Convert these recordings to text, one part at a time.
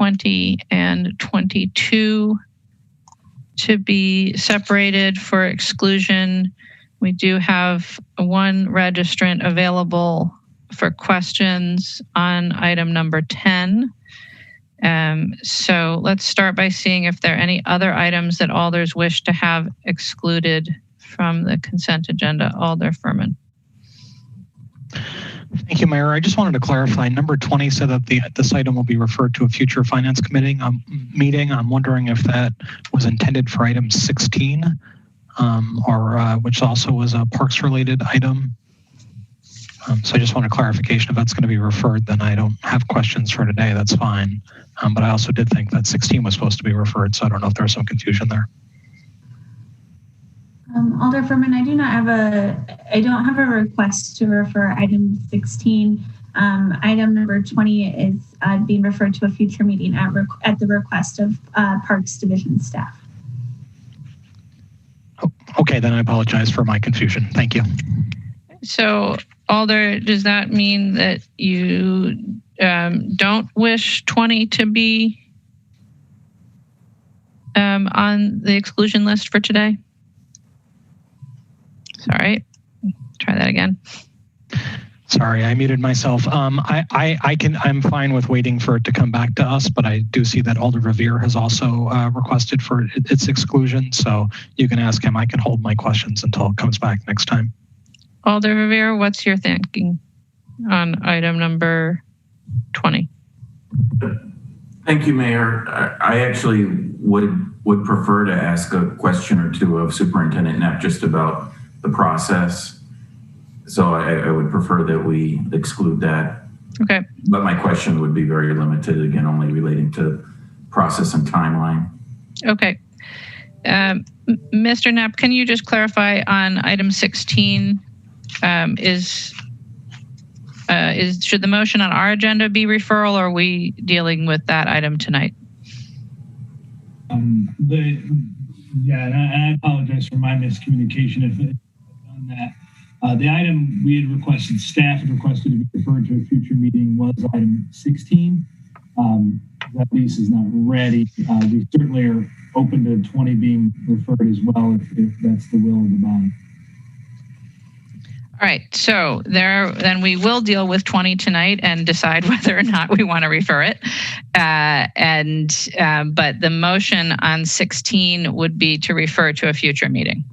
20, and 22 to be separated for exclusion. We do have one registrant available for questions on item number 10. So let's start by seeing if there are any other items that alders wish to have excluded from the consent agenda. Alder Furman. Thank you, Mayor. I just wanted to clarify. Number 20 said that this item will be referred to a future Finance Committee meeting. I'm wondering if that was intended for item 16, which also was a Parks-related item. So I just want a clarification. If that's going to be referred, then I don't have questions for today. That's fine. But I also did think that 16 was supposed to be referred, so I don't know if there was some confusion there. Alder Furman, I don't have a request to refer item 16. Item number 20 is being referred to a future meeting at the request of Parks Division staff. Oh, okay, then I apologize for my confusion. Thank you. So, Alder, does that mean that you don't wish 20 to be on the exclusion list for today? Sorry, try that again. Sorry, I muted myself. I'm fine with waiting for it to come back to us, but I do see that Alder Revere has also requested for its exclusion. So you can ask him. I can hold my questions until it comes back next time. Alder Revere, what's your thinking on item number 20? Thank you, Mayor. I actually would prefer to ask a question or two of Superintendent Knapp just about the process. So I would prefer that we exclude that. Okay. But my question would be very limited, again, only relating to process and timeline. Okay. Mr. Knapp, can you just clarify on item 16? Should the motion on our agenda be referral, or are we dealing with that item tonight? And I apologize for my miscommunication if on that. The item we had requested, staff had requested to be referred to a future meeting was item 16. That piece is not ready. We certainly are open to 20 being referred as well if that's the will of the body. All right, so then we will deal with 20 tonight and decide whether or not we want to refer it. But the motion on 16 would be to refer to a future meeting.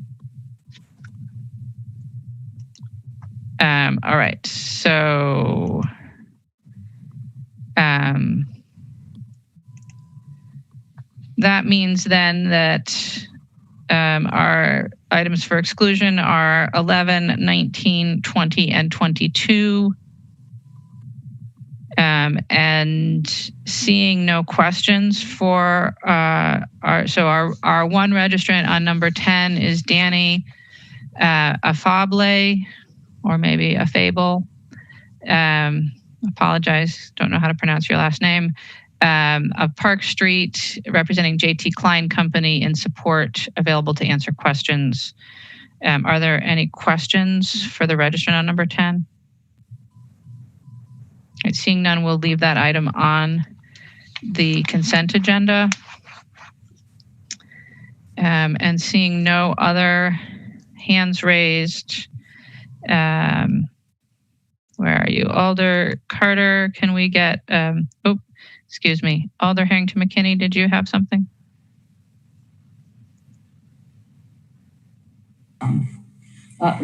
All right, so that means then that our items for exclusion are 11, 19, 20, and 22. And seeing no questions for our one registrant on number 10 is Danny Afable, or maybe Afable. Apologize, don't know how to pronounce your last name. Of Park Street, representing JT Klein Company in support, available to answer questions. Are there any questions for the registrant on number 10? Right, seeing none, we'll leave that item on the consent agenda. And seeing no other hands raised, where are you? Alder Carter, can we get, excuse me, Alder Harrington McKinney, did you have something?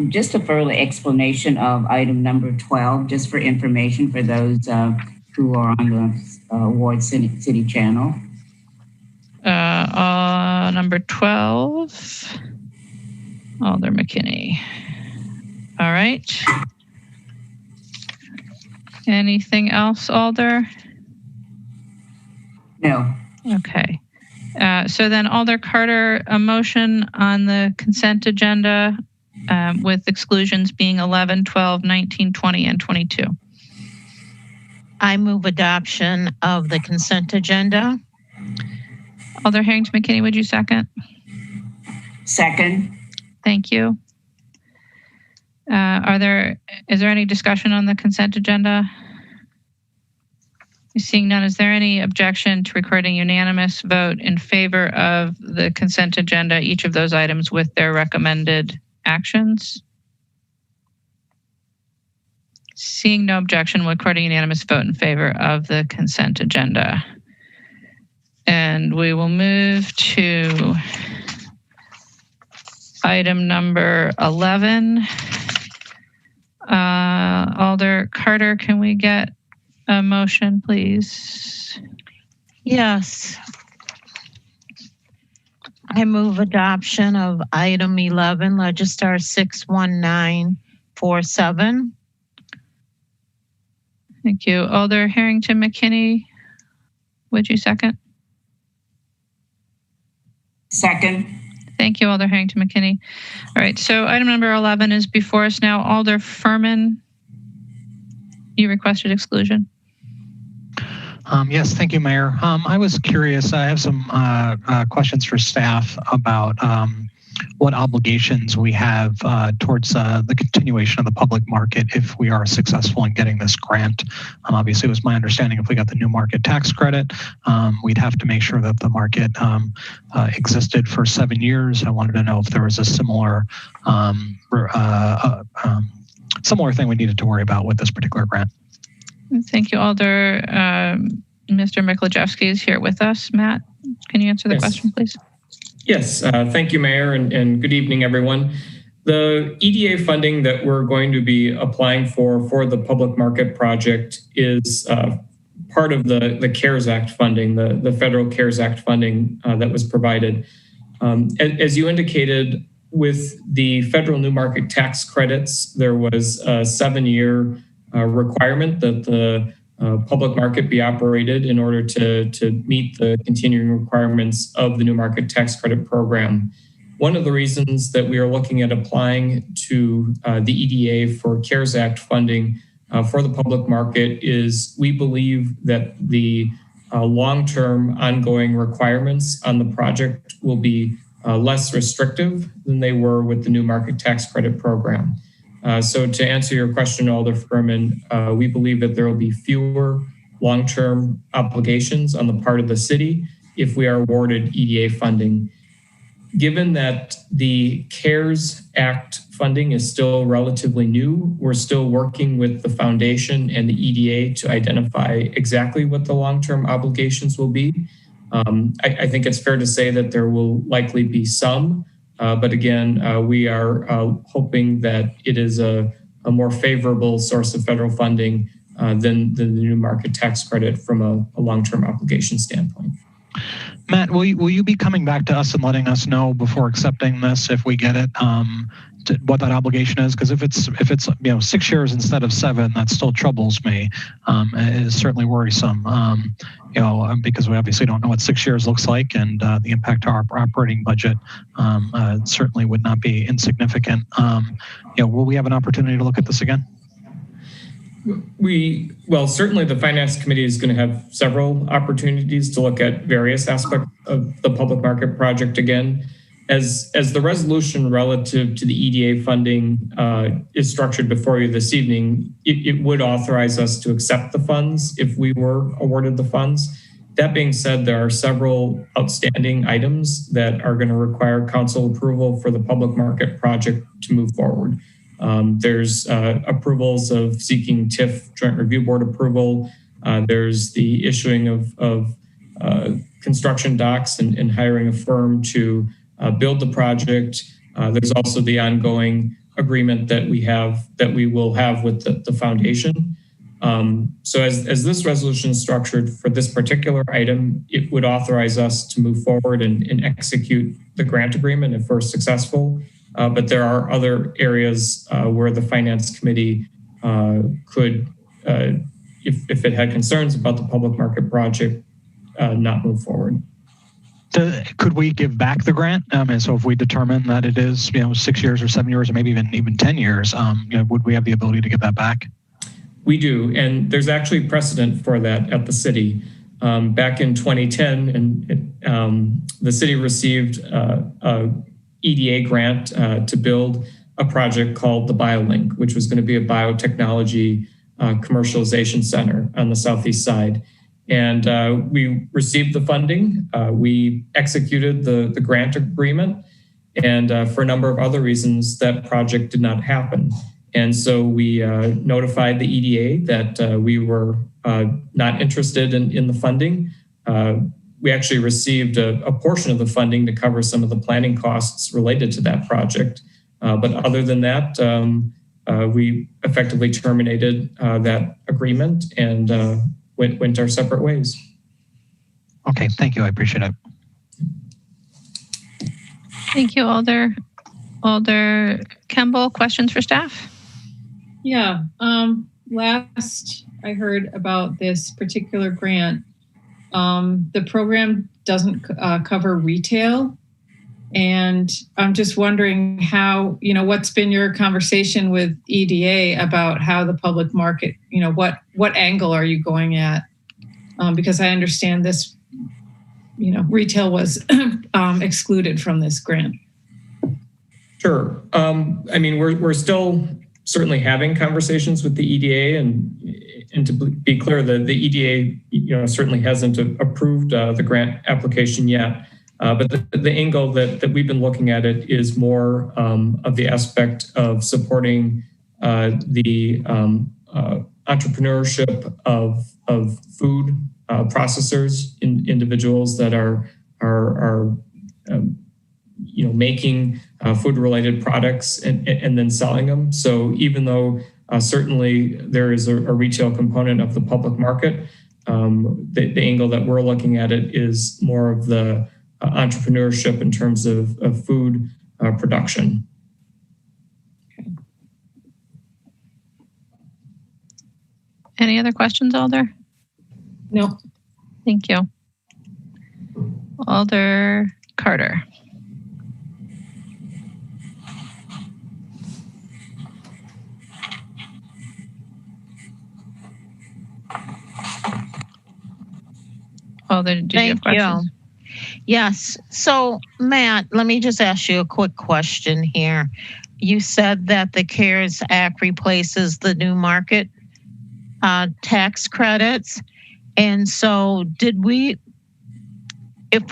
Just a further explanation of item number 12, just for information for those who are on the Ward City channel. Number 12, Alder McKinney. All right. Anything else, Alder? No. Okay. So then Alder Carter, a motion on the consent agenda with exclusions being 11, 12, 19, 20, and 22. I move adoption of the consent agenda. Alder Harrington McKinney, would you second? Second. Thank you. Is there any discussion on the consent agenda? Seeing none, is there any objection to recording unanimous vote in favor of the consent agenda, each of those items with their recommended actions? Seeing no objection, we'll record a unanimous vote in favor of the consent agenda. And we will move to item number 11. Alder Carter, can we get a motion, please? Yes. I move adoption of item 11, Register 61947. Thank you. Alder Harrington McKinney, would you second? Second. Thank you, Alder Harrington McKinney. All right, so item number 11 is before us now. Alder Furman, you requested exclusion. Yes, thank you, Mayor. I was curious. I have some questions for staff about what obligations we have towards the continuation of the public market if we are successful in getting this grant. Obviously, it was my understanding if we got the new market tax credit, we'd have to make sure that the market existed for 7 years. I wanted to know if there was a similar thing we needed to worry about with this particular grant. Thank you, Alder. Mr. Miklajewski is here with us. Matt, can you answer the question, please? Yes, thank you, Mayor, and good evening, everyone. The EDA funding that we're going to be applying for the public market project is part of the CARES Act funding, the federal CARES Act funding that was provided. As you indicated, with the federal new market tax credits, there was a 7-year requirement that the public market be operated in order to meet the continuing requirements of the new market tax credit program. One of the reasons that we are looking at applying to the EDA for CARES Act funding for the public market is we believe that the long-term ongoing requirements on the project will be less restrictive than they were with the new market tax credit program. So to answer your question, Alder Furman, we believe that there will be fewer long-term obligations on the part of the city if we are awarded EDA funding. Given that the CARES Act funding is still relatively new, we're still working with the foundation and the EDA to identify exactly what the long-term obligations will be. I think it's fair to say that there will likely be some, but again, we are hoping that it is a more favorable source of federal funding than the new market tax credit from a long-term obligation standpoint. Matt, will you be coming back to us and letting us know before accepting this if we get it, what that obligation is? Because if it's 6 years instead of 7, that still troubles me. It is certainly worrisome. Because we obviously don't know what 6 years looks like, and the impact to our operating budget certainly would not be insignificant. Will we have an opportunity to look at this again? Certainly the Finance Committee is going to have several opportunities to look at various aspects of the public market project again. As the resolution relative to the EDA funding is structured before you this evening, it would authorize us to accept the funds if we were awarded the funds. That being said, there are several outstanding items that are going to require council approval for the public market project to move forward. There's approvals of seeking TIF Joint Review Board approval. There's the issuing of construction docs and hiring a firm to build the project. There's also the ongoing agreement that we will have with the foundation. So as this resolution is structured for this particular item, it would authorize us to move forward and execute the grant agreement if we're successful. But there are other areas where the Finance Committee could, if it had concerns about the public market project, not move forward. Could we give back the grant? And so if we determine that it is 6 years or 7 years or maybe even 10 years, would we have the ability to get that back? We do, and there's actually precedent for that at the city. Back in 2010, and the city received a EDA grant to build a project called the BioLink, which was going to be a biotechnology commercialization center on the southeast side. And we received the funding. We executed the grant agreement. And for a number of other reasons, that project did not happen. And so we notified the EDA that we were not interested in the funding. We actually received a portion of the funding to cover some of the planning costs related to that project. But other than that, we effectively terminated that agreement and went our separate ways. Okay, thank you. I appreciate it. Thank you, Alder. Alder Kemble, questions for staff? Yeah, last I heard about this particular grant, the program doesn't cover retail. And I'm just wondering how, what's been your conversation with EDA about how the public market, what angle are you going at? Because I understand this, retail was excluded from this grant. Sure. We're still certainly having conversations with the EDA, and to be clear, the EDA, certainly hasn't approved the grant application yet. But the angle that we've been looking at it is more of the aspect of supporting the entrepreneurship of food processors, individuals that are making food-related products and then selling them. So even though certainly there is a retail component of the public market, the angle that we're looking at it is more of the entrepreneurship in terms of food production. Okay. Any other questions, Alder? No. Thank you. Alder Carter. Alder, do you have questions? Yes. So, Matt, let me just ask you a quick question here. You said that the CARES Act replaces the new market tax credits. And so if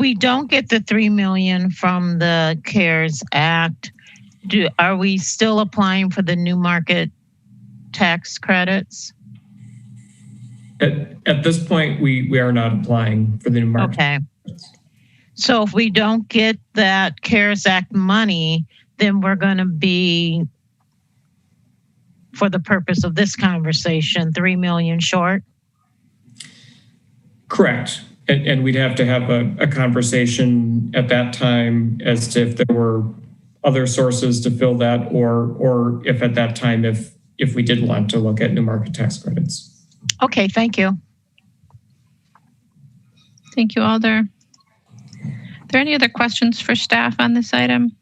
we don't get the $3 million from the CARES Act, are we still applying for the new market tax credits? At this point, we are not applying for the new market. Okay. So if we don't get that CARES Act money, then we're going to be, for the purpose of this conversation, $3 million short? Correct. And we'd have to have a conversation at that time as to if there were other sources to fill that, or if at that time, if we did want to look at new market tax credits. Okay, thank you. Thank you, Alder. Are there any other questions for staff on this item?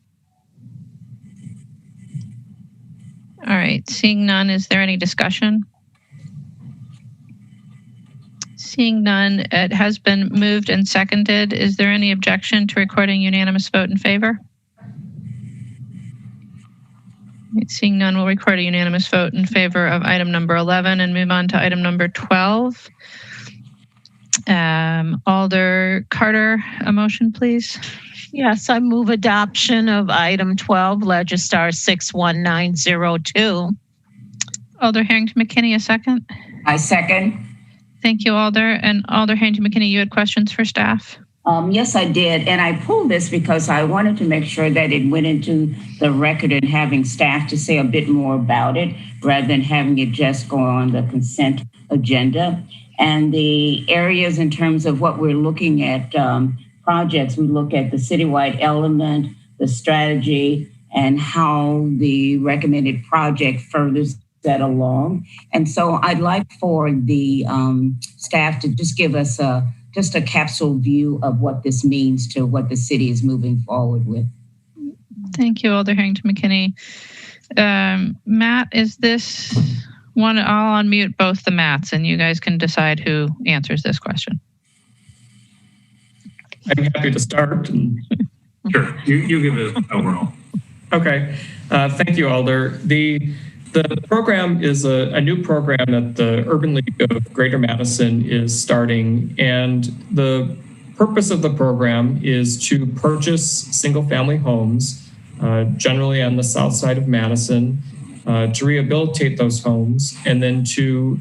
All right, seeing none, is there any discussion? Seeing none, it has been moved and seconded. Is there any objection to recording unanimous vote in favor? Seeing none, we'll record a unanimous vote in favor of item number 11 and move on to item number 12. Alder Carter, a motion, please. Yes, I move adoption of item 12, Legistar 61902. Alder Harrington McKinney, a second. I second. Thank you, Alder. And Alder Harrington McKinney, you had questions for staff? Yes, I did. And I pulled this because I wanted to make sure that it went into the record and having staff to say a bit more about it rather than having it just go on the consent agenda. And the areas in terms of what we're looking at projects, we look at the citywide element, the strategy, and how the recommended project furthers that along. And so I'd like for the staff to just give us just a capsule view of what this means to what the city is moving forward with. Thank you, Alder Harrington McKinney. Matt, is this one? I'll unmute both the Matts and you guys can decide who answers this question. I'm happy to start. Sure, you give it overall. Okay, thank you, Alder. The The program is a new program that the Urban League of Greater Madison is starting, and the purpose of the program is to purchase single-family homes, generally on the south side of Madison, to rehabilitate those homes, and then to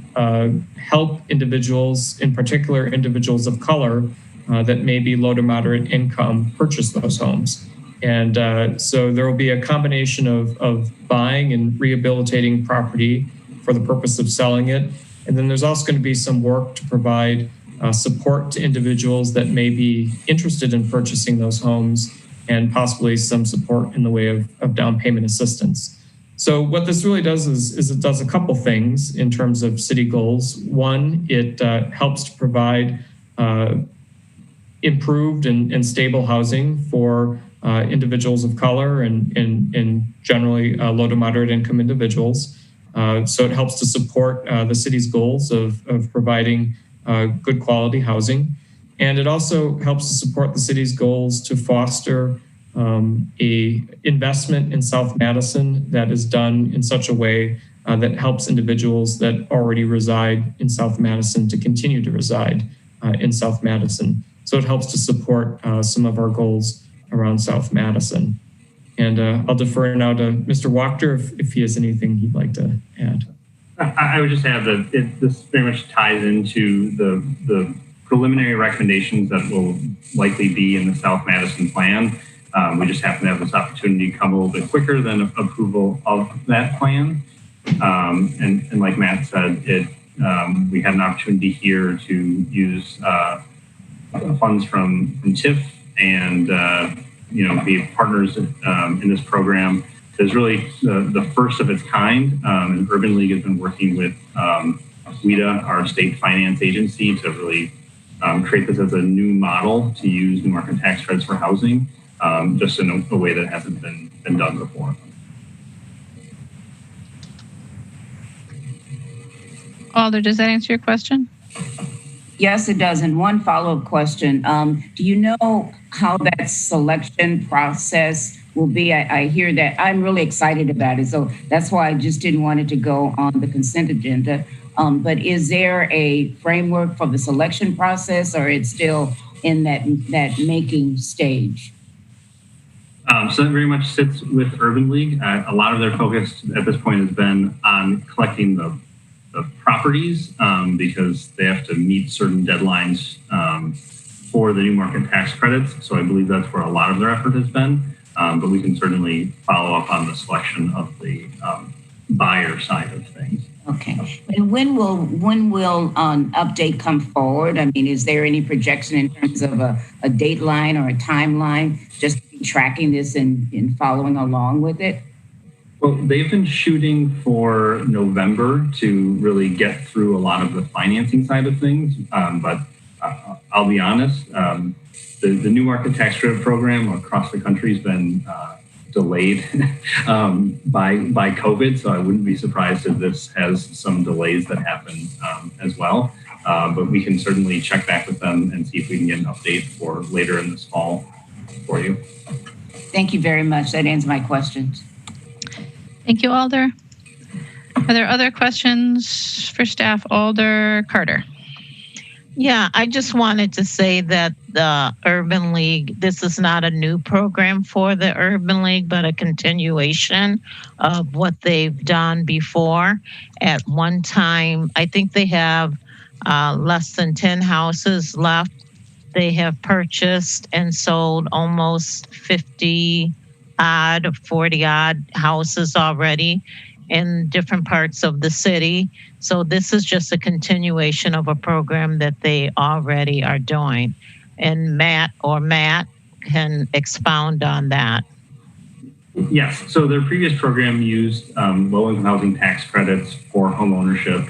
help individuals, in particular individuals of color, that may be low to moderate income, purchase those homes. And so there will be a combination of buying and rehabilitating property for the purpose of selling it. And then there's also going to be some work to provide support to individuals that may be interested in purchasing those homes, and possibly some support in the way of down payment assistance. So what this really does is it does a couple things in terms of city goals. One, it helps to provide improved and stable housing for individuals of color and generally low to moderate income individuals. So it helps to support the city's goals of providing good quality housing. And it also helps to support the city's goals to foster a investment in South Madison that is done in such a way that helps individuals that already reside in South Madison to continue to reside in South Madison. So it helps to support some of our goals around South Madison. And I'll defer now to Mr. Wachter if he has anything he'd like to add. I would just add that this very much ties into the preliminary recommendations that will likely be in the South Madison plan. We just happen to have this opportunity come a little bit quicker than approval of that plan. And like Matt said, we had an opportunity here to use funds from TIF and be partners in this program. It's really the first of its kind. And Urban League has been working with WIDA, our state finance agency, to really create this as a new model to use new market tax credits for housing, just in a way that hasn't been done before. Alder, does that answer your question? Yes, it does. And one follow-up question. Do you know how that selection process will be? I hear that. I'm really excited about it. So that's why I just didn't want it to go on the consent agenda. But is there a framework for the selection process, or it's still in that making stage? So that very much sits with Urban League. A lot of their focus at this point has been on collecting the properties because they have to meet certain deadlines for the new market tax credits. So I believe that's where a lot of their effort has been. But we can certainly follow up on the selection of the buyer side of things. Okay. And when will update come forward? I mean, is there any projection in terms of a dateline or a timeline, just tracking this and following along with it? Well, they've been shooting for November to really get through a lot of the financing side of things. But I'll be honest, the new market tax credit program across the country has been delayed by COVID. So I wouldn't be surprised if this has some delays that happen as well. But we can certainly check back with them and see if we can get an update for later in this fall for you. Thank you very much. That ends my questions. Thank you, Alder. Are there other questions for staff? Alder Carter. Yeah, I just wanted to say that the Urban League, this is not a new program for the Urban League, but a continuation of what they've done before. At one time, I think they have less than 10 houses left. They have purchased and sold almost 40 odd houses already in different parts of the city. So this is just a continuation of a program that they already are doing. And Matt can expound on that. Yes. So their previous program used low-income housing tax credits for home ownership.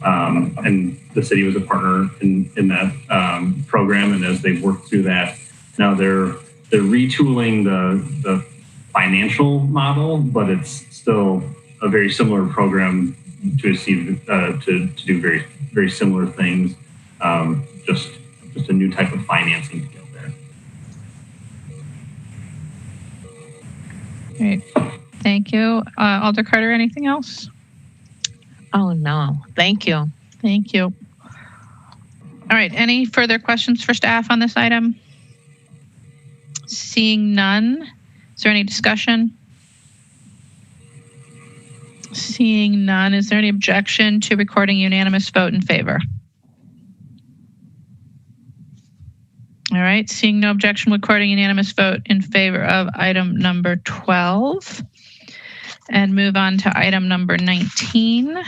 And the city was a partner in that program. And as they've worked through that, now they're retooling the financial model, but it's still a very similar program to achieve to do very, very similar things. Just a new type of financing to get there. Great. Thank you. Alder Carter, anything else? Oh, no. Thank you. Thank you. All right, any further questions for staff on this item? Seeing none, is there any discussion? Seeing none, is there any objection to recording unanimous vote in favor? All right, seeing no objection, recording unanimous vote in favor of item number 12. And move on to item number 19.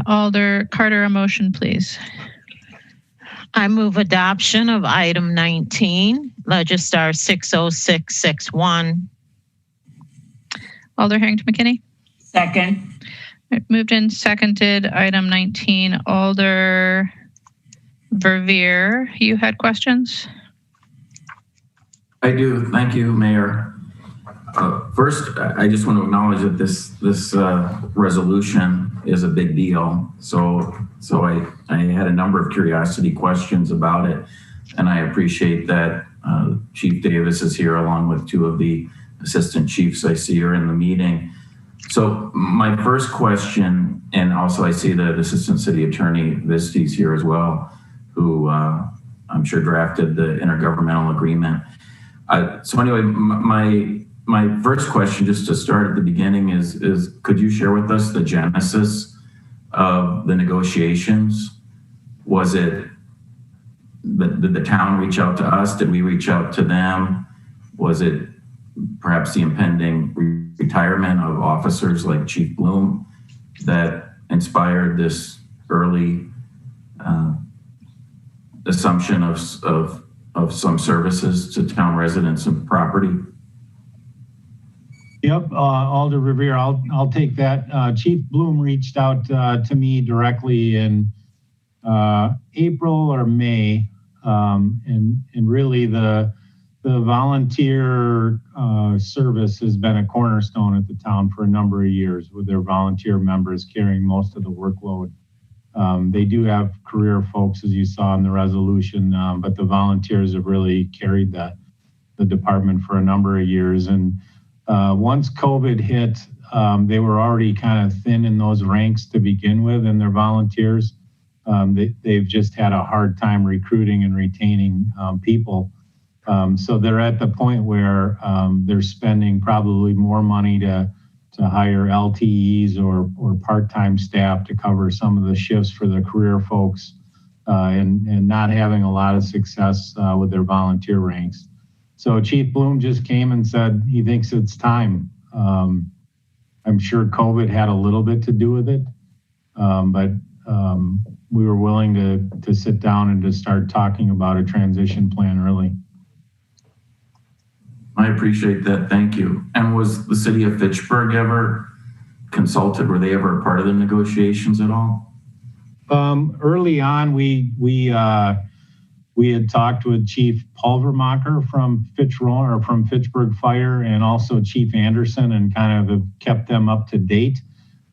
Alder Carter, a motion, please. I move adoption of item 19, Legistar 60661. Alder Harrington McKinney. Second. Moved and seconded. Item 19. Alder Verveer, you had questions? I do. Thank you, Mayor. First, I just want to acknowledge that this resolution is a big deal. So I had a number of curiosity questions about it, and I appreciate that Chief Davis is here along with two of the assistant chiefs I see are in the meeting. So my first question, and also I see that Assistant City Attorney Visti's here as well, who I'm sure drafted the intergovernmental agreement. So anyway, my first question, just to start at the beginning, is could you share with us the genesis of the negotiations? Was it, did the town reach out to us? Did we reach out to them? Was it perhaps the impending retirement of officers like Chief Bloom that inspired this early assumption of some services to town residents and property? Yep, Alder Revere, I'll take that. Chief Bloom reached out to me directly in April or May, and really the volunteer service has been a cornerstone at the town for a number of years, with their volunteer members carrying most of the workload. They do have career folks, as you saw in the resolution, but the volunteers have really carried the department for a number of years. And once COVID hit, they were already kind of thin in those ranks to begin with, and their volunteers. They've just had a hard time recruiting and retaining people. So they're at the point where they're spending probably more money to hire LTEs or part-time staff to cover some of the shifts for the career folks, and not having a lot of success with their volunteer ranks. So Chief Bloom just came and said he thinks it's time. I'm sure COVID had a little bit to do with it, but we were willing to sit down and to start talking about a transition plan early. I appreciate that. Thank you. And was the city of Fitchburg ever consulted? Were they ever a part of the negotiations at all? Early on, we had talked with Chief Pulvermacher from Fitchburg Fire, and also Chief Anderson, and kind of have kept them up to date.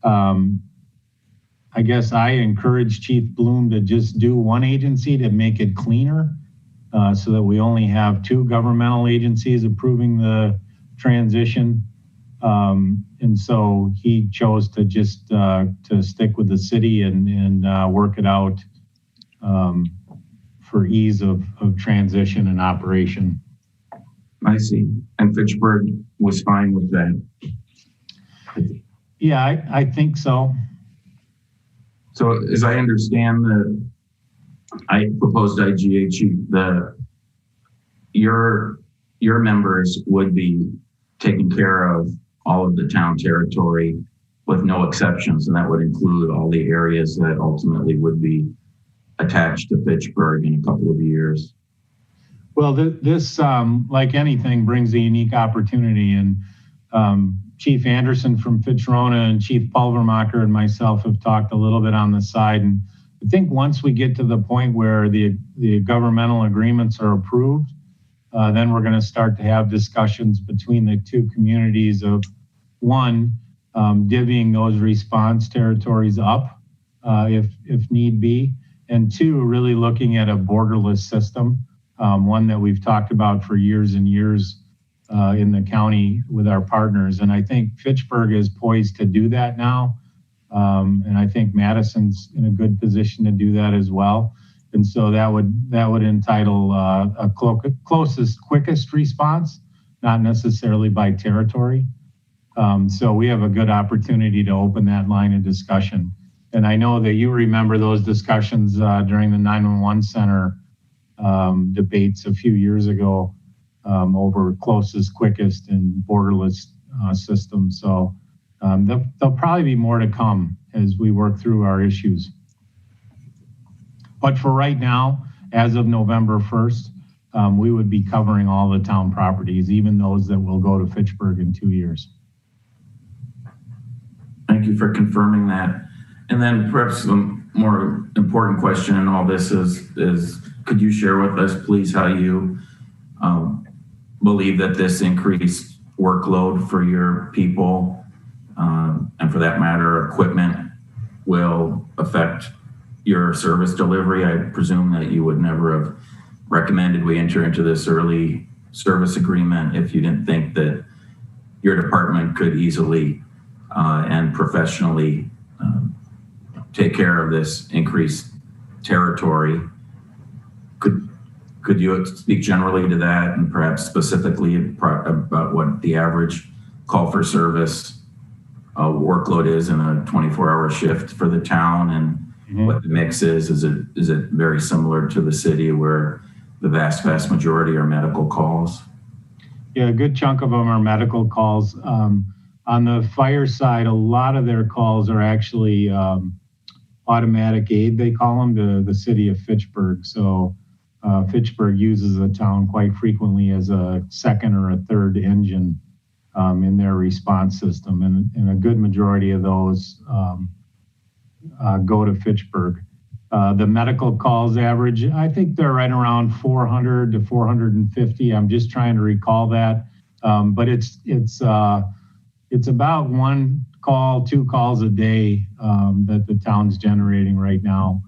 I guess I encouraged Chief Bloom to just do one agency to make it cleaner, so that we only have two governmental agencies approving the transition. And so he chose to just to stick with the city and work it out for ease of transition and operation. I see. And Fitchburg was fine with that? Yeah, I think so. So as I understand the proposed IGA chief, your members would be taking care of all of the town territory with no exceptions, and that would include all the areas that ultimately would be attached to Fitchburg in a couple of years. Well, this like anything, brings a unique opportunity, and Chief Anderson from Fitch-Rona and Chief Pulvermacher and myself have talked a little bit on the side, and I think once we get to the point where the governmental agreements are approved, then we're going to start to have discussions between the two communities of, one, divvying those response territories up if need be, and two, really looking at a borderless system, one that we've talked about for years and years, in the county with our partners. And I think Fitchburg is poised to do that now. And I think Madison's in a good position to do that as well. And so that would entitle a closest, quickest response, not necessarily by territory. So we have a good opportunity to open that line of discussion. And I know that you remember those discussions during the 911 center debates a few years ago over closest, quickest, and borderless systems. So there'll probably be more to come as we work through our issues. But for right now, as of November 1st, we would be covering all the town properties, even those that will go to Fitchburg in 2 years. Thank you for confirming that. And then perhaps the more important question in all this is could you share with us, please, how you believe that this increased workload for your people, and for that matter, equipment, will affect your service delivery? I presume that you would never have recommended we enter into this early service agreement if you didn't think that your department could easily and professionally take care of this increased territory. Could you speak generally to that, and perhaps specifically about what the average call for service workload is in a 24-hour shift for the town, and what the mix is? Is it very similar to the city where the vast majority are medical calls? Yeah, a good chunk of them are medical calls. On the fire side, a lot of their calls are actually automatic aid, they call them, to the city of Fitchburg. So Fitchburg uses the town quite frequently as a second or a third engine in their response system. And a good majority of those go to Fitchburg. The medical calls average, I think they're right around 400 to 450. I'm just trying to recall that. But it's about one call, 2 calls a day that the town's generating right now.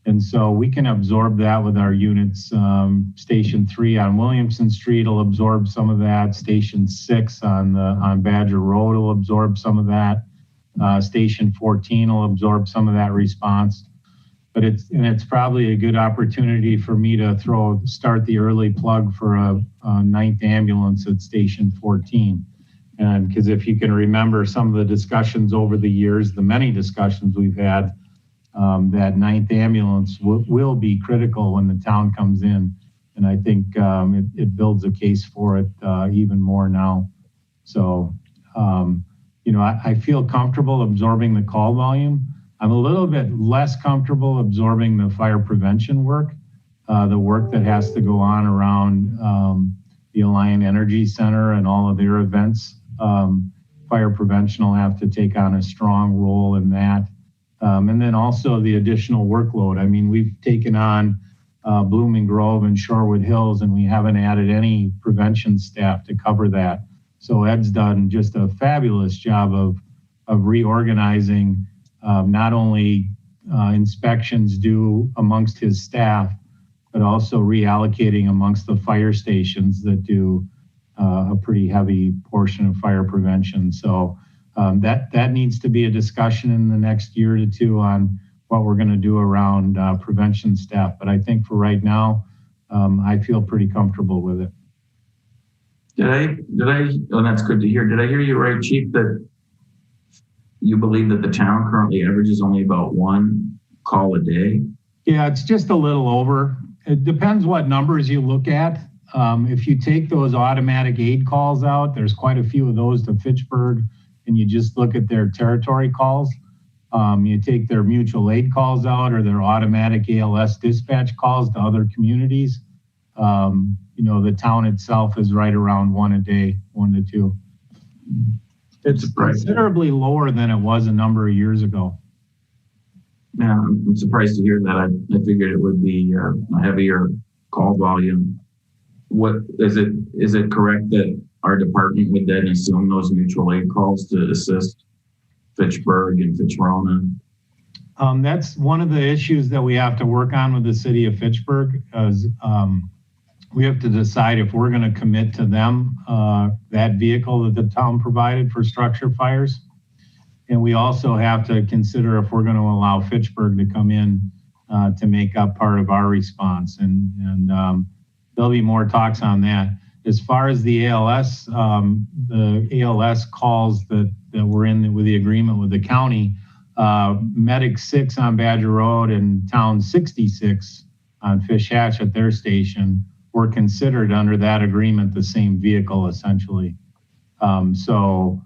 And so we can absorb that with our units. Station 3 on Williamson Street will absorb some of that. Station 6 on Badger Road will absorb some of that. Station 14 will absorb some of that response. But it's probably a good opportunity for me to start the early plug for a 9th ambulance at Station 14. And because if you can remember some of the discussions over the years, the many discussions we've had, that 9th ambulance will be critical when the town comes in. And I think it builds a case for it even more now. So, I feel comfortable absorbing the call volume. I'm a little bit less comfortable absorbing the fire prevention work, the work that has to go on around the Alliant Energy Center and all of their events. Fire prevention will have to take on a strong role in that. And then also the additional workload. I mean, we've taken on Blooming Grove and Shorewood Hills, and we haven't added any prevention staff to cover that. So Ed's done just a fabulous job of reorganizing not only inspections due amongst his staff, but also reallocating amongst the fire stations that do a pretty heavy portion of fire prevention. So that needs to be a discussion in the next year to 2 on what we're going to do around prevention staff. But I think for right now, I feel pretty comfortable with it. Oh, that's good to hear. Did I hear you right, Chief, that you believe that the town currently averages only about 1 call a day? Yeah, it's just a little over. It depends what numbers you look at. If you take those automatic aid calls out, there's quite a few of those to Fitchburg, and you just look at their territory calls. You take their mutual aid calls out or their automatic ALS dispatch calls to other communities. The town itself is right around 1 a day, 1 to 2. It's considerably lower than it was a number of years ago. Yeah, I'm surprised to hear that. I figured it would be a heavier call volume. What is it? Is it correct that our department would then assume those mutual aid calls to assist Fitchburg and Fitch-Rona? That's one of the issues that we have to work on with the city of Fitchburg. we have to decide if we're going to commit to them that vehicle that the town provided for structure fires. And we also have to consider if we're going to allow Fitchburg to come in to make up part of our response. And there'll be more talks on that. As far as the ALS calls that we're in with the agreement with the county, Medic 6 on Badger Road and Town 66 on Fish Hatch at their station were considered under that agreement the same vehicle essentially. So,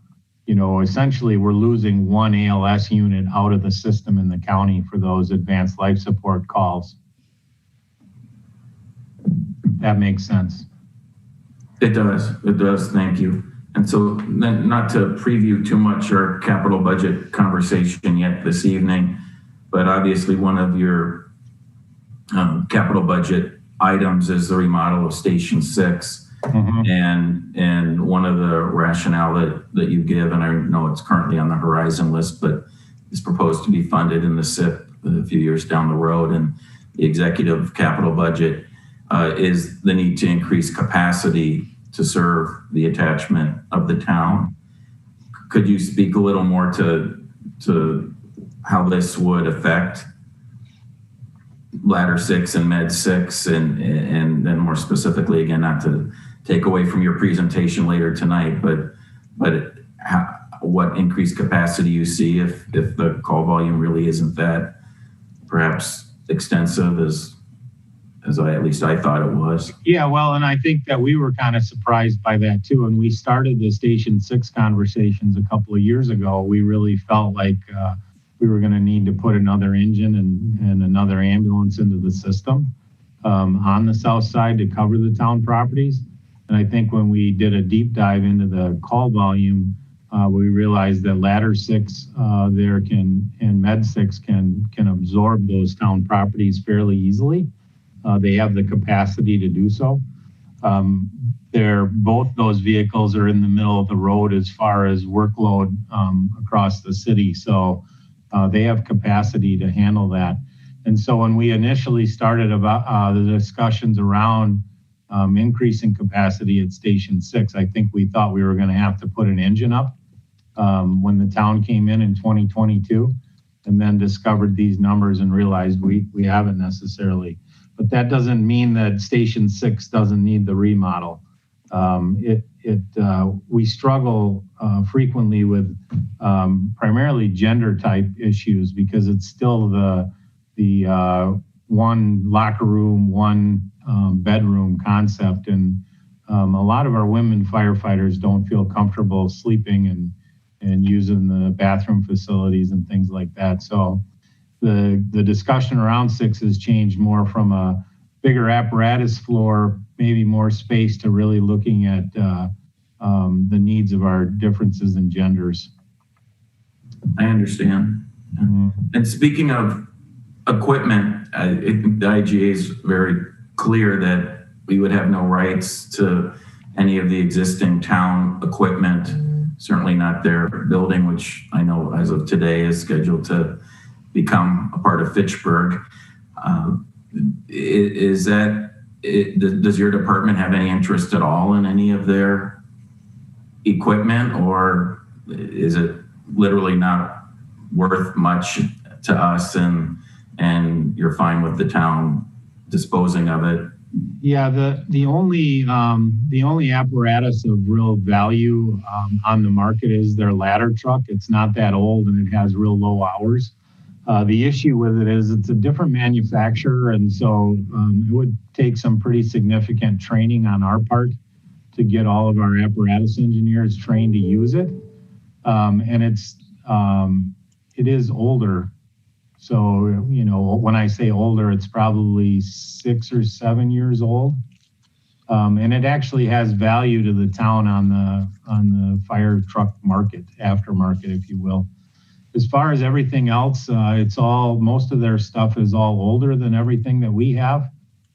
you know, essentially we're losing one ALS unit out of the system in the county for those advanced life support calls. That makes sense. It does. It does. Thank you. And so then, not to preview too much our capital budget conversation yet this evening, but obviously one of your capital budget items is the remodel of Station 6. Mm-hmm. And one of the rationale that you give, and I know it's currently on the horizon list, but is proposed to be funded in the SIP a few years down the road, and the executive capital budget is the need to increase capacity to serve the attachment of the town. Could you speak a little more to how this would affect Ladder 6 and Med 6, and then more specifically, again, not to take away from your presentation later tonight, but what increased capacity you see if the call volume really isn't that perhaps extensive as at least I thought it was. Yeah, well, and I think that we were kind of surprised by that too. When we started the Station 6 conversations a couple of years ago, we really felt like we were going to need to put another engine and another ambulance into the system on the south side to cover the town properties. And I think when we did a deep dive into the call volume, we realized that Ladder 6 and Med 6 can absorb those town properties fairly easily. They have the capacity to do so. Both those vehicles are in the middle of the road as far as workload across the city. So they have capacity to handle that. And so when we initially started about the discussions around increasing capacity at Station 6, I think we thought we were going to have to put an engine up when the town came in 2022, and then discovered these numbers and realized we haven't necessarily. But that doesn't mean that Station 6 doesn't need the remodel. We struggle frequently with primarily gender type issues because it's still the one locker room, one bedroom concept. And a lot of our women firefighters don't feel comfortable sleeping and using the bathroom facilities and things like that. So the discussion around 6 has changed more from a bigger apparatus floor, maybe more space, to really looking at the needs of our differences in genders. I understand. Mm-hmm. And speaking of equipment, the IGA is very clear that we would have no rights to any of the existing town equipment, certainly not their building, which I know as of today is scheduled to become a part of Fitchburg. Does your department have any interest at all in any of their equipment, or is it literally not worth much to us and you're fine with the town disposing of it? Yeah, the only apparatus of real value on the market is their ladder truck. It's not that old and it has real low hours. The issue with it is it's a different manufacturer, and so it would take some pretty significant training on our part to get all of our apparatus engineers trained to use it. And it is older. So, you know, when I say older, it's probably 6 or 7 years old. And it actually has value to the town on the fire truck market, aftermarket, if you will. As far as everything else, most of their stuff is all older than everything that we have.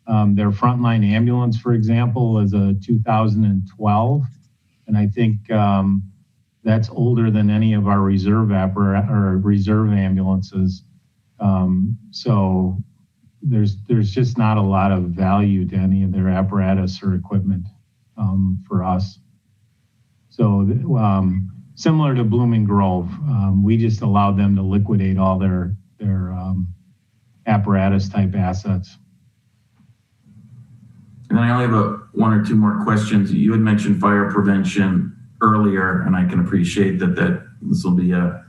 Their frontline ambulance, for example, is a 2012. And I think that's older than any of our reserve ambulances. So there's just not a lot of value to any of their apparatus or equipment for us. So similar to Blooming Grove, we just allowed them to liquidate all their apparatus type assets. And then I only have one or two more questions. You had mentioned fire prevention earlier, and I can appreciate that this will be a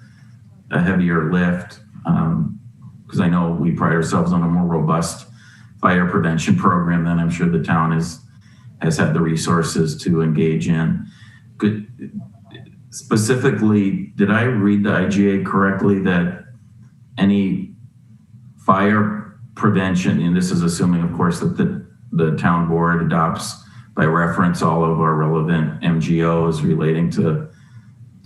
heavier lift, because I know we pride ourselves on a more robust fire prevention program than I'm sure the town has had the resources to engage in. Specifically, did I read the IGA correctly that any fire prevention, and this is assuming, of course, that the town board adopts by reference all of our relevant MGOs relating to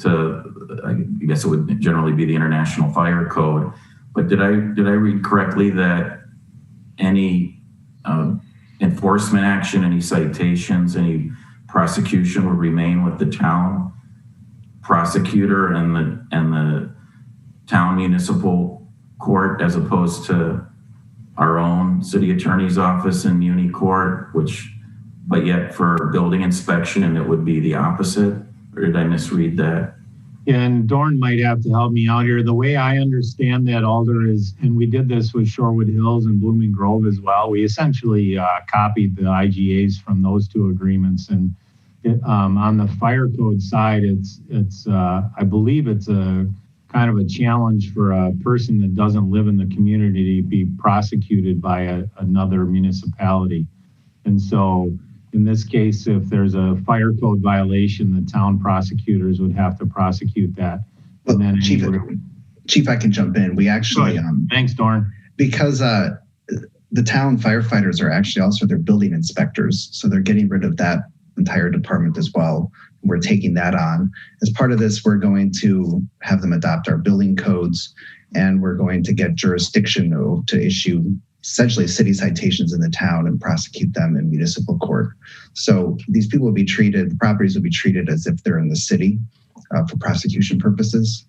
I guess it would generally be the International Fire Code. But did I read correctly that any enforcement action, any citations, any prosecution would remain with the town prosecutor and the town municipal court, as opposed to our own city attorney's office and muni court, but yet for building inspection, it would be the opposite? Or did I misread that? And Dorn might have to help me out here. The way I understand that, Alder, is, and we did this with Shorewood Hills and Blooming Grove as well, we essentially copied the IGAs from those two agreements. And on the fire code side, it's I believe it's a kind of a challenge for a person that doesn't live in the community to be prosecuted by another municipality. And so in this case, if there's a fire code violation, the town prosecutors would have to prosecute that. Well, and then Chief, I can jump in. We actually, thanks, Dorn. Because the town firefighters are actually also their building inspectors. So they're getting rid of that entire department as well. We're taking that on. As part of this, we're going to have them adopt our building codes, and we're going to get jurisdiction to issue essentially city citations in the town and prosecute them in municipal court. So these people will be treated, the properties will be treated as if they're in the city for prosecution purposes.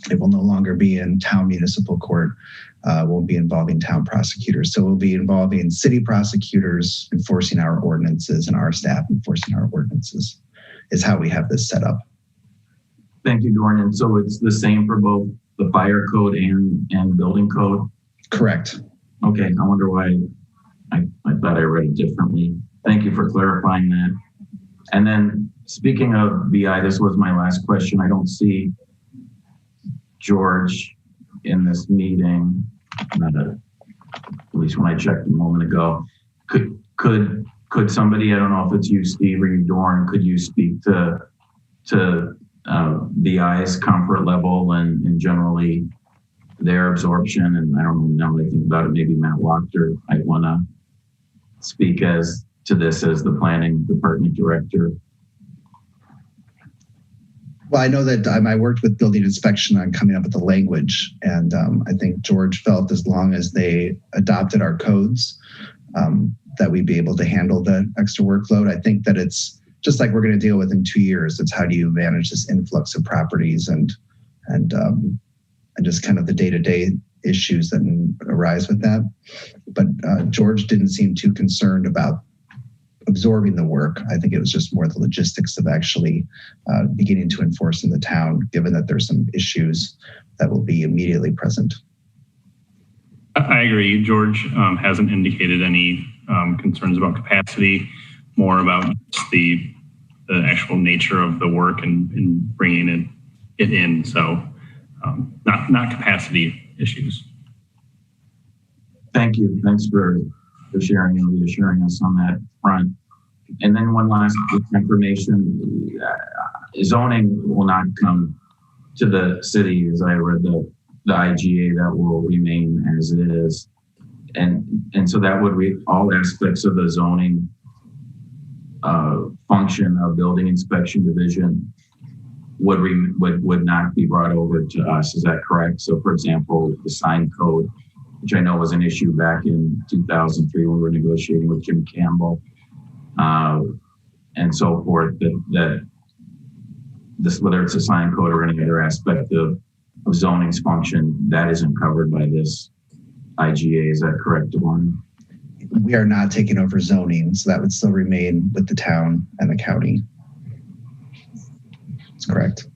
It will no longer be in town municipal court. Won't be involving town prosecutors. So we'll be involving city prosecutors enforcing our ordinances and our staff enforcing our ordinances, is how we have this set up. Thank you, Dorn. And so it's the same for both the fire code and building code? Correct. Okay, I wonder why I thought I read it differently. Thank you for clarifying that. And then speaking of BI, this was my last question. I don't see George in this meeting, at least when I checked a moment ago. Could somebody, I don't know if it's you, Steve, or you, Dorn, could you speak to BI's comfort level and generally their absorption? And I don't know, now that I think about it, maybe Matt Wachter might want to speak to this as the planning department director. Well, I know that I worked with building inspection on coming up with the language, and I think George felt as long as they adopted our codes, that we'd be able to handle the extra workload. I think that it's just like we're going to deal with in 2 years. It's how do you manage this influx of properties and just kind of the day-to-day issues that arise with that. But George didn't seem too concerned about absorbing the work. I think it was just more the logistics of actually beginning to enforce in the town, given that there's some issues that will be immediately present. I agree. George hasn't indicated any concerns about capacity, more about the actual nature of the work and bringing it in. So not capacity issues. Thank you. Thanks for sharing and reassuring us on that front. And then one last information, zoning will not come to the city, as I read the IGA, that will remain as it is. And so that would all aspects of the zoning function of building inspection division would not be brought over to us. Is that correct? So for example, the sign code, which I know was an issue back in 2003 when we were negotiating with Jim Campbell, and so forth, that this, whether it's a sign code or any other aspect of zoning's function, that isn't covered by this IGA. Is that correct, Dewan? We are not taking over zoning, so that would still remain with the town and the county. That's correct.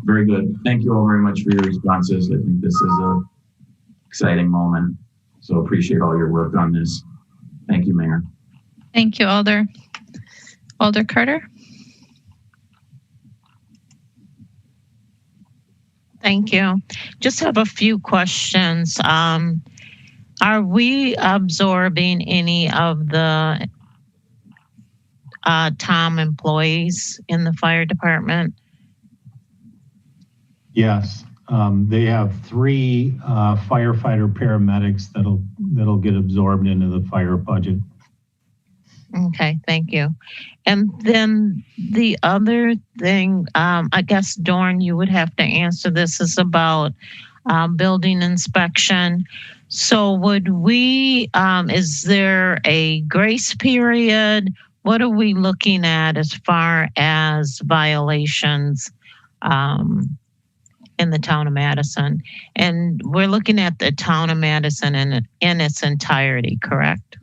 Very good. Thank you all very much for your responses. I think this is an exciting moment. So appreciate all your work on this. Thank you, Mayor. Thank you, Alder. Alder Carter. Thank you. Just have a few questions. Are we absorbing any of the TOM employees in the fire department? Yes, they have 3 firefighter paramedics that'll get absorbed into the fire budget. Okay, thank you. And then the other thing, I guess, Dorn, you would have to answer this, is about building inspection. So would we, is there a grace period? What are we looking at as far as violations in the town of Madison? And we're looking at the town of Madison in its entirety, correct?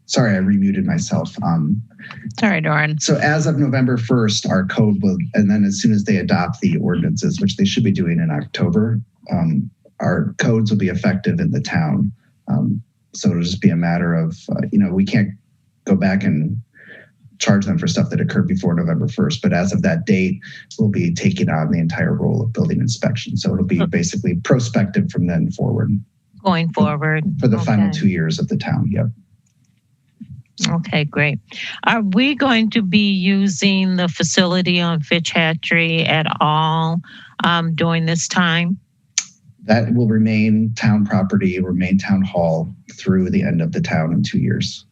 Sorry, I remuted myself. Sorry, Doran. So as of November 1st, our code will, and then as soon as they adopt the ordinances, which they should be doing in October, our codes will be effective in the town. So it'll just be a matter of, we can't go back and charge them for stuff that occurred before November 1st. But as of that date, we'll be taking on the entire role of building inspection. So it'll be basically prospective from then forward. Going forward. For the final 2 years of the town, yep. Okay, great. Are we going to be using the facility on Fitch Hatchery at all during this time? That will remain town property, remain town hall through the end of the town in 2 years.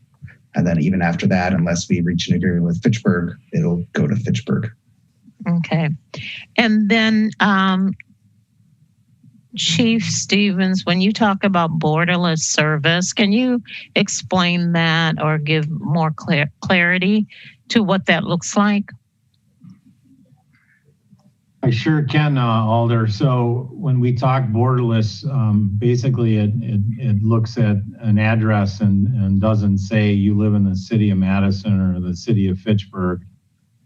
And then even after that, unless we reach an agreement with Fitchburg, it'll go to Fitchburg. Okay. And then Chief Stevens, when you talk about borderless service, can you explain that or give more clarity to what that looks like? I sure can, Alder. So when we talk borderless, basically it looks at an address and doesn't say you live in the city of Madison or the city of Fitchburg.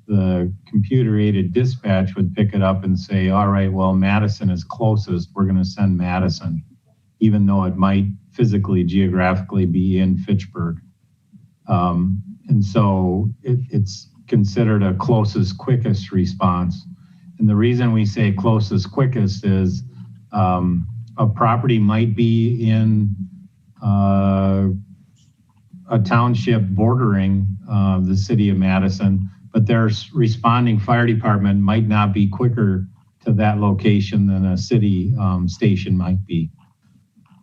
The computer-aided dispatch would pick it up and say, all right, well, Madison is closest. We're going to send Madison, even though it might physically, geographically be in Fitchburg. And so it's considered a closest, quickest response. And the reason we say closest, quickest is a property might be in a township bordering the city of Madison, but their responding fire department might not be quicker to that location than a city station might be.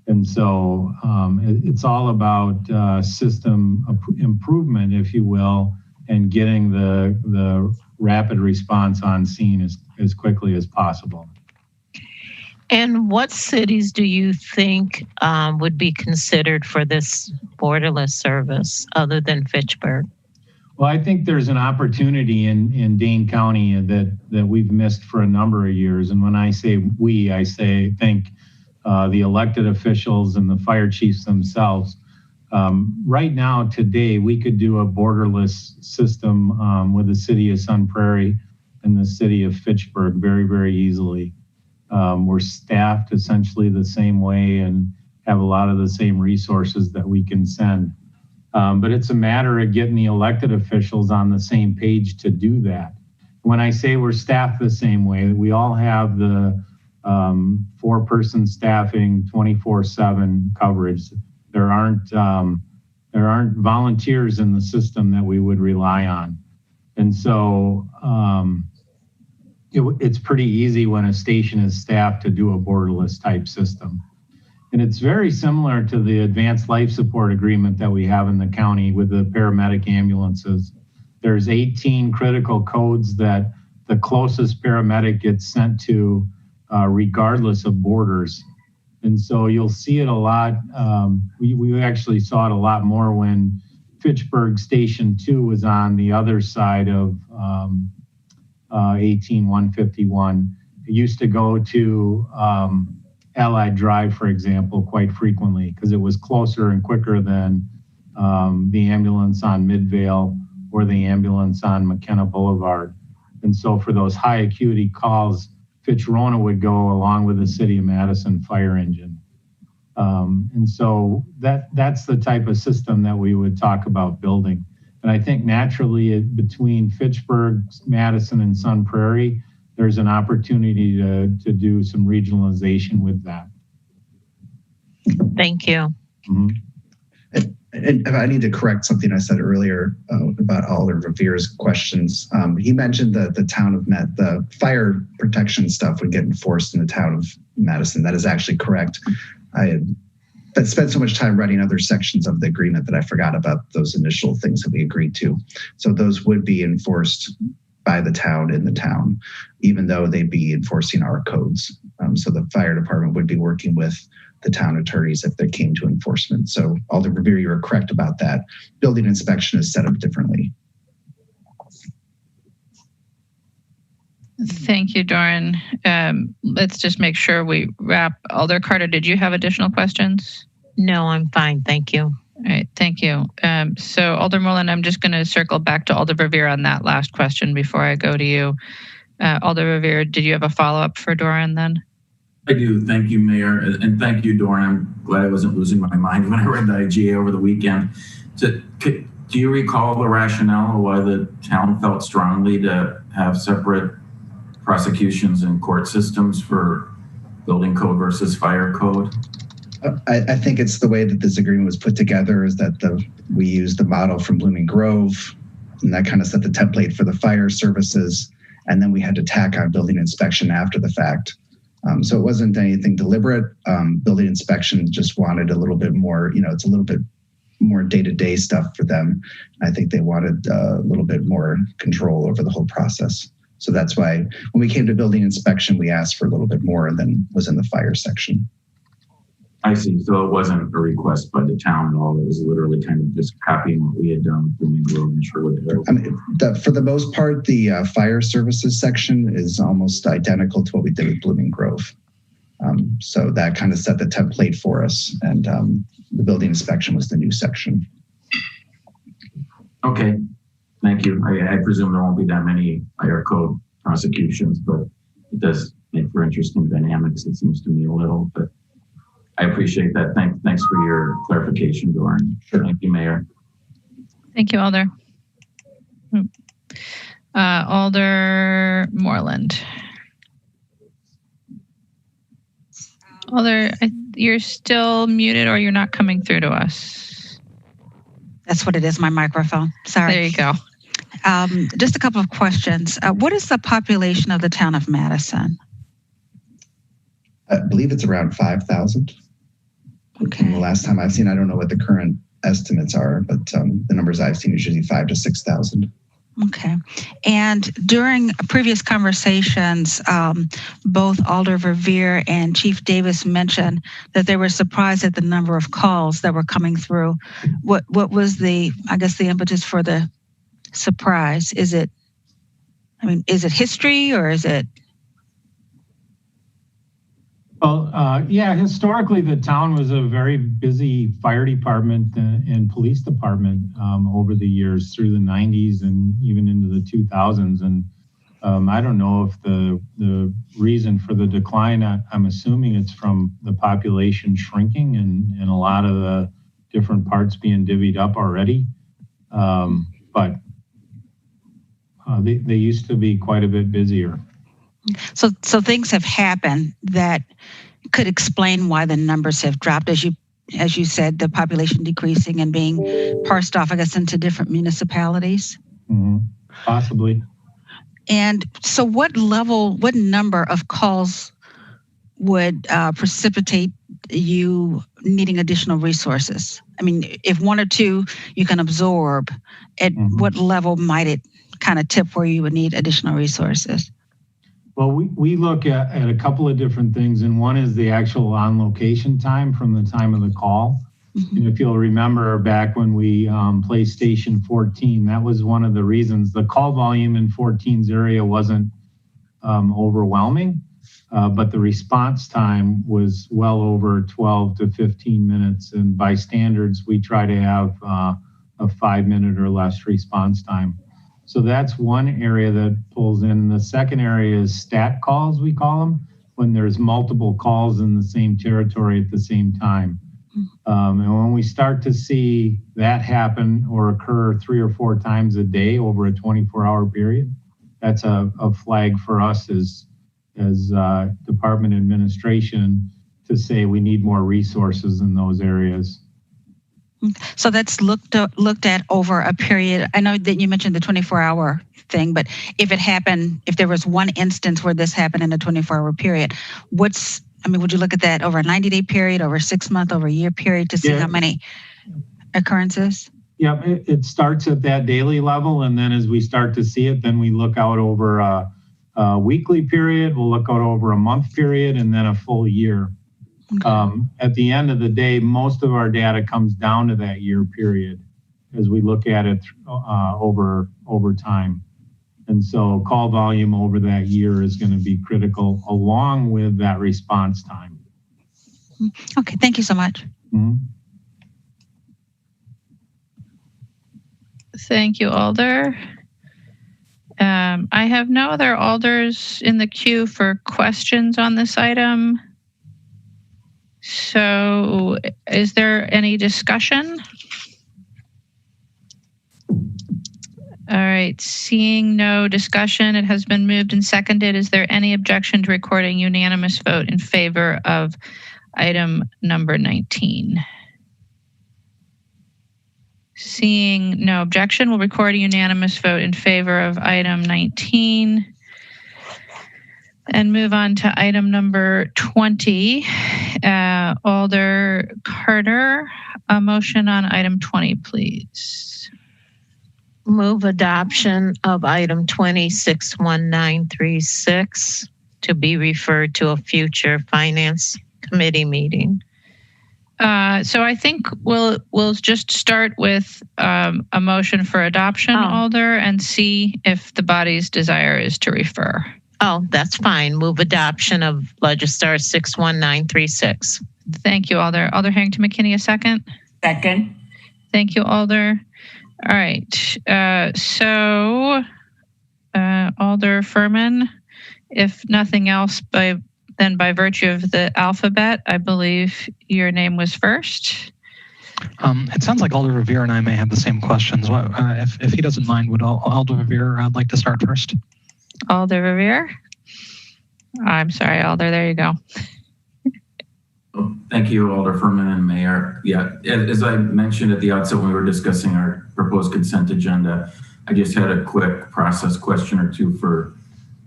And so it's all about system improvement, if you will, and getting the rapid response on scene as quickly as possible. And what cities do you think would be considered for this borderless service other than Fitchburg? Well, I think there's an opportunity in Dane County that we've missed for a number of years. And when I say we, I think the elected officials and the fire chiefs themselves. Right now, today, we could do a borderless system with the city of Sun Prairie and the city of Fitchburg very, very easily. We're staffed essentially the same way and have a lot of the same resources that we can send. But it's a matter of getting the elected officials on the same page to do that. When I say we're staffed the same way, we all have the 4-person staffing 24/7 coverage. There aren't volunteers in the system that we would rely on. And so it's pretty easy when a station is staffed to do a borderless type system. And it's very similar to the advanced life support agreement that we have in the county with the paramedic ambulances. There's 18 critical codes that the closest paramedic gets sent to regardless of borders. And so you'll see it a lot. We actually saw it a lot more when Fitchburg Station 2 was on the other side of 18151. It used to go to Allied Drive, for example, quite frequently because it was closer and quicker than the ambulance on Midvale or the ambulance on McKenna Boulevard. And so for those high acuity calls, Fitch-Rona would go along with the City of Madison fire engine. And so that's the type of system that we would talk about building. And I think naturally between Fitchburg, Madison, and Sun Prairie, there's an opportunity to do some regionalization with that. Thank you. Mm-hmm. And I need to correct something I said earlier about Alder Revere's questions. He mentioned that the town of the fire protection stuff would get enforced in the town of Madison. That is actually correct. I had spent so much time writing other sections of the agreement that I forgot about those initial things that we agreed to. So those would be enforced by the town in the town, even though they'd be enforcing our codes. So the fire department would be working with the town attorneys if they came to enforcement. So Alder Revere, you are correct about that. Building inspection is set up differently. Thank you, Doran. Let's just make sure we wrap. Alder Carter, did you have additional questions? No, I'm fine. Thank you. All right, thank you. So Alder Moreland, I'm just going to circle back to Alder Revere on that last question before I go to you. Alder Revere, did you have a follow-up for Doran then? I do. Thank you, Mayor. And thank you, Doran. I'm glad I wasn't losing my mind when I read the IGA over the weekend. Do you recall the rationale of why the town felt strongly to have separate prosecutions and court systems for building code versus fire code? I think it's the way that this agreement was put together is that we used the model from Blooming Grove, and that kind of set the template for the fire services. And then we had to tack on building inspection after the fact. So it wasn't anything deliberate. Building inspection just wanted a little bit more, it's a little bit more day-to-day stuff for them. I think they wanted a little bit more control over the whole process. So that's why when we came to building inspection, we asked for a little bit more than was in the fire section. I see. So it wasn't a request by the town at all. It was literally kind of just copying what we had done with Blooming Grove and Sherwood Hills. I mean, for the most part, the fire services section is almost identical to what we did with Blooming Grove. So that kind of set the template for us. And the building inspection was the new section. Okay. Thank you. I presume there won't be that many fire code prosecutions, but it does make for interesting dynamics, it seems to me a little, but I appreciate that. Thanks for your clarification, Doran. Sure. Thank you, Mayor. Thank you, Alder. Alder Moreland. Alder, you're still muted or you're not coming through to us. That's what it is, my microphone. Sorry. There you go. Just a couple of questions. What is the population of the town of Madison? I believe it's around 5,000. Okay. And the last time I've seen, I don't know what the current estimates are, but the numbers I've seen is usually 5,000 to 6,000. Okay. And during previous conversations, both Alder Revere and Chief Davis mentioned that they were surprised at the number of calls that were coming through. What was the impetus for the surprise? Is it history or is it? Well, historically, the town was a very busy fire department and police department over the years through the 90s and even into the 2000s. And I don't know if the reason for the decline, I'm assuming it's from the population shrinking and a lot of the different parts being divvied up already. But they used to be quite a bit busier. So things have happened that could explain why the numbers have dropped, as you said, the population decreasing and being parsed off, I guess, into different municipalities. Mm-hmm. Possibly. And so what number of calls would precipitate you needing additional resources? I mean, if one or two you can absorb, at what level might it kind of tip where you would need additional resources? Well, we look at a couple of different things, and one is the actual on-location time from the time of the call. And if you'll remember back when we placed Station 14, that was one of the reasons. The call volume in 14's area wasn't overwhelming, but the response time was well over 12 to 15 minutes. And by standards, we try to have a 5-minute or less response time. So that's one area that pulls in. The second area is stat calls, we call them, when there's multiple calls in the same territory at the same time. And when we start to see that happen or occur 3 or 4 times a day over a 24-hour period, that's a flag for us as department administration to say we need more resources in those areas. So that's looked at over a period. I know that you mentioned the 24-hour thing, but if there was one instance where this happened in a 24-hour period, would you look at that over a 90-day period, over a 6-month, over a year period to see how many occurrences? Yeah, it starts at that daily level, and then as we start to see it, then we look out over a weekly period, we'll look out over a month period, and then a full year. Okay. At the end of the day, most of our data comes down to that year period as we look at it over time. And so call volume over that year is going to be critical along with that response time. Okay, thank you so much. Mm-hmm. Thank you, Alder. I have no other alders in the queue for questions on this item. So is there any discussion? All right, seeing no discussion, it has been moved and seconded. Is there any objection to recording unanimous vote in favor of item number 19? Seeing no objection, we'll record a unanimous vote in favor of item 19 and move on to item number 20. Alder Carter, a motion on item 20, please. Move adoption of item 261936 to be referred to a future finance committee meeting. So I think we'll just start with a motion for adoption, Alder, and see if the body's desire is to refer. Oh, that's fine. Move adoption of Legistar 61936. Thank you, Alder. Alder Harrington McKinney, a second? Second. Thank you, Alder. All right. So Alder Furman, if nothing else, by virtue of the alphabet, I believe your name was first. It sounds like Alder Revere and I may have the same questions. If he doesn't mind, would Alder Revere like to start first? Alder Revere? I'm sorry, Alder. There you go. Thank you, Alder Furman and Mayor. Yeah, as I mentioned at the outset when we were discussing our proposed consent agenda, I just had a quick process question or two for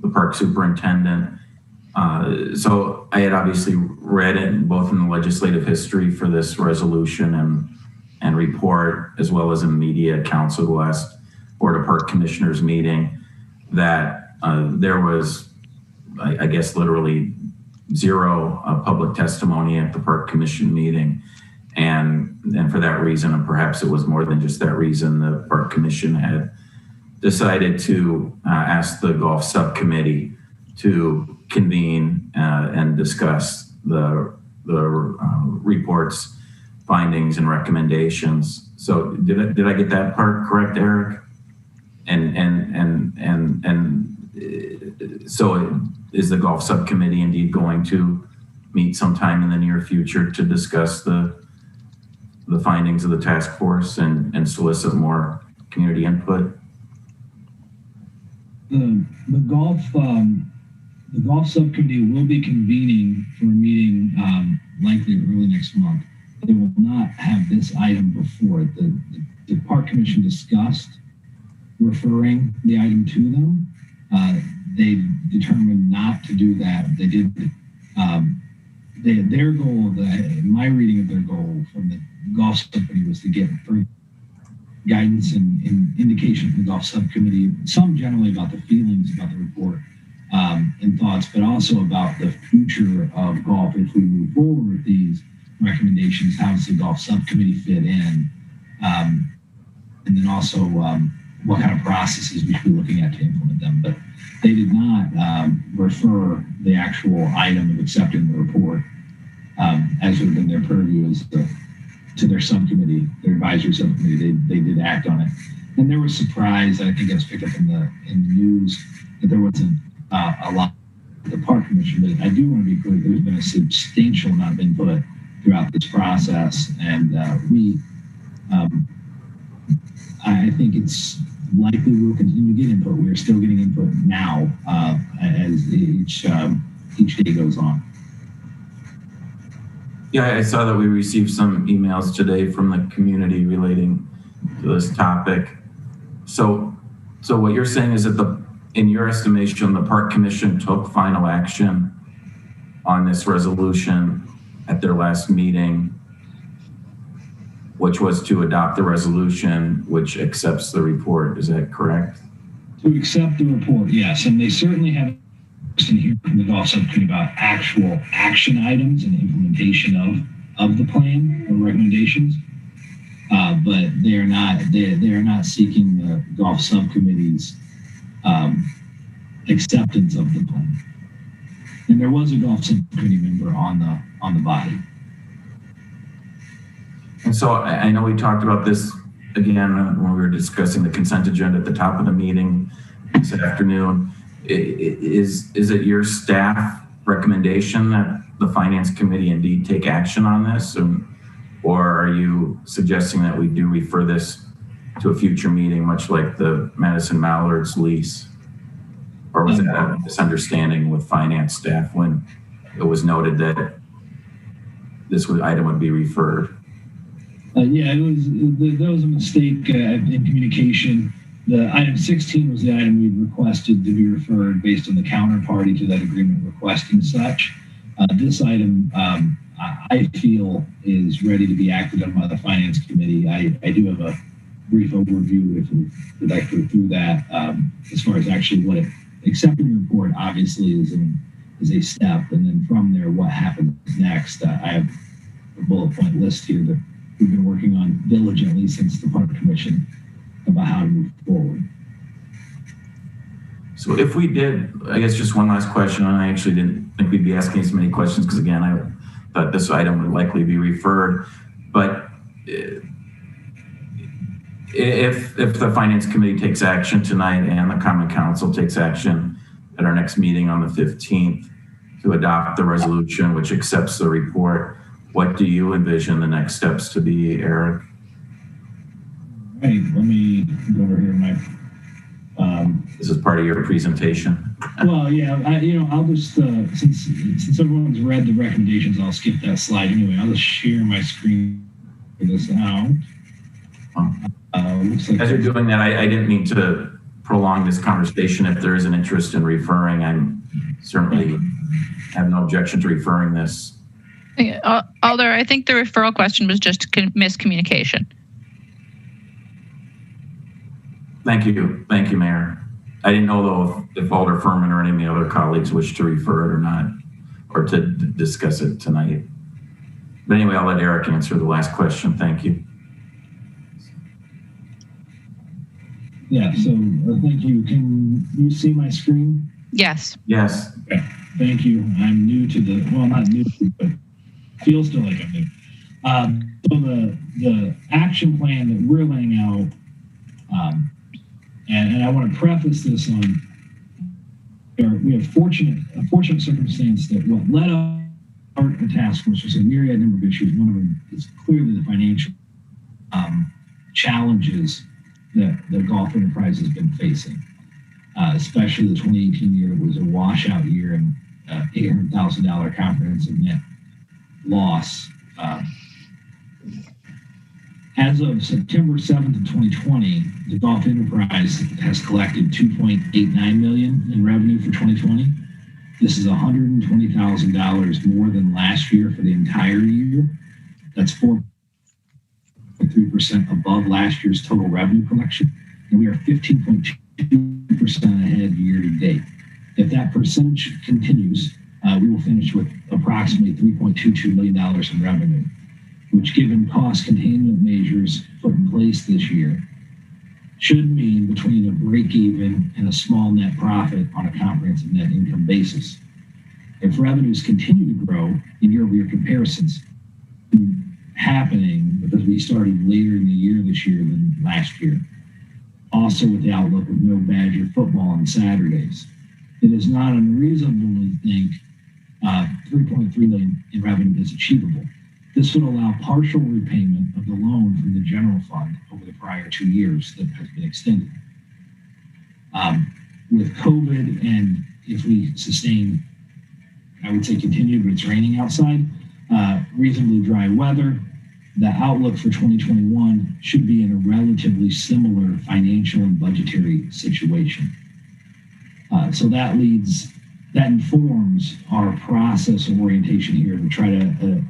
the park superintendent. So I had obviously read it both in the legislative history for this resolution and report, as well as in media accounts of the last Board of Park Commissioners meeting, that there was, I guess, literally zero public testimony at the Park Commission meeting. And for that reason, and perhaps it was more than just that reason, the Park Commission had decided to ask the Golf Subcommittee to convene and discuss the report's findings and recommendations. So did I get that part correct, Eric? So is the Golf Subcommittee indeed going to meet sometime in the near future to discuss the findings of the task force and solicit more community input? The golf subcommittee will be convening for a meeting likely early next month. They will not have this item before. The Park Commission discussed referring the item to them. They determined not to do that. They did. Their goal, my reading of their goal from the golf subcommittee, was to get further guidance and indication from the golf subcommittee, some generally about the feelings about the report. and thoughts, but also about the future of golf. If we move forward with these recommendations, how does the golf subcommittee fit in? And then also what kind of processes we should be looking at to implement them. But they did not refer the actual item of accepting the report as would have been their purview to their subcommittee, their advisory subcommittee. They did act on it. And there was surprise, I think it was picked up in the news, that there wasn't a lot of the Park Commission. But I do want to be clear, there's been a substantial amount of input throughout this process. And I think it's likely we'll continue to get input. We're still getting input now as each day goes on. Yeah, I saw that we received some emails today from the community relating to this topic. So what you're saying is that in your estimation, the Park Commission took final action on this resolution at their last meeting, which was to adopt the resolution which accepts the report. Is that correct? To accept the report, yes. And they certainly have in here from the golf subcommittee about actual action items and implementation of the plan or recommendations. But they are not seeking the golf subcommittee's acceptance of the plan. And there was a golf subcommittee member on the body. And so I know we talked about this again when we were discussing the consent agenda at the top of the meeting this afternoon. Is it your staff recommendation that the Finance Committee indeed take action on this? Or are you suggesting that we do refer this to a future meeting, much like the Madison Mallards lease? Or was that a misunderstanding with finance staff when it was noted that this item would be referred? Yeah, there was a mistake in communication. The item 16 was the item we requested to be referred based on the counterparty to that agreement requesting such. This item, I feel, is ready to be acted on by the Finance Committee. I do have a brief overview if we would like to go through that. As far as actually accepting the report obviously is a step, and then from there, what happens next. I have a bullet point list here that we've been working on diligently since the Park Commission about how to move forward. So if we did, I guess just one last question, and I actually didn't think we'd be asking as many questions because again, I thought this item would likely be referred, but if the Finance Committee takes action tonight and the Common Council takes action at our next meeting on the 15th to adopt the resolution which accepts the report, what do you envision the next steps to be, Eric? Right, let me go over here. This is part of your presentation. Well, yeah, I'll just since everyone's read the recommendations, I'll skip that slide anyway. I'll just share my screen for this out. Looks like as you're doing that, I didn't mean to prolong this conversation. If there is an interest in referring, I'm certainly have no objection to referring this. Alder, I think the referral question was just miscommunication. Thank you, Mayor. I didn't know though if Alder Furman or any of the other colleagues wish to refer it or not, or to discuss it tonight. But anyway, I'll let Eric answer the last question. Thank you. Yeah, so thank you. Can you see my screen? Yes. Yes. Okay. Thank you. I'm new to not new, but feels still like I'm new. So the action plan that we're laying out, and I want to preface this on, we have a fortunate circumstance that what led our task force was a myriad number of issues. One of them is clearly the financial challenges that the golf enterprise has been facing, especially the 2018 year was a washout year and $800,000 comprehensive net loss. As of September 7th of 2020, the golf enterprise has collected $2.89 million in revenue for 2020. This is $120,000 more than last year for the entire year. That's 4.3% above last year's total revenue collection, and we are 15.2% ahead year to date. If that percentage continues, we will finish with approximately $3.22 million in revenue, which, given cost containment measures put in place this year, should mean between a break even and a small net profit on a comprehensive net income basis. If revenues continue to grow in year-over-year comparisons, happening because we started later in the year this year than last year, also with the outlook of no Badger football on Saturdays, it is not unreasonable to think 3.3 million in revenue is achievable. This would allow partial repayment of the loan from the general fund over the prior 2 years that has been extended. With COVID, and if we sustain, I would say continue, but it's raining outside, reasonably dry weather, the outlook for 2021 should be in a relatively similar financial and budgetary situation. So that informs our process of orientation here to try to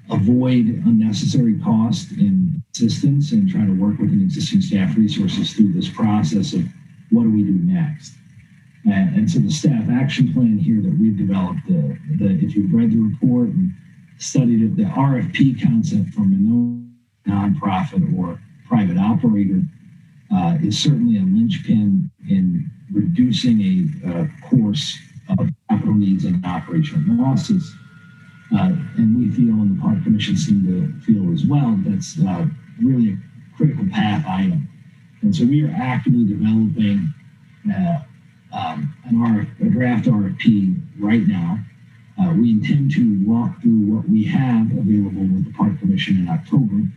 avoid unnecessary cost and assistance and try to work with an existing staff resources through this process of what do we do next. And so the staff action plan here that we've developed, if you've read the report and studied it, the RFP concept from a nonprofit or private operator is certainly a linchpin in reducing a course of capital needs and operational losses. And we feel, and the Park Commission seem to feel as well, that's really a critical path item. And so we are actively developing a draft RFP right now. We intend to walk through what we have available with the Park Commission in October.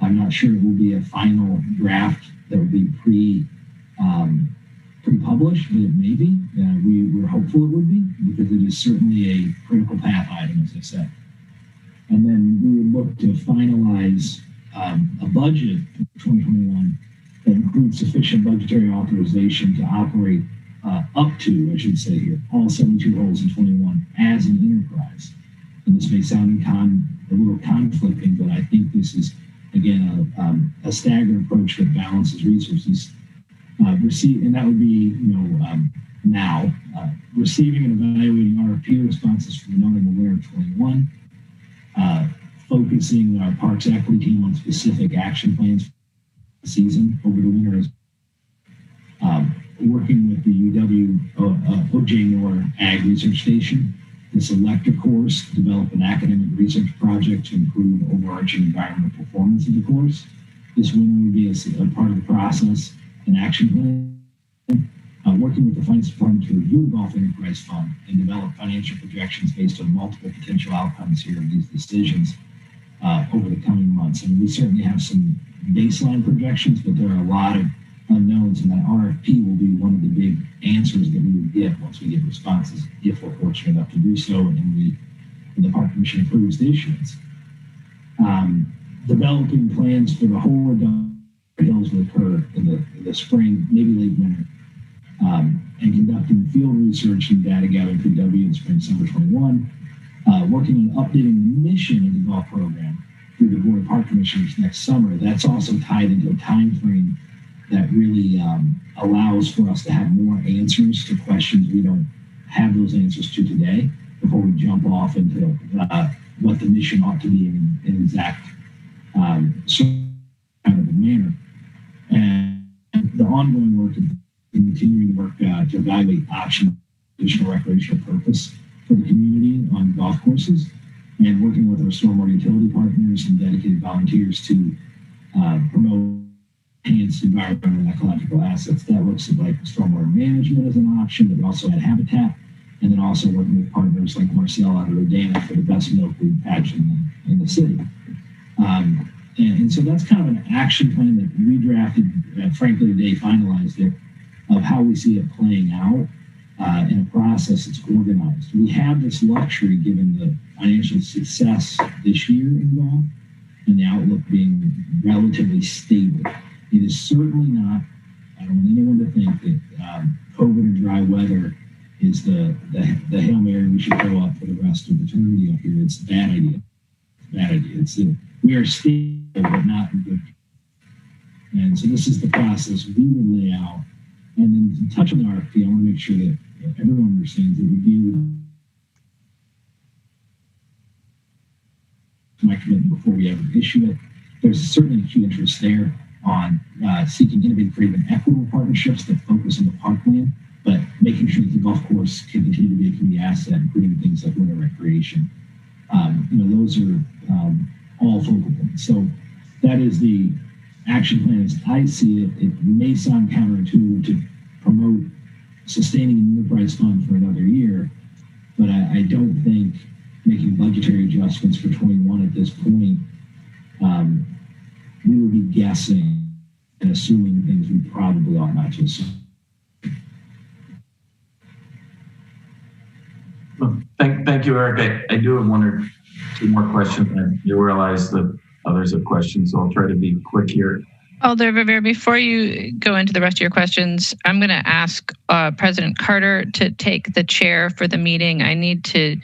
I'm not sure it will be a final draft that will be pre-published, but it may be. We're hopeful it would be, because it is certainly a critical path item, as I said. And then we would look to finalize a budget for 2021 that includes sufficient budgetary authorization to operate up to, I should say here, all 72 holes in 21 as an enterprise. And this may sound a little conflicting, but I think this is, again, a staggered approach that balances resources. And that would be, now receiving and evaluating RFP responses from known and aware of 21, focusing our Parks Equity team on specific action plans for the season over the winter, working with the O.J. Moore Ag Research Station to select a course, develop an academic research project to improve overarching environmental performance of the course. This winter would be a part of the process, an action plan. Working with the Finance Department to review the Golf Enterprise Fund and develop financial projections based on multiple potential outcomes here of these decisions over the coming months. And we certainly have some baseline projections, but there are a lot of unknowns, and that RFP will be one of the big answers that we would get once we get responses, if we're fortunate enough to do so, and the Park Commission approves the issuance. Developing plans for the whole hills will occur in the spring, maybe late winter, and conducting field research and data gathering through W in spring, summer 21, working on updating the mission of the golf program through the Board of Park Commissioners next summer. That's also tied into a time frame that really allows for us to have more answers to questions we don't have those answers to today before we jump off into what the mission ought to be in an exact kind of a manner. And the ongoing work of continuing to work to evaluate options, additional recreational purpose for the community on golf courses, and working with our stormwater utility partners and dedicated volunteers to promote enhanced environmental and ecological assets. That looks at like stormwater management as an option, but we also had habitat, and then also working with partners like Marcel out of Rodana for the best milkweed patch in the city. And so that's kind of an action plan that we drafted, frankly, today finalized it, of how we see it playing out in a process that's organized. We have this luxury given the financial success this year in golf and the outlook being relatively stable. It is certainly not, I don't want anyone to think that COVID and dry weather is the Hail Mary we should throw up for the rest of eternity up here. It's a bad idea. Bad idea. We are stable, but not good. And so this is the process we would lay out And then to touch on the RFP, I want to make sure that everyone understands that we do my commitment before we ever issue it. There's certainly a key interest there on seeking innovative, creative, and equitable partnerships that focus on the parkland, but making sure that the golf course can continue to be a community asset, including things like winter recreation. Those are all focal points. So that is the action plan as I see it. It may sound counterintuitive to promote sustaining an enterprise fund for another year, but I don't think making budgetary adjustments for 21 at this point, we would be guessing and assuming things we probably ought not to assume. Well, thank you, Eric. I do have one or two more questions. I do realize that others have questions, so I'll try to be quick here. Alder Verveer, before you go into the rest of your questions, I'm going to ask President Carter to take the chair for the meeting. I need to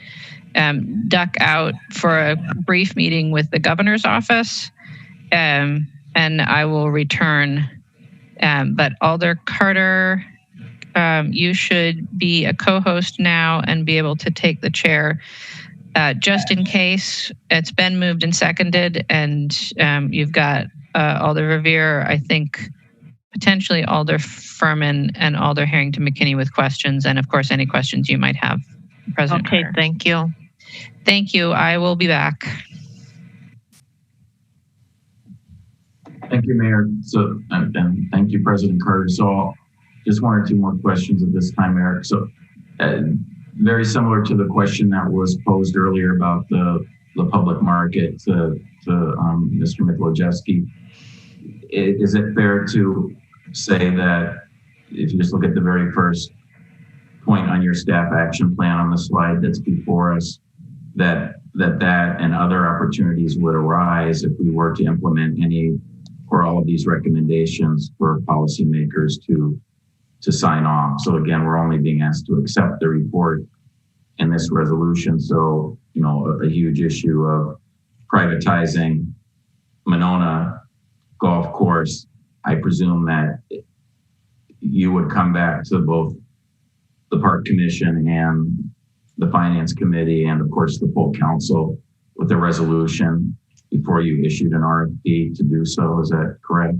duck out for a brief meeting with the governor's office, and I will return. But Alder Carter, you should be a co-host now and be able to take the chair. Just in case, it's been moved and seconded, and you've got Alder Verveer, I think potentially Alder Furman and Alder Harrington McKinney with questions, and of course any questions you might have, President Carter. Thank you. Thank you. I will be back. Thank you, Mayor. So, and thank you, President Carter. So, just one or two more questions at this time, Eric. So, very similar to the question that was posed earlier about the public market to Mr. Mikolajewski. Is it fair to say that if you just look at the very first point on your staff action plan on the slide that's before us, that and other opportunities would arise if we were to implement any or all of these recommendations for policymakers to sign off? So again, we're only being asked to accept the report in this resolution. So, a huge issue of privatizing Monona Golf Course, I presume that you would come back to both the Park Commission and the Finance Committee and of course the full council with a resolution before you issued an RFP to do so. Is that correct?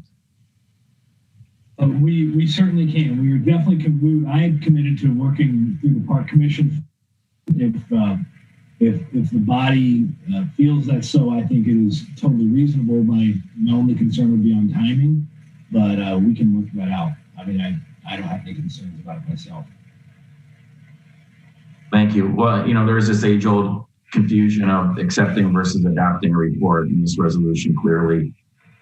We certainly can. We are definitely, I am committed to working through the Park Commission. If the body feels that so, I think it is totally reasonable. My only concern would be on timing, but we can work that out. I mean, I don't have any concerns about it myself. Thank you. Well, there is this age-old confusion of accepting versus adopting a report, and this resolution clearly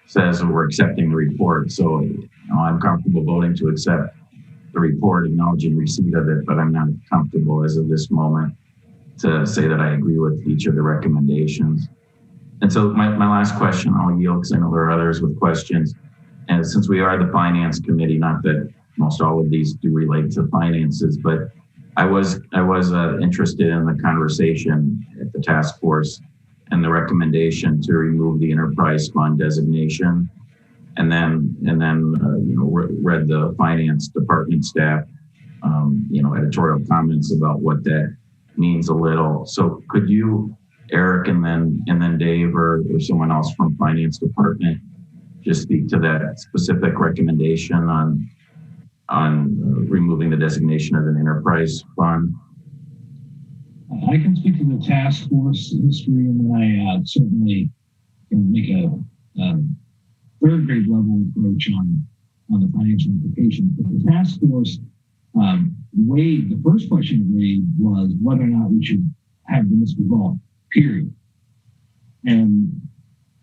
says that we're accepting the report. So I'm comfortable voting to accept the report, acknowledging receipt of it, but I'm not comfortable as of this moment to say that I agree with each of the recommendations. And so my last question, I'll yield because I know there are others with questions. And since we are the Finance Committee, not that most all of these do relate to finances, but I was interested in the conversation at the task force and the recommendation to remove the enterprise fund designation, and then read the finance department staff editorial comments about what that means a little. So could you, Eric, and then Dave or someone else from finance department just speak to that specific recommendation on removing the designation as an enterprise fund? I can speak to the task force history, and then I certainly can make a third grade level approach on the financial implications. But the task force weighed, the first question it weighed was whether or not we should have municipal golf, period. And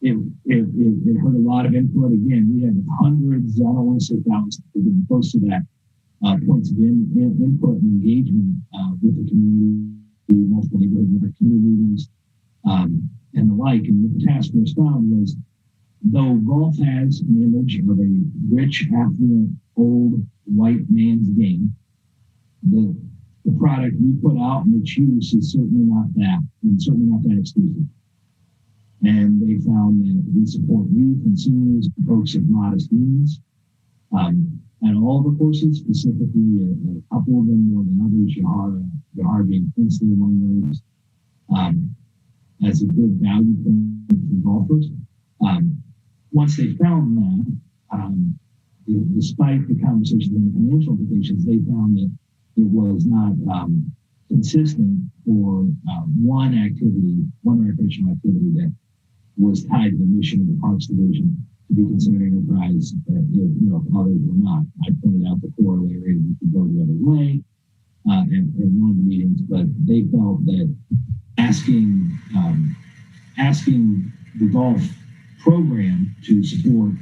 it heard a lot of input. Again, we had hundreds, I don't want to say thousands, but close to that, points of input and engagement with the community, multiple neighborhood community meetings, and the like. And what the task force found was, though golf has an image of a rich, affluent, old, white man's game, the product we put out and its use is certainly not that, and certainly not that exclusive. And they found that we support youth and seniors and folks of modest means. at all the courses, specifically a couple of them more than others, Yahar being principally among those, as a good value point for golfers. Once they found that, despite the conversations and the financial implications, they found that it was not consistent for one recreational activity that was tied to the mission of the Parks Division to be considered enterprise, if others were not. I pointed out the corollary, we could go the other way in one of the meetings, but they felt that asking the golf program to support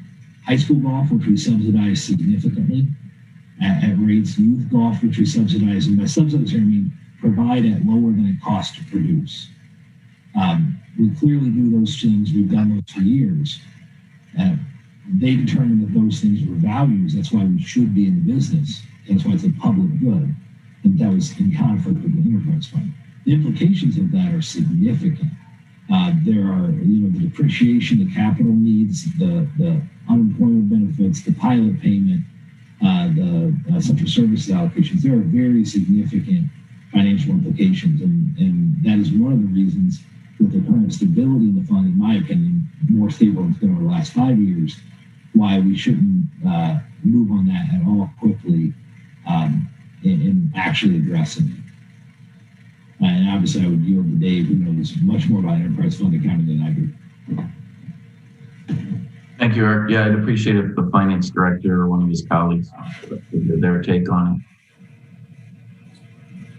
high school golf, which we subsidize significantly at rates, youth golf, which we subsidize, and by subsidize here I mean provide at lower than it costs to produce. We clearly do those things. We've done those for years. They determined that those things were values. That's why we should be in the business. That's why it's a public good. And that was in conflict with the enterprise fund. The implications of that are significant. There are, the depreciation, the capital needs, the unemployment benefits, the pilot payment, the central services allocations. There are very significant financial implications, and that is one of the reasons with the current stability in the fund, in my opinion, more stable than it's been over the last 5 years, why we shouldn't move on that at all quickly in actually addressing it. And obviously I would yield to Dave, who knows much more about enterprise fund accounting than I do. Thank you, Eric. Yeah, I'd appreciate if the finance director or one of his colleagues their take on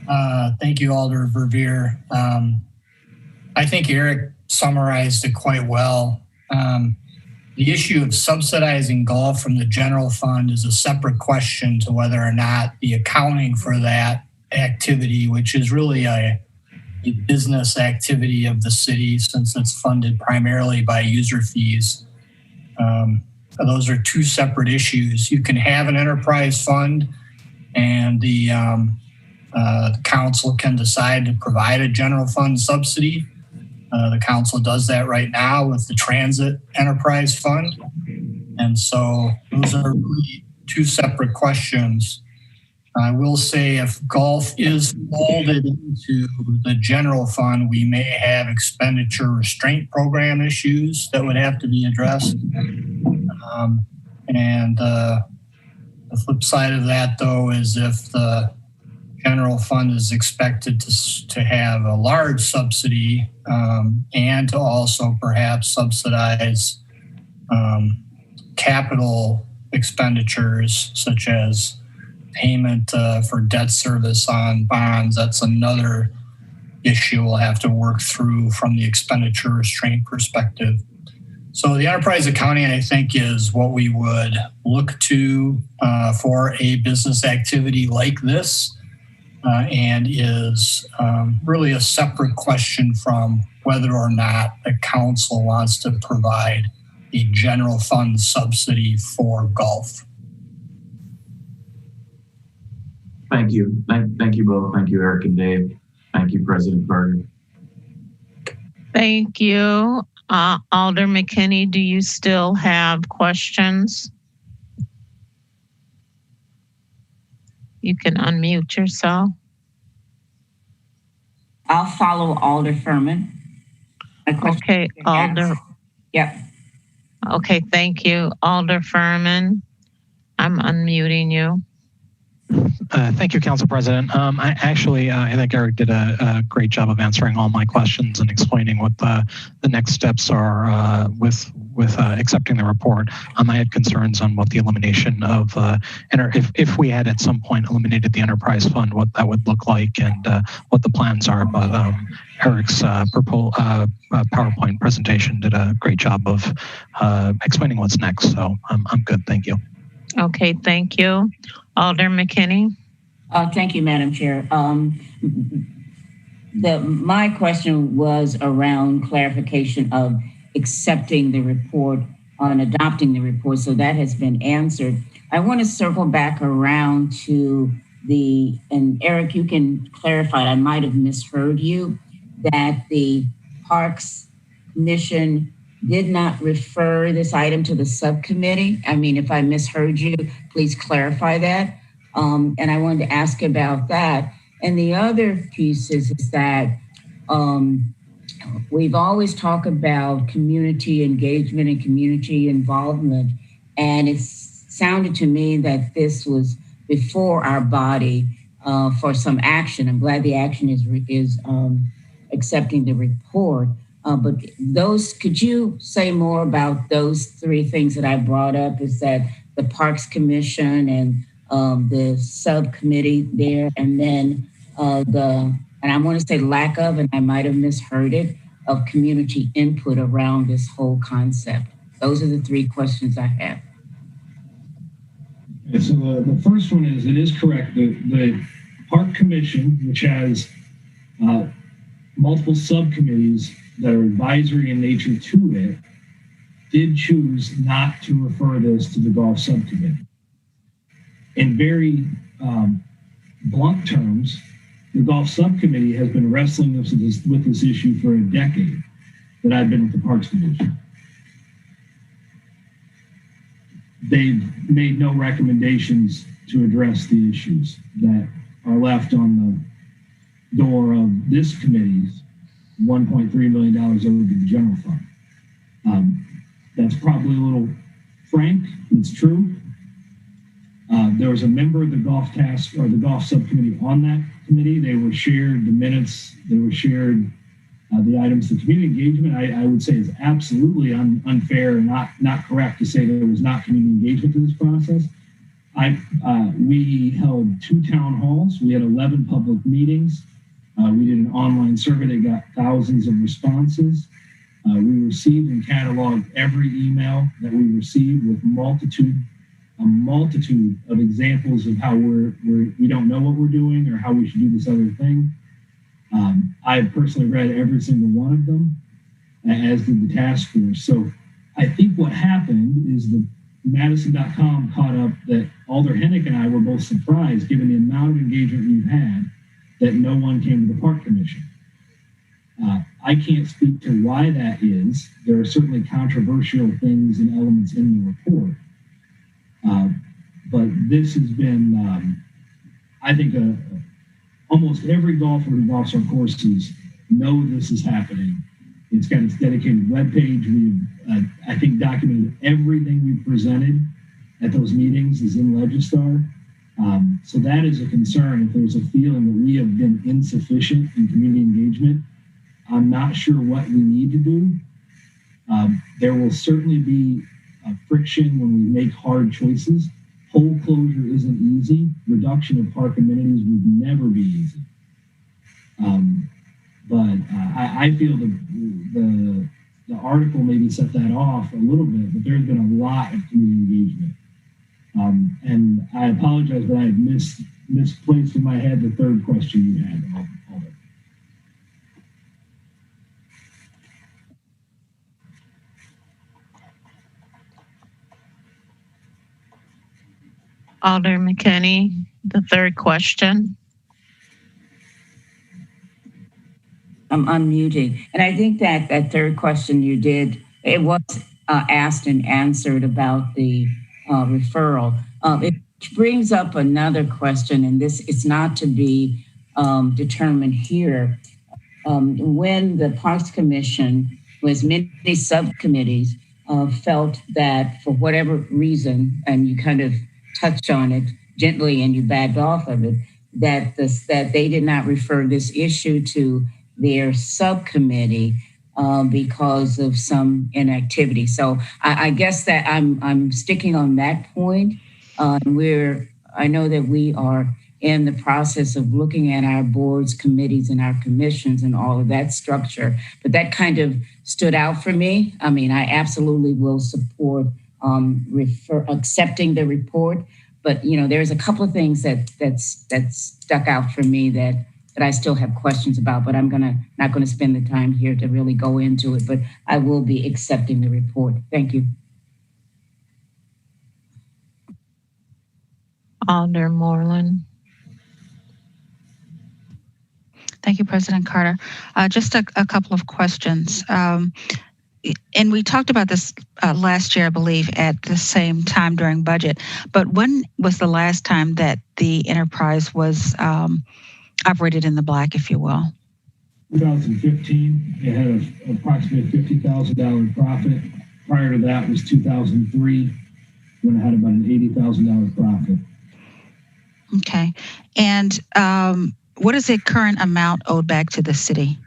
it. Thank you, Alder Verveer. I think Eric summarized it quite well. The issue of subsidizing golf from the general fund is a separate question to whether or not the accounting for that activity, which is really a business activity of the city since it's funded primarily by user fees. Those are two separate issues. You can have an enterprise fund and the council can decide to provide a general fund subsidy. The council does that right now with the transit enterprise fund. And so those are really two separate questions. I will say if golf is folded into the general fund, we may have expenditure restraint program issues that would have to be addressed. The flip side of that, though, is if the general fund is expected to have a large subsidy and to also perhaps subsidize capital expenditures such as payment for debt service on bonds, that's another issue we'll have to work through from the expenditure restraint perspective. So the enterprise accounting, I think, is what we would look to for a business activity like this. And is really a separate question from whether or not the council wants to provide a general fund subsidy for golf. Thank you. Thank you both. Thank you, Eric and Dave. Thank you, President Carter. Thank you. Alder McKinney, do you still have questions? You can unmute yourself. I'll follow Alder Furman. Okay, Alder. Yep. Okay, thank you. Alder Furman, I'm unmuting you. Thank you, Council President. I think Eric did a great job of answering all my questions and explaining what the next steps are with accepting the report. I had concerns on what the elimination of, if we had at some point eliminated the enterprise fund, what that would look like and what the plans are. But Eric's PowerPoint presentation did a great job of explaining what's next. So I'm good. Thank you. Okay, thank you. Alder McKinney. Thank you, Madam Chair. My question was around clarification of accepting the report and adopting the report, so that has been answered. I want to circle back around to and Eric, you can clarify, I might have misheard you, that the Parks Commission did not refer this item to the subcommittee. I mean, if I misheard you, please clarify that. And I wanted to ask about that. And the other piece is that we've always talked about community engagement and community involvement. And it sounded to me that this was before our body for some action. I'm glad the action is accepting the report. But could you say more about those three things that I brought up? Is that the Parks Commission and the subcommittee there, and then and I want to say lack of, and I might have misheard it, of community input around this whole concept. Those are the three questions I have. Okay, so the first one is, it is correct. The Park Commission, which has multiple subcommittees that are advisory in nature to it, did choose not to refer this to the golf subcommittee. In very blunt terms, the golf subcommittee has been wrestling with this issue for a decade that I've been with the Parks Division. They've made no recommendations to address the issues that are left on the door of this committee's $1.3 million over to the general fund. That's probably a little frank, it's true. There was a member of the golf task or the golf subcommittee on that committee. They were shared the minutes, they were shared the items. The community engagement, I would say, is absolutely unfair and not correct to say there was not community engagement to this process. We held 2 town halls. We had 11 public meetings. We did an online survey that got thousands of responses. We received and cataloged every email that we received with a multitude of examples of how we don't know what we're doing or how we should do this other thing. I've personally read every single one of them, as did the task force. So I think what happened is the Madison.com caught up that Alder Hennick and I were both surprised, given the amount of engagement we've had, that no one came to the Park Commission. I can't speak to why that is. There are certainly controversial things and elements in the report. But this has been, I think, almost every golfer who golfs our courses know this is happening. It's got its dedicated webpage. We've, I think, documented everything we presented at those meetings is in Legistar. So that is a concern. If there's a feeling that we have been insufficient in community engagement, I'm not sure what we need to do. There will certainly be friction when we make hard choices. Hole closure isn't easy. Reduction of park amenities would never be easy. But I feel the article maybe set that off a little bit, but there's been a lot of community engagement. And I apologize, but I had misplaced in my head the third question you had. Alder McKinney, the third question. I'm unmuting. And I think that third question you did, it was asked and answered about the referral. It brings up another question, and this is not to be determined here. When the Parks Commission was many subcommittees felt that for whatever reason, and you kind of touched on it gently and you backed off of it, that they did not refer this issue to their subcommittee because of some inactivity. So I guess that I'm sticking on that point. I know that we are in the process of looking at our boards, committees, and our commissions and all of that structure, but that kind of stood out for me. I mean, I absolutely will support accepting the report, but there's a couple of things that stuck out for me that I still have questions about, but I'm not gonna spend the time here to really go into it, but I will be accepting the report. Thank you. Alder Moreland. Thank you, President Carter. Just a couple of questions. and we talked about this last year, I believe, at the same time during budget, but when was the last time that the enterprise was operated in the black, if you will? 2015, it had approximately a $50,000 profit. Prior to that was 2003, when it had about an $80,000 profit. Okay. And what is the current amount owed back to the city?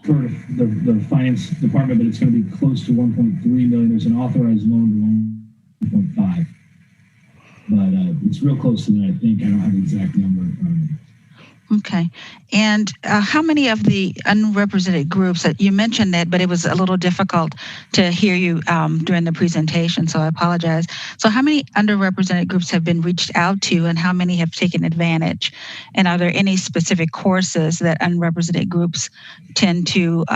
For the finance department, but it's going to be close to 1.3 million. There's an authorized loan to 1.5, but it's real close to that. I think I don't have the exact number in front of me. Okay. And how many of the unrepresented groups that you mentioned that, but it was a little difficult to hear you during the presentation, so I apologize. So how many underrepresented groups have been reached out to and how many have taken advantage? And are there any specific courses that unrepresented groups tend to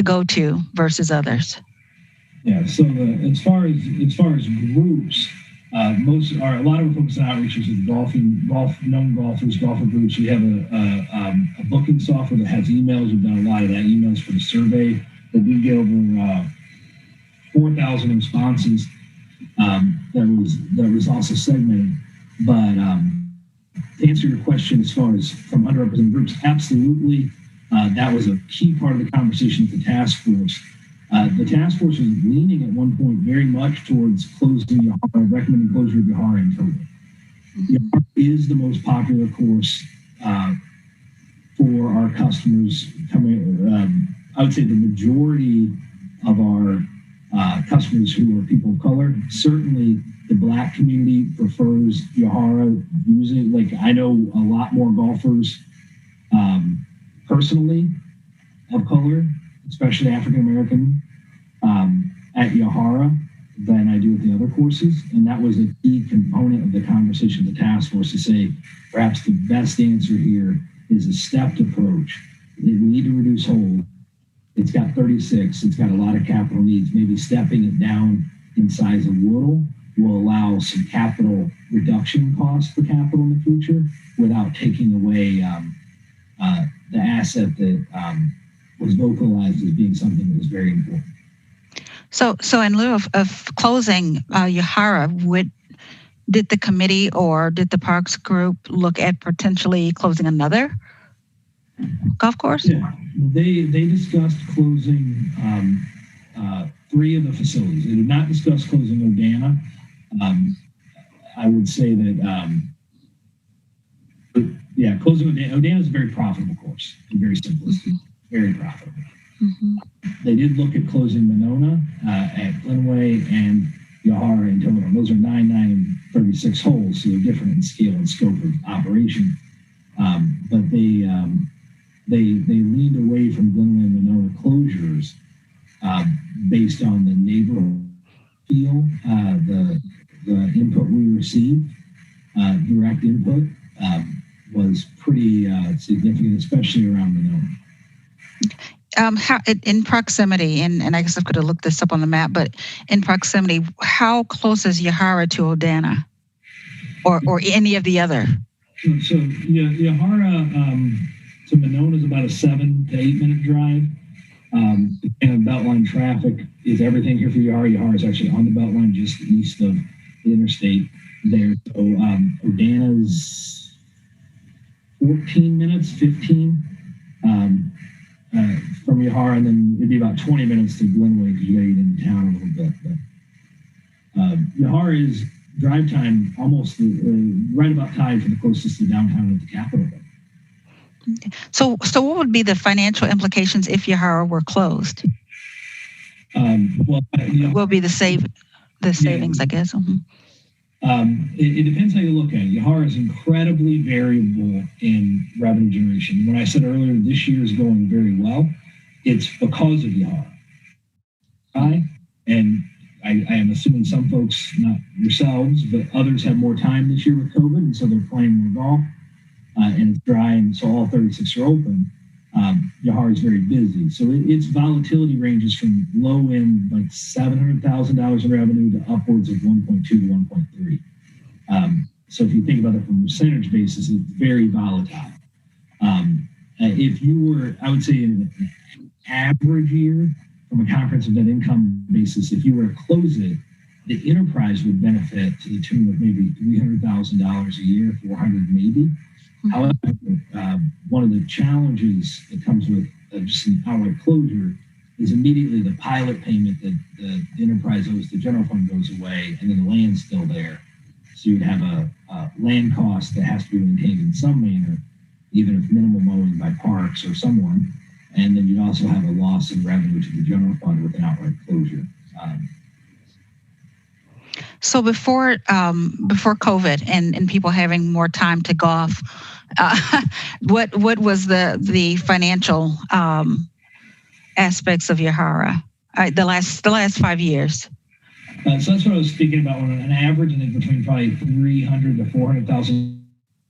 go to versus others? Yeah, so as far as groups, a lot of the focus on outreaches is known golfers, golfer groups. We have a booking software that has emails. We've done a lot of that, emails for the survey. But we get over 4,000 responses. That was also segmented. But to answer your question, as far as from underrepresented groups, absolutely, that was a key part of the conversation with the task force. The task force was leaning at one point very much towards closing Yahara, recommending closure of Yahara in total. Yahara is the most popular course for our customers coming. I would say the majority of our customers who are people of color, certainly the Black community prefers Yahara using, like I know a lot more golfers personally of color, especially African American, at Yahara than I do at the other courses. And that was a key component of the conversation of the task force to say, perhaps the best answer here is a stepped approach. We need to reduce hold. It's got 36, it's got a lot of capital needs. Maybe stepping it down in size a little will allow some capital reduction costs for capital in the future without taking away the asset that was vocalized as being something that was very important. So in lieu of closing Yahara, did the committee or did the Parks Group look at potentially closing another golf course? Yeah, they discussed closing 3 of the facilities. They did not discuss closing Odana. I would say that, closing Odana is a very profitable course and very simplistic. Very profitable. Mm-hmm. They did look at closing Monona at Glenway and Yahara in total. Those are 9, 9, and 36 holes, so they're different in scale and scope of operation. But they leaned away from Glenway and Monona closures based on the neighborhood feel, the input we received, direct input was pretty significant, especially around Monona. How in proximity, and I guess I could have looked this up on the map, but in proximity, how close is Yahara to Odana, or any of the other? So Yahara to Monona is about a 7 to 8 minute drive. And Beltline traffic is everything here for Yahara. Yahara is actually on the Beltline, just east of the interstate there. So Odana's 14 minutes, 15. From Yahara, and then it'd be about 20 minutes to Glenway because you got to get into town a little bit. But Yahara is drive time almost right about tied for the closest to downtown of the capital. Okay. So what would be the financial implications if Yahara were closed? What will be the savings, I guess. Mm-hmm. It depends how you look at it. Yahara is incredibly variable in revenue generation. When I said earlier this year is going very well, it's because of Yahara. And I am assuming some folks, not yourselves, but others have more time this year with COVID, and so they're playing more golf, and it's dry, and so all 36 are open. Yahara is very busy. So its volatility ranges from low end, like $700,000 in revenue to upwards of 1.2 to 1.3. So if you think about it from a percentage basis, it's very volatile. If you were, I would say average year, from a comprehensive net income basis, if you were to close it, the enterprise would benefit to the tune of maybe $300,000 a year, 400 maybe. However, one of the challenges that comes with just an outright closure is immediately the pilot payment that the enterprise owes the general fund goes away, and then the land's still there. So you'd have a land cost that has to be maintained in some manner, even if minimal mowing by parks or someone. And then you'd also have a loss in revenue to the general fund with an outright closure. So before COVID and people having more time to golf, what was the financial aspects of Yahara the last 5 years? So that's what I was speaking about. On an average, I think between probably 300 to 400,000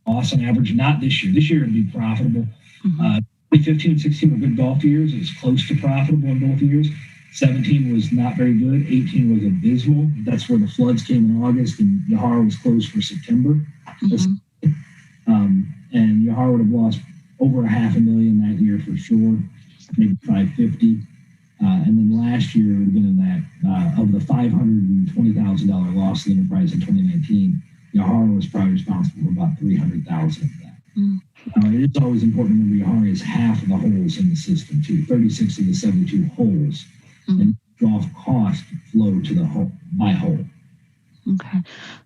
loss on average. Not this year. This year it'd be profitable. 2015 and 16 were good golf years. It was close to profitable in both years. 17 was not very good. 18 was abysmal. That's where the floods came in August, and Yahara was closed for September. And Yahara would have lost over $500,000 that year for sure, maybe 550. And then last year it would have been in that of the $520,000 loss in the enterprise in 2019. Yahara was probably responsible for about 300,000 of that. It is always important to remember Yahara is half of the holes in the system too. 36 of the 72 holes, and golf costs flow to the hole by hole. Okay.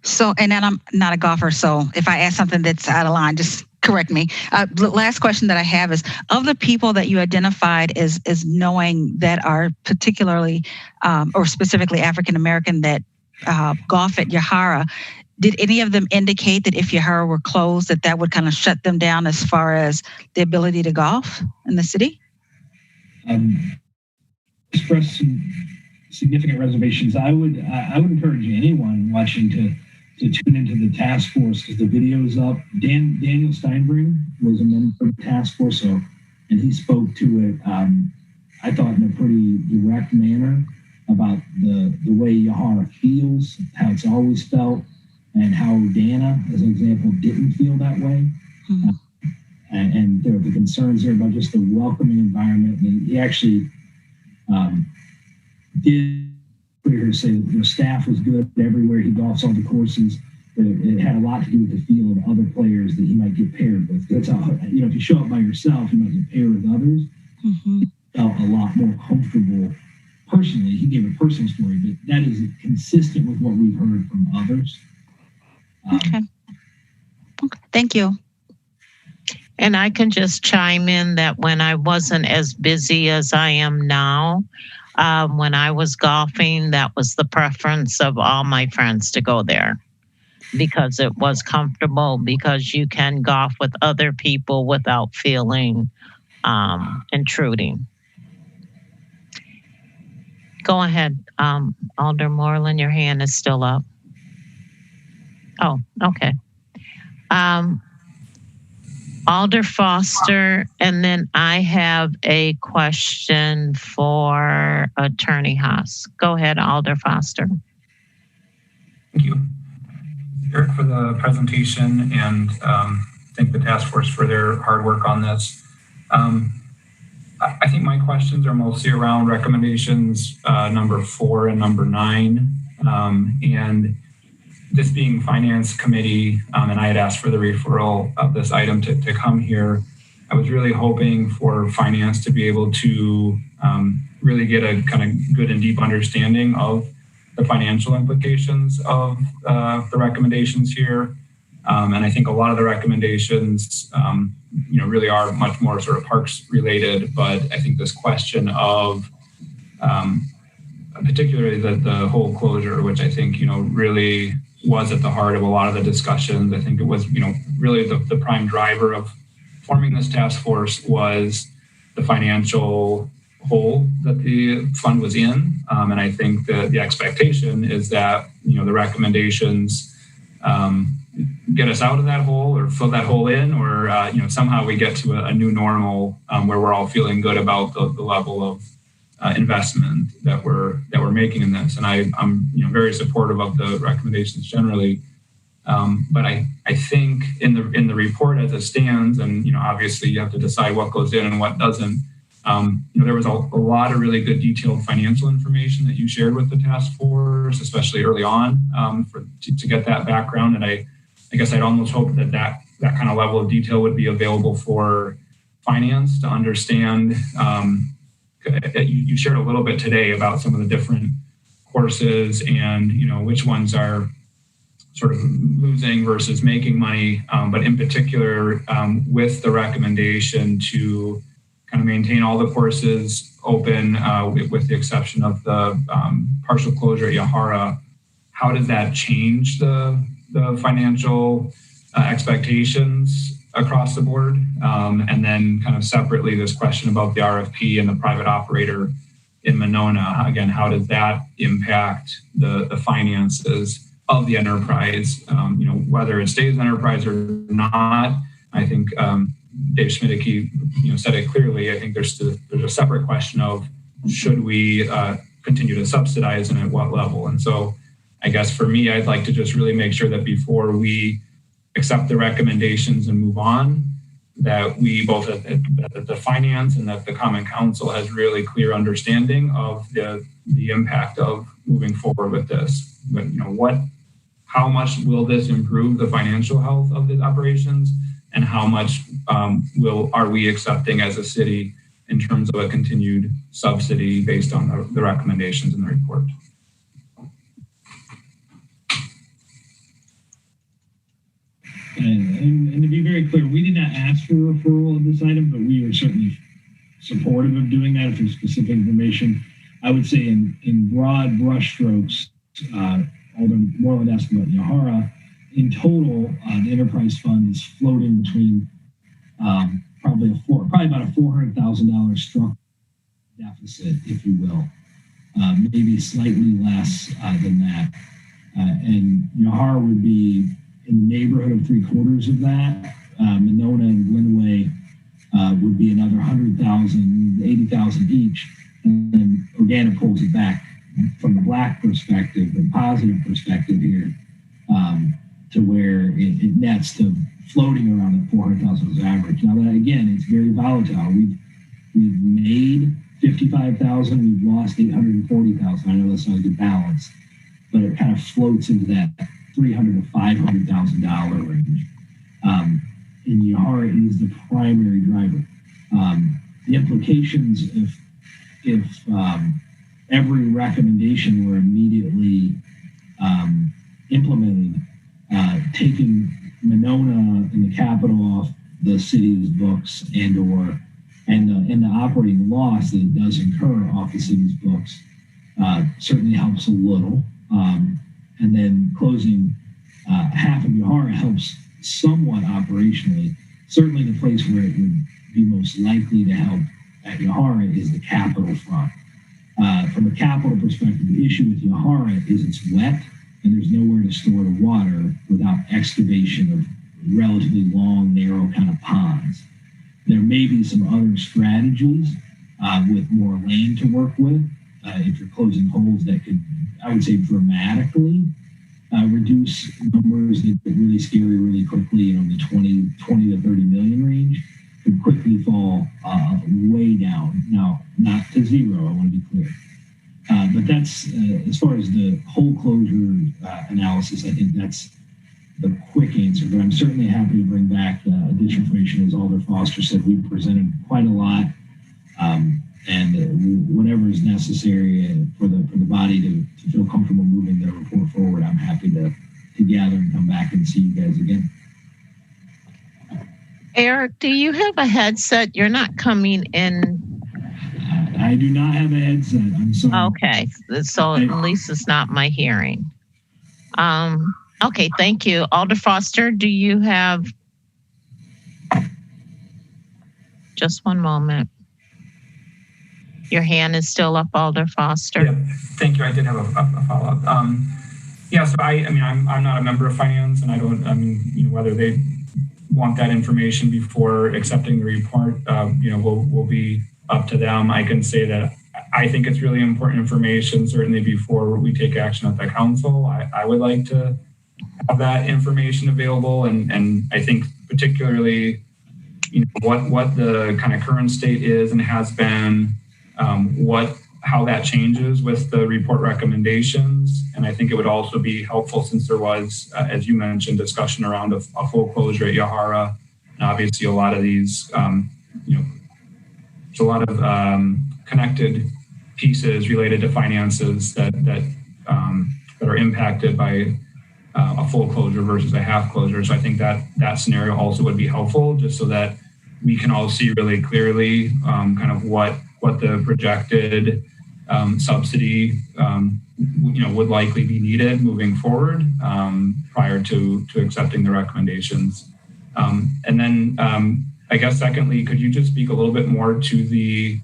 So, and then I'm not a golfer, so if I ask something that's out of line, just correct me. The last question that I have is, of the people that you identified as knowing that are particularly or specifically African American that golf at Yahara, did any of them indicate that if Yahara were closed, that would kind of shut them down as far as the ability to golf in the city? Express some significant reservations. I would encourage anyone watching to tune into the task force, because the video's up. Daniel Steinbring was a member of the task force, and he spoke to it, I thought, in a pretty direct manner about the way Yahara feels, how it's always felt, and how Dana, as an example, didn't feel that way. And there were the concerns there about just the welcoming environment. And he actually did clear say that the staff was good everywhere. He golfs all the courses. It had a lot to do with the feel of other players that he might get paired with. That's how, if you show up by yourself, you might get paired with others. He felt a lot more comfortable personally. He gave a personal story, but that is consistent with what we've heard from others. Okay. Thank you. And I can just chime in that when I wasn't as busy as I am now, when I was golfing, that was the preference of all my friends to go there, because it was comfortable, because you can golf with other people without feeling intruding. Go ahead, Alder Moreland, your hand is still up. Oh, okay. Alder Foster, and then I have a question for Attorney Haas. Go ahead, Alder Foster. Thank you, Eric, for the presentation, and thank the task force for their hard work on this. I think my questions are mostly around recommendations number 4 and number 9, and this being Finance Committee, and I had asked for the referral of this item to come here. I was really hoping for Finance to be able to really get a kind of good and deep understanding of the financial implications of the recommendations here. And I think a lot of the recommendations, really are much more sort of parks related, but I think this question of particularly the whole closure, which I think, really was at the heart of a lot of the discussions. I think it was, really the prime driver of forming this task force was the financial hole that the fund was in. And I think that the expectation is that, the recommendations get us out of that hole or fill that hole in, or, somehow we get to a new normal where we're all feeling good about the level of investment that we're making in this. And I'm very supportive of the recommendations generally. But I think in the report as it stands, and obviously you have to decide what goes in and what doesn't. There was a lot of really good detailed financial information that you shared with the task force, especially early on, to get that background. And I guess I'd almost hope that kind of level of detail would be available for finance to understand. You shared a little bit today about some of the different courses and which ones are sort of losing versus making money, but in particular with the recommendation to kind of maintain all the courses open with the exception of the partial closure at Yahara. How does that change the financial expectations across the board? And then kind of separately, this question about the RFP and the private operator in Monona. Again, how does that impact the finances of the enterprise? Whether it stays enterprise or not, I think Dave Schmidtke, said it clearly. I think there's a separate question of should we continue to subsidize and at what level? And so I guess for me, I'd like to just really make sure that before we accept the recommendations and move on, that we both at the finance and that the Common Council has really clear understanding of the impact of moving forward with this. But how much will this improve the financial health of the operations, and how much are we accepting as a city in terms of a continued subsidy based on the recommendations in the report? And to be very clear, we did not ask for a referral of this item, but we are certainly supportive of doing that if there's specific information. I would say in broad brushstrokes, Alderman Moreland asked about Yahara. In total, the enterprise fund is floating between probably about a $400,000 structural deficit, if you will, maybe slightly less than that. And Yahara would be in the neighborhood of 3/4 of that. Monona and Glenway would be another 100,000, 80,000 each. And then Organic pulls it back from the black perspective, the positive perspective here, to where it nets to floating around the 400,000 average. Now that again, it's very volatile. We've made 55,000, we've lost 840,000. I know that's not a good balance, but it kind of floats into that $300,000 to $500,000 range. And Yahara is the primary driver. The implications if every recommendation were immediately implemented, taking Monona and the capital off the city's books and the operating loss that it does incur off the city's books certainly helps a little. And then closing half of Yahara helps somewhat operationally. Certainly the place where it would be most likely to help at Yahara is the capital front. From a capital perspective, the issue with Yahara is it's wet and there's nowhere to store the water without excavation of relatively long, narrow kind of ponds. There may be some other strategies with more land to work with. If you're closing holes that could, I would say, dramatically reduce numbers that get really scary really quickly, the 20 to 30 million range could quickly fall way down. Now, not to zero, I want to be clear. But that's, as far as the whole closure analysis, I think that's the quick answer. But I'm certainly happy to bring back additional information. As Alder Foster said, we presented quite a lot. And whatever is necessary for the body to feel comfortable moving the report forward, I'm happy to gather and come back and see you guys again. Eric, do you have a headset? You're not coming in. I do not have a headset. I'm sorry. Okay, so at least it's not my hearing. Okay, thank you. Alder Foster, do you have? Just one moment. Your hand is still up, Alder Foster. Yeah, thank you. I did have a follow-up. So I'm not a member of finance, and I don't, whether they want that information before accepting the report, will be up to them. I can say that I think it's really important information, certainly before we take action at the council. I would like to have that information available, and I think particularly what the kind of current state is and has been, how that changes with the report recommendations. And I think it would also be helpful since there was, as you mentioned, discussion around a full closure at Yahara. And obviously a lot of these, there's a lot of connected pieces related to finances that are impacted by a full closure versus a half closure. So I think that scenario also would be helpful, just so that we can all see really clearly kind of what the projected subsidy would likely be needed moving forward prior to accepting the recommendations. And then I guess secondly, could you just speak a little bit more to the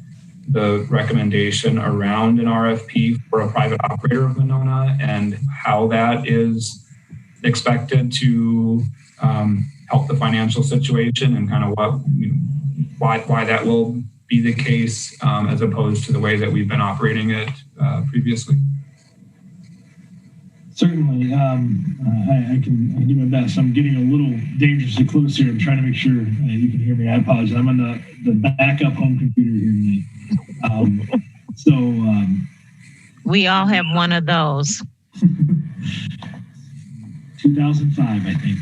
recommendation around an RFP for a private operator of Monona and how that is expected to help the financial situation, and kind of why that will be the case as opposed to the way that we've been operating it previously? Certainly, I can do my best. I'm getting a little dangerously close here. I'm trying to make sure you can hear me. I apologize. I'm on the backup home computer here tonight. We all have one of those. 2005, I think.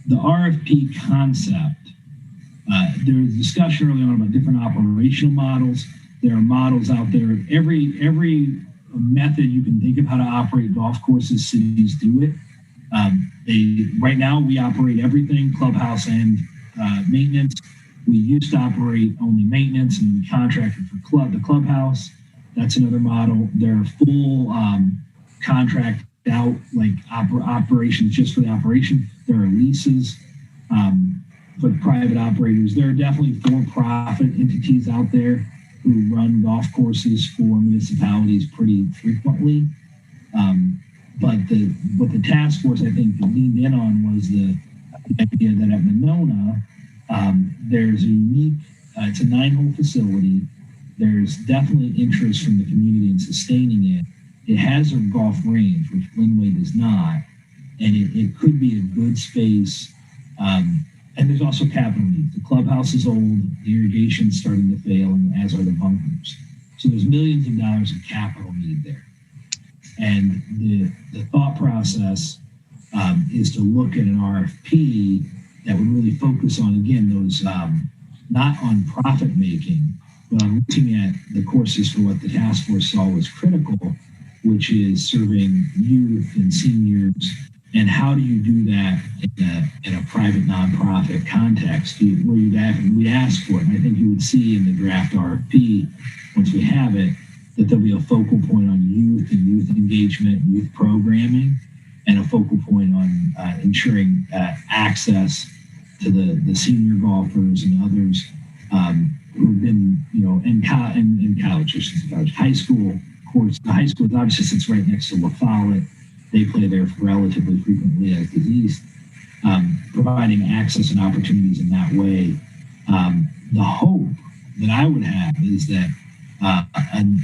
The RFP concept, there was discussion early on about different operational models. There are models out there. Every method you can think of how to operate golf courses, cities do it. Right now, we operate everything, clubhouse and maintenance. We used to operate only maintenance, and we contracted for the clubhouse. That's another model. There are full contract out, like operations just for the operation. There are leases for the private operators. There are definitely for-profit entities out there who run golf courses for municipalities pretty frequently. But what the task force, I think, leaned in on was the idea that at Monona, there's a unique, it's a 9-hole facility. There's definitely interest from the community in sustaining it. It has a golf range, which Glenway does not, and it could be a good space. And there's also capital needs. The clubhouse is old, the irrigation's starting to fail, and as are the bunkers. So there's millions of dollars of capital need there. And the thought process is to look at an RFP that would really focus on, again, those not on profit making, but on looking at the courses for what the task force saw was critical, which is serving youth and seniors. And how do you do that in a private nonprofit context where we'd ask for it? And I think you would see in the draft RFP, once we have it, that there'll be a focal point on youth and youth engagement, youth programming, and a focal point on ensuring access to the senior golfers and others who've been, in college, high school course. The high school obviously sits right next to La Follette. They play there relatively frequently, as does East, providing access and opportunities in that way. The hope that I would have is that a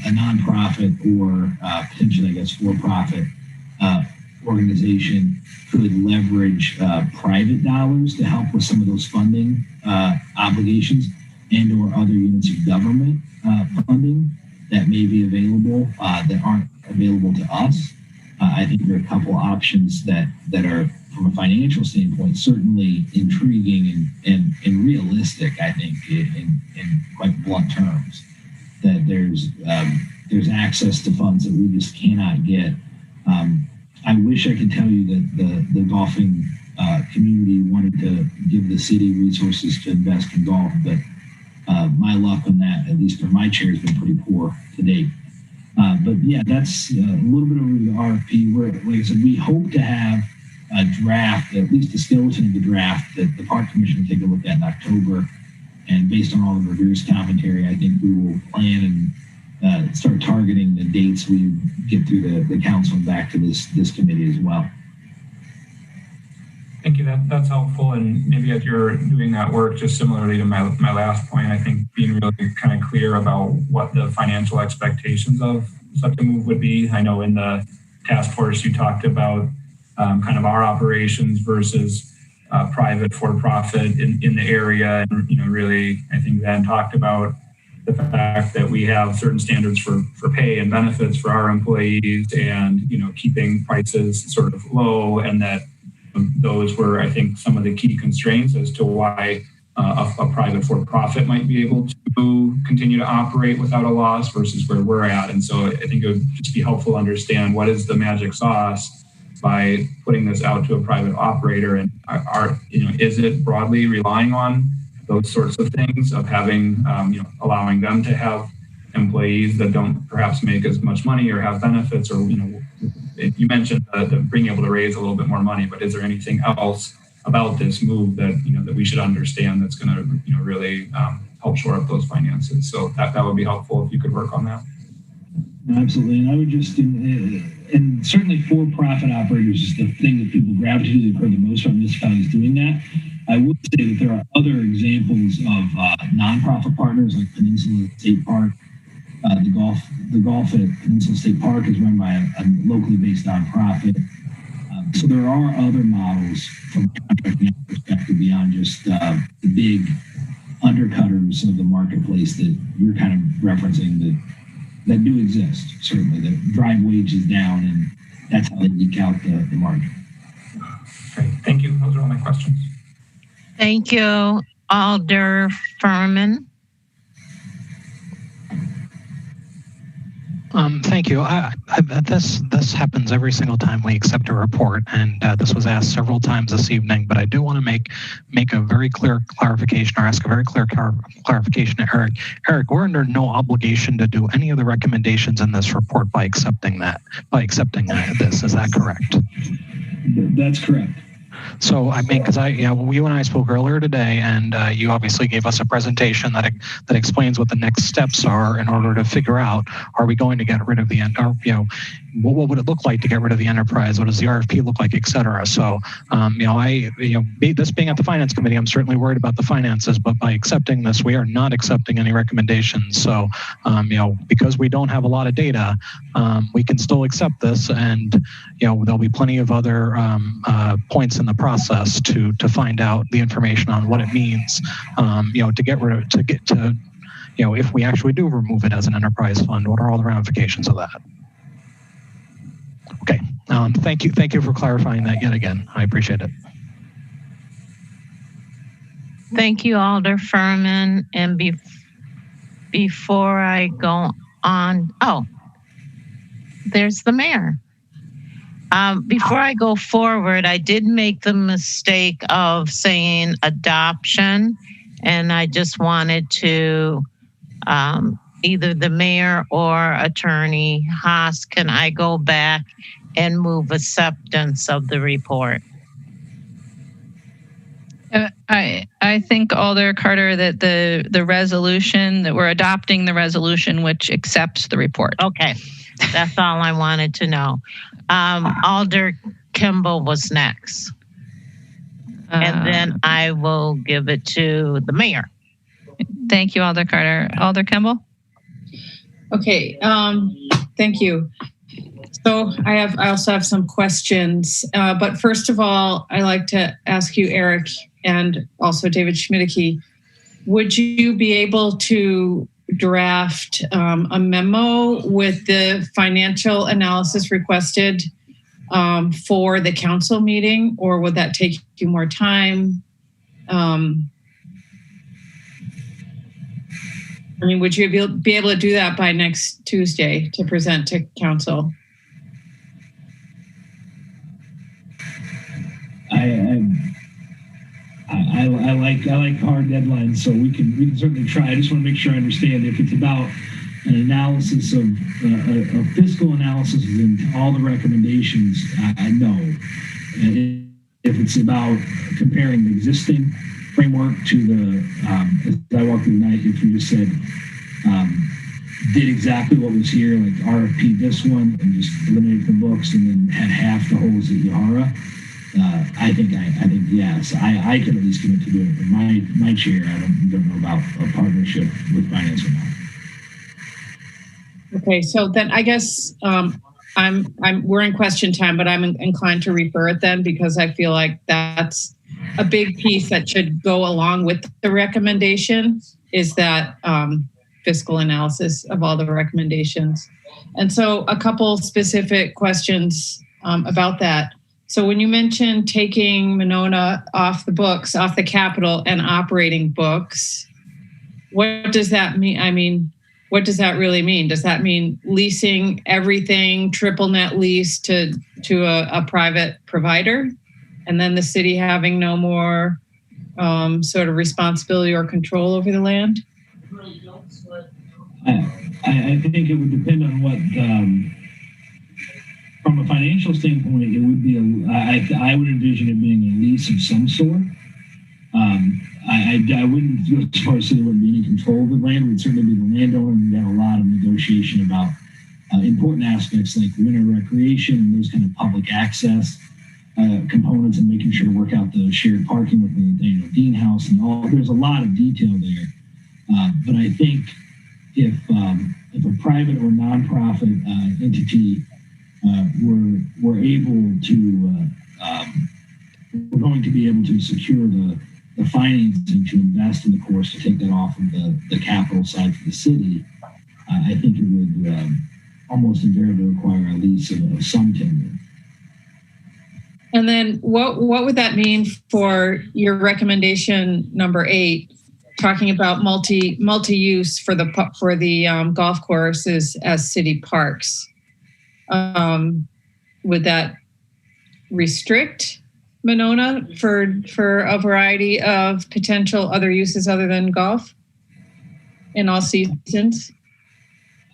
nonprofit or potentially, I guess, for-profit organization could leverage private dollars to help with some of those funding obligations and or other units of government funding that may be available that aren't available to us. I think there are a couple options that are, from a financial standpoint, certainly intriguing and realistic, I think, in quite blunt terms. That there's access to funds that we just cannot get. I wish I could tell you that the golfing community wanted to give the city resources to invest in golf, but my luck on that, at least for my chair, has been pretty poor to date. But yeah, that's a little bit over the RFP. Where, like I said, we hope to have a draft, at least a skeleton of the draft that the Park Commission will take a look at in October. And based on all the reviewers' commentary, I think we will plan and start targeting the dates we get through the council and back to this committee as well. Thank you. That's helpful. And maybe as you're doing that work, just similarly to my last point, I think being really kind of clear about what the financial expectations of such a move would be. I know in the task force you talked about kind of our operations versus private for-profit in the area. And, really, I think Van talked about the fact that we have certain standards for pay and benefits for our employees and, keeping prices sort of low, and that those were, I think, some of the key constraints as to why a private for-profit might be able to continue to operate without a loss versus where we're at. And so I think it would just be helpful to understand what is the magic sauce by putting this out to a private operator, and is it broadly relying on those sorts of things of having, allowing them to have employees that don't perhaps make as much money or have benefits, or, you mentioned being able to raise a little bit more money, but is there anything else about this move that, that we should understand that's going to, really help shore up those finances? So that would be helpful if you could work on that. Absolutely. And I would just, and certainly for-profit operators is the thing that people gravitate to. They've heard the most from municipalities doing that. I would say that there are other examples of nonprofit partners like Peninsula State Park. The golf at Peninsula State Park is run by a locally based nonprofit. So there are other models from a contracting perspective beyond just the big undercutters of the marketplace that you're kind of referencing that do exist, certainly, that drive wages down, and that's how they eke out the margin. Great. Thank you. Those are all my questions. Thank you, Alder Furman. Thank you. This happens every single time we accept a report, and this was asked several times this evening. But I do want to make a very clear clarification, or ask a very clear clarification to Eric. Eric, we're under no obligation to do any of the recommendations in this report by accepting this. Is that correct? That's correct. So, I mean, because you and I spoke earlier today, and you obviously gave us a presentation that explains what the next steps are in order to figure out, are we going to get rid of the end, or, what would it look like to get rid of the enterprise? What does the RFP look like, et cetera? So, this being at the finance committee, I'm certainly worried about the finances, but by accepting this, we are not accepting any recommendations. So, because we don't have a lot of data, we can still accept this, and, there'll be plenty of other points in the process to find out the information on what it means, to get rid of, if we actually do remove it as an enterprise fund, what are all the ramifications of that? Okay. Thank you for clarifying that yet again. I appreciate it. Thank you, Alder Furman. And before I go on, there's the mayor. Before I go forward, I did make the mistake of saying adoption, and I just wanted to either the mayor or Attorney Haas, can I go back and move acceptance of the report? I think, Alder Carter, that the resolution, that we're adopting the resolution which accepts the report. Okay, that's all I wanted to know. Alder Kimball was next. And then I will give it to the mayor. Thank you, Alder Carter. Alder Kimball? Okay, thank you. So I also have some questions, but first of all, I'd like to ask you, Eric, and also David Schmidtke, would you be able to draft a memo with the financial analysis requested for the council meeting, or would that take you more time? Would you be able to do that by next Tuesday to present to council? I like hard deadlines, so we can certainly try. I just want to make sure I understand if it's about an analysis of a fiscal analysis of all the recommendations. I know, and if it's about comparing the existing framework to the as I walked through the night, if you just said did exactly what was here, like RFP this one and just eliminated the books and then had half the holes at Yahara. I think yes. I can at least commit to doing it. But my chair, I don't know about a partnership with finance or not. Okay, so then I guess we're in question time, but I'm inclined to refer it then because I feel like that's a big piece that should go along with the recommendation is that fiscal analysis of all the recommendations. And so a couple specific questions about that. So when you mentioned taking Monona off the books, off the capital and operating books, what does that mean? I mean, what does that really mean? Does that mean leasing everything, triple net lease to a private provider? And then the city having no more sort of responsibility or control over the land? I think it would depend on what, from a financial standpoint, it would be I would envision it being a lease of some sort. I wouldn't go as far as say there wouldn't be any control of the land. It would certainly be the landowner, and we have a lot of negotiation about important aspects like winter recreation and those kind of public access components, and making sure to work out the shared parking with the Daniel Dean House and all. There's a lot of detail there, but I think if a private or nonprofit entity were able to, we're going to be able to secure the financing to invest in the course to take that off of the capital side for the city, I think it would almost invariably require a lease of some tenure. And then what would that mean for your recommendation number 8, talking about multi-use for the golf courses as city parks? Would that restrict Monona for a variety of potential other uses other than golf in all seasons?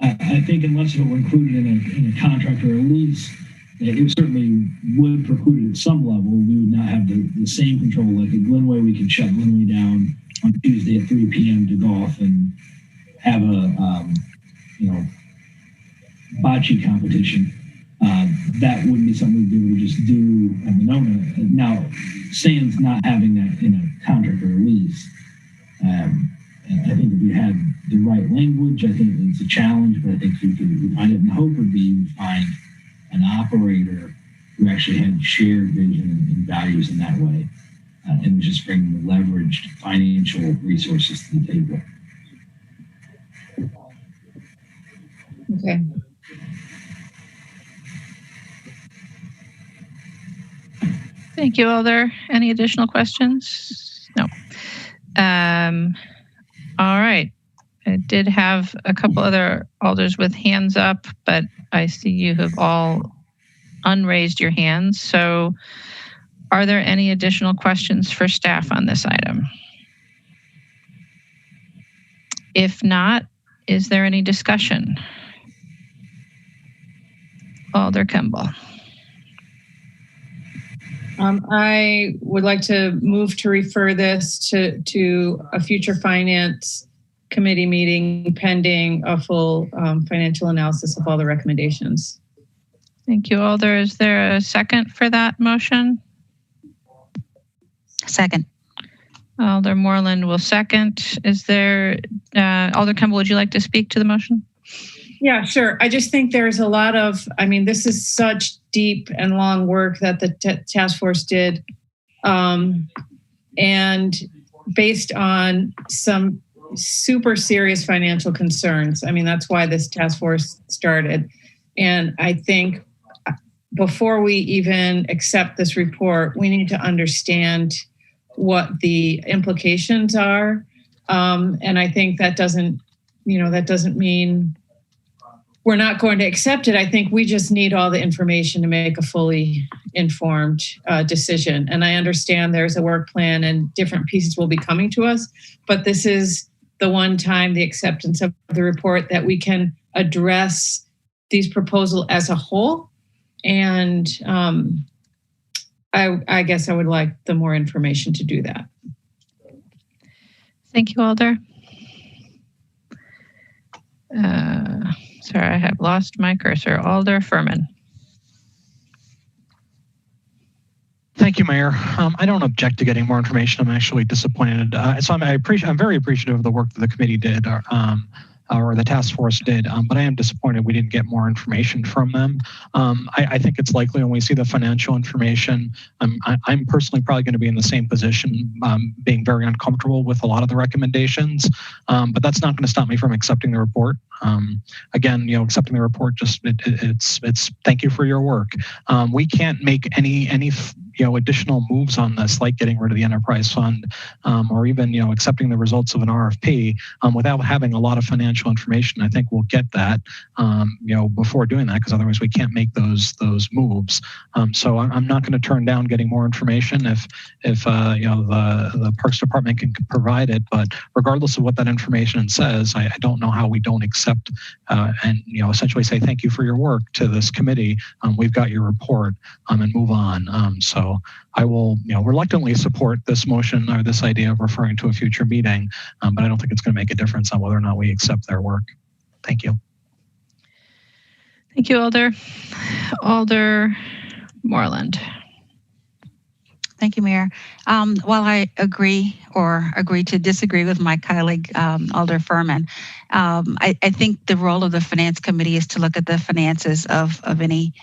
I think unless it were included in a contract or a lease, it certainly would preclude it at some level. We would not have the same control. Like at Glenway, we could shut Glenway down on Tuesday at 3 p.m. to golf and have a bocce competition. That wouldn't be something we'd be able to just do at Monona. Now, sans not having that in a contract or a lease. And I think if you had the right language, I think it's a challenge, but I think you could find it. And the hope would be you find an operator who actually had shared vision and values in that way, and was just bringing the leveraged financial resources to the table. Okay. Thank you, Alder. Any additional questions? No. All right. I did have a couple other alders with hands up, but I see you have all unraised your hands. So are there any additional questions for staff on this item? If not, is there any discussion? Alder Kimball. I would like to move to refer this to a future finance committee meeting pending a full financial analysis of all the recommendations. Thank you, Alder. Is there a second for that motion? Second. Alder Moreland will second. Is there, Alder Kimball, would you like to speak to the motion? Yeah, sure. I just think there's a lot of, this is such deep and long work that the task force did. And based on some super serious financial concerns. That's why this task force started. And I think before we even accept this report, we need to understand what the implications are. And I think that doesn't mean we're not going to accept it. I think we just need all the information to make a fully informed decision. And I understand there's a work plan and different pieces will be coming to us, but this is the one time, the acceptance of the report, that we can address these proposals as a whole. And I guess I would like the more information to do that. Thank you, Alder. Sorry, I have lost my cursor. Alder Furman. Thank you, Mayor. I don't object to getting more information. I'm actually disappointed. So I'm very appreciative of the work that the committee did. or the task force did. But I am disappointed we didn't get more information from them. I think it's likely when we see the financial information, I'm personally probably going to be in the same position, being very uncomfortable with a lot of the recommendations. But that's not going to stop me from accepting the report. Again, accepting the report, just it's thank you for your work. We can't make any additional moves on this, like getting rid of the enterprise fund, or even accepting the results of an RFP without having a lot of financial information. I think we'll get that before doing that, because otherwise we can't make those moves. So I'm not going to turn down getting more information if the Parks Department can provide it. But regardless of what that information says, I don't know how we don't accept and essentially say thank you for your work to this committee. We've got your report and move on. So I will reluctantly support this motion or this idea of referring to a future meeting, but I don't think it's going to make a difference on whether or not we accept their work. Thank you. Thank you, Alder. Alder Moreland. Thank you, Mayor. While I agree to disagree with my colleague, Alder Furman, I think the role of the Finance Committee is to look at the finances of any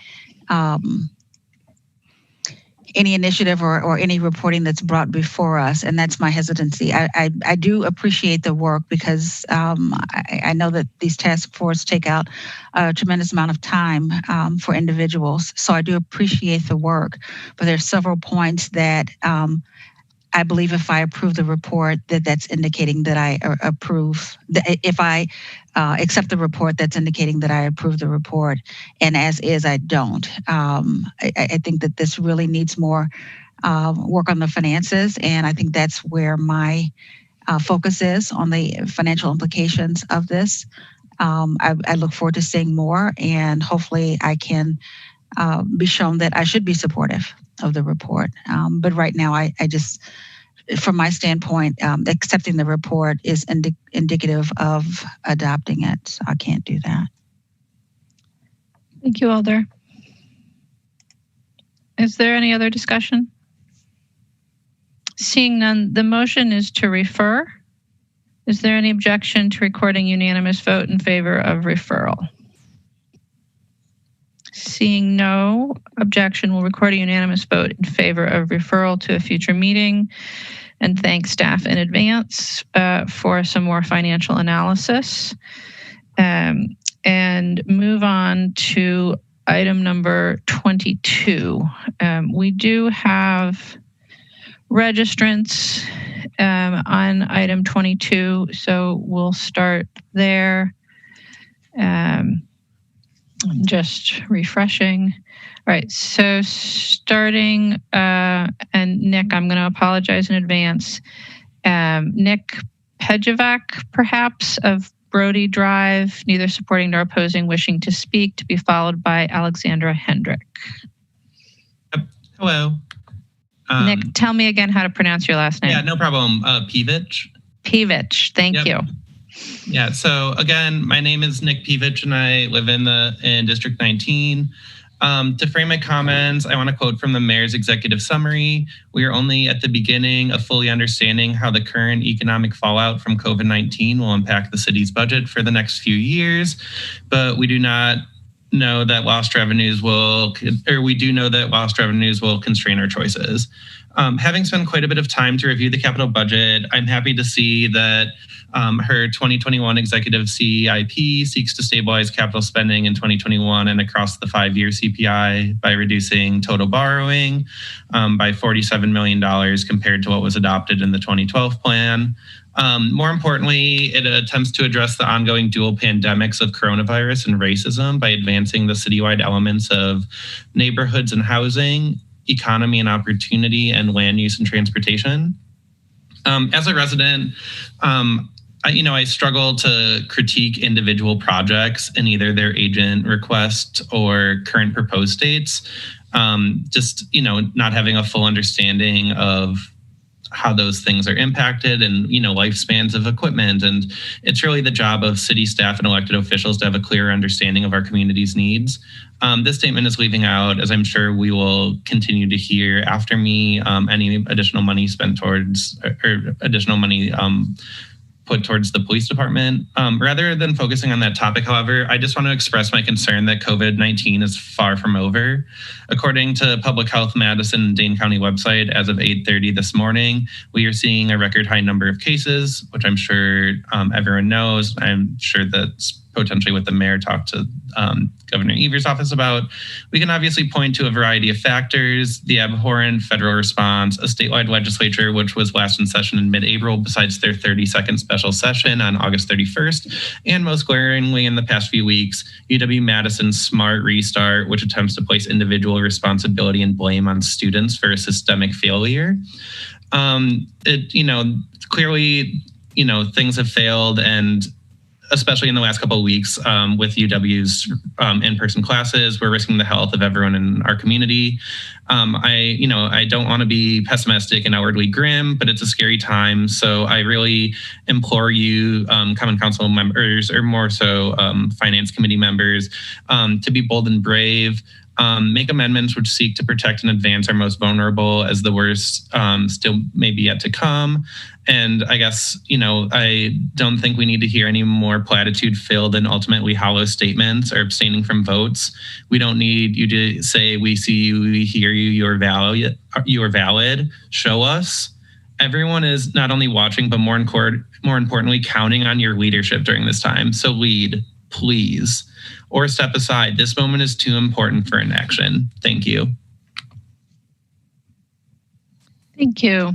initiative or any reporting that's brought before us, and that's my hesitancy. I do appreciate the work, because I know that these task forces take out a tremendous amount of time for individuals. So I do appreciate the work, but there's several points that I believe if I approve the report, that's indicating that I approve. If I accept the report, that's indicating that I approve the report. And as is, I don't. I think that this really needs more work on the finances. And I think that's where my focus is, on the financial implications of this. I look forward to seeing more, and hopefully I can be shown that I should be supportive of the report. But right now, I just, from my standpoint, accepting the report is indicative of adopting it. So I can't do that. Thank you, Alder. Is there any other discussion? Seeing none, the motion is to refer. Is there any objection to recording unanimous vote in favor of referral? Seeing no objection, we'll record a unanimous vote in favor of referral to a future meeting, and thank staff in advance for some more financial analysis. And move on to item number 22. We do have registrants on item 22, so we'll start there. Just refreshing. All right, so starting, and Nick, I'm going to apologize in advance. Nick Pejovac, perhaps, of Brody Drive, neither supporting nor opposing, wishing to speak, to be followed by Alexandra Hendrick. Hello. Nick, tell me again how to pronounce your last name. Yeah, no problem. Pivich. Pivich, thank you. Yeah, so again, my name is Nick Pivich, and I live in District 19. To frame my comments, I want to quote from the mayor's executive summary. We are only at the beginning of fully understanding how the current economic fallout from COVID-19 will impact the city's budget for the next few years, but we do not know that lost revenues will constrain our choices. Having spent quite a bit of time to review the capital budget, I'm happy to see that her 2021 executive CIP seeks to stabilize capital spending in 2021 and across the 5-year CPI by reducing total borrowing by $47 million compared to what was adopted in the 2012 plan. More importantly, it attempts to address the ongoing dual pandemics of coronavirus and racism by advancing the citywide elements of neighborhoods and housing, economy and opportunity, and land use and transportation. As a resident, I struggle to critique individual projects in either their agent request or current proposed states. Not having a full understanding of how those things are impacted and, lifespans of equipment. And it's really the job of city staff and elected officials to have a clear understanding of our community's needs. This statement is leaving out, as I'm sure we will continue to hear after me, any additional money spent towards or additional money put towards the police department. Rather than focusing on that topic, however, I just want to express my concern that COVID-19 is far from over. According to Public Health Madison Dane County website, as of 8:30 this morning, we are seeing a record high number of cases, which I'm sure everyone knows. I'm sure that's potentially what the mayor talked to Governor Evers' office about. We can obviously point to a variety of factors: the abhorrent federal response, a statewide legislature, which was last in session in mid-April, besides their 32nd special session on August 31st, and most glaringly in the past few weeks, UW-Madison's smart restart, which attempts to place individual responsibility and blame on students for a systemic failure. Clearly, things have failed, and especially in the last couple of weeks with UW's in-person classes, we're risking the health of everyone in our community. I don't want to be pessimistic and outwardly grim, but it's a scary time. So I really implore you, Common Council members, or more so Finance Committee members, to be bold and brave. Make amendments which seek to protect and advance our most vulnerable, as the worst still may be yet to come. And I guess, I don't think we need to hear any more platitude-filled and ultimately hollow statements or abstaining from votes. We don't need you to say, we see you, we hear you, you're valid. Show us. Everyone is not only watching, but more importantly, counting on your leadership during this time. So lead, please. Or step aside. This moment is too important for inaction. Thank you. Thank you.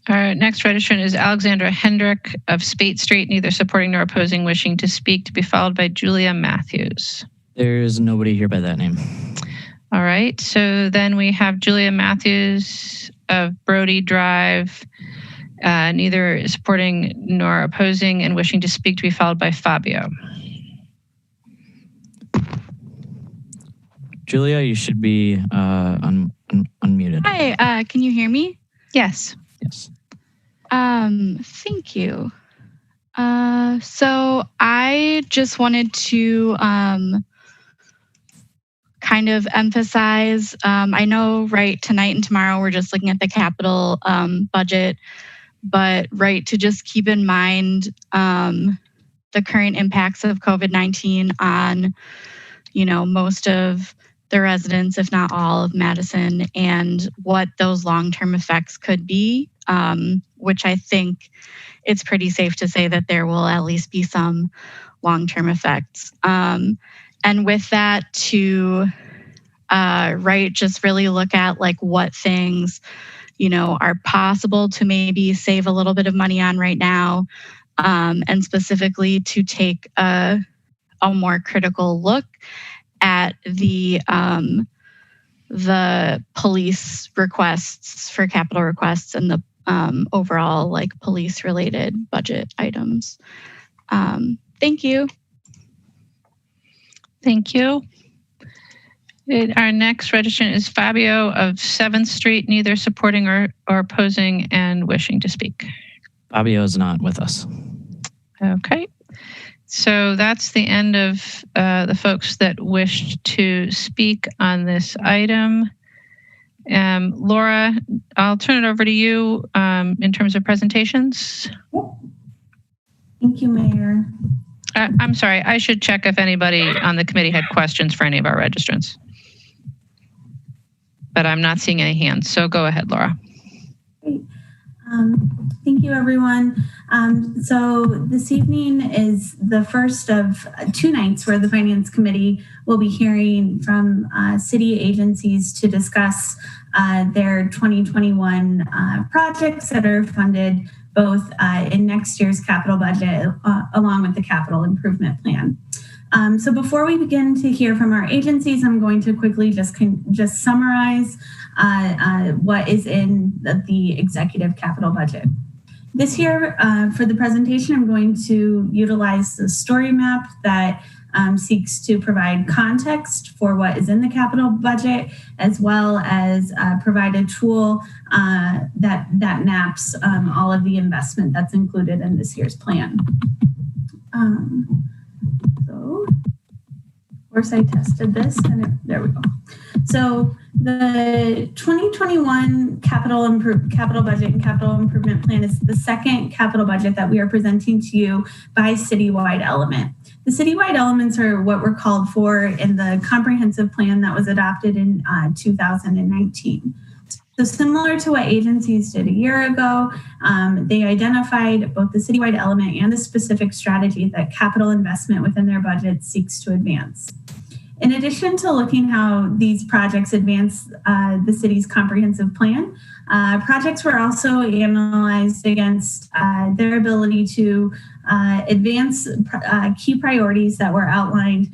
Our next registrant is Alexandra Hendrick of Spate Street, neither supporting nor opposing, wishing to speak, to be followed by Julia Matthews. There's nobody here by that name. All right. So then we have Julia Matthews of Brody Drive, neither supporting nor opposing and wishing to speak, to be followed by Fabio. Julia, you should be unmuted. Hi, can you hear me? Yes. Yes. Thank you. So I just wanted to kind of emphasize, I know, right, tonight and tomorrow we're just looking at the capital budget, but right, to just keep in mind the current impacts of COVID-19 on, most of the residents, if not all, of Madison, and what those long-term effects could be, which I think it's pretty safe to say that there will at least be some long-term effects. And with that, to just really look at like what things, are possible to maybe save a little bit of money on right now, and specifically to take a more critical look at the police requests for capital requests and the overall like police related budget items. Thank you. Thank you. Our next registrant is Fabio of 7th Street, neither supporting or opposing and wishing to speak. Fabio is not with us. Okay. So that's the end of the folks that wished to speak on this item. Laura, I'll turn it over to you in terms of presentations. Thank you, Mayor. I'm sorry, I should check if anybody on the committee had questions for any of our registrants. But I'm not seeing any hands, so go ahead, Laura. Great. Thank you, everyone. So this evening is the first of 2 nights where the Finance Committee will be hearing from city agencies to discuss their 2021 projects that are funded both in next year's capital budget along with the capital improvement plan. So before we begin to hear from our agencies, I'm going to quickly just summarize what is in the executive capital budget. This year, for the presentation, I'm going to utilize the story map that seeks to provide context for what is in the capital budget, as well as provide a tool that maps all of the investment that's included in this year's plan. So, of course, I tested this, and there we go. So The 2021 capital budget and capital improvement plan is the second capital budget that we are presenting to you by citywide element. The citywide elements are what were called for in the comprehensive plan that was adopted in 2019. So similar to what agencies did a year ago, they identified both the citywide element and the specific strategy that capital investment within their budget seeks to advance. In addition to looking how these projects advance the city's comprehensive plan, projects were also analyzed against their ability to advance key priorities that were outlined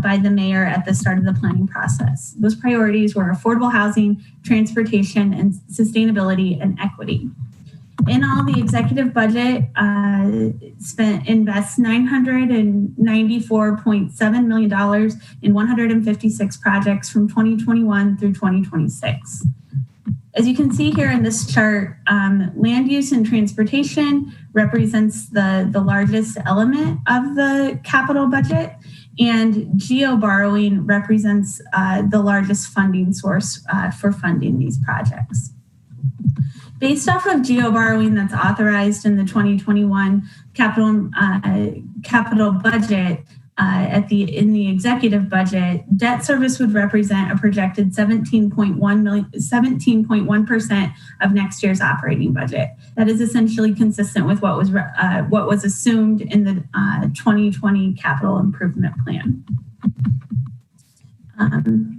by the mayor at the start of the planning process. Those priorities were affordable housing, transportation, and sustainability and equity. In all, the executive budget invests $994.7 million in 156 projects from 2021 through 2026. As you can see here in this chart, land use and transportation represents the largest element of the capital budget, and geo borrowing represents the largest funding source for funding these projects. Based off of geo borrowing that's authorized in the 2021 capital budget, in the executive budget, debt service would represent a projected 17.1% of next year's operating budget. That is essentially consistent with what was assumed in the 2020 capital improvement plan.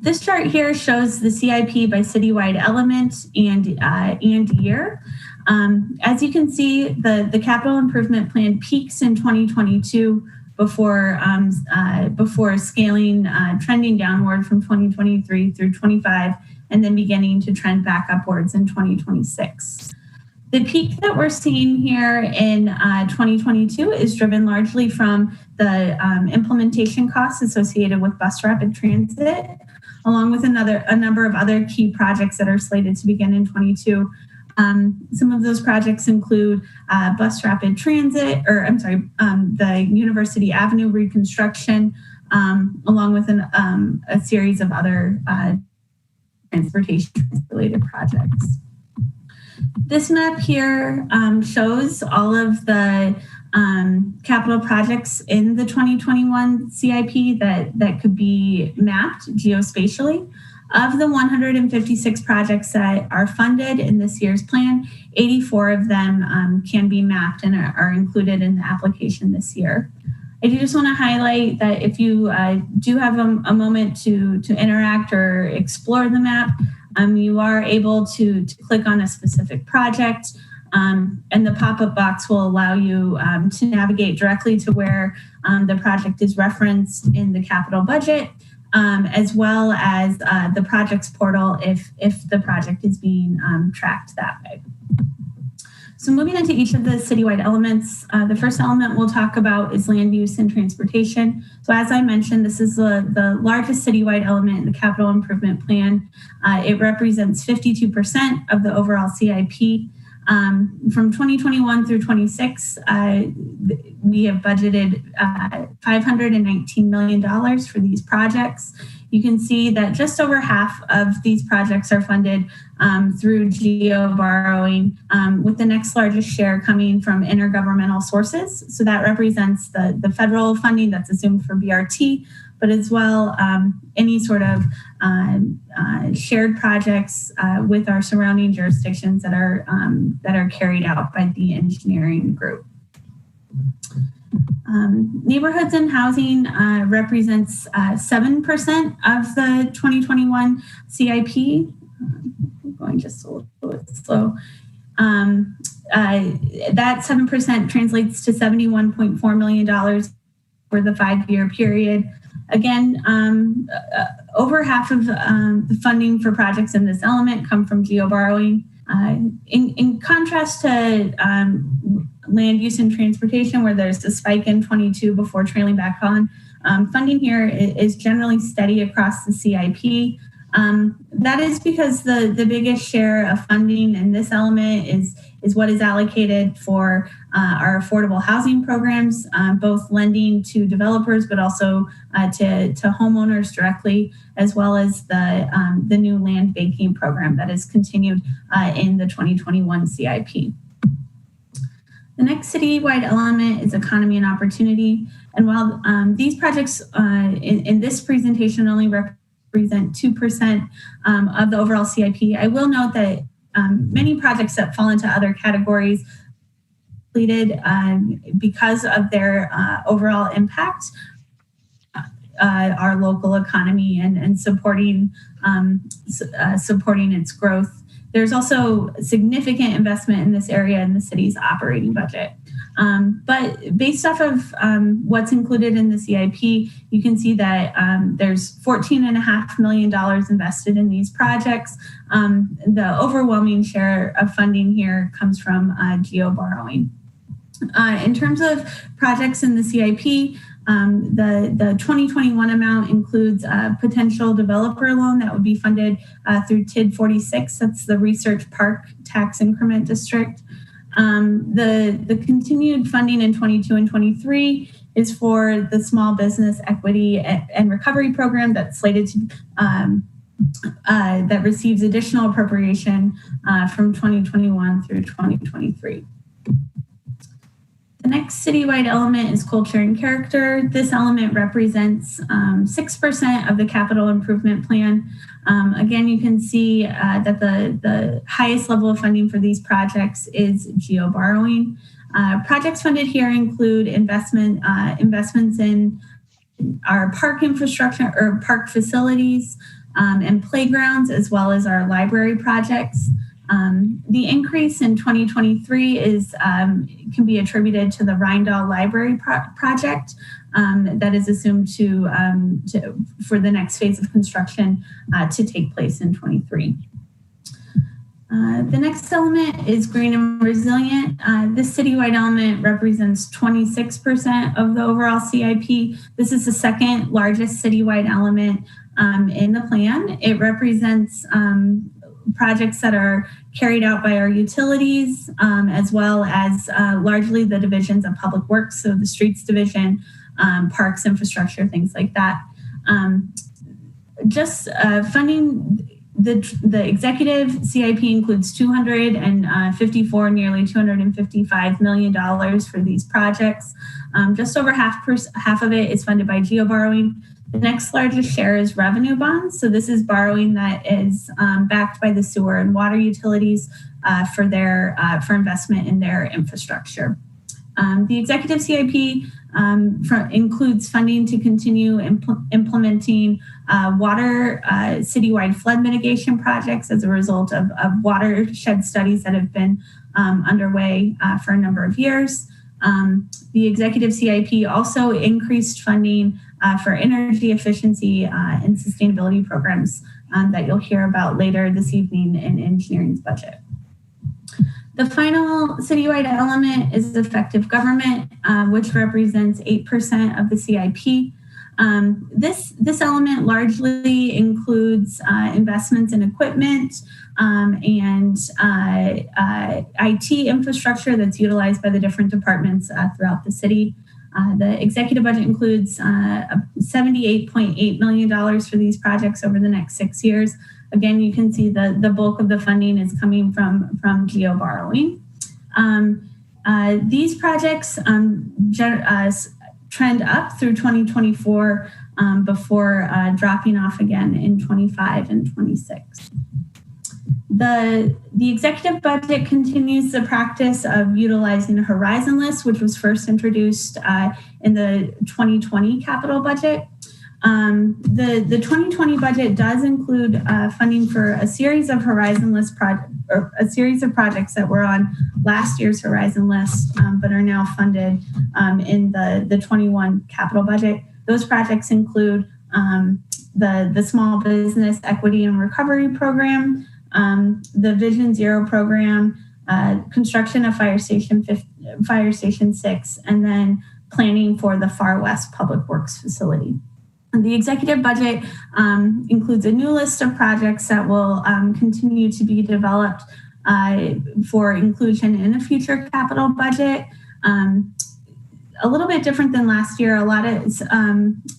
This chart here shows the CIP by citywide element and year. As you can see, the capital improvement plan peaks in 2022 before scaling, trending downward from 2023 through 25, and then beginning to trend back upwards in 2026. The peak that we're seeing here in 2022 is driven largely from the implementation costs associated with bus rapid transit, along with a number of other key projects that are slated to begin in 22. Some of those projects include bus rapid transit, the University Avenue reconstruction, along with a series of other transportation-related projects. This map here shows all of the capital projects in the 2021 CIP that could be mapped geospatially. Of the 156 projects that are funded in this year's plan, 84 of them can be mapped and are included in the application this year. I do just want to highlight that if you do have a moment to interact or explore the map, you are able to click on a specific project, and the pop-up box will allow you to navigate directly to where the project is referenced in the capital budget, as well as the projects portal if the project is being tracked that way. So moving into each of the citywide elements, the first element we'll talk about is land use and transportation. So as I mentioned, this is the largest citywide element in the capital improvement plan. It represents 52% of the overall CIP. From 2021 through 26, we have budgeted $519 million for these projects. You can see that just over half of these projects are funded through geo borrowing, with the next largest share coming from intergovernmental sources. So that represents the federal funding that's assumed for BRT, but as well any sort of shared projects with our surrounding jurisdictions that are carried out by the engineering group. Neighborhoods and housing represents 7% of the 2021 CIP. Going just a little bit slow. That 7% translates to $71.4 million for the 5-year period. Again, over half of the funding for projects in this element come from geo borrowing. In contrast to land use and transportation, where there's a spike in 22 before trailing back on, funding here is generally steady across the CIP. That is because the biggest share of funding in this element is what is allocated for our affordable housing programs, both lending to developers, but also to homeowners directly, as well as the new land banking program that is continued in the 2021 CIP. The next citywide element is economy and opportunity. And while these projects in this presentation only represent 2% of the overall CIP, I will note that many projects that fall into other categories completed because of their overall impact our local economy and supporting its growth. There's also significant investment in this area in the city's operating budget. But based off of what's included in the CIP, you can see that there's $14.5 million invested in these projects. The overwhelming share of funding here comes from GEO borrowing. In terms of projects in the CIP, the 2021 amount includes a potential developer loan that would be funded through TID 46. That's the Research Park Tax Increment District. The continued funding in 22 and 23 is for the Small Business Equity and Recovery Program that's slated to that receives additional appropriation from 2021 through 2023. The next citywide element is culture and character. This element represents 6% of the capital improvement plan. Again, you can see that the highest level of funding for these projects is GEO borrowing. Projects funded here include investments in our park infrastructure or park facilities and playgrounds, as well as our library projects. The increase in 2023 can be attributed to the Rindall Library project that is assumed for the next phase of construction to take place in 23. The next element is green and resilient. This citywide element represents 26% of the overall CIP. This is the second largest citywide element in the plan. It represents projects that are carried out by our utilities, as well as largely the divisions of public works, so the streets division, parks, infrastructure, things like that. Funding the executive CIP includes nearly $255 million for these projects. Just over half of it is funded by GEO borrowing. The next largest share is revenue bonds. So this is borrowing that is backed by the sewer and water utilities for investment in their infrastructure. The executive CIP includes funding to continue implementing water citywide flood mitigation projects as a result of watershed studies that have been underway for a number of years. The executive CIP also increased funding for energy efficiency and sustainability programs that you'll hear about later this evening in engineering's budget. The final citywide element is effective government, which represents 8% of the CIP. This element largely includes investments in equipment and IT infrastructure that's utilized by the different departments throughout the city. The executive budget includes $78.8 million for these projects over the next 6 years. Again, you can see the bulk of the funding is coming from GEO borrowing. These projects trend up through 2024 before dropping off again in 25 and 26. The executive budget continues the practice of utilizing a horizon list, which was first introduced in the 2020 capital budget. The 2020 budget does include funding for a series of horizon list a series of projects that were on last year's horizon list, but are now funded in the 21 capital budget. Those projects include the Small Business Equity and Recovery Program, the Vision Zero program, construction of Fire Station 6, and then planning for the Far West Public Works facility. The executive budget includes a new list of projects that will continue to be developed for inclusion in a future capital budget. A little bit different than last year. A lot of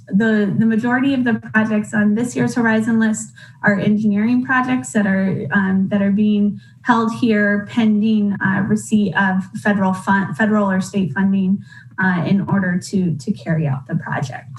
the majority of the projects on this year's Horizon list are engineering projects that are being held here pending receipt of federal or state funding in order to carry out the project.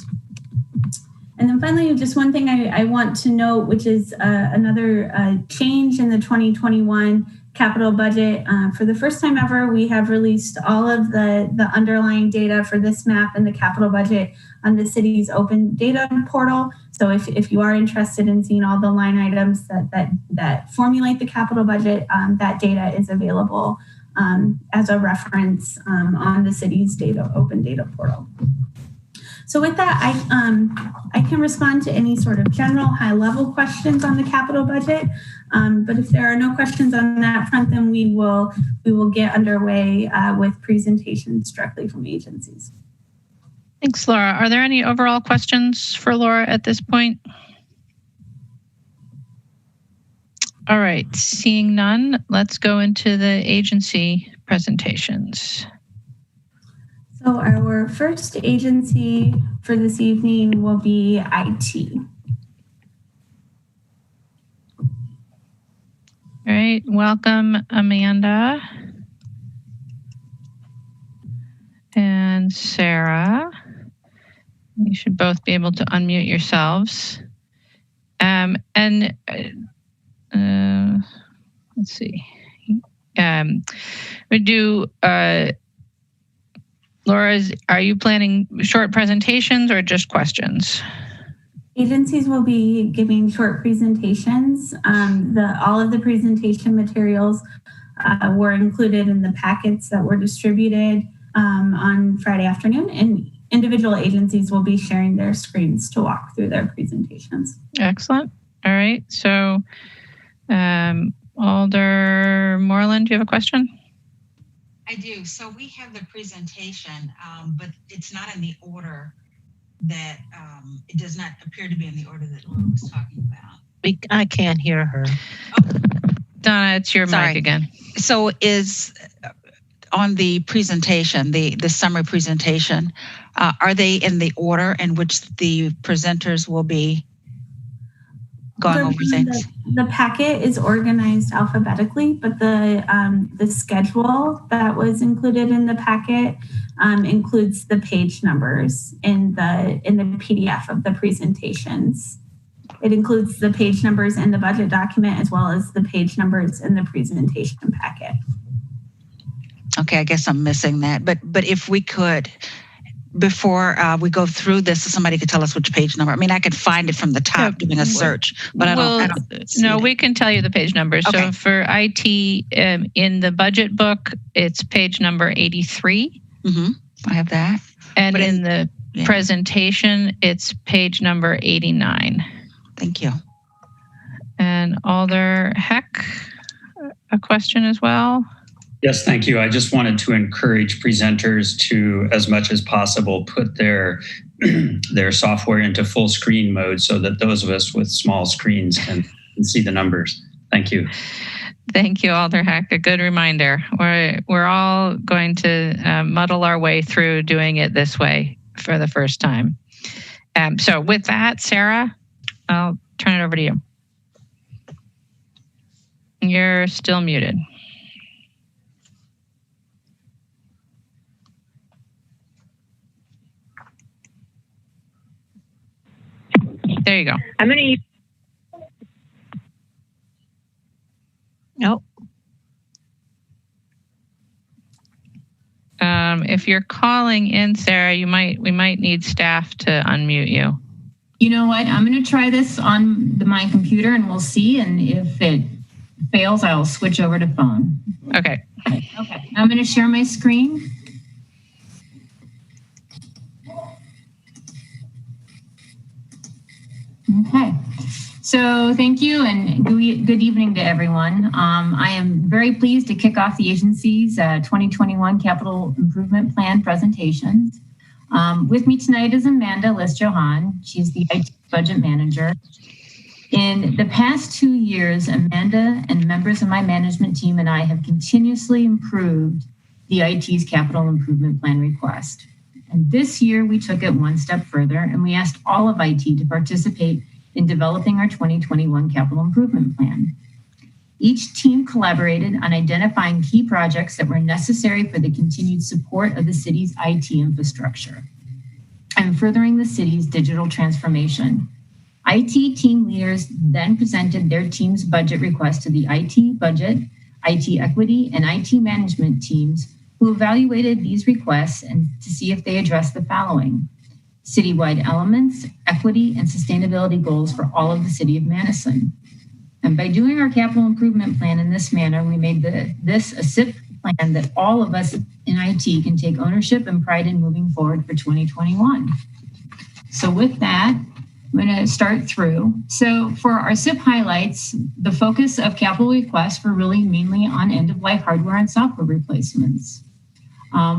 And then finally, just one thing I want to note, which is another change in the 2021 capital budget. For the first time ever, we have released all of the underlying data for this map and the capital budget on the city's open data portal. So if you are interested in seeing all the line items that formulate the capital budget, that data is available as a reference on the city's open data portal. So with that, I can respond to any sort of general high-level questions on the capital budget. But if there are no questions on that front, then we will get underway with presentations directly from agencies. Thanks, Laura. Are there any overall questions for Laura at this point? All right, seeing none, let's go into the agency presentations. So our first agency for this evening will be IT. All right, welcome, Amanda and Sarah. You should both be able to unmute yourselves. Let's see. We do. Laura, are you planning short presentations or just questions? Agencies will be giving short presentations. All of the presentation materials were included in the packets that were distributed on Friday afternoon, and individual agencies will be sharing their screens to walk through their presentations. Excellent. All right. So, Alder Moreland, do you have a question? I do. So we have the presentation, but it's not in the order that it does not appear to be in the order that Laura was talking about. I can't hear her. Donna, it's your mic again. So is on the presentation, the summary presentation, are they in the order in which the presenters will be going over things? The packet is organized alphabetically, but the schedule that was included in the packet includes the page numbers in the PDF of the presentations. It includes the page numbers in the budget document as well as the page numbers in the presentation packet. Okay, I guess I'm missing that. But if we could, before we go through this, somebody could tell us which page number. I mean, I could find it from the top doing a search, but I don't no, we can tell you the page numbers. Okay. So for IT, in the budget book, it's page number 83. Mm-hmm. I have that. And in the presentation, it's page number 89. Thank you. And Alder Heck, a question as well. Yes, thank you. I just wanted to encourage presenters to, as much as possible, put their software into full screen mode so that those of us with small screens can see the numbers. Thank you. Thank you, Alder Heck. A good reminder. We're all going to muddle our way through doing it this way for the first time. So with that, Sarah, I'll turn it over to you. You're still muted. There you go. I'm going to. Nope. If you're calling in, Sarah, we might need staff to unmute you. You know what? I'm going to try this on my computer and we'll see. And if it fails, I'll switch over to phone. Okay. Okay. I'm going to share my screen. Okay. So thank you and good evening to everyone. I am very pleased to kick off the agency's 2021 Capital Improvement Plan presentations. With me tonight is Amanda List-Johan. She's the IT budget manager. In the past 2 years, Amanda and members of my management team and I have continuously improved the IT's capital improvement plan request. And this year we took it one step further and we asked all of IT to participate in developing our 2021 capital improvement plan. Each team collaborated on identifying key projects that were necessary for the continued support of the city's IT infrastructure and furthering the city's digital transformation. IT team leaders then presented their team's budget request to the IT budget, IT equity, and IT management teams, who evaluated these requests and to see if they addressed the following: citywide elements, equity, and sustainability goals for all of the city of Madison. And by doing our capital improvement plan in this manner, we made this a SIP plan that all of us in IT can take ownership and pride in moving forward for 2021. So with that, I'm going to start through. So for our SIP highlights, the focus of capital requests were really mainly on end-of-life hardware and software replacements.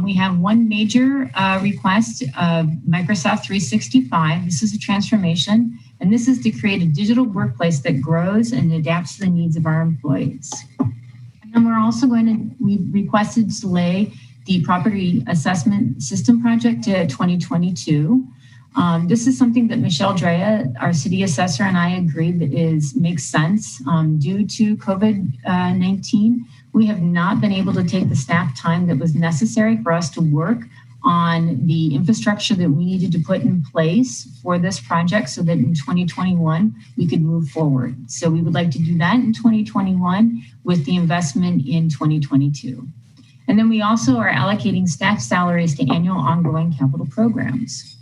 We have one major request of Microsoft 365. This is a transformation, and this is to create a digital workplace that grows and adapts to the needs of our employees. And then we requested to delay the property assessment system project to 2022. This is something that Michelle Drea, our city assessor, and I agree that makes sense. Due to COVID-19, we have not been able to take the staff time that was necessary for us to work on the infrastructure that we needed to put in place for this project so that in 2021 we could move forward. So we would like to do that in 2021 with the investment in 2022. And then we also are allocating staff salaries to annual ongoing capital programs.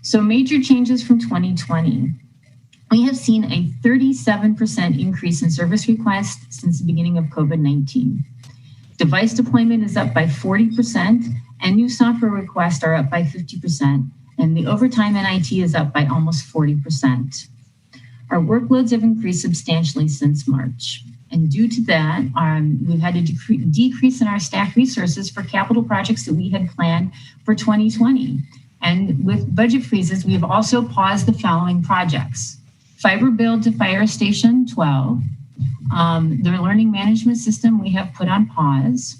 So major changes from 2020. We have seen a 37% increase in service requests since the beginning of COVID-19. Device deployment is up by 40%, and new software requests are up by 50%, and the overtime in IT is up by almost 40%. Our workloads have increased substantially since March. And due to that, we've had a decrease in our staff resources for capital projects that we had planned for 2020. And with budget freezes, we have also paused the following projects: fiber build to Fire Station 12, the learning management system we have put on pause,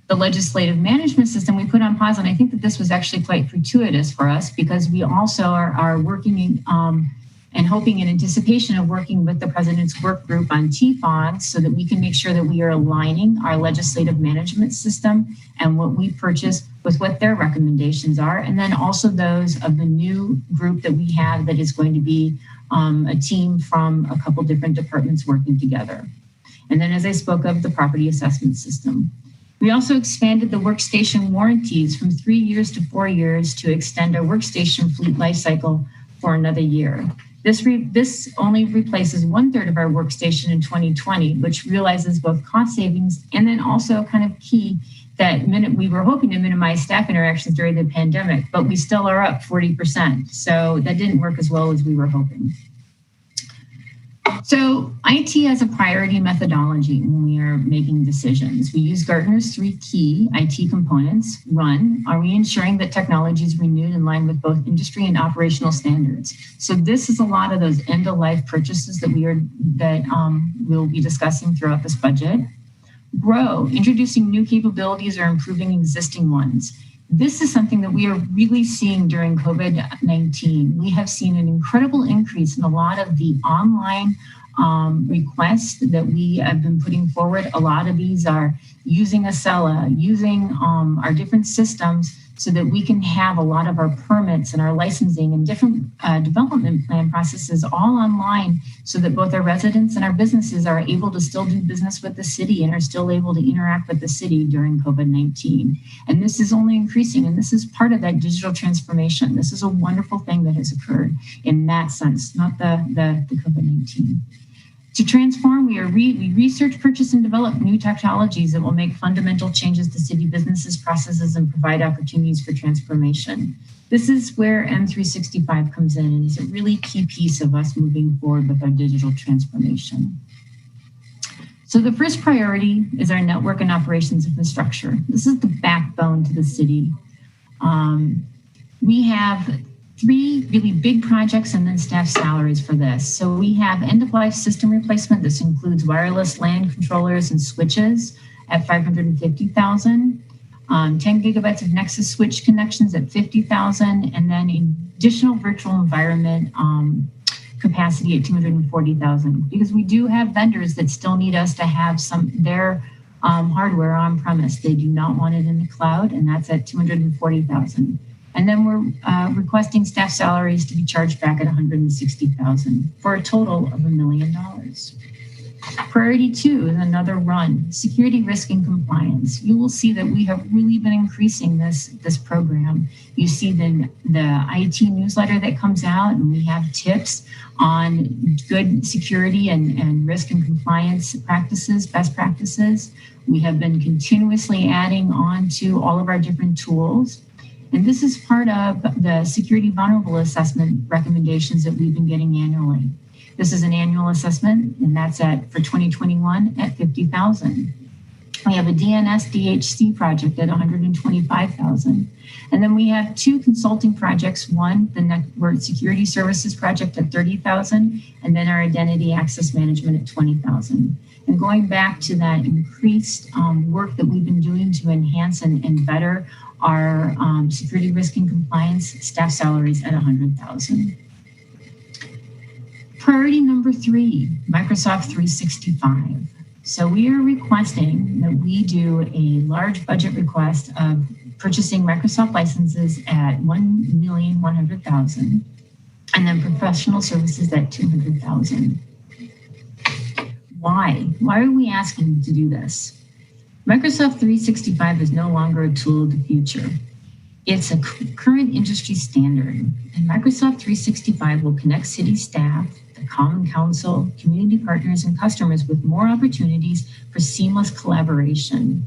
the legislative management system we put on pause, and I think that this was actually quite fortuitous for us because we also are working and hoping in anticipation of working with the President's Work Group on TFON so that we can make sure that we are aligning our legislative management system and what we purchase with what their recommendations are, and then also those of the new group that we have that is going to be a team from a couple different departments working together. And then, as I spoke of, the property assessment system. We also expanded the workstation warranties from 3 years to 4 years to extend our workstation fleet life cycle for another year. This only replaces 1/3 of our workstation in 2020, which realizes both cost savings and then also kind of key that we were hoping to minimize staff interactions during the pandemic, but we still are up 40%. So that didn't work as well as we were hoping. So IT has a priority methodology when we are making decisions. We use Gartner's 3 key IT components. One, are we ensuring that technology is renewed in line with both industry and operational standards? So this is a lot of those end-of-life purchases that we'll be discussing throughout this budget. Grow, introducing new capabilities or improving existing ones. This is something that we are really seeing during COVID-19. We have seen an incredible increase in a lot of the online requests that we have been putting forward. A lot of these are using Acela, using our different systems so that we can have a lot of our permits and our licensing and different development plan processes all online so that both our residents and our businesses are able to still do business with the city and are still able to interact with the city during COVID-19. And this is only increasing, and this is part of that digital transformation. This is a wonderful thing that has occurred in that sense, not the COVID-19. To transform, we research, purchase, and develop new technologies that will make fundamental changes to city businesses, processes, and provide opportunities for transformation. This is where M365 comes in and is a really key piece of us moving forward with our digital transformation. So the first priority is our network and operations infrastructure. This is the backbone to the city. We have 3 really big projects and then staff salaries for this. So we have end-of-life system replacement. This includes wireless LAN controllers and switches at $550,000, 10 gigabytes of Nexus switch connections at $50,000, and then additional virtual environment capacity at $240,000. Because we do have vendors that still need us to have their hardware on premise. They do not want it in the cloud, and that's at $240,000. And then we're requesting staff salaries to be charged back at $160,000 for a total of $1 million. Priority 2 is another run, security, risk, and compliance. You will see that we have really been increasing this program. You see the IT newsletter that comes out, and we have tips on good security and risk and compliance practices, best practices. We have been continuously adding on to all of our different tools. And this is part of the security vulnerable assessment recommendations that we've been getting annually. This is an annual assessment, and that's for 2021 at $50,000. We have a DNS DHC project at $125,000. And then we have 2 consulting projects. One, the Network Security Services project at $30,000, and then our Identity Access Management at $20,000. And going back to that increased work that we've been doing to enhance and better our security, risk, and compliance, staff salaries at $100,000. Priority number 3, Microsoft 365. So we are requesting that we do a large budget request of purchasing Microsoft licenses at $1,100,000, and then professional services at $200,000. Why? Why are we asking to do this? Microsoft 365 is no longer a tool of the future. It's a current industry standard, and Microsoft 365 will connect city staff, the Common Council, community partners, and customers with more opportunities for seamless collaboration.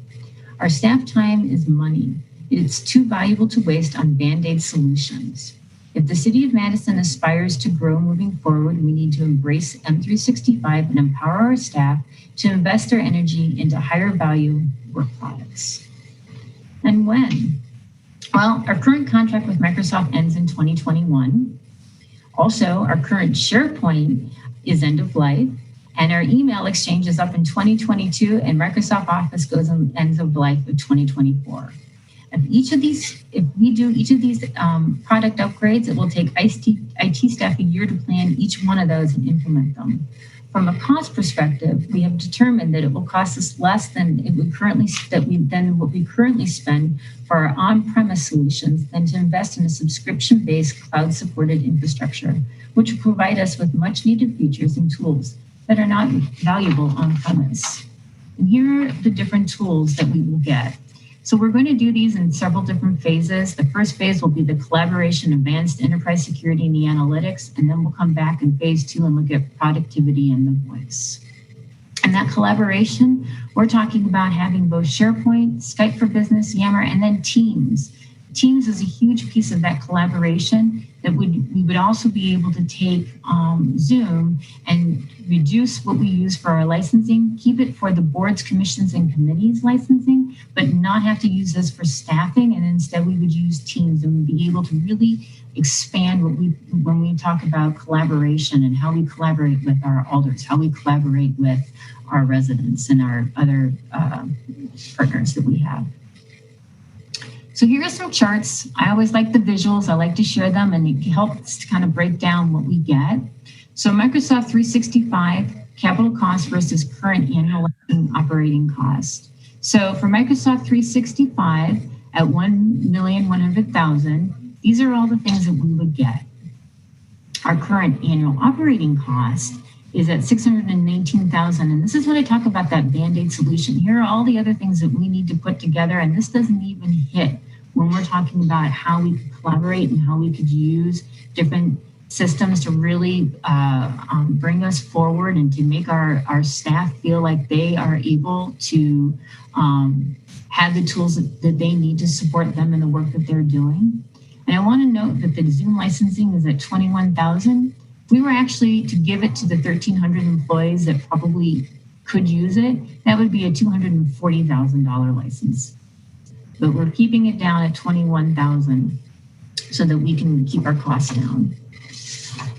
Our staff time is money. It's too valuable to waste on Band-Aid solutions. If the City of Madison aspires to grow moving forward, we need to embrace M365 and empower our staff to invest their energy into higher value work products. And when? Well, our current contract with Microsoft ends in 2021. Also, our current SharePoint is end of life, and our email exchange is up in 2022, and Microsoft Office goes on ends of life of 2024. If we do each of these product upgrades, it will take IT staff a year to plan each one of those and implement them. From a cost perspective, we have determined that it will cost us less than what we currently spend for our on-premise solutions than to invest in a subscription-based cloud-supported infrastructure, which will provide us with much-needed features and tools that are not valuable on-premise. And here are the different tools that we will get. So we're going to do these in several different phases. The first phase will be the collaboration, advanced enterprise security, and the analytics. And then we'll come back in phase 2 and look at productivity and the voice. And that collaboration, we're talking about having both SharePoint, Skype for Business, Yammer, and then Teams. Teams is a huge piece of that collaboration that we would also be able to take Zoom and reduce what we use for our licensing, keep it for the boards, commissions, and committees licensing, but not have to use this for staffing. And instead we would use Teams, and we'd be able to really expand when we talk about collaboration and how we collaborate with our alders, how we collaborate with our residents and our other partners that we have. So here are some charts. I always like the visuals. I like to share them, and it helps to kind of break down what we get. So Microsoft 365 capital cost versus current annual operating cost. So for Microsoft 365 at $1,100,000, these are all the things that we would get. Our current annual operating cost is at $619,000. And this is when I talk about that Band-Aid solution. Here are all the other things that we need to put together, and this doesn't even hit when we're talking about how we could collaborate and how we could use different systems to really bring us forward and to make our staff feel like they are able to have the tools that they need to support them in the work that they're doing. And I want to note that the Zoom licensing is at $21,000. If we were actually to give it to the 1,300 employees that probably could use it, that would be a $240,000 license. But we're keeping it down at $21,000. so that we can keep our costs down.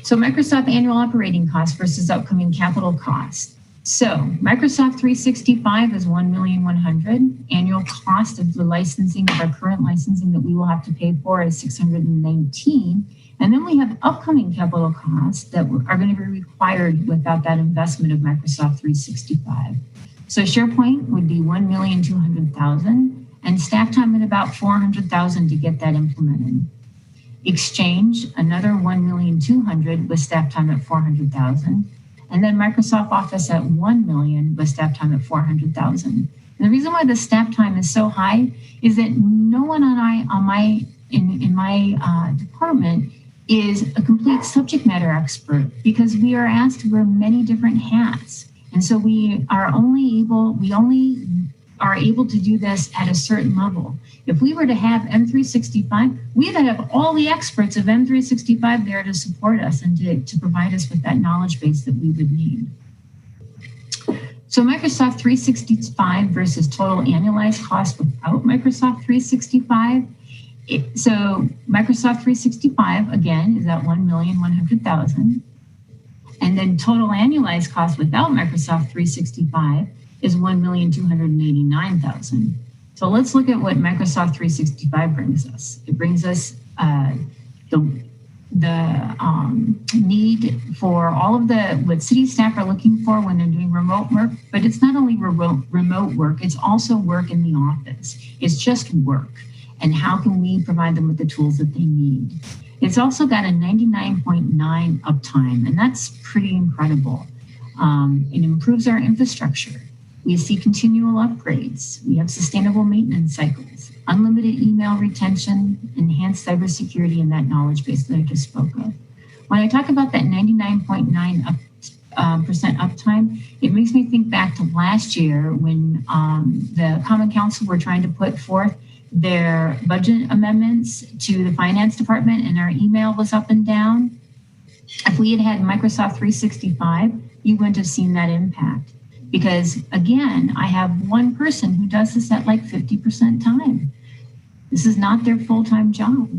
So Microsoft annual operating costs versus upcoming capital costs. So Microsoft 365 is $1,100,000. Annual cost of the licensing of our current licensing that we will have to pay for is $619. And then we have upcoming capital costs that are going to be required without that investment of Microsoft 365. So SharePoint would be $1,200,000 and staff time at about $400,000 to get that implemented. Exchange, another $1,200,000 with staff time at $400,000. And then Microsoft Office at $1 million with staff time at $400,000. And the reason why the staff time is so high is that no one in my department is a complete subject matter expert, because we are asked to wear many different hats. And so we only are able to do this at a certain level. If we were to have M365, we'd have all the experts of M365 there to support us and to provide us with that knowledge base that we would need. So Microsoft 365 versus total annualized cost without Microsoft 365. So Microsoft 365, again, is at $1,100,000. And then total annualized cost without Microsoft 365 is $1,289,000. So let's look at what Microsoft 365 brings us. It brings us the need for all of what city staff are looking for when they're doing remote work, but it's not only remote work, it's also work in the office. It's just work. And how can we provide them with the tools that they need? It's also got a 99.9 uptime, and that's pretty incredible. It improves our infrastructure. We see continual upgrades. We have sustainable maintenance cycles, unlimited email retention, enhanced cybersecurity, and that knowledge base that I just spoke of. When I talk about that 99.9% uptime, it makes me think back to last year when the Common Council were trying to put forth their budget amendments to the finance department, and our email was up and down. If we had had Microsoft 365, you wouldn't have seen that impact. Because again, I have one person who does this at like 50% time. This is not their full-time job.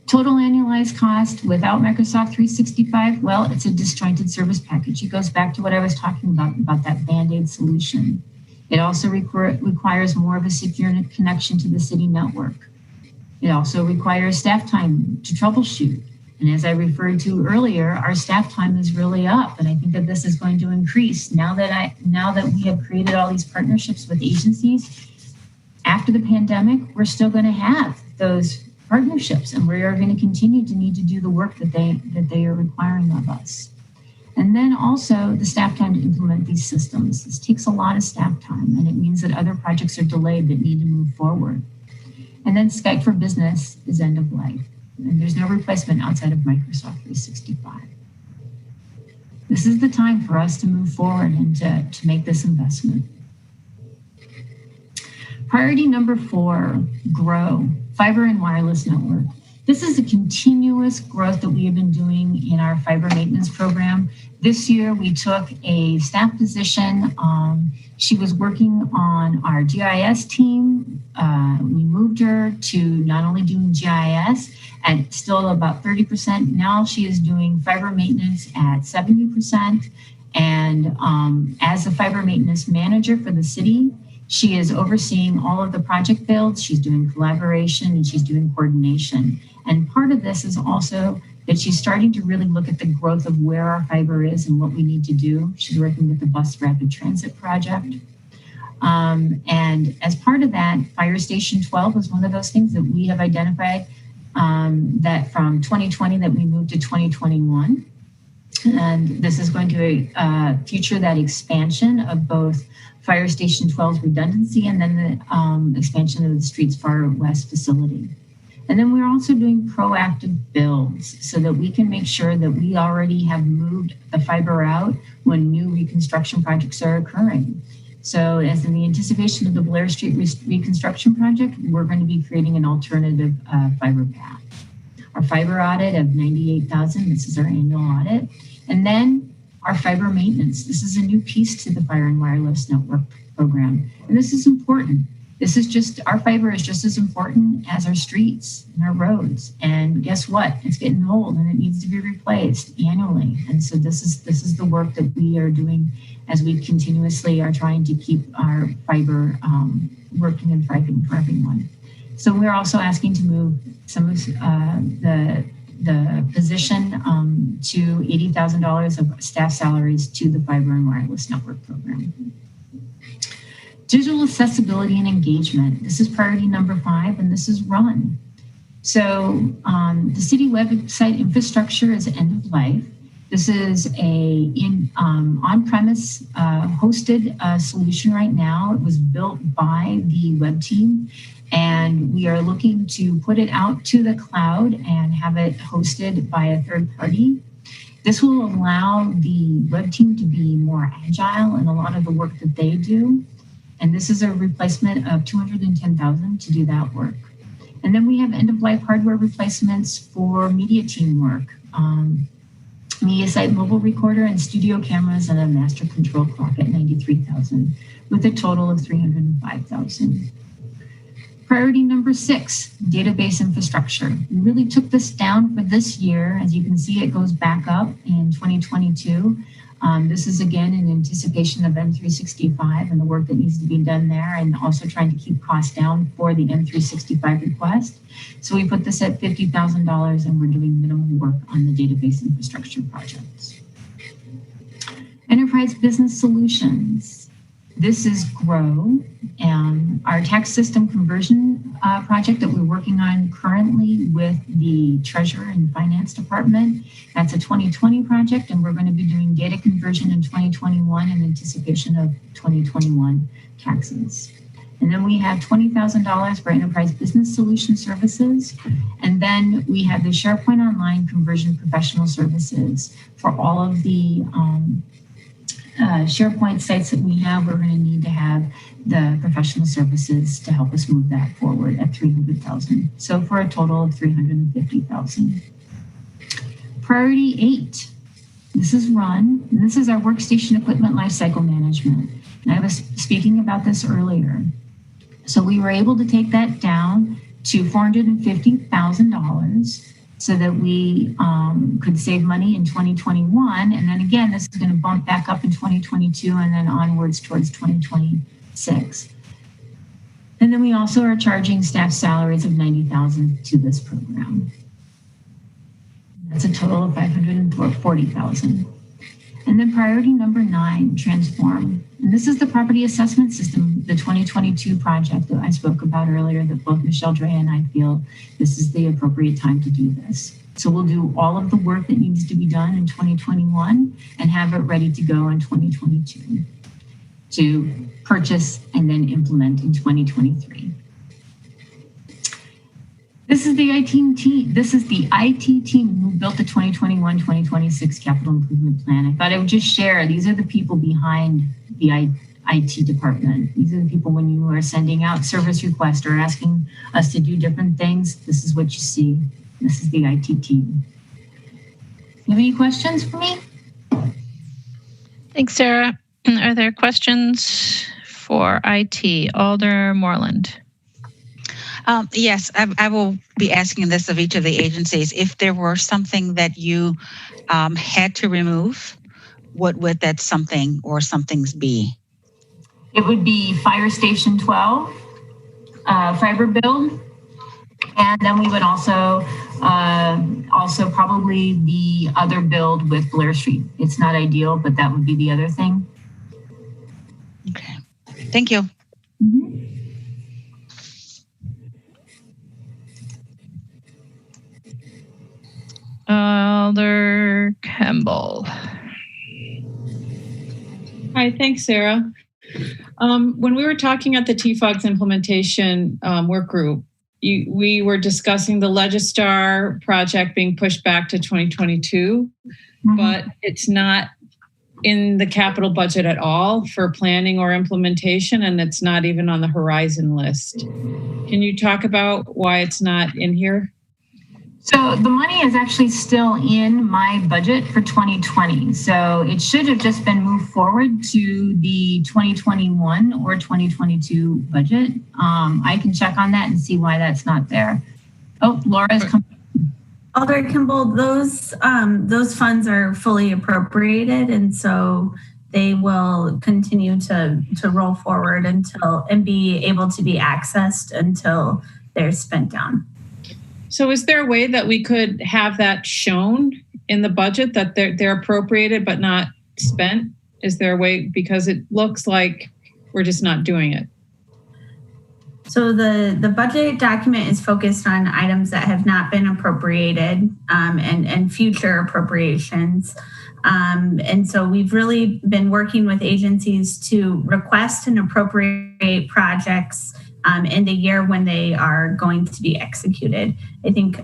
Total annualized cost without Microsoft 365, well, it's a disjointed service package. It goes back to what I was talking about that Band-Aid solution. It also requires more of a secure connection to the city network. It also requires staff time to troubleshoot. And as I referred to earlier, our staff time is really up, and I think that this is going to increase now that we have created all these partnerships with agencies. After the pandemic, we're still going to have those partnerships, and we are going to continue to need to do the work that they are requiring of us. And then also the staff time to implement these systems. This takes a lot of staff time, and it means that other projects are delayed that need to move forward. And then Skype for Business is end of life. And there's no replacement outside of Microsoft 365. This is the time for us to move forward and to make this investment. Priority number 4, grow, fiber and wireless network. This is a continuous growth that we have been doing in our fiber maintenance program. This year, we took a staff position. She was working on our GIS team. We moved her to not only doing GIS at still about 30%. Now she is doing fiber maintenance at 70%. And as the fiber maintenance manager for the city, she is overseeing all of the project builds. She's doing collaboration and she's doing coordination. And part of this is also that she's starting to really look at the growth of where our fiber is and what we need to do. She's working with the Bus Rapid Transit Project. And as part of that, Fire Station 12 was one of those things that we have identified that from 2020 that we moved to 2021. And this is going to feature that expansion of both Fire Station 12's redundancy and then the expansion of the Streets Far West facility. And then we're also doing proactive builds so that we can make sure that we already have moved the fiber out when new reconstruction projects are occurring. So as in the anticipation of the Blair Street reconstruction project, we're going to be creating an alternative fiber path. Our fiber audit of 98,000, this is our annual audit. And then our fiber maintenance. This is a new piece to the Fire and Wireless Network program. And this is important This is just, our fiber is just as important as our streets and our roads. And guess what? It's getting old and it needs to be replaced annually. And so this is the work that we are doing as we continuously are trying to keep our fiber working and thriving for everyone. So we're also asking to move some of the position to $80,000 of staff salaries to the Fiber and Wireless Network program. Digital accessibility and engagement. This is priority number 5, and this is run. So the city website infrastructure is end of life. This is a on-premise hosted solution right now. It was built by the web team, and we are looking to put it out to the cloud and have it hosted by a third party. This will allow the web team to be more agile in a lot of the work that they do. And this is a replacement of $210,000 to do that work. And then we have end-of-life hardware replacements for media team work, MediaSite mobile recorder and studio cameras and a master control clock at $93,000 with a total of $305,000. Priority number 6, database infrastructure. We really took this down for this year. As you can see, it goes back up in 2022. This is again in anticipation of M365 and the work that needs to be done there, and also trying to keep costs down for the M365 request. So we put this at $50,000 and we're doing minimal work on the database infrastructure projects. Enterprise business solutions. This is GROW, our tax system conversion project that we're working on currently with the Treasurer and Finance Department. That's a 2020 project, and we're going to be doing data conversion in 2021 in anticipation of 2021 taxes. And then we have $20,000 for enterprise business solution services. And then we have the SharePoint Online conversion professional services for all of the SharePoint sites that we have. We're going to need to have the professional services to help us move that forward at $300,000. So for a total of $350,000. Priority 8. This is run. And this is our workstation equipment lifecycle management. And I was speaking about this earlier. So we were able to take that down to $450,000. So that we could save money in 2021. And then again, this is going to bump back up in 2022 and then onwards towards 2026. And then we also are charging staff salaries of $90,000 to this program. That's a total of $540,000. And then priority number 9, transform. And this is the property assessment system, the 2022 project that I spoke about earlier, that both Michelle Dre and I feel this is the appropriate time to do this. So we'll do all of the work that needs to be done in 2021 and have it ready to go in 2022 to purchase and then implement in 2023. This is the IT team. This is the IT team who built the 2021-2026 capital improvement plan. I thought I would just share. These are the people behind the IT department. These are the people when you are sending out service requests or asking us to do different things. This is what you see. This is the IT team. You have any questions for me? Thanks, Sarah. Are there questions for IT? Alder Moreland. Yes, I will be asking this of each of the agencies. If there were something that you had to remove, what would that something or somethings be? It would be Fire Station 12, fiber build, and then we would also probably the other build with Blair Street. It's not ideal, but that would be the other thing. Okay, thank you. Mm-hmm. Alder Campbell. Hi, thanks, Sarah. When we were talking at the TFOGS implementation work group, we were discussing the Legistar project being pushed back to 2022, but it's not in the capital budget at all for planning or implementation, and it's not even on the horizon list. Can you talk about why it's not in here? So the money is actually still in my budget for 2020. So it should have just been moved forward to the 2021 or 2022 budget. I can check on that and see why that's not there. Oh, Laura's coming. Alder Kimball, those funds are fully appropriated, and so they will continue to roll forward and be able to be accessed until they're spent down. So is there a way that we could have that shown in the budget that they're appropriated but not spent? Is there a way, because it looks like we're just not doing it? So the budget document is focused on items that have not been appropriated and future appropriations. And so we've really been working with agencies to request and appropriate projects in the year when they are going to be executed. I think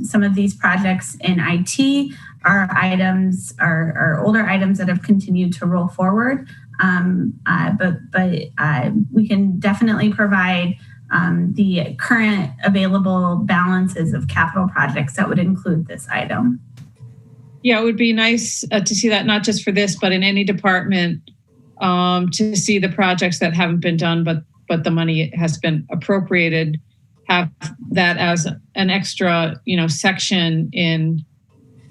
some of these projects in IT are older items that have continued to roll forward. But we can definitely provide the current available balances of capital projects that would include this item. Yeah, it would be nice to see that, not just for this, but in any department, to see the projects that haven't been done, but the money has been appropriated, have that as an extra, section in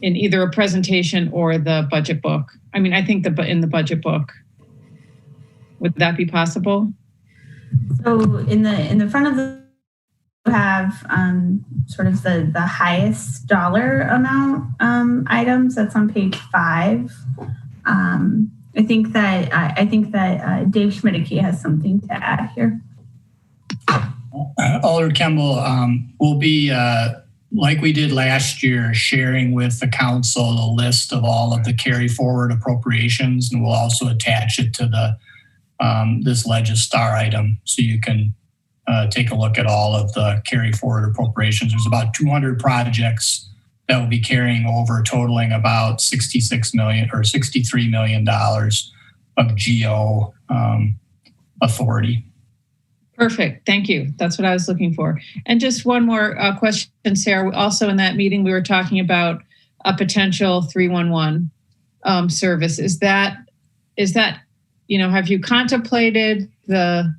either a presentation or the budget book. I mean, I think in the budget book. Would that be possible? So in the front of the have sort of the highest dollar amount items. That's on page 5. I think that Dave Schmidtke has something to add here. Alder Kimball, will be like we did last year, sharing with the council the list of all of the carry forward appropriations, and we'll also attach it to the this Legistar item, so you can take a look at all of the carry forward appropriations. There's about 200 projects that will be carrying over, totaling about $66 million or $63 million of GO authority. Perfect. Thank you. That's what I was looking for. And just one more question, Sarah. Also in that meeting, we were talking about a potential 311 service. Is that, have you contemplated the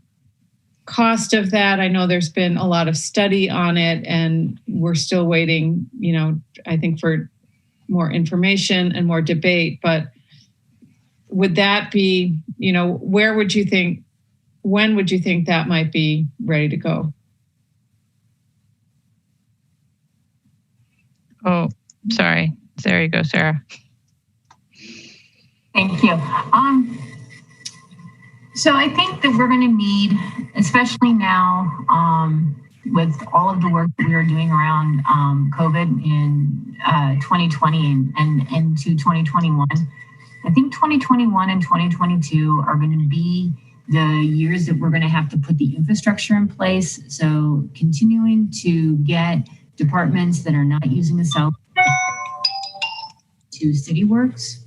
cost of that? I know there's been a lot of study on it, and we're still waiting, I think, for more information and more debate. But would that be, when would you think that might be ready to go? Oh, sorry. There you go, Sarah. Thank you. So I think that we're going to need, especially now with all of the work that we are doing around COVID in 2020 and into 2021, I think 2021 and 2022 are going to be the years that we're going to have to put the infrastructure in place. So continuing to get departments that are not using the cell to CityWorks.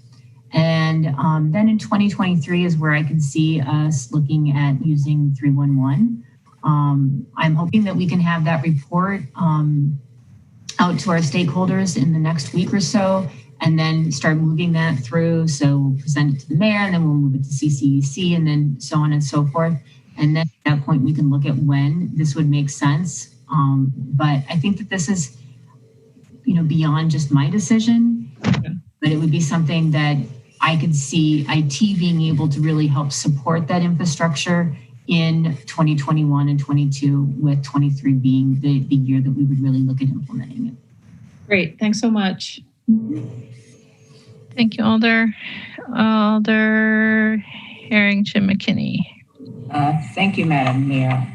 And then in 2023 is where I can see us looking at using 311. I'm hoping that we can have that report out to our stakeholders in the next week or so, and then start moving that through. So we'll present it to the mayor, and then we'll move it to CCEC, and then so on and so forth. And then at that point, we can look at when this would make sense. But I think that this is, beyond just my decision, but it would be something that I could see IT being able to really help support that infrastructure in 2021 and 22, with 23 being the year that we would really look at implementing it. Great. Thanks so much. Thank you, Alder. Alder Harrington McKinney. Thank you, Madam Mayor.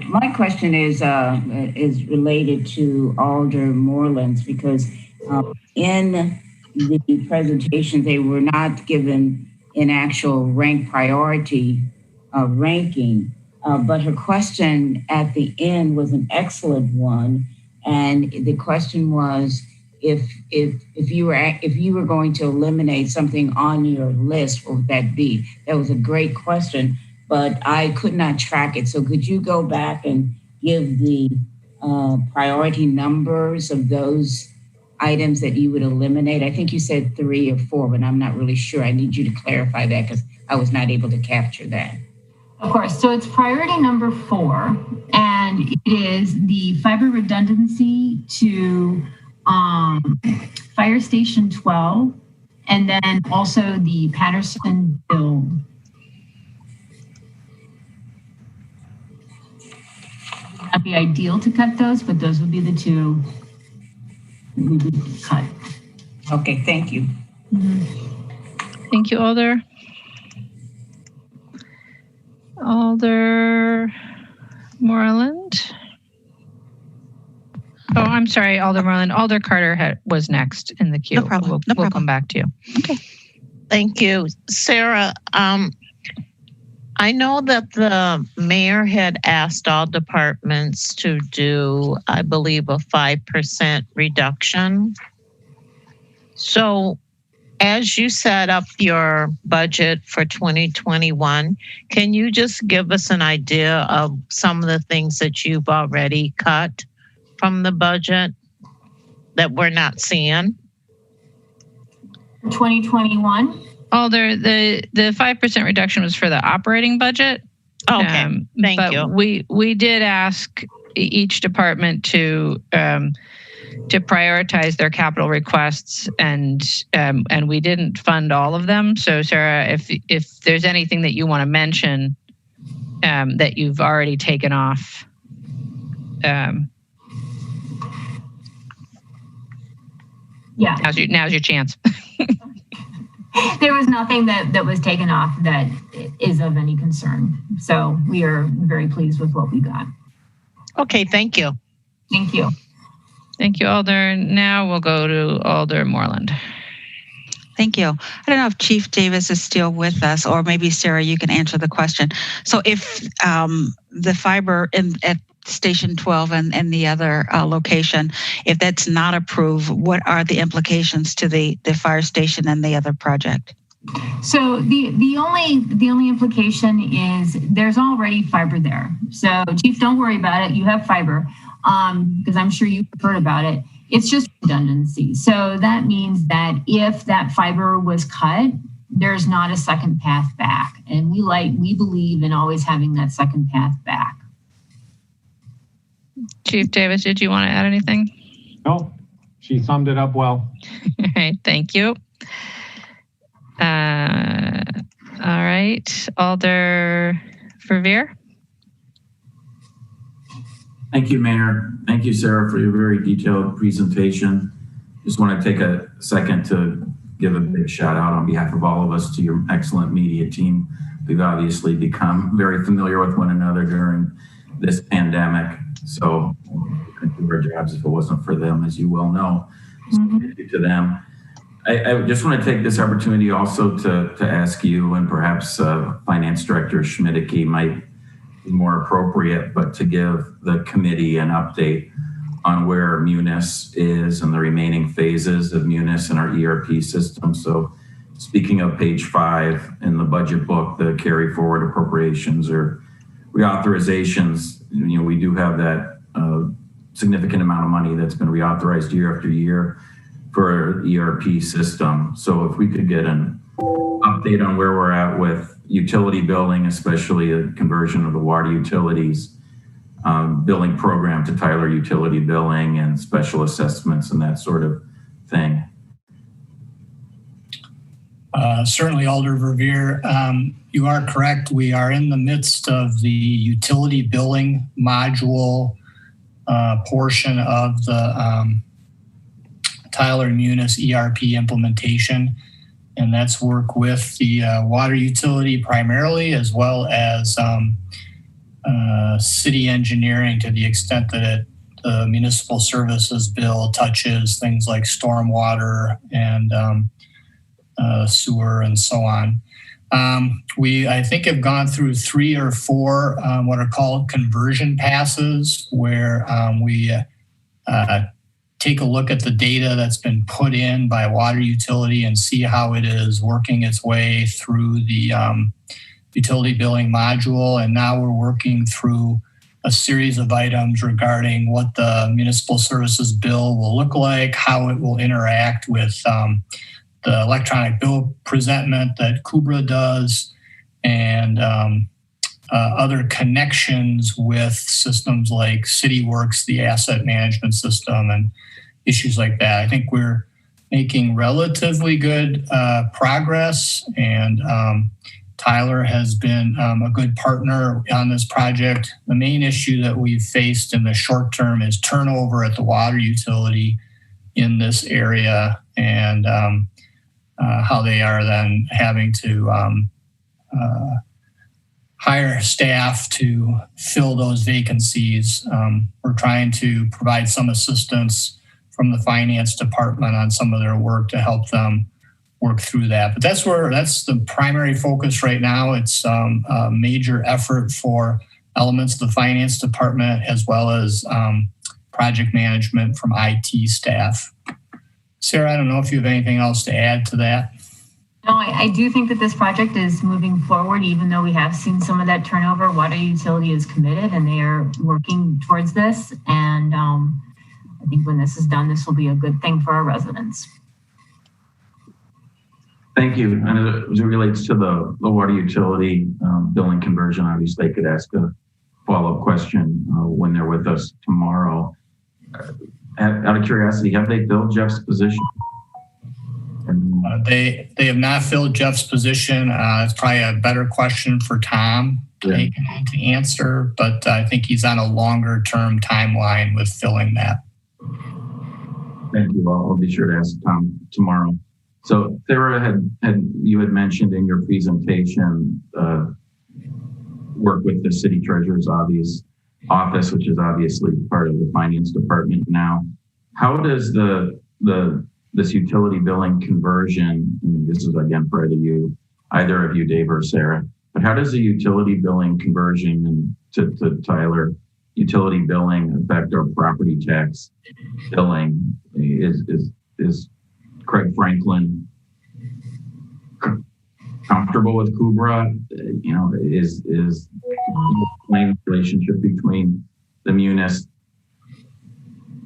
My question is related to Alder Moreland's, because in the presentation, they were not given an actual rank priority ranking, but her question at the end was an excellent one. And the question was, if you were going to eliminate something on your list, what would that be? That was a great question, but I could not track it. So could you go back and give the priority numbers of those items that you would eliminate? I think you said 3 or 4, but I'm not really sure. I need you to clarify that because I was not able to capture that. Of course. So it's priority number 4, and it is the fiber redundancy to Fire Station 12, and then also the Patterson build. It would not be ideal to cut those, but those would be the 2 we would cut. Okay, thank you. Thank you, Alder. Alder Moreland. Oh, I'm sorry, Alder Moreland. Alder Carter was next in the queue. No problem. We'll come back to you. Okay. Thank you. Sarah, I know that the mayor had asked all departments to do, I believe, a 5% reduction. So as you set up your budget for 2021, can you just give us an idea of some of the things that you've already cut from the budget that we're not seeing? 2021? Alder, the 5% reduction was for the operating budget. Okay, thank you. We did ask each department to prioritize their capital requests, and we didn't fund all of them. So, Sarah, if there's anything that you want to mention that you've already taken off, yeah, now's your chance. There was nothing that was taken off that is of any concern. So we are very pleased with what we got. Okay, thank you. Thank you. Thank you, Alder. Now we'll go to Alder Moreland. Thank you. I don't know if Chief Davis is still with us, or maybe Sarah, you can answer the question. So if the fiber at Station 12 and the other location, if that's not approved, what are the implications to the fire station and the other project? So the only implication is there's already fiber there. So Chief, don't worry about it. You have fiber because I'm sure you've heard about it. It's just redundancy. So that means that if that fiber was cut, there's not a second path back. And we believe in always having that second path back. Chief Davis, did you want to add anything? No, she summed it up well. All right, thank you. All right, Alder Verveer. Thank you, Mayor. Thank you, Sarah, for your very detailed presentation. Just want to take a second to give a big shout out on behalf of all of us to your excellent media team. We've obviously become very familiar with one another during this pandemic. So we couldn't do our jobs if it wasn't for them, as you well know. So thank you to them. I just want to take this opportunity also to ask you, and perhaps Finance Director Schmidtke might be more appropriate, but to give the committee an update on where Munis is and the remaining phases of Munis and our ERP system. So speaking of page 5 in the budget book, the carry forward appropriations or reauthorizations, we do have that significant amount of money that's been reauthorized year after year for our ERP system. So if we could get an update on where we're at with utility billing, especially a conversion of the water utilities billing program to Tyler utility billing and special assessments and that sort of thing. Certainly, Alder Verveer, you are correct. We are in the midst of the utility billing module portion of the Tyler Munis ERP implementation. And that's work with the water utility primarily, as well as city engineering to the extent that the municipal services bill touches things like stormwater and sewer and so on. We, I think, have gone through 3 or 4 what are called conversion passes, where we take a look at the data that's been put in by water utility and see how it is working its way through the utility billing module. And now we're working through a series of items regarding what the municipal services bill will look like, how it will interact with the electronic bill presentment that KUBRA does, and other connections with systems like CityWorks, the asset management system, and issues like that. I think we're making relatively good progress, and Tyler has been a good partner on this project. The main issue that we've faced in the short term is turnover at the water utility in this area, and how they are then having to hire staff to fill those vacancies. We're trying to provide some assistance from the finance department on some of their work to help them work through that. But that's the primary focus right now. It's a major effort for elements of the finance department as well as project management from IT staff. Sarah, I don't know if you have anything else to add to that. No, I do think that this project is moving forward, even though we have seen some of that turnover. Water utility is committed and they are working towards this. And I think when this is done, this will be a good thing for our residents. Thank you. And as it relates to the water utility billing conversion, obviously they could ask a follow-up question when they're with us tomorrow. Out of curiosity, have they filled Jeff's position? They have not filled Jeff's position. It's probably a better question for Tom to answer, but I think he's on a longer term timeline with filling that. Thank you. I'll be sure to ask Tom tomorrow. So Sarah, you had mentioned in your presentation work with the city treasurer's office, which is obviously part of the finance department now. How does this utility billing conversion, and this is again for either of you, Dave or Sarah, but how does the utility billing conversion and to Tyler, utility billing affect our property tax billing? Is Craig Franklin comfortable with KUBRA? Is the relationship between the munis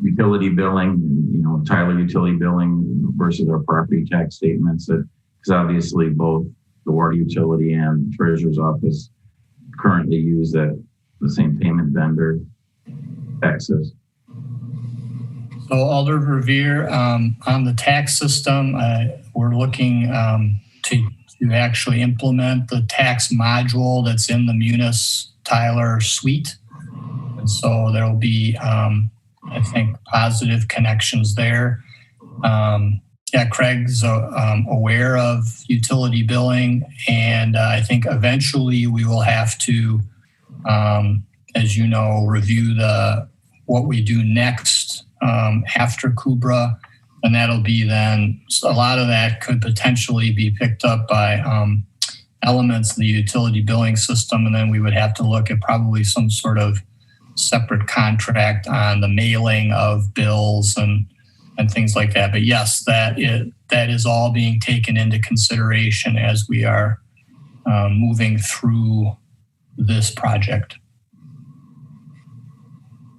utility billing, Tyler utility billing versus our property tax statements? Because obviously both the water utility and treasurer's office currently use the same payment vendor, Texas. So Alder Verveer, on the tax system, we're looking to actually implement the tax module that's in the Munis Tyler suite. And so there will be, I think, positive connections there. Craig's aware of utility billing, and I think eventually we will have to, as you know, review what we do next after KUBRA, and that'll be then a lot of that could potentially be picked up by elements of the utility billing system, and then we would have to look at probably some sort of separate contract on the mailing of bills and things like that. But yes, that is all being taken into consideration as we are moving through this project.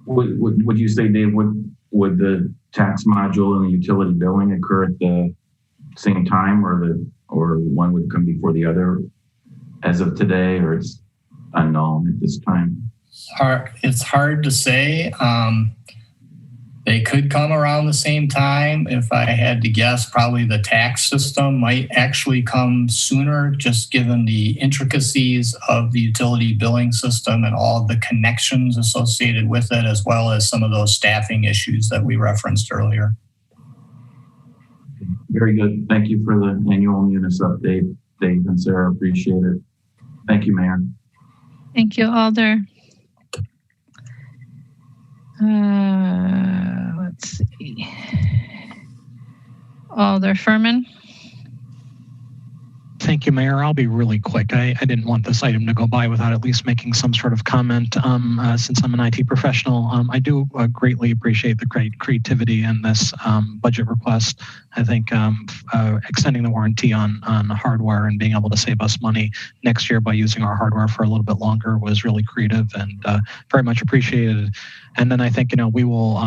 Would you say, Dave, would the tax module and the utility billing occur at the same time, or one would come before the other as of today, or it's unknown at this time? It's hard to say. They could come around the same time. If I had to guess, probably the tax system might actually come sooner, just given the intricacies of the utility billing system and all of the connections associated with it, as well as some of those staffing issues that we referenced earlier. Very good. Thank you for the annual Munis update, Dave and Sarah. Appreciate it. Thank you, Mayor. Thank you, Alder. Let's see. Alder Furman. Thank you, Mayor. I'll be really quick. I didn't want this item to go by without at least making some sort of comment. Since I'm an IT professional, I do greatly appreciate the great creativity in this budget request. I think extending the warranty on hardware and being able to save us money next year by using our hardware for a little bit longer was really creative and very much appreciated. And then I think, we will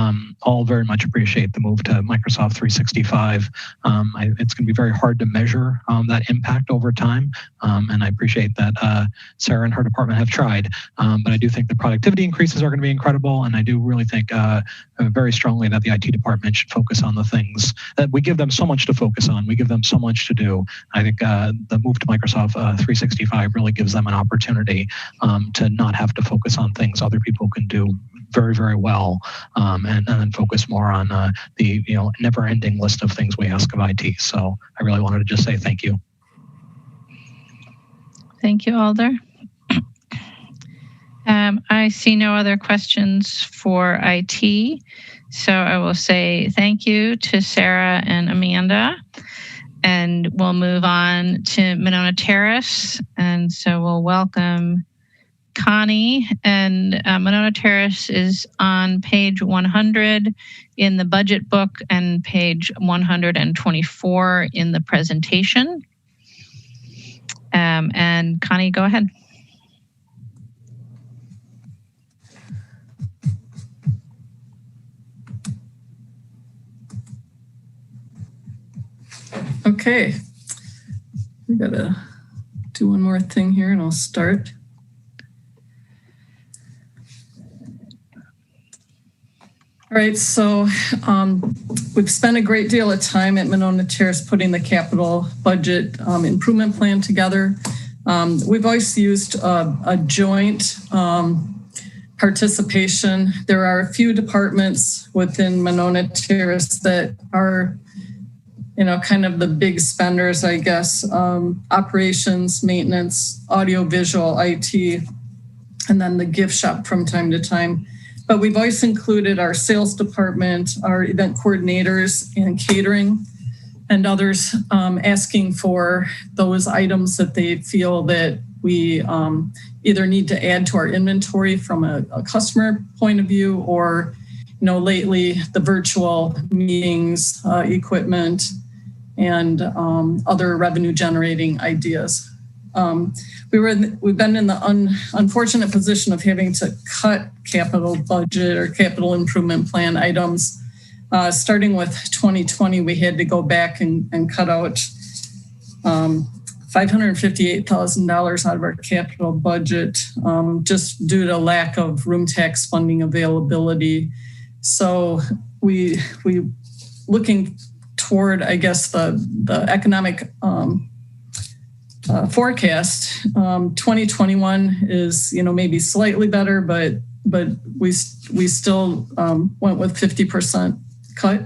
all very much appreciate the move to Microsoft 365. It's going to be very hard to measure that impact over time. And I appreciate that Sarah and her department have tried. But I do think the productivity increases are going to be incredible. And I do really think very strongly that the IT department should focus on the things that we give them so much to focus on. We give them so much to do. I think the move to Microsoft 365 really gives them an opportunity to not have to focus on things other people can do very, very well, and then focus more on the never-ending list of things we ask of IT. So I really wanted to just say thank you. Thank you, Alder. I see no other questions for IT, so I will say thank you to Sarah and Amanda, and we'll move on to Monona Terrace, and so we'll welcome Connie, and Monona Terrace is on page 100 in the budget book and page 124 in the presentation. And Connie, go ahead. Okay, we gotta do one more thing here and I'll start. All right, so we've spent a great deal of time at Monona Terrace putting the capital budget improvement plan together. We've always used a joint participation. There are a few departments within Monona Terrace that are kind of the big spenders, I guess, operations, maintenance, audio, visual, IT, and then the gift shop from time to time. But we've always included our sales department, our event coordinators and catering, and others asking for those items that they feel that we either need to add to our inventory from a customer point of view, or, lately the virtual meetings, equipment, and other revenue generating ideas. We've been in the unfortunate position of having to cut capital budget or capital improvement plan items. Starting with 2020, we had to go back and cut out $558,000 out of our capital budget just due to lack of room tax funding availability. So we looking toward, I guess, the economic forecast. 2021 is, maybe slightly better, but we still went with 50% cut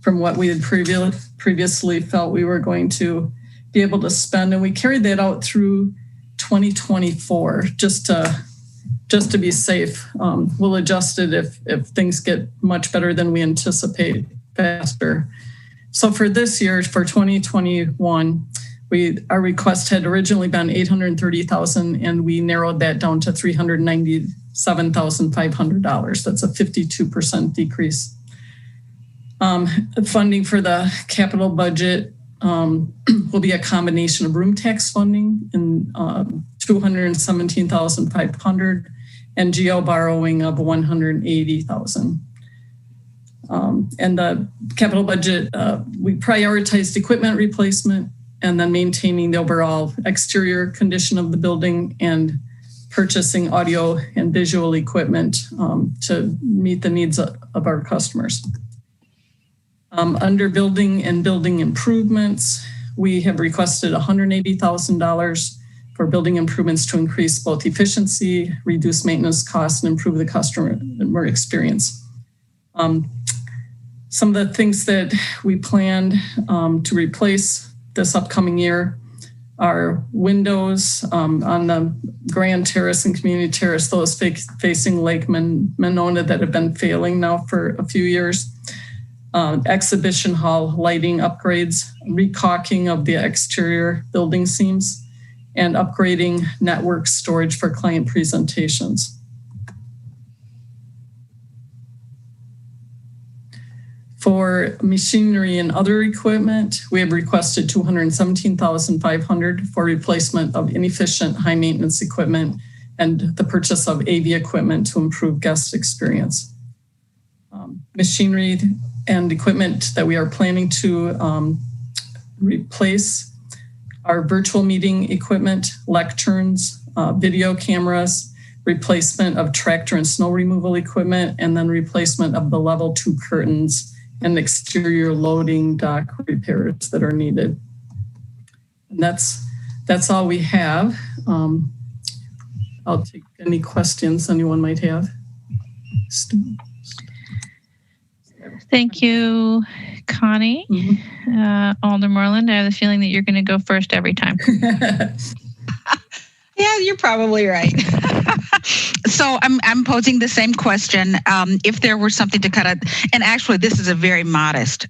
from what we had previously felt we were going to be able to spend, and we carried that out through 2024 just to be safe. We'll adjust it if things get much better than we anticipate faster. So for this year, for 2021, our request had originally been $830,000, and we narrowed that down to $397,500. That's a 52% decrease. Funding for the capital budget will be a combination of room tax funding in $217,500 and GO borrowing of $180,000. And the capital budget, we prioritized equipment replacement and then maintaining the overall exterior condition of the building and purchasing audio and visual equipment to meet the needs of our customers. Under building and building improvements, we have requested $180,000 for building improvements to increase both efficiency, reduce maintenance costs, and improve the customer experience. Some of the things that we planned to replace this upcoming year are windows on the Grand Terrace and Community Terrace, those facing Lake Monona that have been failing now for a few years. Exhibition hall lighting upgrades, recaulking of the exterior building seams, and upgrading network storage for client presentations. For machinery and other equipment, we have requested $217,500 for replacement of inefficient high maintenance equipment and the purchase of AV equipment to improve guest experience. Machinery and equipment that we are planning to replace are virtual meeting equipment, lecterns, video cameras, replacement of tractor and snow removal equipment, and then replacement of the level 2 curtains and exterior loading dock repairs that are needed. And that's all we have. I'll take any questions anyone might have. Thank you, Connie. Alder Moreland, I have the feeling that you're going to go first every time. Yeah, you're probably right. So I'm posing the same question. If there were something to cut out, and actually this is a very modest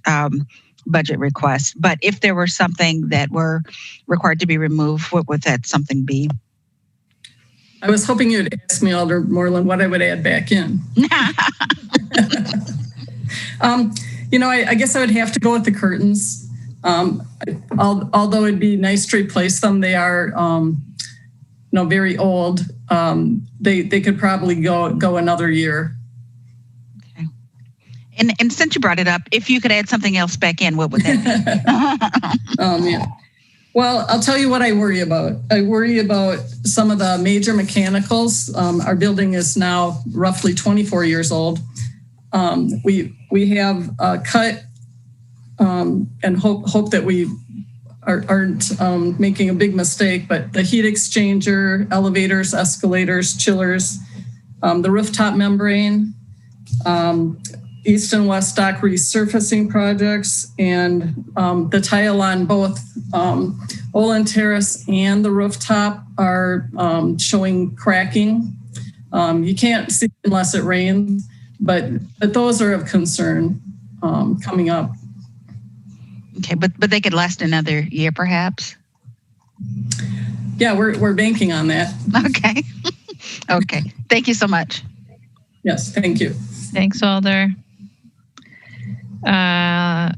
budget request, but if there were something that were required to be removed, what would that something be? I was hoping you'd ask me, Alder Moreland, what I would add back in. I guess I would have to go with the curtains. Although it'd be nice to replace them, they are very old. They could probably go another year. Okay. And since you brought it up, if you could add something else back in, what would that be? Yeah. Well, I'll tell you what I worry about. I worry about some of the major mechanicals. Our building is now roughly 24 years old. We have cut and hope that we aren't making a big mistake, but the heat exchanger, elevators, escalators, chillers, the rooftop membrane, east and west dock resurfacing projects, and the tile on both Olin Terrace and the rooftop are showing cracking. You can't see unless it rains, but those are of concern coming up. Okay, but they could last another year, perhaps. Yeah, we're banking on that. Okay. Okay. Thank you so much. Yes, thank you. Thanks, Alder. Are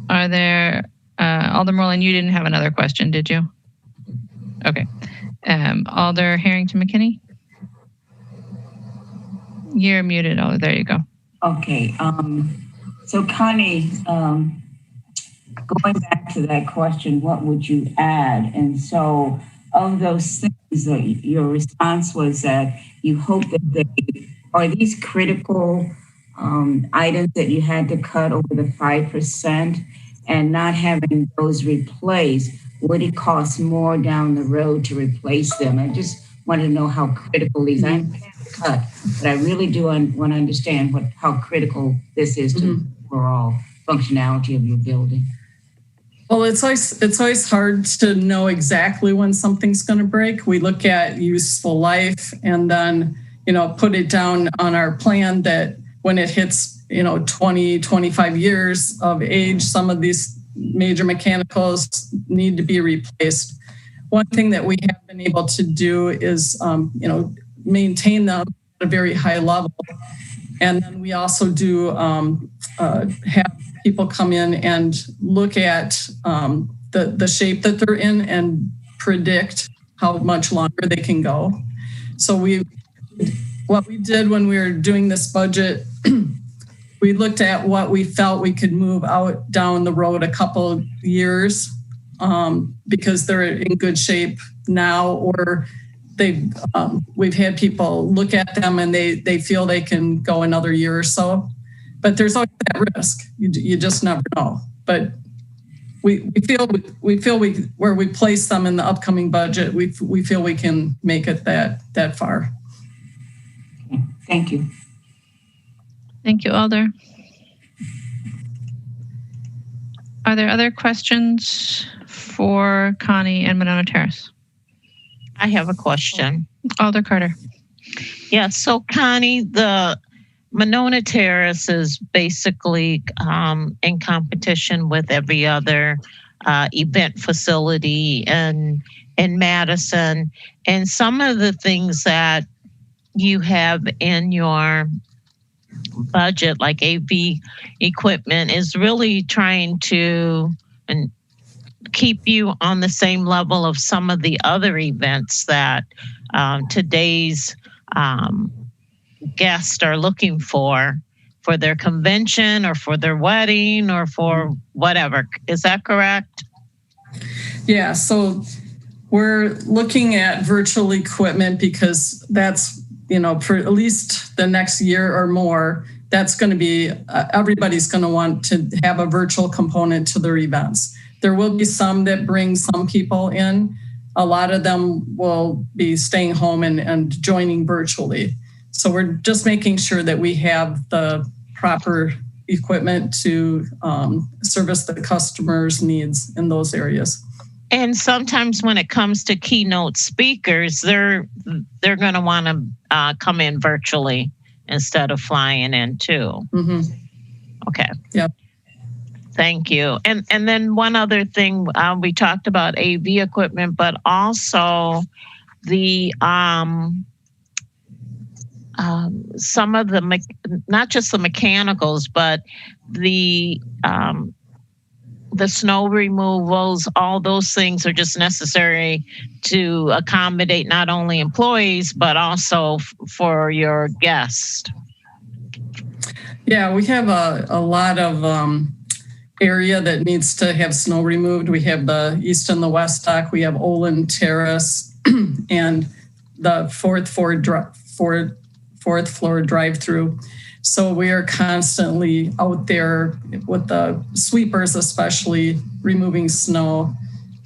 there Alder Moreland? You didn't have another question, did you? Okay. Alder Harrington McKinney. You're muted. Oh, there you go. Okay. So Connie, going back to that question, what would you add? And so of those things, that your response was that you hope that are these critical items that you had to cut over the 5%, and not having those replaced, would it cost more down the road to replace them? I just want to know how critical these are. Cut, but I really do want to understand how critical this is to the overall functionality of your building. Well, it's always hard to know exactly when something's going to break. We look at useful life and then put it down on our plan that when it hits 20, 25 years of age, some of these major mechanicals need to be replaced. One thing that we have been able to do is maintain them at a very high level. And then we also do have people come in and look at the shape that they're in and predict how much longer they can go. So what we did when we were doing this budget, we looked at what we felt we could move out down the road a couple years because they're in good shape now, or we've had people look at them and they feel they can go another year or so, but there's always that risk. You just never know. But we feel where we place them in the upcoming budget, we feel we can make it that far. Thank you. Thank you, Alder. Are there other questions for Connie and Monona Terrace? I have a question. Alder Carter. Yeah, so Connie, the Monona Terrace is basically in competition with every other event facility in Madison. And some of the things that you have in your budget, like AV equipment, is really trying to keep you on the same level of some of the other events that today's guests are looking for their convention or for their wedding or for whatever. Is that correct? Yeah, so we're looking at virtual equipment because that's, for at least the next year or more, that's going to be, everybody's going to want to have a virtual component to their events. There will be some that bring some people in. A lot of them will be staying home and joining virtually. So we're just making sure that we have the proper equipment to service the customers' needs in those areas. And sometimes when it comes to keynote speakers, they're going to want to come in virtually instead of flying in too. Mm-hmm. Okay. Yep. Thank you. And then one other thing, we talked about AV equipment, but also the some of the not just the mechanicals, but the snow removals, all those things are just necessary to accommodate not only employees, but also for your guests. Yeah, we have a lot of area that needs to have snow removed. We have the east and the west dock. We have Olin Terrace and the fourth floor drive-through. So we are constantly out there with the sweepers, especially removing snow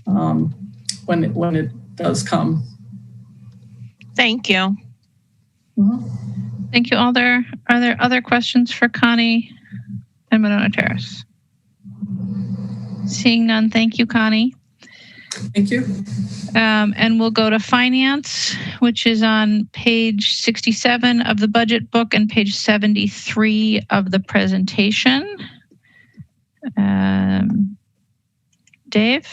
when it does come. Thank you. Mm-hmm. Thank you. Are there other questions for Connie and Monona Terrace? Seeing none, thank you, Connie. Thank you. And we'll go to finance, which is on page 67 of the budget book and page 73 of the presentation. Dave?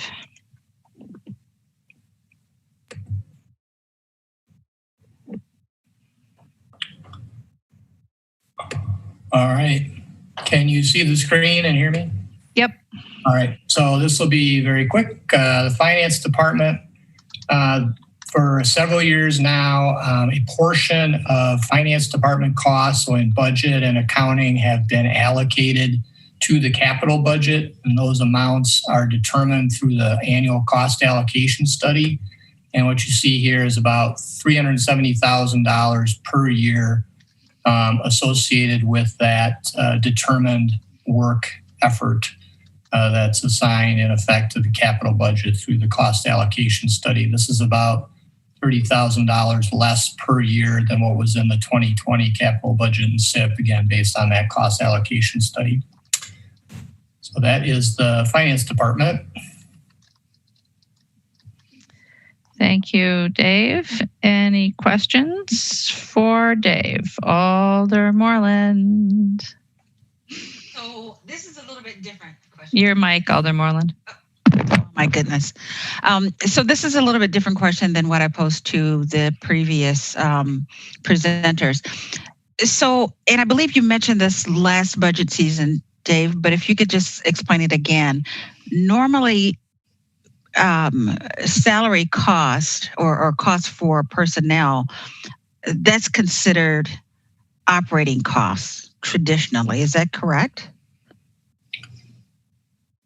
All right. Can you see the screen and hear me? Yep. All right. So this will be very quick. The finance department, for several years now, a portion of finance department costs, so in budget and accounting, have been allocated to the capital budget, and those amounts are determined through the annual cost allocation study. And what you see here is about $370,000 per year associated with that determined work effort that's assigned in effect to the capital budget through the cost allocation study. This is about $30,000 less per year than what was in the 2020 capital budget and SIP, again, based on that cost allocation study. So that is the finance department. Thank you, Dave. Any questions for Dave? Alder Moreland. So this is a little bit different question. Your mic, Alder Moreland. Oh, my goodness. So this is a little bit different question than what I posed to the previous presenters. So, and I believe you mentioned this last budget season, Dave, but if you could just explain it again. Normally, salary cost or cost for personnel, that's considered operating costs traditionally. Is that correct?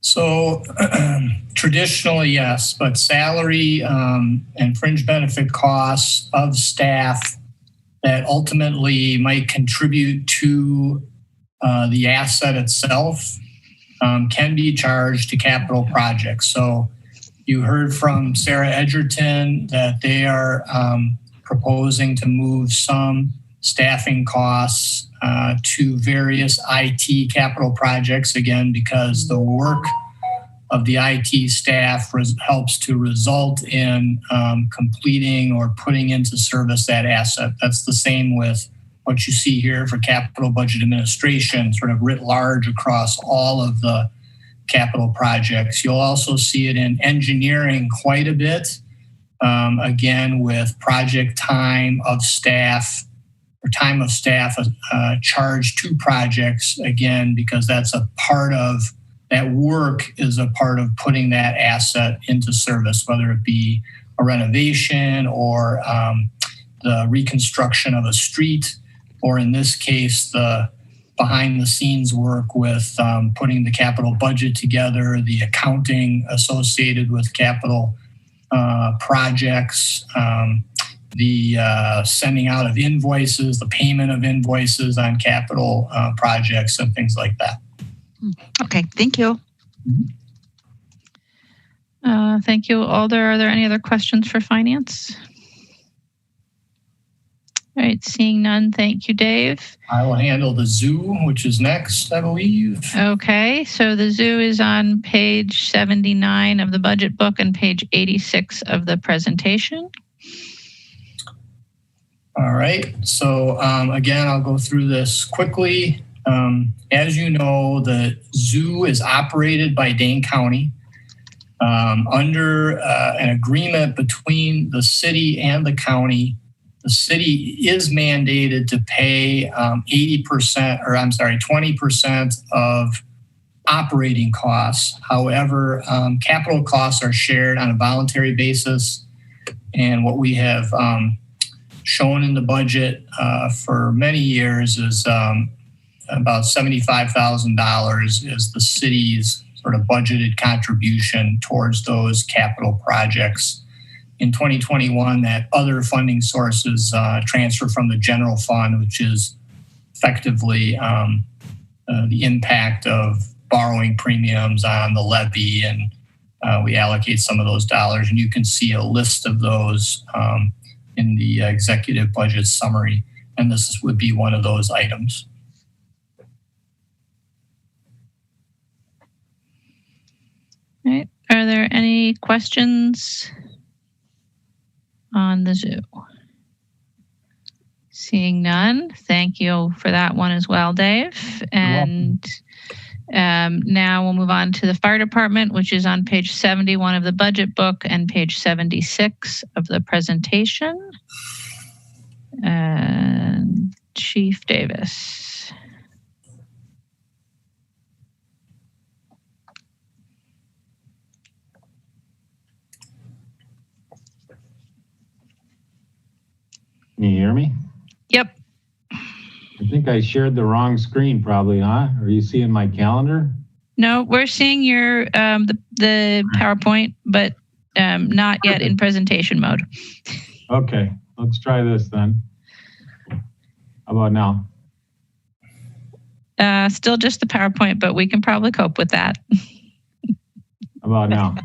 So traditionally, yes, but salary and fringe benefit costs of staff that ultimately might contribute to the asset itself can be charged to capital projects. So you heard from Sarah Edgerton that they are proposing to move some staffing costs to various IT capital projects, again, because the work of the IT staff helps to result in completing or putting into service that asset. That's the same with what you see here for capital budget administration, sort of writ large across all of the capital projects. You'll also see it in engineering quite a bit, again, with project time of staff or time of staff charge to projects, again, because that's a part of that work is a part of putting that asset into service, whether it be a renovation or the reconstruction of a street, or in this case, the behind the scenes work with putting the capital budget together, the accounting associated with capital projects, the sending out of invoices, the payment of invoices on capital projects and things like that. Okay, thank you. Thank you, Alder. Are there any other questions for finance? All right, seeing none, thank you, Dave. I will handle the zoo, which is next, I believe. Okay, so the zoo is on page 79 of the budget book and page 86 of the presentation. All right, so again, I'll go through this quickly. As you know, the zoo is operated by Dane County under an agreement between the city and the county. The city is mandated to pay 20% of operating costs. However, capital costs are shared on a voluntary basis. And what we have shown in the budget for many years is about $75,000 is the city's sort of budgeted contribution towards those capital projects. In 2021, that other funding sources transfer from the general fund, which is effectively the impact of borrowing premiums on the levy, and we allocate some of those dollars. And you can see a list of those in the executive budget summary, and this would be one of those items. All right. Are there any questions on the zoo? Seeing none, thank you for that one as well, Dave. And now we'll move on to the fire department, which is on page 71 of the budget book and page 76 of the presentation. And Chief Davis. Can you hear me? Yep. I think I shared the wrong screen probably, huh? Are you seeing my calendar? No, we're seeing your the PowerPoint, but not yet in presentation mode. Okay, let's try this then. How about now? Still just the PowerPoint, but we can probably cope with that. How about now?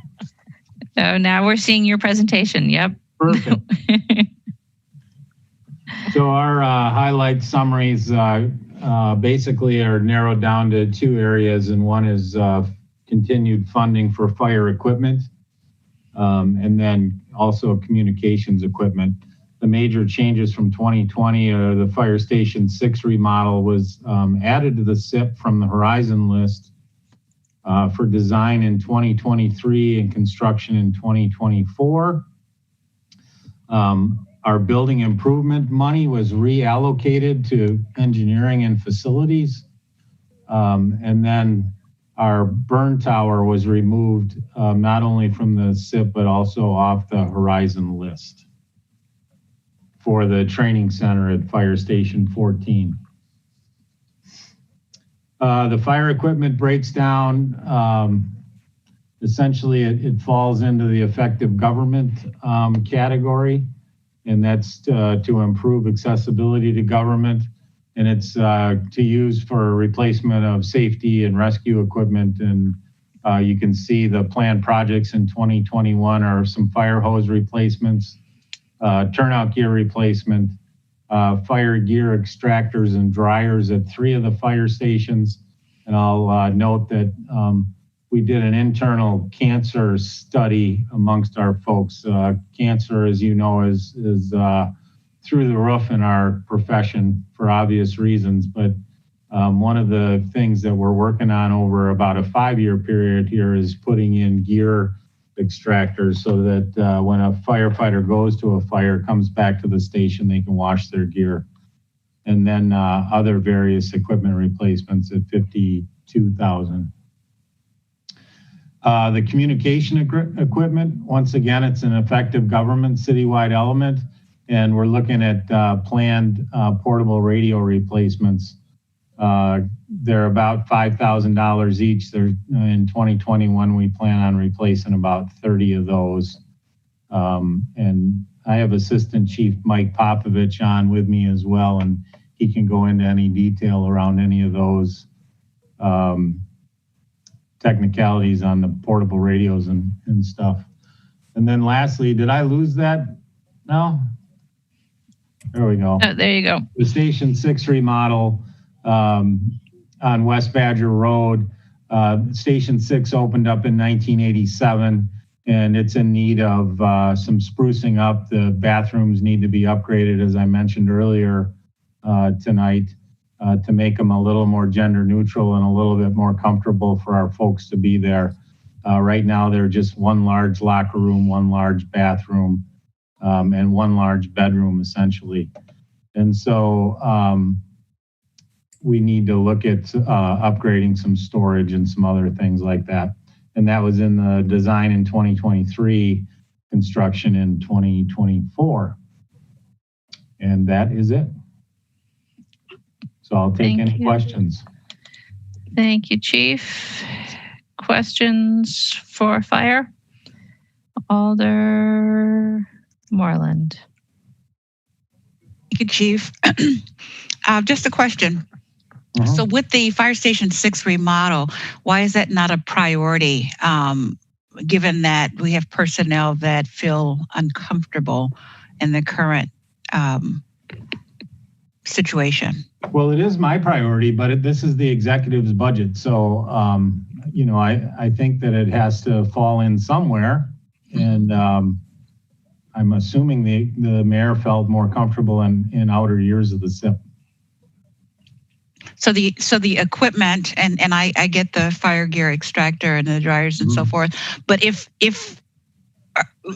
So now we're seeing your presentation. Yep. Perfect. So our highlight summaries basically are narrowed down to two areas, and one is continued funding for fire equipment, and then also communications equipment. The major changes from 2020 are the Fire Station 6 remodel was added to the SIP from the Horizon list for design in 2023 and construction in 2024. Our building improvement money was reallocated to engineering and facilities. And then our burn tower was removed not only from the SIP, but also off the Horizon list for the training center at Fire Station 14. The fire equipment breaks down. Essentially, it falls into the effective government category. And that's to improve accessibility to government. And it's to use for replacement of safety and rescue equipment. And you can see the planned projects in 2021 are some fire hose replacements, turnout gear replacement, fire gear extractors and dryers at 3 of the fire stations. And I'll note that we did an internal cancer study amongst our folks. Cancer, as you know, is through the roof in our profession for obvious reasons. But one of the things that we're working on over about a 5-year period here is putting in gear extractors so that when a firefighter goes to a fire, comes back to the station, they can wash their gear. and then other various equipment replacements at $52,000. The communication equipment, once again, it's an effective government citywide element, and we're looking at planned portable radio replacements. They're about $5,000 each. They're in 2021, we plan on replacing about 30 of those. And I have Assistant Chief Mike Popovich on with me as well, and he can go into any detail around any of those technicalities on the portable radios and stuff. And then lastly, did I lose that? No? There we go. Oh, there you go. The Station 6 remodel on West Badger Road. Station 6 opened up in 1987, and it's in need of some sprucing up. The bathrooms need to be upgraded, as I mentioned earlier tonight, to make them a little more gender neutral and a little bit more comfortable for our folks to be there. Right now, they're just one large locker room, one large bathroom, and one large bedroom, essentially. And so we need to look at upgrading some storage and some other things like that. And that was in the design in 2023, construction in 2024. And that is it. So I'll take any questions. Thank you, Chief. Questions for fire? Alder Moreland. Thank you, Chief. Just a question. So with the Fire Station 6 remodel, why is that not a priority, given that we have personnel that feel uncomfortable in the current situation? Well, it is my priority, but this is the executive's budget. So, you know, I think that it has to fall in somewhere. And I'm assuming the mayor felt more comfortable in outer years of the SIP. So the equipment, and I get the fire gear extractor and the dryers and so forth, but if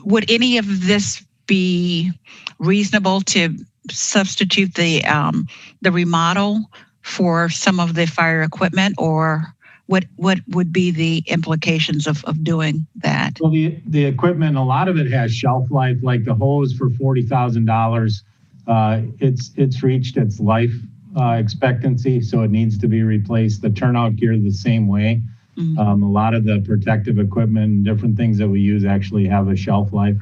would any of this be reasonable to substitute the remodel for some of the fire equipment, or what would be the implications of doing that? Well, the equipment, a lot of it has shelf life, like the hose for $40,000. It's reached its life expectancy, so it needs to be replaced. The turnout gear the same way. A lot of the protective equipment and different things that we use actually have a shelf life.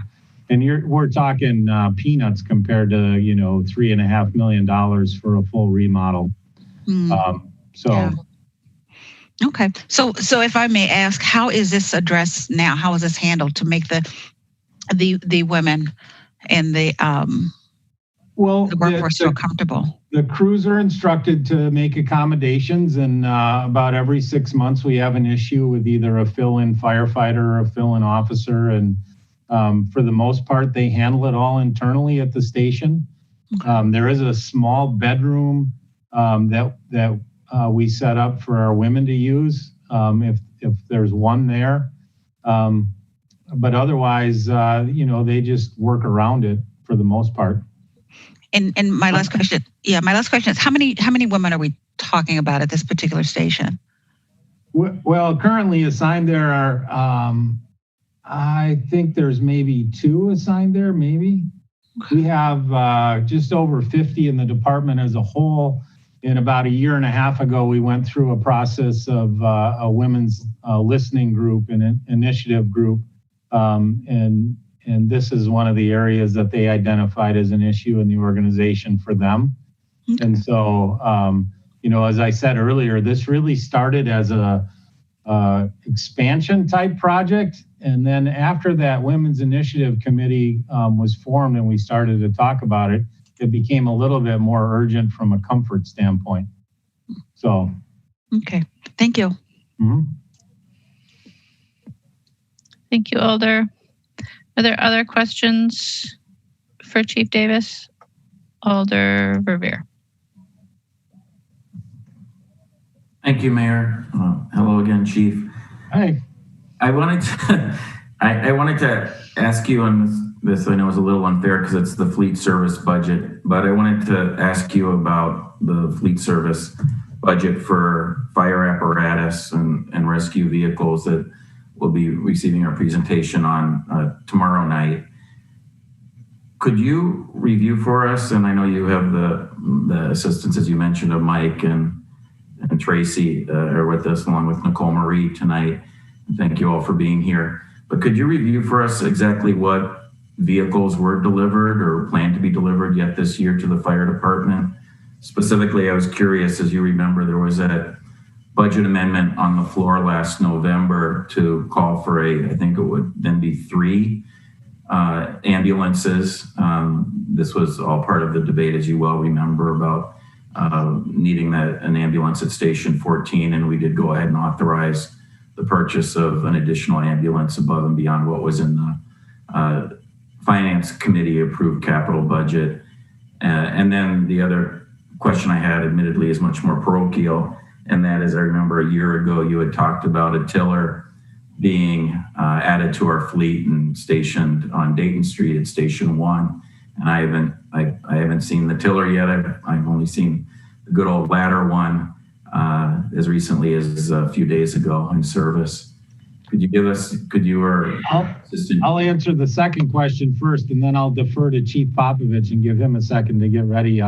And we're talking peanuts compared to, you know, $3.5 million for a full remodel. Okay. So if I may ask, how is this addressed now? How is this handled to make the women and the workforce feel comfortable? The crews are instructed to make accommodations, and about every 6 months we have an issue with either a fill-in firefighter or a fill-in officer, and for the most part they handle it all internally at the station. There is a small bedroom that we set up for our women to use if there's one there, but otherwise, you know, they just work around it for the most part. And my last question, is how many women are we talking about at this particular station? Well, currently assigned there are, I think there's maybe 2 assigned there, maybe. We have just over 50 in the department as a whole. And about a year and a half ago, we went through a process of a women's listening group and initiative group. And this is one of the areas that they identified as an issue in the organization for them. And so, you know, as I said earlier, this really started as a expansion type project. And then after that Women's Initiative Committee was formed and we started to talk about it, it became a little bit more urgent from a comfort standpoint. So. Okay, thank you. Thank you, Alder. Are there other questions for Chief Davis? Alder Verveer. Thank you, Mayor. Hello again, Chief. Hi. I wanted to ask you on this I know is a little unfair because it's the fleet service budget, but I wanted to ask you about the fleet service budget for fire apparatus and rescue vehicles that will be receiving our presentation on tomorrow night. Could you review for us, and I know you have the assistance, as you mentioned, of Mike and Tracy are with us, along with Nicole Marie tonight. Thank you all for being here. But could you review for us exactly what vehicles were delivered or planned to be delivered yet this year to the fire department? Specifically, I was curious, as you remember, there was a budget amendment on the floor last November to call for I think it would then be 3 ambulances. This was all part of the debate, as you well remember, about needing an ambulance at Station 14, and we did go ahead and authorize the purchase of an additional ambulance above and beyond what was in the Finance Committee approved capital budget. And then the other question I had, admittedly, is much more parochial, and that is, I remember a year ago you had talked about a tiller being added to our fleet and stationed on Dayton Street at Station 1. And I haven't seen the tiller yet. I've only seen the good old ladder one as recently as a few days ago in service. I'll answer the second question first, and then I'll defer to Chief Popovich and give him a second to get ready.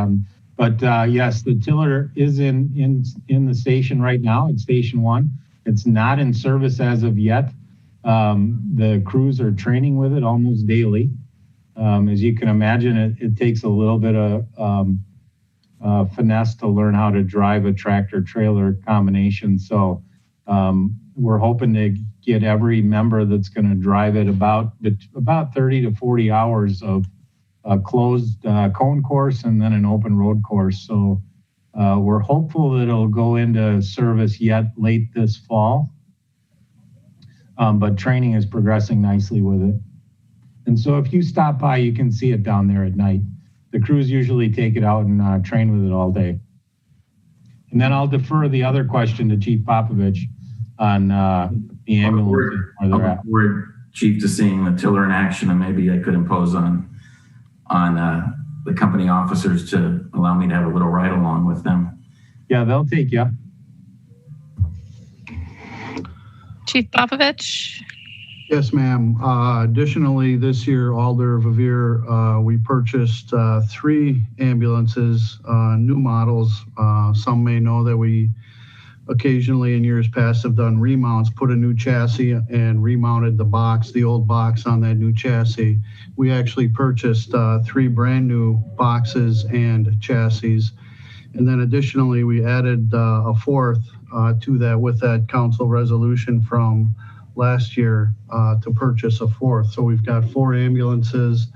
But yes, the tiller is in the station right now at Station 1. It's not in service as of yet. The crews are training with it almost daily. As you can imagine, it takes a little bit of finesse to learn how to drive a tractor trailer combination. So we're hoping to get every member that's going to drive it about 30 to 40 hours of a closed cone course and then an open road course. So we're hopeful that it'll go into service yet late this fall. But training is progressing nicely with it. And so if you stop by, you can see it down there at night. The crews usually take it out and train with it all day. And then I'll defer the other question to Chief Popovich on the ambulance. I look forward, Chief, to seeing the tiller in action, and maybe I could impose on the company officers to allow me to have a little ride along with them. Yeah, they'll take you. Chief Popovich. Yes, ma'am. Additionally, this year, Alder Vivir, we purchased 3 ambulances, new models. Some may know that we occasionally in years past have done remounts, put a new chassis and remounted the old box on that new chassis. We actually purchased 3 brand new boxes and chassis. And then additionally, we added a 4th to that with that council resolution from last year to purchase a 4th. So we've got 4 ambulances.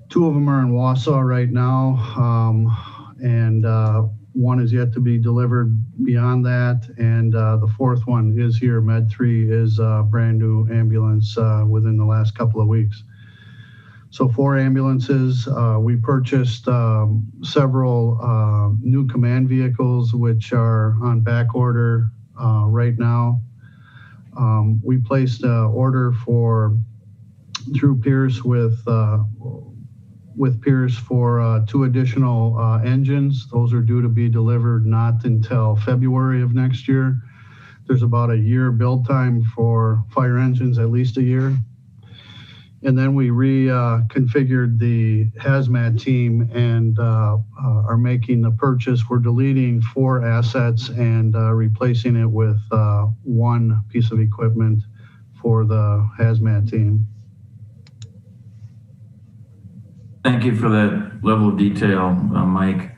2 of them are in Wausau right now. And one is yet to be delivered beyond that. And the 4th one is here. Med 3 is a brand new ambulance within the last couple of weeks. So 4 ambulances. We purchased several new command vehicles, which are on back order right now. We placed an order through Pierce with Pierce for 2 additional engines. Those are due to be delivered not until February of next year. There's about a year build time for fire engines, at least a year. And then we reconfigured the hazmat team and are making the purchase. We're deleting 4 assets and replacing it with 1 piece of equipment for the hazmat team. Thank you for that level of detail, Mike.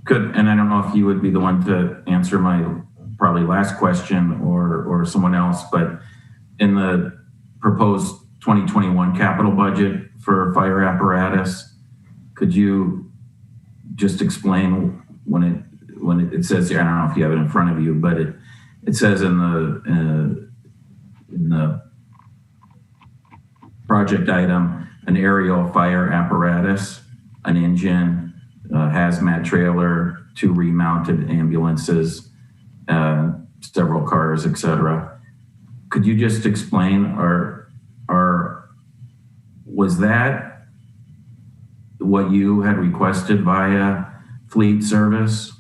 And I don't know if you would be the one to answer my probably last question or someone else, but in the proposed 2021 capital budget for fire apparatus, could you just explain when it says here, I don't know if you have it in front of you, but it says in the project item, an aerial fire apparatus, an engine, hazmat trailer, 2 remounted ambulances, several cars, etc. Could you just explain was that what you had requested via Fleet Service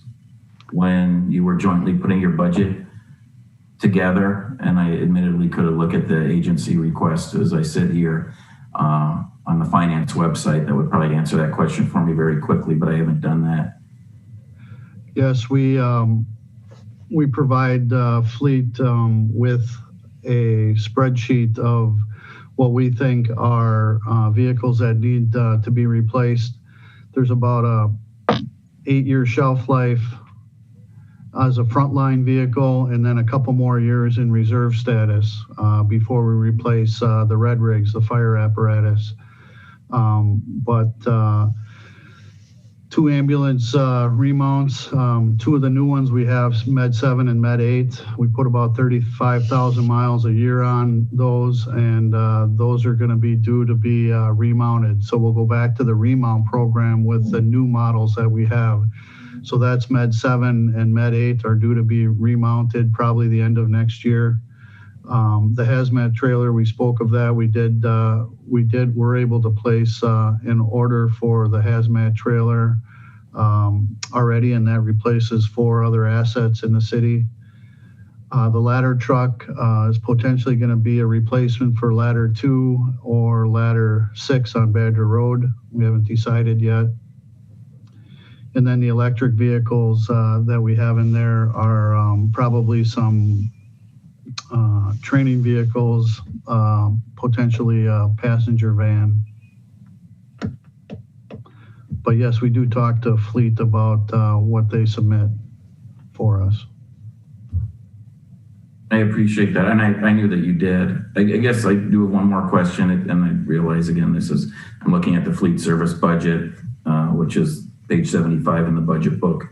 when you were jointly putting your budget together? And I admittedly could have looked at the agency request as I sit here on the finance website. That would probably answer that question for me very quickly, but I haven't done that. Yes, we provide Fleet with a spreadsheet of what we think are vehicles that need to be replaced. There's about a 8-year shelf life as a frontline vehicle, and then a couple more years in reserve status before we replace the red rigs, the fire apparatus. But 2 ambulance remounts, 2 of the new ones we have, Med 7 and Med 8. We put about 35,000 miles a year on those, and those are going to be due to be remounted. So we'll go back to the remount program with the new models that we have. So that's Med 7 and Med 8 are due to be remounted probably the end of next year. The hazmat trailer, we spoke of that. We're able to place an order for the hazmat trailer already, and that replaces 4 other assets in the city. The ladder truck is potentially going to be a replacement for ladder 2 or ladder 6 on Badger Road. We haven't decided yet. And then the electric vehicles that we have in there are probably some training vehicles, potentially a passenger van. But yes, we do talk to Fleet about what they submit for us. I appreciate that, and I knew that you did. I guess I do have one more question, and I realize again, I'm looking at the Fleet Service budget, which is page 75 in the budget book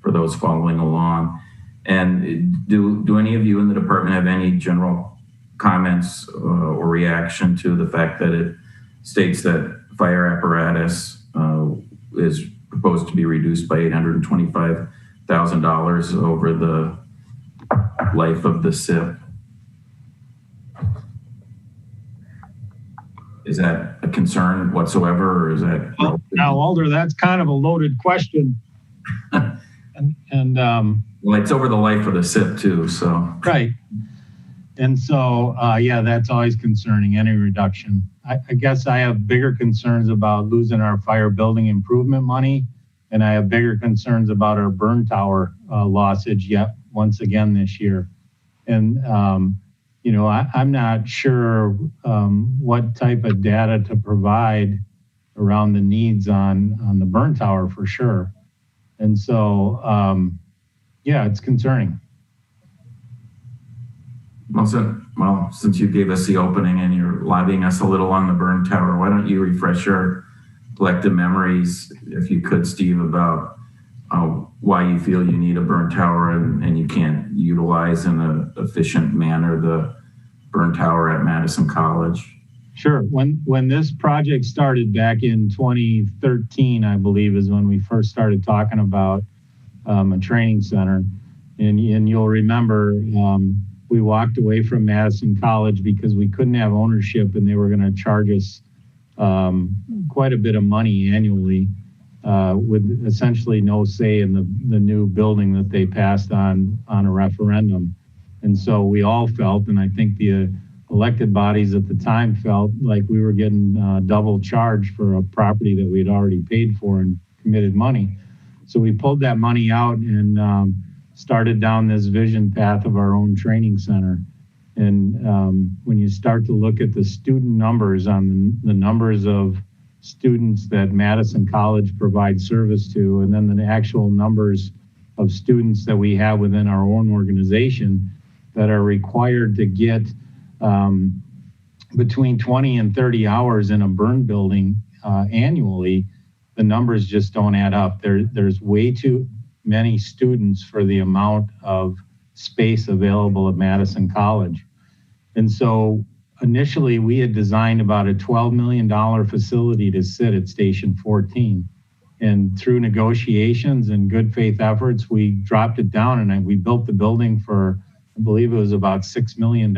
for those following along. And do any of you in the department have any general comments or reaction to the fact that it states that fire apparatus is proposed to be reduced by $825,000 over the life of the SIP? Is that a concern whatsoever, or is that? Well, now, Alder, that's kind of a loaded question. Well, it's over the life of the SIP too, so. Right. And so, yeah, that's always concerning, any reduction. I guess I have bigger concerns about losing our fire building improvement money, and I have bigger concerns about our burn tower lossage yet once again this year. And, I'm not sure what type of data to provide around the needs on the burn tower for sure. And so, yeah, it's concerning. Well, since you gave us the opening and you're lobbying us a little on the burn tower, why don't you refresh our collective memories, if you could, Steve, about why you feel you need a burn tower and you can't utilize in an efficient manner the burn tower at Madison College? Sure. When this project started back in 2013, I believe, is when we first started talking about a training center. And you'll remember we walked away from Madison College because we couldn't have ownership, and they were going to charge us quite a bit of money annually with essentially no say in the new building that they passed on a referendum. And so we all felt, and I think the elected bodies at the time felt, like we were getting double charged for a property that we had already paid for and committed money. So we pulled that money out and started down this vision path of our own training center. And when you start to look at the student numbers on the numbers of students that Madison College provides service to, and then the actual numbers of students that we have within our own organization that are required to get between 20 and 30 hours in a burn building annually, the numbers just don't add up. There's way too many students for the amount of space available at Madison College. And so initially we had designed about a $12 million facility to sit at Station 14. And through negotiations and good faith efforts, we dropped it down and we built the building for, I believe it was about $6 million.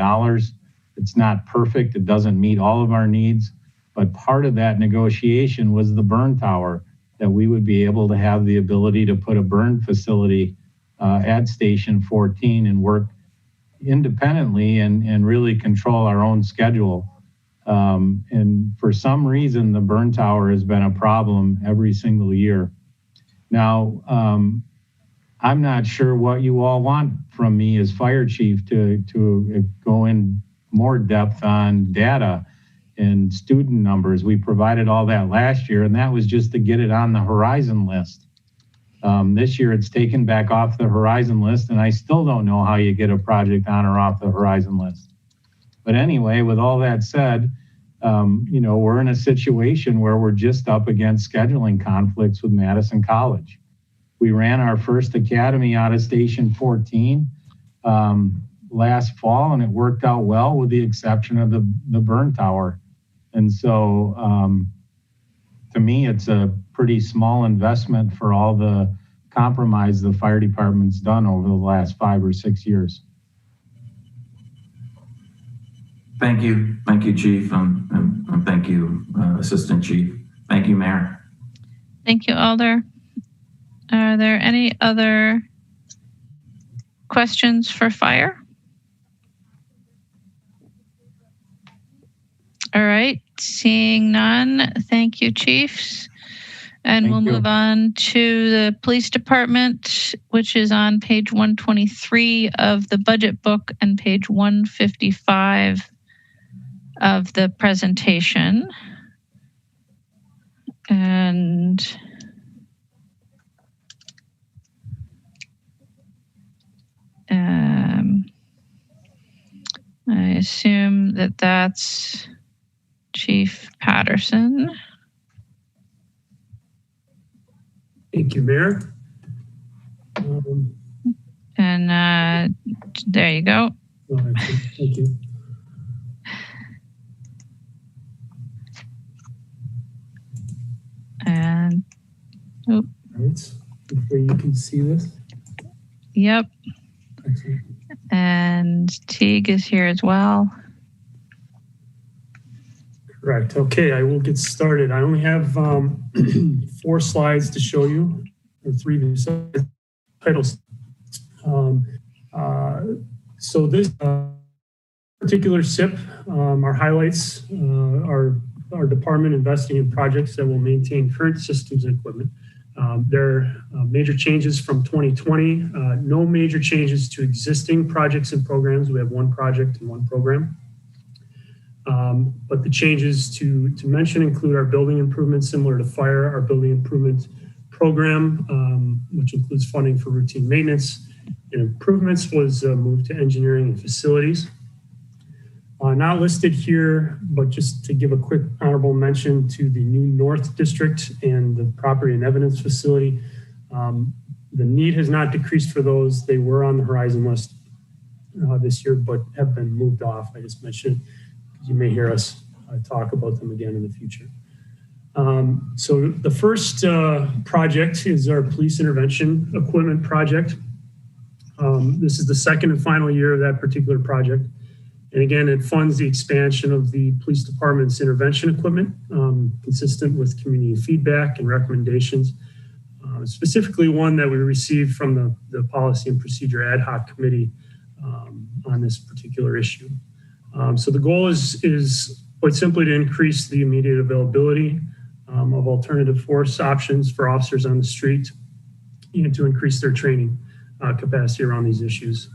It's not perfect. It doesn't meet all of our needs, But part of that negotiation was the burn tower, that we would be able to have the ability to put a burn facility at Station 14 and work independently and really control our own schedule. And for some reason, the burn tower has been a problem every single year. Now, I'm not sure what you all want from me as fire chief to go in more depth on data and student numbers. We provided all that last year, and that was just to get it on the horizon list. This year, it's taken back off the horizon list, and I still don't know how you get a project on or off the horizon list. But anyway, with all that said, we're in a situation where we're just up against scheduling conflicts with Madison College. We ran our first academy out of Station 14 last fall, and it worked out well with the exception of the burn tower. And so to me, it's a pretty small investment for all the compromise the fire department's done over the last 5 or 6 years. Thank you. Thank you, Chief, and thank you, Assistant Chief. Thank you, Mayor. Thank you, Alder. Are there any other questions for fire? All right, seeing none, thank you, Chiefs. And we'll move on to the police department, which is on page 123 of the budget book and page 155 of the presentation. And I assume that that's Chief Patterson. Thank you, Mayor. And there you go. Thank you. And All right, before you can see this. Yep. Excellent. And Teague is here as well. Correct. Okay, I will get started. I only have 4 slides to show you, or 3 besides titles. So this particular SIP, our highlights are our department investing in projects that will maintain current systems and equipment. There are major changes from 2020, no major changes to existing projects and programs. We have 1 project and 1 program. But the changes to mention include our building improvements similar to fire, our building improvement program, which includes funding for routine maintenance and improvements, was moved to engineering and facilities. Not listed here, but just to give a quick honorable mention to the new North District and the property and evidence facility. The need has not decreased for those. They were on the horizon list this year, but have been moved off. I just mentioned it. You may hear us talk about them again in the future. So the first project is our police intervention equipment project. This is the second and final year of that particular project. And again, it funds the expansion of the police department's intervention equipment, consistent with community feedback and recommendations, specifically one that we received from the Policy and Procedure Ad Hoc Committee on this particular issue. So the goal is quite simply to increase the immediate availability of alternative force options for officers on the street and to increase their training capacity around these issues.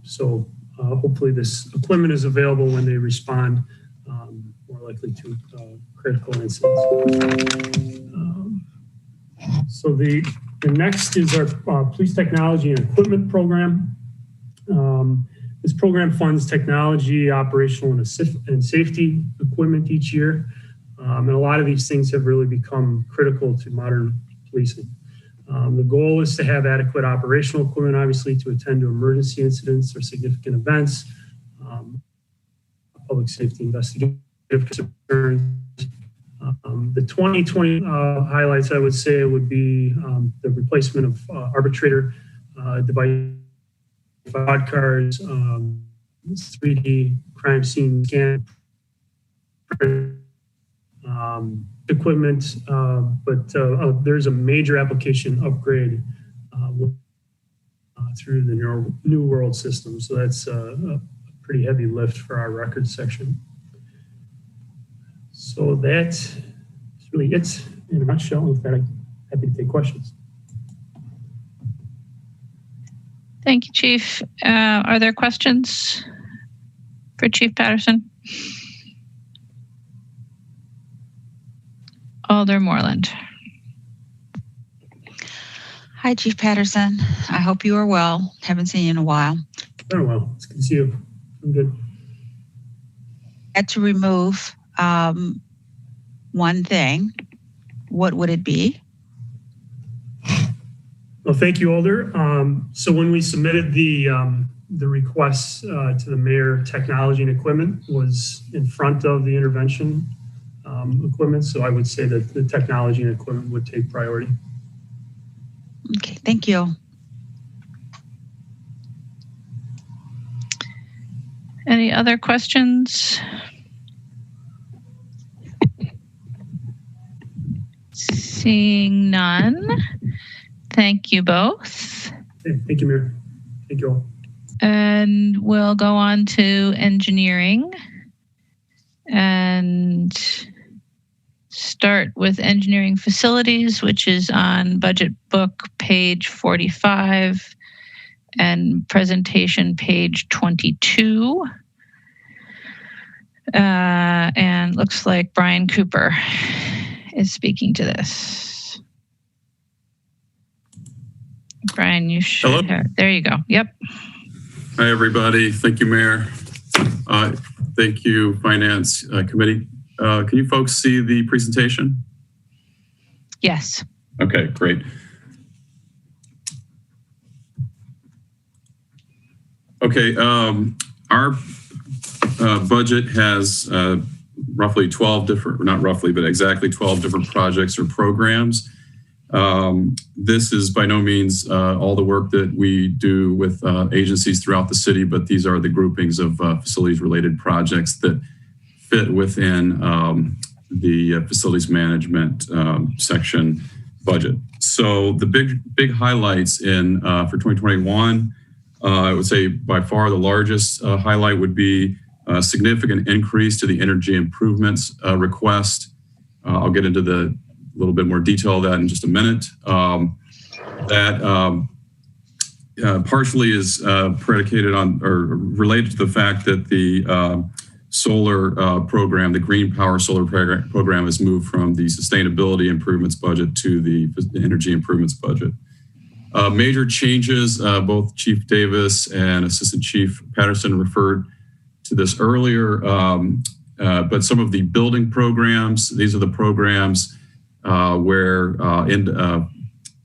So hopefully this equipment is available when they respond more likely to critical incidents. So the next is our police technology and equipment program. This program funds technology, operational and safety equipment each year. And a lot of these things have really become critical to modern policing. The goal is to have adequate operational equipment, obviously, to attend to emergency incidents or significant events, public safety investigative concerns. The 2020 highlights, I would say, would be the replacement of arbitrator device, fraud cards, 3D crime scene scan, equipment, but there's a major application upgrade through the New World system. So that's a pretty heavy lift for our records section. So that's really it in a nutshell. With that, I'm happy to take questions. Thank you, Chief. Are there questions for Chief Patterson? Alder Moreland. Hi, Chief Patterson. I hope you are well. Haven't seen you in a while. Very well. It's good to see you. I'm good. Had to remove one thing. What would it be? Well, thank you, Alder. So when we submitted the request to the mayor, technology and equipment was in front of the intervention equipment. So I would say that the technology and equipment would take priority. Okay, thank you. Any other questions? Seeing none. Thank you both. Okay, thank you, Mayor. Thank you all. And we'll go on to engineering and start with engineering facilities, which is on budget book page 45 and presentation page 22. And looks like Brian Cooper is speaking to this. Brian, you should have, there you go. Yep. Hi, everybody. Thank you, Mayor. Thank you, Finance Committee. Can you folks see the presentation? Yes. Okay, great. Okay, our budget has roughly 12 different, not roughly, but exactly 12 different projects or programs. This is by no means all the work that we do with agencies throughout the city, but these are the groupings of facilities-related projects that fit within the facilities management section budget. So the big highlights in for 2021, I would say by far the largest highlight would be a significant increase to the energy improvements request. I'll get into the little bit more detail of that in just a minute. That partially is predicated on or related to the fact that the solar program, the Green Power Solar program, has moved from the sustainability improvements budget to the energy improvements budget. Major changes, both Chief Davis and Assistant Chief Patterson referred to this earlier, but some of the building programs, these are the programs where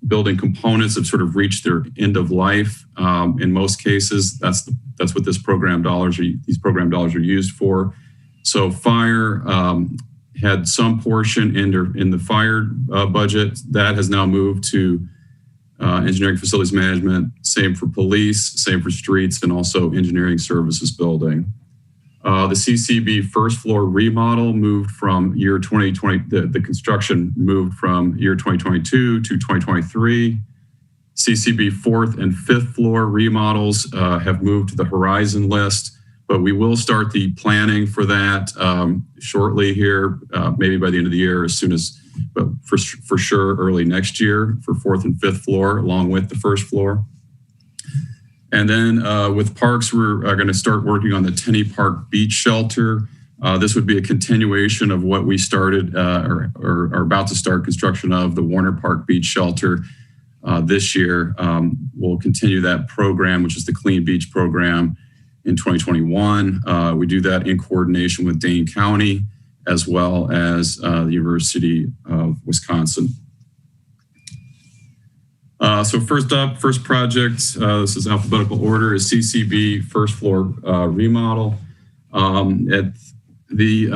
building components have sort of reached their end of life. In most cases, that's what these program dollars are used for. So fire had some portion in the fire budget that has now moved to engineering facilities management. Same for police, same for streets, and also engineering services building. The CCB first floor remodel moved from year 2020, the construction moved from year 2022 to 2023. CCB fourth and fifth floor remodels have moved to the horizon list, but we will start the planning for that shortly here, maybe by the end of the year, as soon as, but for sure early next year for fourth and fifth floor, along with the first floor. And then with parks, we're going to start working on the Tenney Park Beach Shelter. This would be a continuation of what we started or are about to start construction of, the Warner Park Beach Shelter this year. We'll continue that program, which is the Clean Beach program, in 2021. We do that in coordination with Dane County, as well as the University of Wisconsin. So first up, first project, this is alphabetical order, is CCB first floor remodel. At the,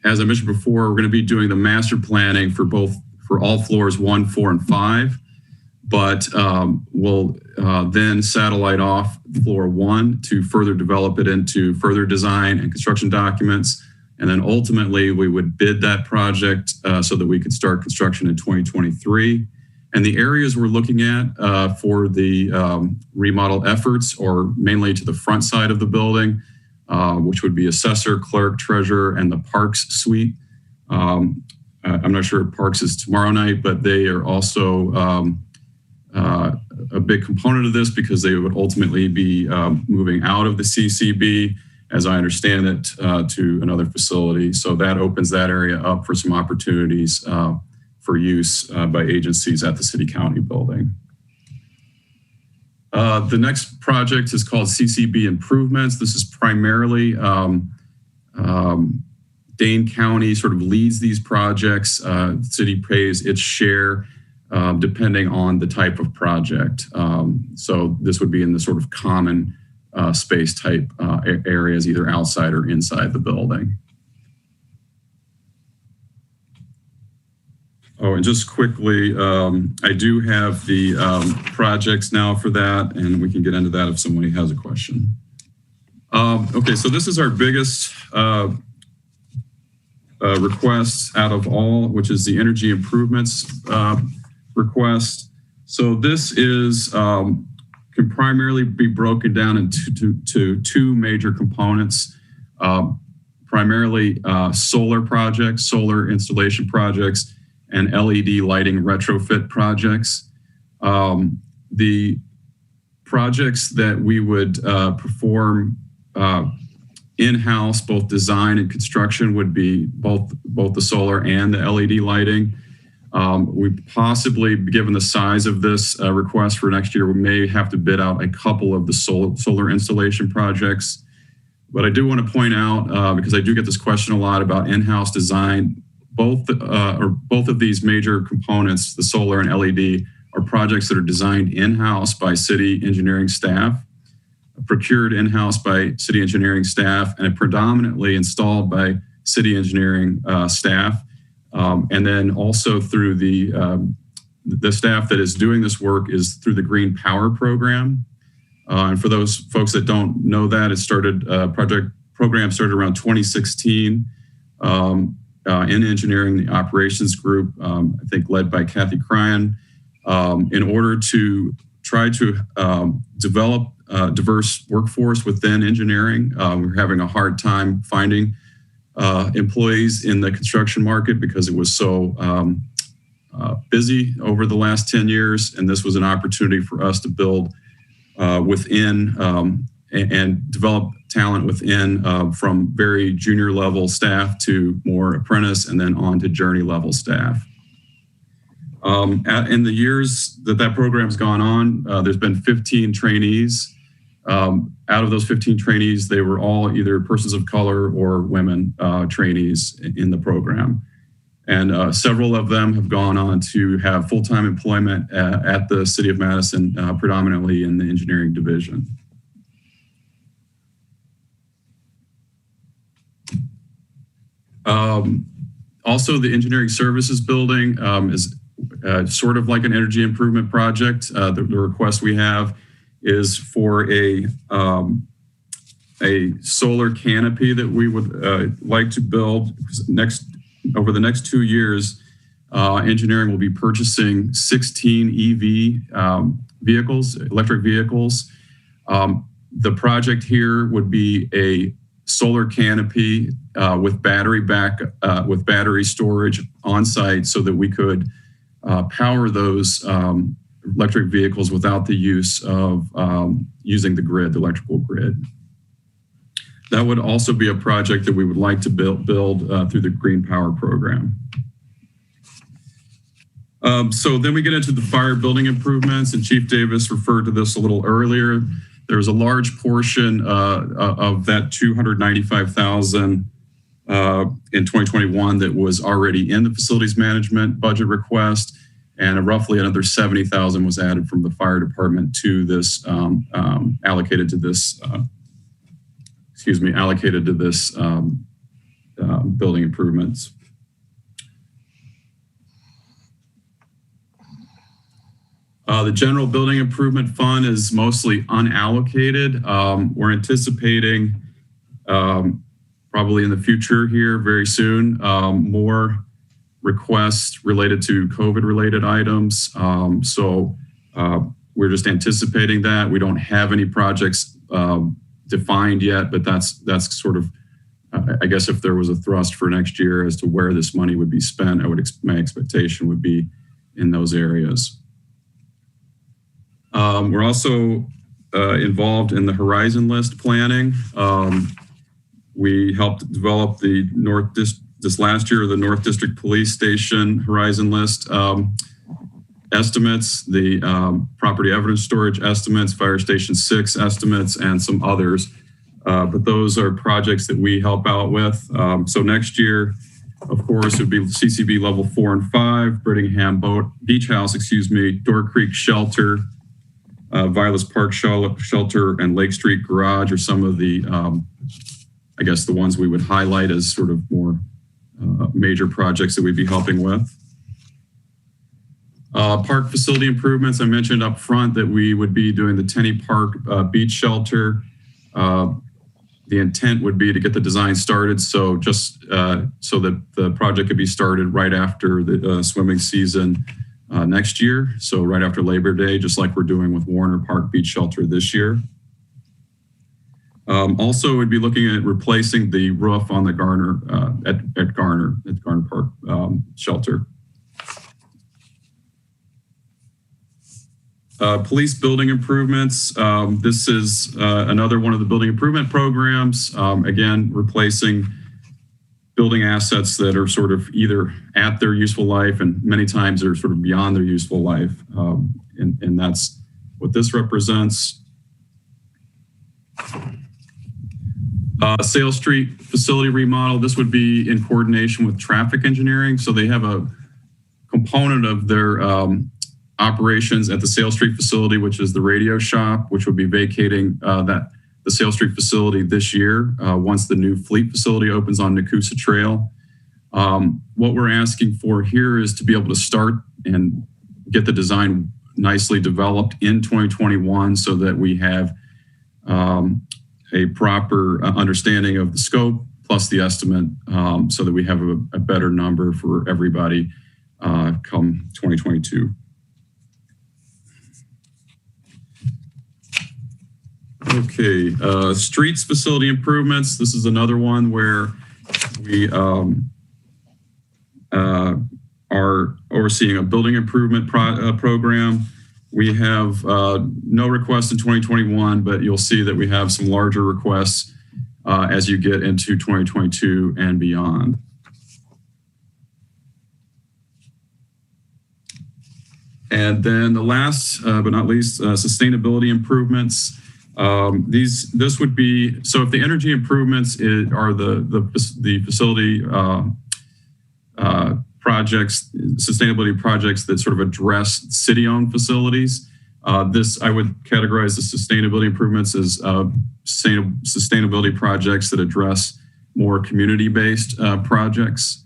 as I mentioned before, we're going to be doing the master planning for all floors 1, 4, and 5, but we'll then satellite off floor 1 to further develop it into further design and construction documents. And then ultimately, we would bid that project so that we could start construction in 2023. And the areas we're looking at for the remodel efforts are mainly to the front side of the building, which would be assessor, clerk, treasurer, and the parks suite. I'm not sure if parks is tomorrow night, but they are also a big component of this because they would ultimately be moving out of the CCB, as I understand it, to another facility. So that opens that area up for some opportunities for use by agencies at the city-county building. The next project is called CCB Improvements. This is primarily Dane County sort of leads these projects. The city pays its share depending on the type of project. So this would be in the sort of common space type areas, either outside or inside the building. Oh, and just quickly, I do have the projects now for that, and we can get into that if somebody has a question. Okay, so this is our biggest request out of all, which is the energy improvements request. So this is can primarily be broken down into two major components, primarily solar projects, solar installation projects, and LED lighting retrofit projects. The projects that we would perform in-house, both design and construction, would be both the solar and the LED lighting. We possibly, given the size of this request for next year, we may have to bid out a couple of the solar installation projects. But I do want to point out, because I do get this question a lot about in-house design, both of these major components, the solar and LED, are projects that are designed in-house by city engineering staff, procured in-house by city engineering staff, and predominantly installed by city engineering staff. And then also through the staff that is doing this work is through the Green Power Program. And for those folks that don't know that, it started, program started around 2016 in engineering, the operations group, I think led by Kathy Cryan, in order to try to develop a diverse workforce within engineering. We're having a hard time finding employees in the construction market because it was so busy over the last 10 years. And this was an opportunity for us to build within and develop talent within from very junior level staff to more apprentice and then on to journey level staff. In the years that program's gone on, there's been 15 trainees. Out of those 15 trainees, they were all either persons of color or women trainees in the program. And several of them have gone on to have full-time employment at the City of Madison, predominantly in the engineering division. Also, the engineering services building is sort of like an energy improvement project. The request we have is for a solar canopy that we would like to build over the next 2 years. Engineering will be purchasing 16 EV vehicles, electric vehicles. The project here would be a solar canopy with with battery storage on site so that we could power those electric vehicles without the use of using the grid, the electrical grid. That would also be a project that we would like to build through the Green Power Program. So then we get into the fire building improvements, and Chief Davis referred to this a little earlier. There was a large portion of that $295,000 in 2021 that was already in the facilities management budget request, and roughly another $70,000 was added from the fire department to this, allocated to this building improvements. The general building improvement fund is mostly unallocated. We're anticipating probably in the future here very soon, more requests related to COVID-related items. So we're just anticipating that. We don't have any projects defined yet, but that's sort of, I guess if there was a thrust for next year as to where this money would be spent, my expectation would be in those areas. We're also involved in the Horizon List planning. We helped develop the this last year, the North District Police Station Horizon List estimates, the property evidence storage estimates, Fire Station 6 estimates, and some others. But those are projects that we help out with. So next year, of course, it would be CCB level 4 and 5, Brittingham Beach House, Door Creek Shelter, Vilas Park Shelter, and Lake Street Garage are some of the, I guess, the ones we would highlight as sort of more major projects that we'd be helping with. Park facility improvements, I mentioned up front that we would be doing the Tenney Park Beach Shelter. The intent would be to get the design started, so just so that the project could be started right after the swimming season next year. So right after Labor Day, just like we're doing with Warner Park Beach Shelter this year. Also, we'd be looking at replacing the roof on the Garner at Garner Park Shelter. Police building improvements. This is another one of the building improvement programs. Again, replacing building assets that are sort of either at their useful life and many times are sort of beyond their useful life. And that's what this represents. Sale Street facility remodel. This would be in coordination with traffic engineering. So they have a component of their operations at the Sale Street facility, which is the radio shop, which will be vacating the Sale Street facility this year once the new fleet facility opens on Nakusa Trail. What we're asking for here is to be able to start and get the design nicely developed in 2021 so that we have a proper understanding of the scope plus the estimate so that we have a better number for everybody come 2022. Okay, streets facility improvements. This is another one where we are overseeing a building improvement program. We have no requests in 2021, but you'll see that we have some larger requests as you get into 2022 and beyond. And then the last but not least, sustainability improvements. This would be, so if the energy improvements are the facility projects, sustainability projects that sort of address city-owned facilities, this I would categorize the sustainability improvements as sustainability projects that address more community-based projects.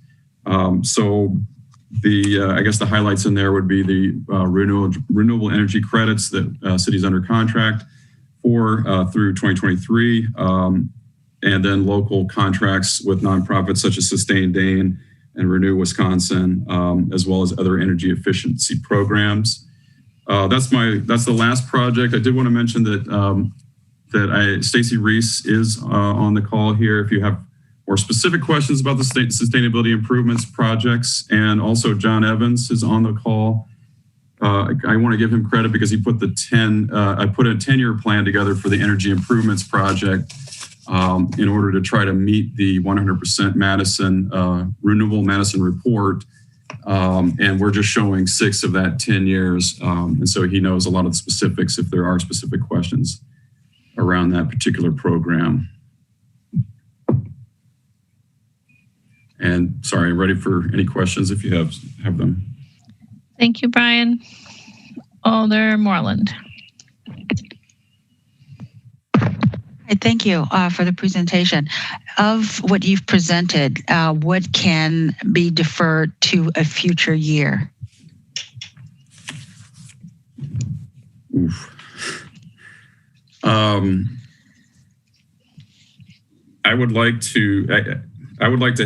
So I guess the highlights in there would be the renewable energy credits that cities under contract for through 2023, and then local contracts with nonprofits such as Sustain Dane and Renew Wisconsin, as well as other energy efficiency programs. That's the last project. I did want to mention that Stacy Reese is on the call here. If you have more specific questions about the sustainability improvements projects, and also John Evans is on the call. I want to give him credit because he put I put a 10-year plan together for the energy improvements project in order to try to meet the 100% Madison renewable Madison report. And we're just showing 6 of that 10 years. And so he knows a lot of the specifics if there are specific questions around that particular program. And sorry, I'm ready for any questions if you have them. Thank you, Brian. Alder Moreland. Thank you for the presentation. Of what you've presented, what can be deferred to a future year? I would like to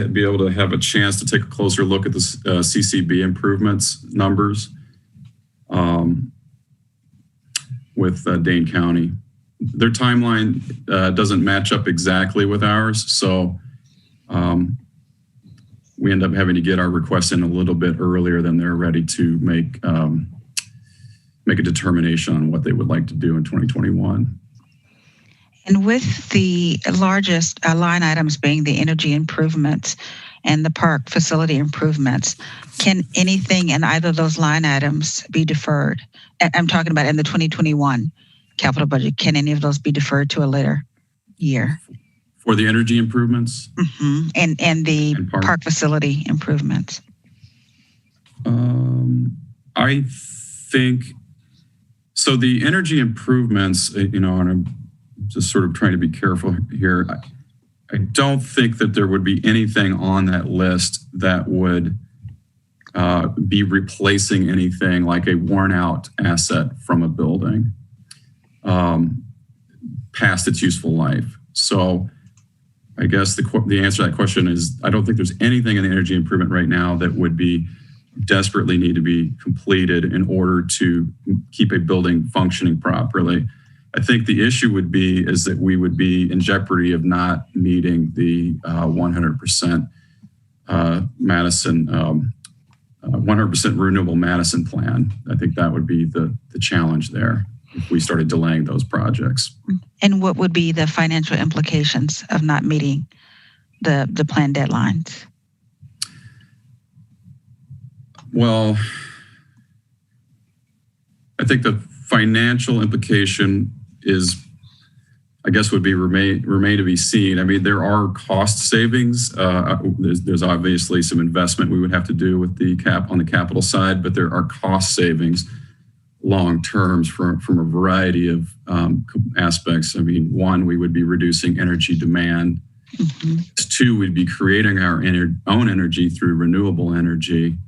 be able to have a chance to take a closer look at the CCB improvements numbers with Dane County. Their timeline doesn't match up exactly with ours, so we end up having to get our requests in a little bit earlier than they're ready to make a determination on what they would like to do in 2021. And with the largest line items being the energy improvements and the park facility improvements, can anything in either of those line items be deferred? I'm talking about in the 2021 capital budget. Can any of those be deferred to a later year? For the energy improvements? Mm-hmm. And the park facility improvements? I think, so the energy improvements, and I'm just sort of trying to be careful here. I don't think that there would be anything on that list that would be replacing anything like a worn out asset from a building past its useful life. So I guess the answer to that question is I don't think there's anything in the energy improvement right now that would be desperately need to be completed in order to keep a building functioning properly. I think the issue would be is that we would be in jeopardy of not meeting the 100% Madison, 100% renewable Madison plan. I think that would be the challenge there if we started delaying those projects. And what would be the financial implications of not meeting the planned deadlines? Well, I think the financial implication is, I guess, would be remain to be seen. I mean, there are cost savings. There's obviously some investment we would have to do with on the capital side, but there are cost savings long terms from a variety of aspects. I mean, one, we would be reducing energy demand. Mm-hmm. Two, we'd be creating our own energy through renewable energy.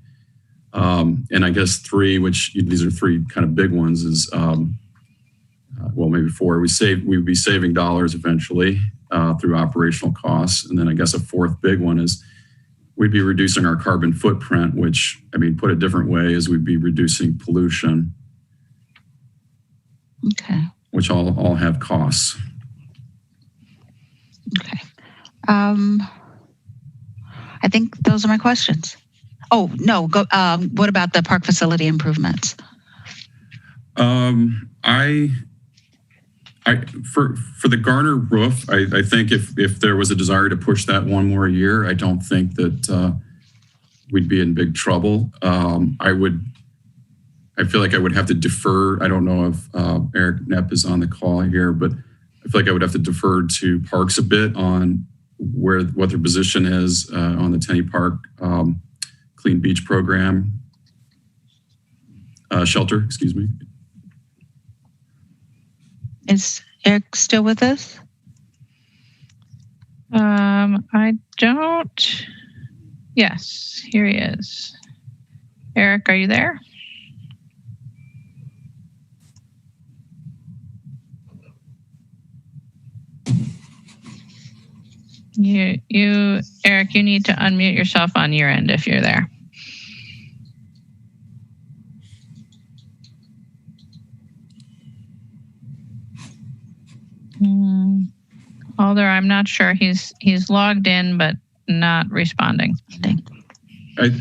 And I guess three, which these are three kind of big ones, is well, maybe four. We would be saving dollars eventually through operational costs, and then I guess a fourth big one is we'd be reducing our carbon footprint, which, I mean, put a different way, is we'd be reducing pollution. Okay. Which all have costs. Okay. I think those are my questions. Oh, no, go. What about the park facility improvements? For the Garner roof, I think if there was a desire to push that one more year, I don't think that we'd be in big trouble. I feel like I would have to defer. I don't know if Eric Knepp is on the call here, but I feel like I would have to defer to Parks a bit on what their position is on the Tenney Park Clean Beach Program shelter. Excuse me. Is Eric still with us? I don't. Yes, here he is. Eric, are you there? Eric, you need to unmute yourself on your end if you're there. Alder, I'm not sure. He's logged in, but not responding. As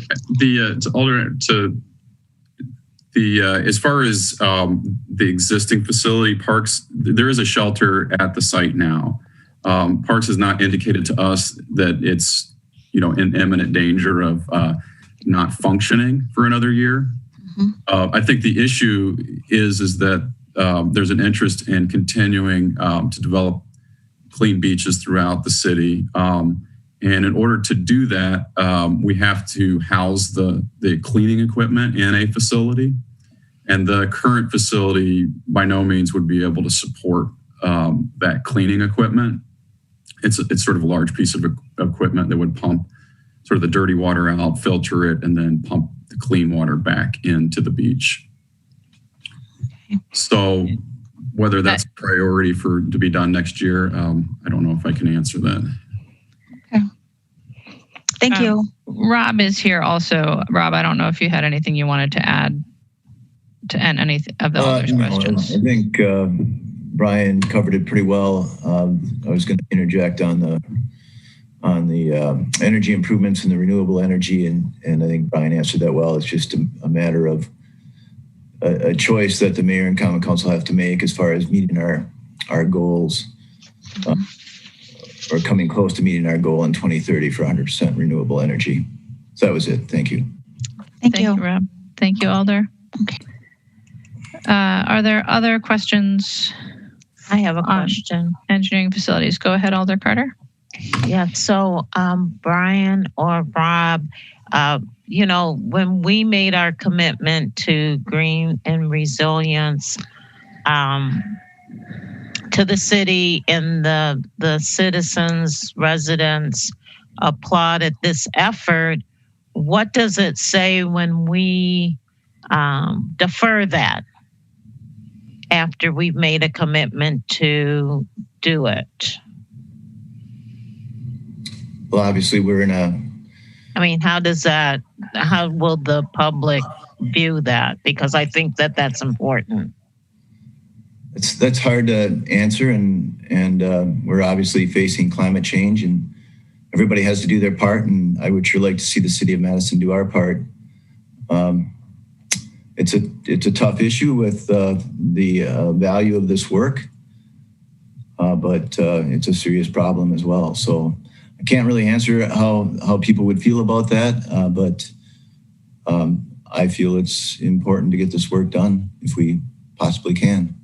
far as the existing facility, Parks, there is a shelter at the site now. Parks has not indicated to us that it's, in imminent danger of not functioning for another year. Mm-hmm. I think the issue is that there's an interest in continuing to develop clean beaches throughout the city. And in order to do that, we have to house the cleaning equipment in a facility. And the current facility by no means would be able to support that cleaning equipment. It's sort of a large piece of equipment that would pump sort of the dirty water out, filter it, and then pump the clean water back into the beach. So whether that's a priority to be done next year, I don't know if I can answer that. Okay. Thank you. Rob is here also. Rob, I don't know if you had anything you wanted to add to end any of the other questions. I think Brian covered it pretty well. I was going to interject on the energy improvements and the renewable energy, and I think Brian answered that well. It's just a matter of a choice that the mayor and common council have to make as far as meeting our goals, or coming close to meeting our goal in 2030 for 100% renewable energy. So that was it. Thank you. Thank you, Rob. Thank you, Alder. Okay. Are there other questions? I have a question. Engineering facilities. Go ahead, Alder Carter. Yeah. So, Brian or Rob, when we made our commitment to green and resilience to the city, and the citizens, residents applauded this effort, what does it say when we defer that after we've made a commitment to do it? Well, obviously we're in how will the public view that? Because I think that's important. That's hard to answer, and we're obviously facing climate change, and everybody has to do their part, and I would sure like to see the city of Madison do our part. It's a tough issue with the value of this work, but it's a serious problem as well. So I can't really answer how people would feel about that, but I feel it's important to get this work done if we possibly can.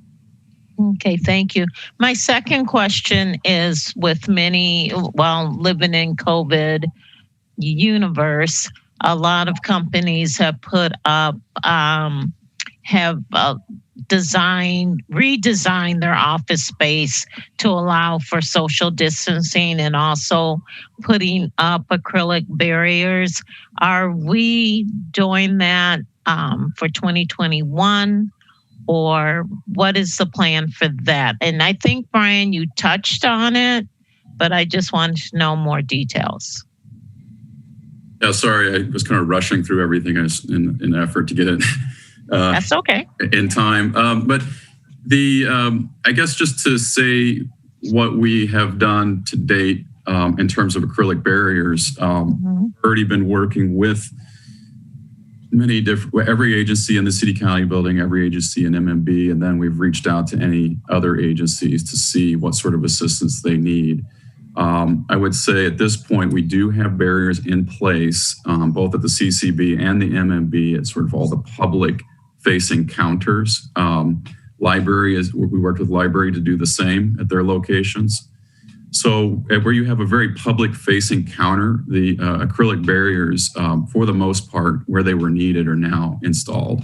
Okay, thank you. My second question is, with living in COVID universe, a lot of companies have put up, redesigned their office space to allow for social distancing, and also putting up acrylic barriers. Are we doing that for 2021? Or what is the plan for that? And I think, Brian, you touched on it, but I just wanted to know more details. Yeah, sorry, I was kind of rushing through everything in an effort to get it. That's okay. In time. But I guess just to say what we have done to date in terms of acrylic barriers, already been working with every agency in the city county building, every agency in MMB, and then we've reached out to any other agencies to see what sort of assistance they need. I would say at this point, we do have barriers in place, both at the CCB and the MMB, at sort of all the public facing counters. We worked with library to do the same at their locations. So where you have a very public facing counter, the acrylic barriers, for the most part, where they were needed, are now installed.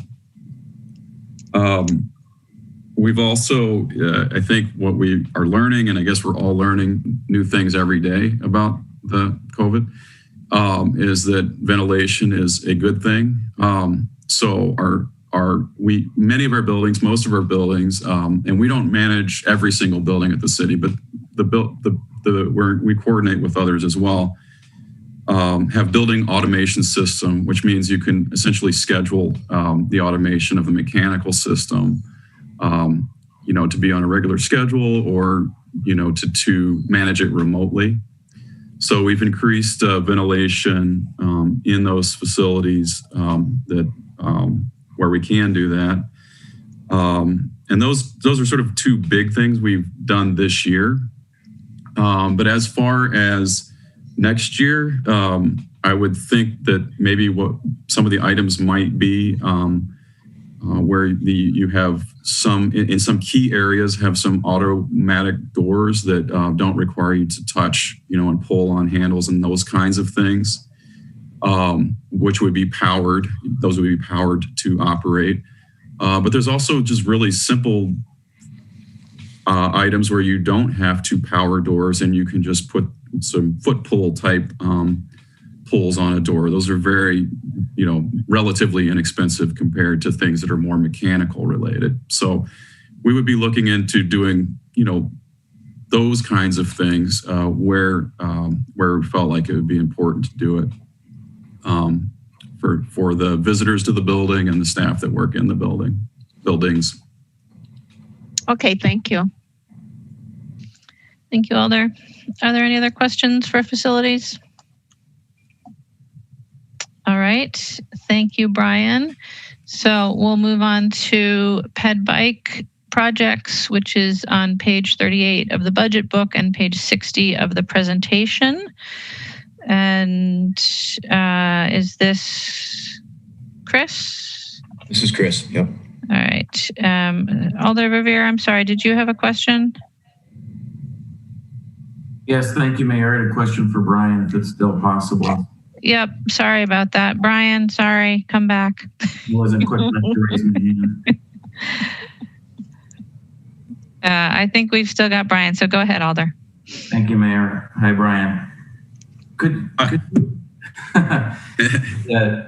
We've also, I think what we are learning, and I guess we're all learning new things every day about the COVID, is that ventilation is a good thing. So many of our buildings, most of our buildings, and we don't manage every single building at the city, but we coordinate with others as well, have building automation system, which means you can essentially schedule the automation of the mechanical system, to be on a regular schedule, or to manage it remotely. So we've increased ventilation in those facilities where we can do that. And those are sort of two big things we've done this year. But as far as next year, I would think that maybe what some of the items might be, where you have in some key areas have some automatic doors that don't require you to touch, and pull on handles and those kinds of things, which would be powered. Those would be powered to operate. But there's also just really simple items where you don't have to power doors, and you can just put some foot pull type pulls on a door. Those are very, relatively inexpensive compared to things that are more mechanical related. So we would be looking into doing, those kinds of things where we felt like it would be important to do it for the visitors to the building and the staff that work in the buildings. Okay, thank you. Thank you, Alder. Are there any other questions for facilities? All right. Thank you, Brian. So we'll move on to Ped Bike projects, which is on page 38 of the budget book and page 60 of the presentation. And is this Chris? This is Chris. Yep. All right. Alder Verveer, I'm sorry. Did you have a question? Yes, thank you, Mayor. I had a question for Brian, if it's still possible. Yep. Sorry about that. Brian, sorry. Come back. I wasn't quick enough to raise my hand. I think we've still got Brian, so go ahead, Alder. Thank you, Mayor. Hi, Brian. Could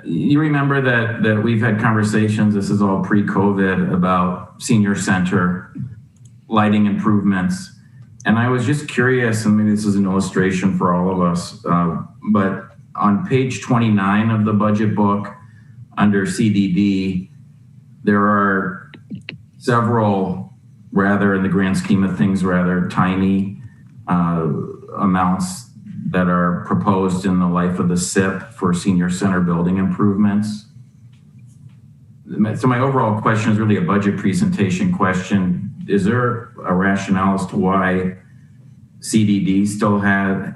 you remember that we've had conversations, this is all pre-COVID, about senior center lighting improvements. And I was just curious, and maybe this is an illustration for all of us, but on page 29 of the budget book under CDD, there are several, rather in the grand scheme of things, rather tiny amounts that are proposed in the life of the SIP for senior center building improvements. So my overall question is really a budget presentation question. Is there a rationale as to why CDD still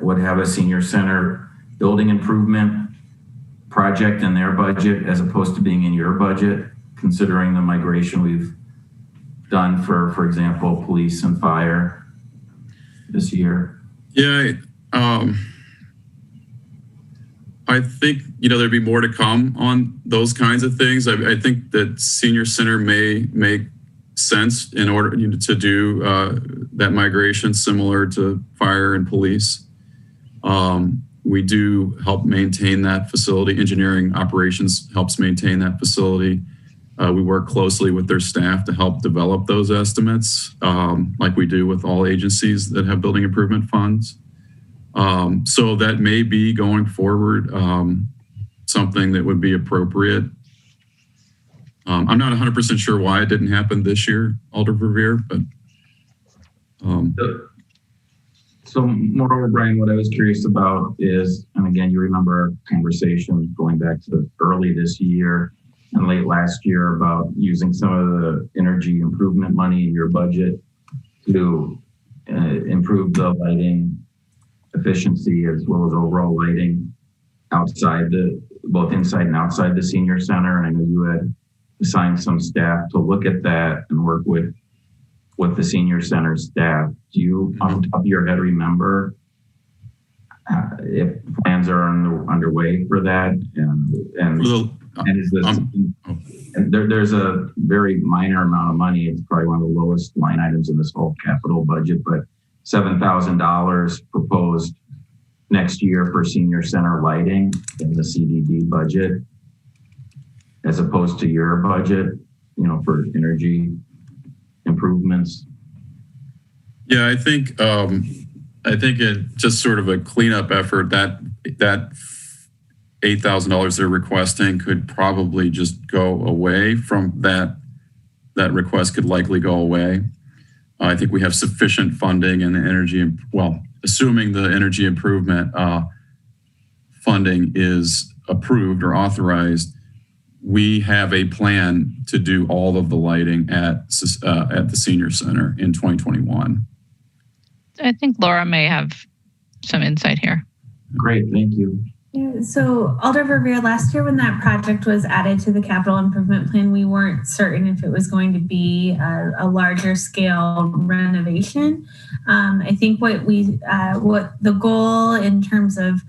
would have a senior center building improvement project in their budget as opposed to being in your budget, considering the migration we've done for example, police and fire this year? Yeah, I think, there'd be more to come on those kinds of things. I think that senior center may make sense in order to do that migration similar to fire and police. We do help maintain that facility. Engineering operations helps maintain that facility. We work closely with their staff to help develop those estimates, like we do with all agencies that have building improvement funds. So that may be going forward something that would be appropriate. I'm not 100% sure why it didn't happen this year, Alder Verveer, but. So moreover, Brian, what I was curious about is, and again, you remember our conversation going back to early this year and late last year about using some of the energy improvement money in your budget to improve the lighting efficiency as well as overall lighting outside both inside and outside the senior center. And I know you had assigned some staff to look at that and work with the senior center staff. Do you, off the top of your head, remember if plans are underway for that? And is this, and there's a very minor amount of money. It's probably one of the lowest line items in this whole capital budget, but $7,000 proposed next year for senior center lighting in the CDD budget, as opposed to your budget, for energy improvements. Yeah, I think it just sort of a cleanup effort that $8,000 they're requesting could probably just go away from that. That request could likely go away. I think we have sufficient funding and assuming the energy improvement funding is approved or authorized, we have a plan to do all of the lighting at the senior center in 2021. I think Laura may have some insight here. Great, thank you. Yeah, so Alder Verveer, last year when that project was added to the capital improvement plan, we weren't certain if it was going to be a larger scale renovation. I think what the goal in terms of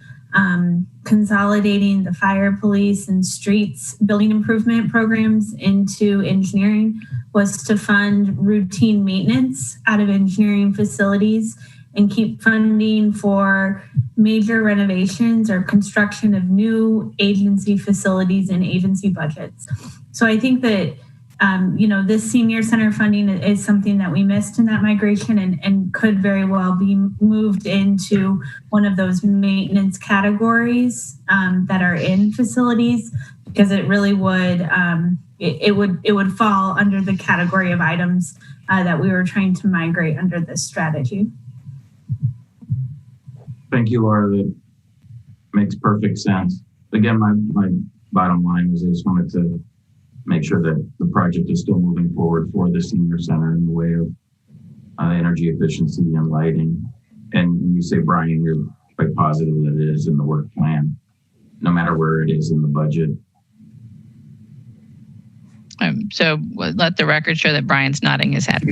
consolidating the fire, police, and streets building improvement programs into engineering was to fund routine maintenance out of engineering facilities and keep funding for major renovations or construction of new agency facilities and agency budgets. So I think that this senior center funding is something that we missed in that migration and could very well be moved into one of those maintenance categories that are in facilities, because it really would, it would fall under the category of items that we were trying to migrate under this strategy. Thank you, Laura. That makes perfect sense. Again, my bottom line was I just wanted to make sure that the project is still moving forward for the senior center in the way of energy efficiency and lighting. And you say, Brian, you're quite positive that it is in the work plan, no matter where it is in the budget. So let the record show that Brian's nodding his head.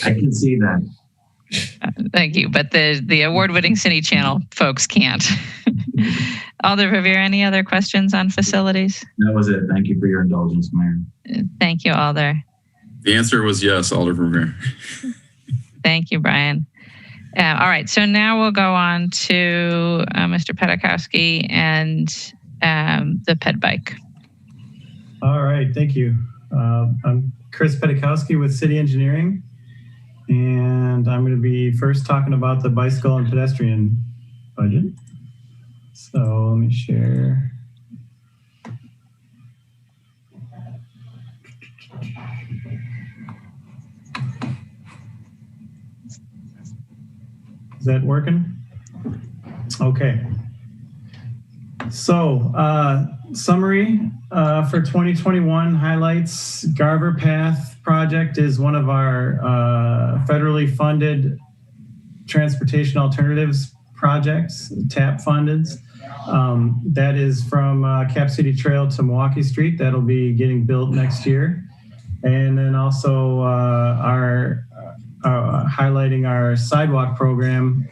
I can see that. Thank you. But the award-winning Cine Channel folks can't. Alder Verveer, any other questions on facilities? That was it. Thank you for your indulgence, Mayor. Thank you, Alder. The answer was yes, Alder Verveer. Thank you, Brian. All right. So now we'll go on to Mr. Pedikowski and the ped bike. All right. Thank you. I'm Chris Pedikowski with City Engineering. And I'm going to be first talking about the bicycle and pedestrian budget. So let me share. Is that working? Okay. So summary for 2021 highlights. Garver Path project is one of our federally funded transportation alternatives projects, TAP funded. That is from Cap City Trail to Milwaukee Street. That'll be getting built next year. And then also our highlighting our sidewalk program.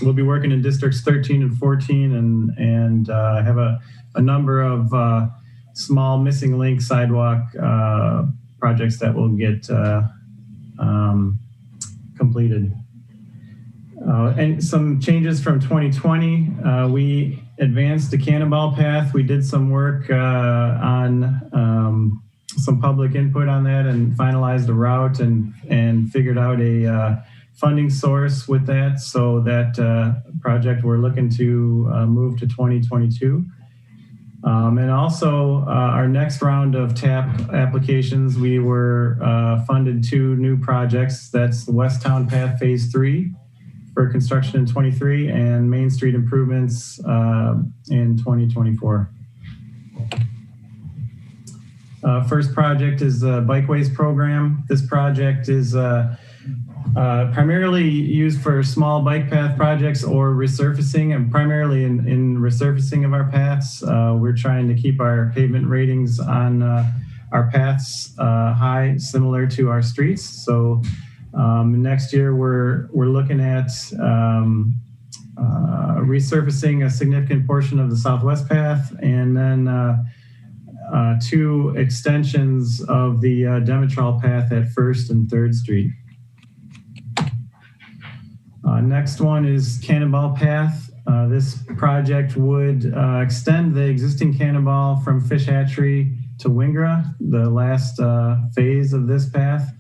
We'll be working in districts 13 and 14 and have a number of small missing link sidewalk projects that will get completed. And some changes from 2020. We advanced the Cannonball Path. We did some work on some public input on that and finalized a route and figured out a funding source with that. So that project we're looking to move to 2022. And also our next round of TAP applications, we were funded 2 new projects. That's the West Town Path Phase 3 for construction in 23 and Main Street improvements in 2024. First project is the Bikeways program. This project is primarily used for small bike path projects or resurfacing, and primarily in resurfacing of our paths. We're trying to keep our pavement ratings on our paths high, similar to our streets. So next year we're looking at resurfacing a significant portion of the Southwest Path, and then 2 extensions of the Demetral Path at 1st and 3rd Street. Next one is Cannonball Path. This project would extend the existing Cannonball from Fish Hatchery to Wingra, the last phase of this path.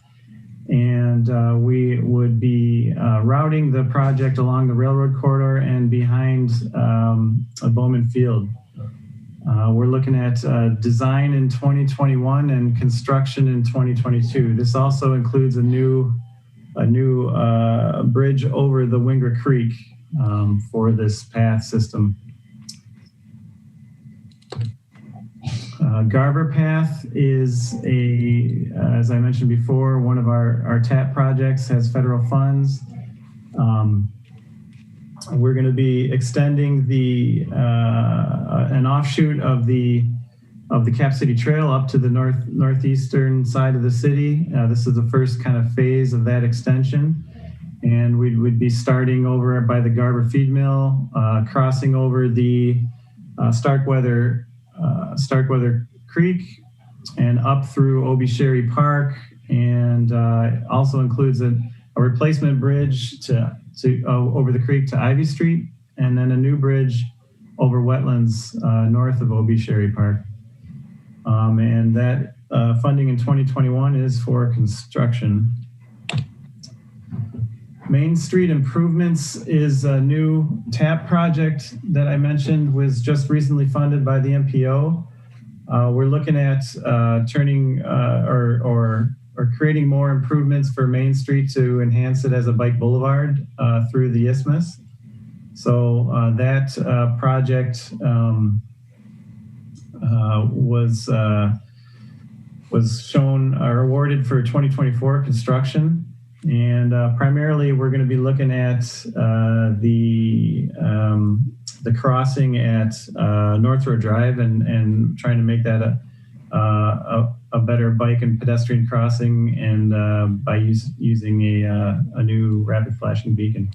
And we would be routing the project along the railroad corridor and behind a Bowman Field. We're looking at design in 2021 and construction in 2022. This also includes a new bridge over the Wingra Creek for this path system. Garver Path is as I mentioned before, one of our TAP projects, has federal funds. We're going to be extending an offshoot of the Cap City Trail up to the northeastern side of the city. This is the first kind of phase of that extension. And we would be starting over by the Garver Feed Mill, crossing over the Starkweather Creek and up through Obie Sherry Park, and also includes a replacement bridge to over the creek to Ivy Street, and then a new bridge over wetlands north of Obie Sherry Park. And that funding in 2021 is for construction. Main Street Improvements is a new TAP project that I mentioned, was just recently funded by the MPO. We're looking at turning or creating more improvements for Main Street to enhance it as a bike boulevard through the Isthmus. So that project was shown or awarded for 2024 construction. And primarily, we're going to be looking at the crossing at North Road Drive and trying to make that a better bike and pedestrian crossing, and by using a new rapid flashing beacon.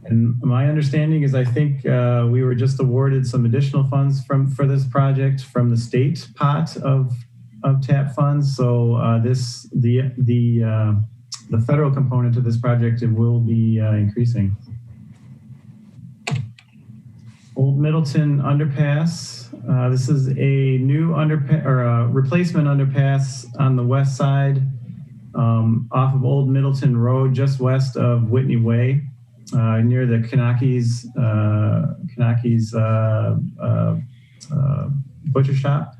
And my understanding is, I think we were just awarded some additional funds for this project from the state pot of TAP funds. So the federal component to this project, it will be increasing. Old Middleton Underpass. This is a new underpass or a replacement underpass on the west side off of Old Middleton Road, just west of Whitney Way, near the Kanakis butcher shop.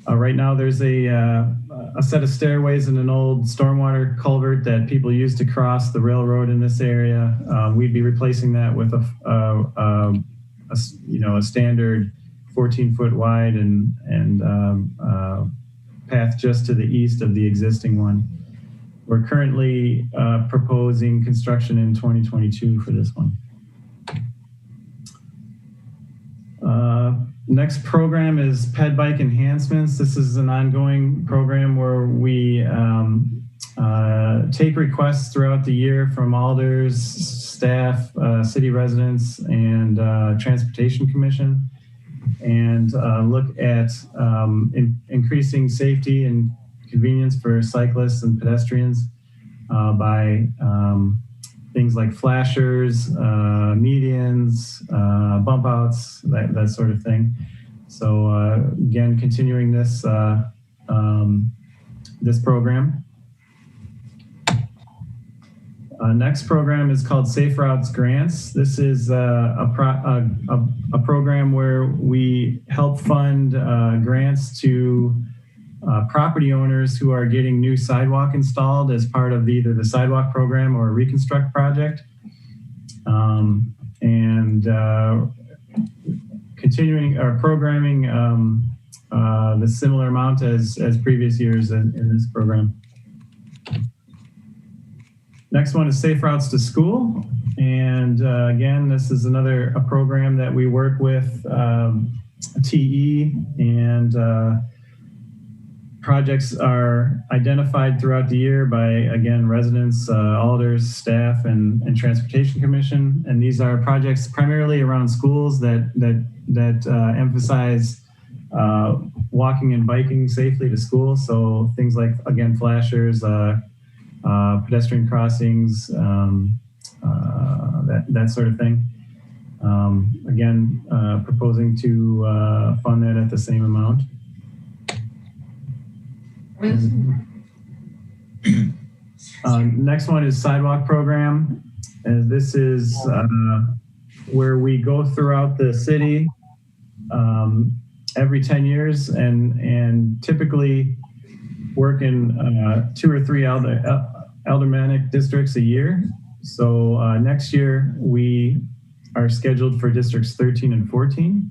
Right now, there's a set of stairways and an old stormwater culvert that people use to cross the railroad in this area. We'd be replacing that with a standard 14-foot wide and path just to the east of the existing one. We're currently proposing construction in 2022 for this one. Next program is Ped Bike Enhancements. This is an ongoing program where we take requests throughout the year from alders, staff, city residents, and Transportation Commission, and look at increasing safety and convenience for cyclists and pedestrians by things like flashers, medians, bump outs, that sort of thing. So again, continuing this this program. Next program is called Safe Routes Grants. This is a program where we help fund grants to property owners who are getting new sidewalk installed as part of either the sidewalk program or a reconstruct project. Continuing our programming the similar amount as previous years in this program. Next one is Safe Routes to School. And again, this is a program that we work with TE, and projects are identified throughout the year by, again, residents, alders, staff, and Transportation Commission. And these are projects primarily around schools that emphasize walking and biking safely to school. So things like, again, flashers, pedestrian crossings, that sort of thing. Again, proposing to fund that at the same amount. Next one is Sidewalk Program. And this is where we go throughout the city every 10 years and typically work in 2 or 3 aldermanic districts a year. So next year we are scheduled for districts 13 and 14,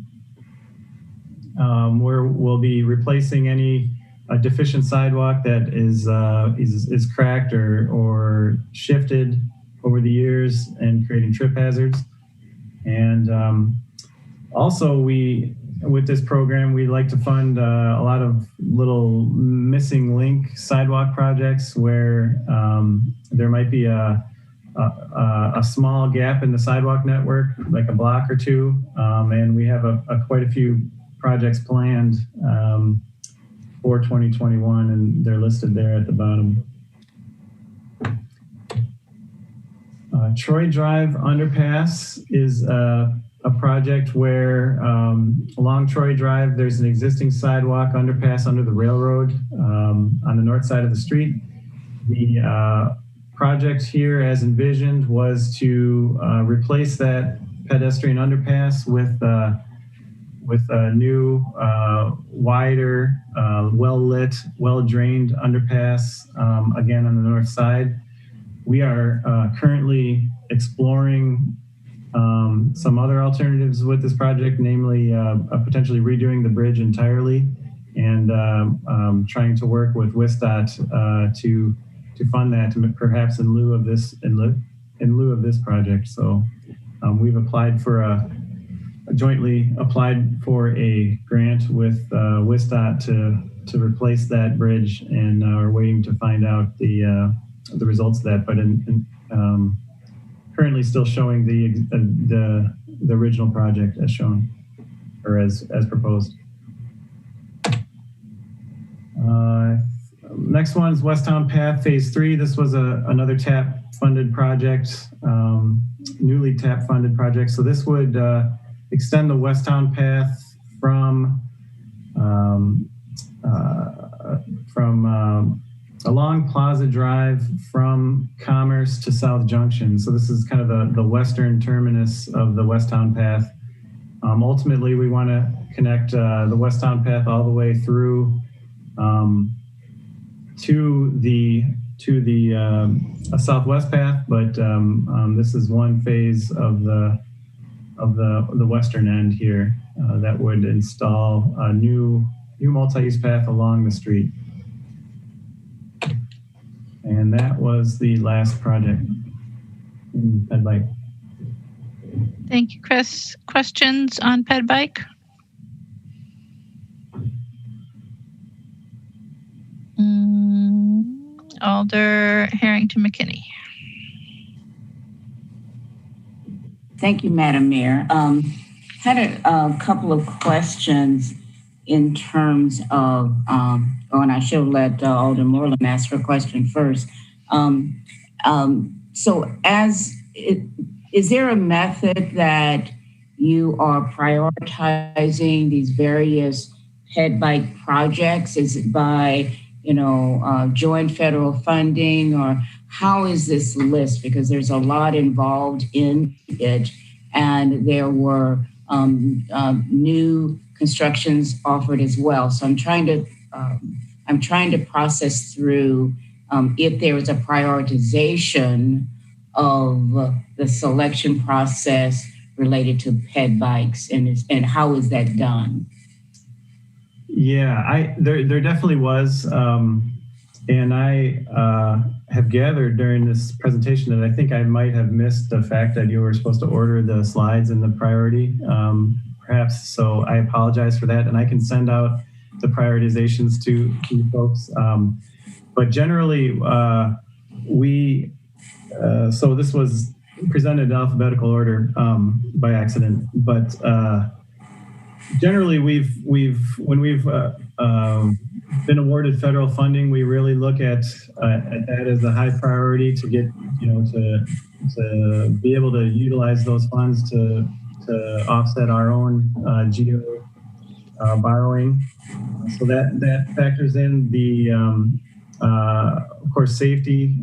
where we'll be replacing any deficient sidewalk that is cracked or shifted over the years and creating trip hazards. And also with this program, we like to fund a lot of little missing link sidewalk projects where there might be a small gap in the sidewalk network, like a block or two. And we have quite a few projects planned for 2021, and they're listed there at the bottom. Troy Drive Underpass is a project where along Troy Drive, there's an existing sidewalk underpass under the railroad on the north side of the street. The project here, as envisioned, was to replace that pedestrian underpass with a new, wider, well-lit, well-drained underpass, again on the north side. We are currently exploring some other alternatives with this project, namely potentially redoing the bridge entirely and trying to work with WSDOT to fund that, perhaps in lieu of this project. So we've applied for jointly applied for a grant with WSDOT to replace that bridge, and are waiting to find out the results of that. But currently still showing the original project as shown, or as proposed. Next one is Westtown Path Phase 3. This was another TAP funded project, newly TAP funded project. So this would extend the Westtown Path from along Plaza Drive from Commerce to South Junction. So this is kind of the western terminus of the Westtown Path. Ultimately, we want to connect the Westtown Path all the way through to the Southwest Path, but this is one phase of the western end here that would install a new multi-use path along the street. And that was the last project in Ped Bike. Thank you, Chris. Questions on Ped Bike? Alder Harrington McKinney. Thank you, Madam Mayor. Had a couple of questions in terms of, and I should let Alder Moreland ask her question first. So is there a method that you are prioritizing these various Ped Bike projects? Is it by, joint federal funding, or how is this list? Because there's a lot involved in it, and there were new constructions offered as well. So I'm trying to process through if there is a prioritization of the selection process related to Ped Bikes, and how is that done? Yeah, there definitely was, and I have gathered during this presentation that I think I might have missed the fact that you were supposed to order the slides in the priority, perhaps. So I apologize for that, and I can send out the prioritizations to you folks. But generally, so this was presented in alphabetical order by accident, but generally when we've been awarded federal funding, we really look at that as a high priority to get, to be able to utilize those funds to offset our own GEO borrowing. So that factors in the, of course, safety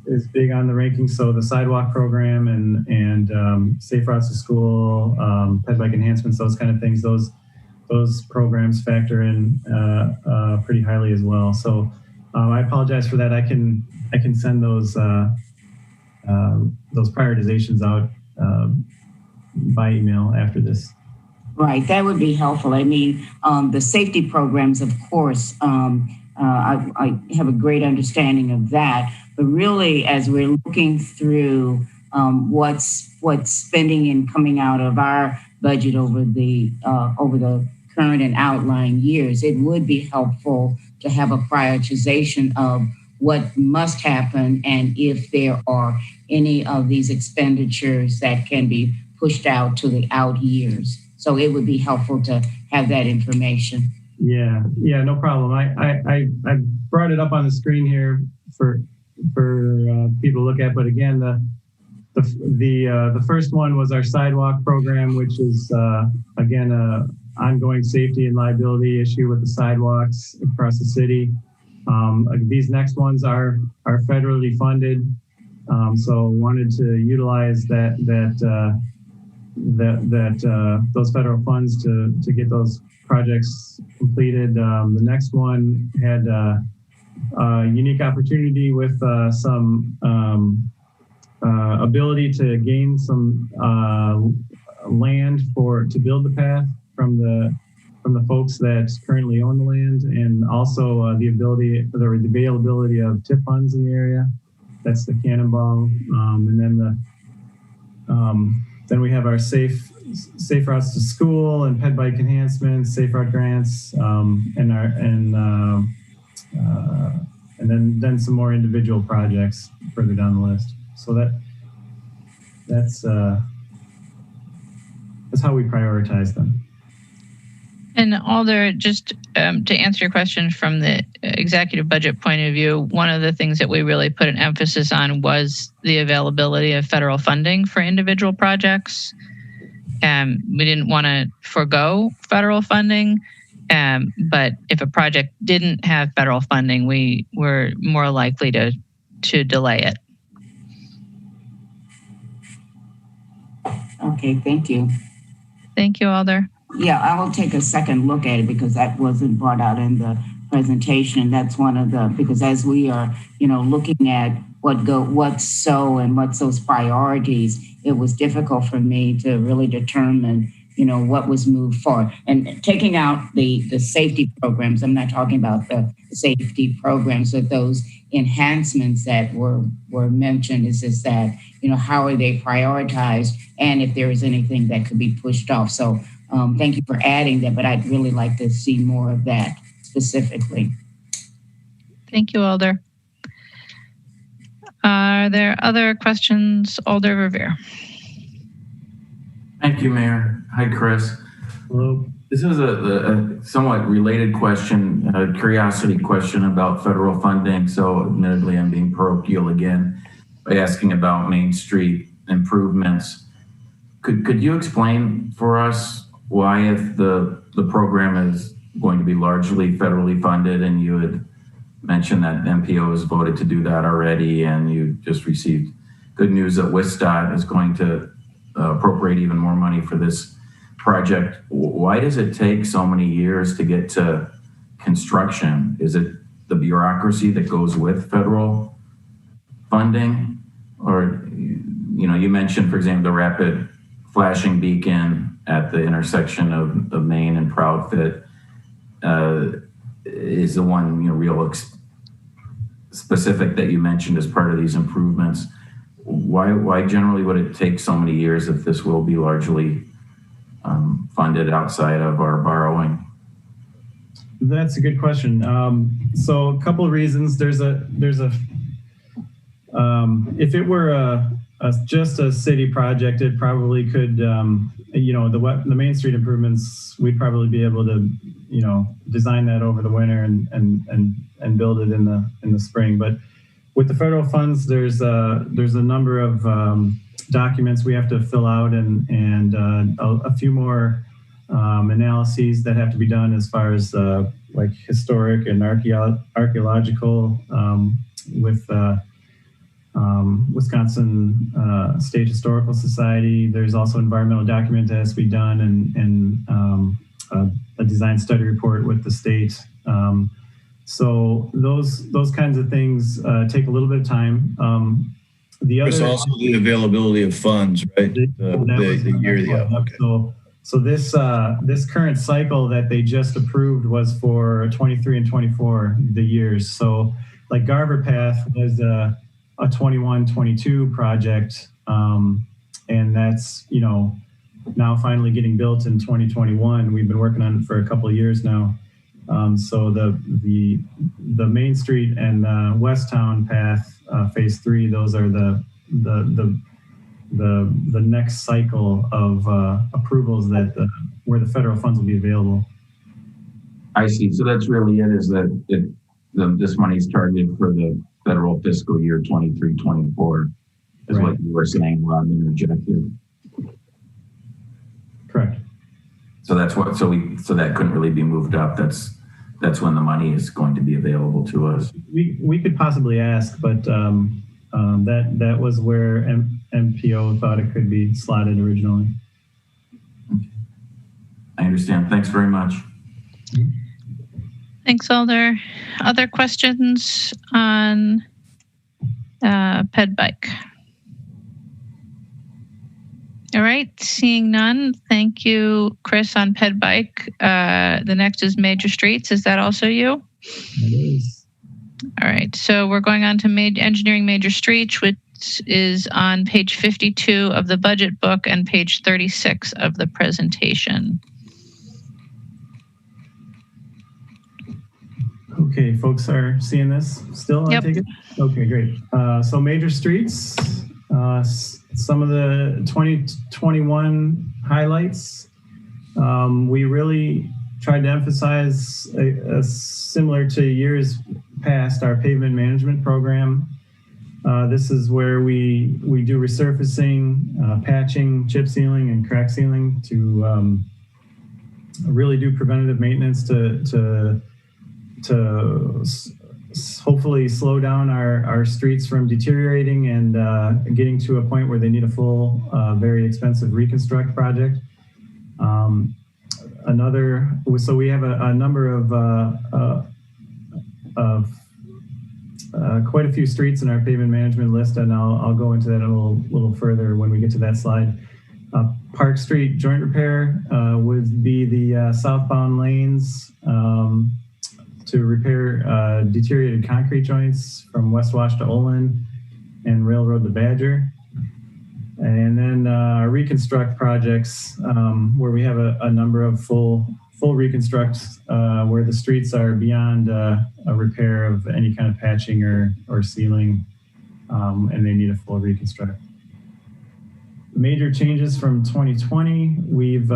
is big on the ranking. So the sidewalk program and safe routes to school, Ped Bike enhancements, those kind of things, those programs factor in pretty highly as well. So I apologize for that. I can send those prioritizations out by email after this. Right, that would be helpful. I mean, the safety programs, of course, I have a great understanding of that. But really, as we're looking through what's spending and coming out of our budget over the current and outlying years, it would be helpful to have a prioritization of what must happen and if there are any of these expenditures that can be pushed out to the out years. So it would be helpful to have that information. Yeah, no problem. I brought it up on the screen here for people to look at. But again, the The first one was our sidewalk program, which is again a ongoing safety and liability issue with the sidewalks across the city. These next ones are federally funded, so wanted to utilize those federal funds to get those projects completed. The next one had a unique opportunity with some ability to gain some land to build the path from the folks that currently own the land, and also the availability of TIP funds in the area. That's the Cannonball, and then we have our safe routes to school and ped bike enhancements, safe route grants, and then some more individual projects further down the list. So that's how we prioritize them. And Alder, just to answer your question from the executive budget point of view, one of the things that we really put an emphasis on was the availability of federal funding for individual projects. We didn't want to forego federal funding, but if a project didn't have federal funding, we were more likely to delay it. Okay, thank you. Thank you, Alder. Yeah, I will take a second look at it because that wasn't brought out in the presentation. That's one of because as we are, looking at what's and what's those priorities, it was difficult for me to really determine, what was moved forward. And taking out the safety programs, I'm not talking about the safety programs, but those enhancements that were mentioned, is just that, how are they prioritized, and if there is anything that could be pushed off. So thank you for adding that, but I'd really like to see more of that specifically. Thank you, Alder. Are there other questions? Alder Verveer. Thank you, Mayor. Hi, Chris. Hello. This is a somewhat related question, a curiosity question about federal funding. So admittedly, I'm being parochial again by asking about Main Street improvements. Could you explain for us why, if the program is going to be largely federally funded, and you had mentioned that MPO has voted to do that already, and you just received good news that WSDOT is going to appropriate even more money for this project, why does it take so many years to get to construction? Is it the bureaucracy that goes with federal funding? Or, you mentioned, for example, the rapid flashing beacon at the intersection of Main and Proudfit is the one real specific that you mentioned as part of these improvements. Why generally would it take so many years if this will be largely funded outside of our borrowing? That's a good question. So a couple of reasons. There's a if it were just a city project, it probably could, the Main Street improvements, we'd probably be able to, design that over the winter and build it in the spring. But with the federal funds, there's a number of documents we have to fill out and a few more analyses that have to be done as far as like historic and archaeological with Wisconsin State Historical Society. There's also environmental document that has to be done and a design study report with the state. So those kinds of things take a little bit of time. There's also the availability of funds, right? The year. Yeah. Okay. So this current cycle that they just approved was for 23 and 24, the years. So like Garver Path was a 21-22 project, and that's now finally getting built in 2021. We've been working on it for a couple of years now. So the Main Street and Westtown Path Phase 3, those are the next cycle of approvals where the federal funds will be available. I see. So that's really it, is that this money is targeted for the federal fiscal year 23-24. is what you were saying, Rob, interjected. Correct. So that's what, so that couldn't really be moved up. That's when the money is going to be available to us. We could possibly ask, but that was where MPO thought it could be slotted originally. I understand. Thanks very much. Thanks, Alder. Other questions on Ped Bike? All right, seeing none. Thank you, Chris, on Ped Bike. The next is Major Streets. Is that also you? It is. All right, so we're going on to engineering Major Streets, which is on page 52 of the budget book and page 36 of the presentation. Okay, folks are seeing this still, Yep. I take it? Okay, great. So Major Streets, some of the 2021 highlights. We really tried to emphasize, similar to years past, our pavement management program. This is where we do resurfacing, patching, chip sealing, and crack sealing to really do preventative maintenance to hopefully slow down our streets from deteriorating and getting to a point where they need a full, very expensive reconstruct project. So we have a number of quite a few streets in our pavement management list, and I'll go into that a little further when we get to that slide. Park Street joint repair would be the southbound lanes to repair deteriorated concrete joints from West Wash to Olin and Railroad to Badger. And then reconstruct projects where we have a number of full reconstruct where the streets are beyond a repair of any kind of patching or sealing, and they need a full reconstruct. Major changes from 2020, we've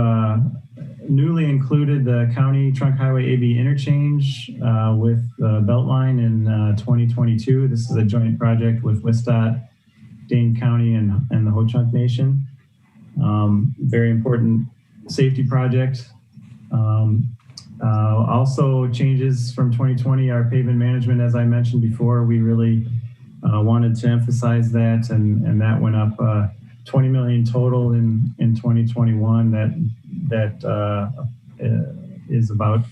newly included the County Trunk Highway AB interchange with Beltline in 2022. This is a joint project with WSDOT, Dane County, and the Ho-Chunk Nation. Very important safety project. Also changes from 2020, our pavement management, as I mentioned before, we really wanted to emphasize that, and that went up 20 million total in 2021. That is about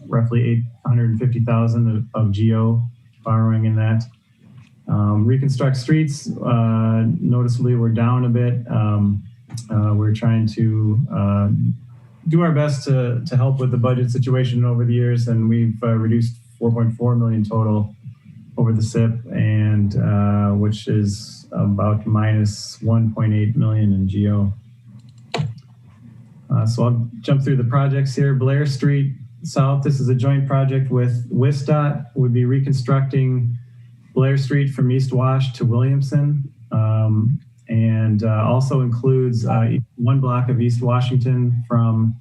roughly 850,000 of GO borrowing in that. Reconstruct streets, noticeably we're down a bit. We're trying to do our best to help with the budget situation over the years, and we've reduced 4.4 million total over the SIP, and which is about minus 1.8 million in GO. So I'll jump through the projects here. Blair Street South, this is a joint project with WSDOT. We'd be reconstructing Blair Street from East Wash to Williamson, and also includes one block of East Washington from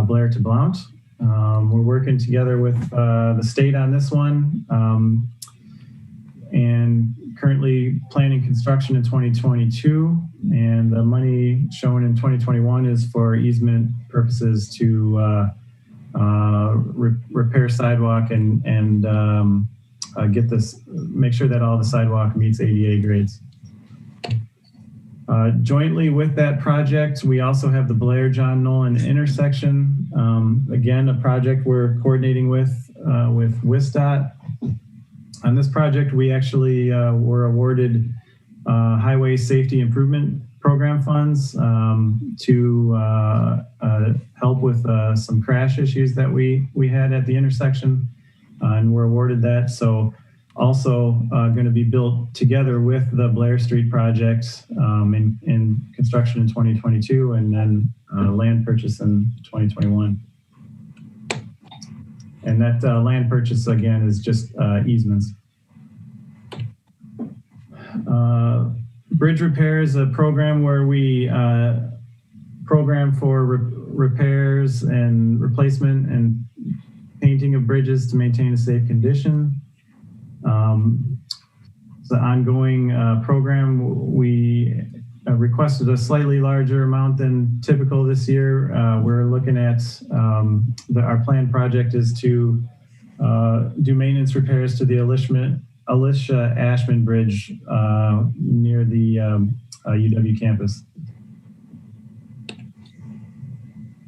Blair to Blount. We're working together with the state on this one, and currently planning construction in 2022. And the money shown in 2021 is for easement purposes to repair sidewalk and get this, make sure that all the sidewalk meets ADA grades. Jointly with that project, we also have the Blair-John Nolan intersection. Again, a project we're coordinating with WSDOT. On this project, we actually were awarded Highway Safety Improvement Program funds to help with some crash issues that we had at the intersection, and we're awarded that. So also going to be built together with the Blair Street project in construction in 2022, and then land purchase in 2021. And that land purchase, again, is just easements. Bridge repair is a program where we program for repairs and replacement and painting of bridges to maintain a safe condition. It's an ongoing program. We requested a slightly larger amount than typical this year. We're looking at our planned project is to do maintenance repairs to the Alicia Ashman Bridge near the UW campus.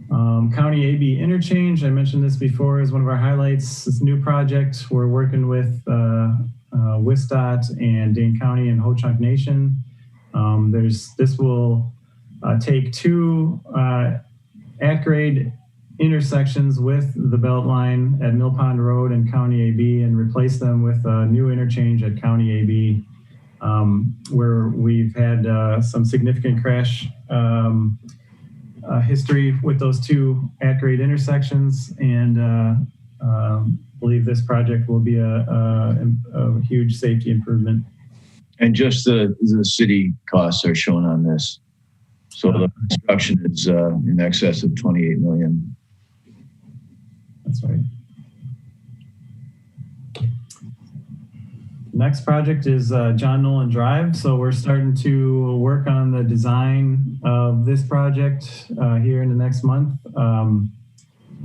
County AB interchange, I mentioned this before, is one of our highlights. This new project, we're working with WSDOT and Dane County and Ho-Chunk Nation. This will take two at-grade intersections with the Beltline at Mill Pond Road and County AB and replace them with a new interchange at County AB, where we've had some significant crash history with those two at-grade intersections, and believe this project will be a huge safety improvement. And just the city costs are shown on this. So the construction is in excess of 28 million. That's right. Next project is John Nolan Drive. So we're starting to work on the design of this project here in the next month,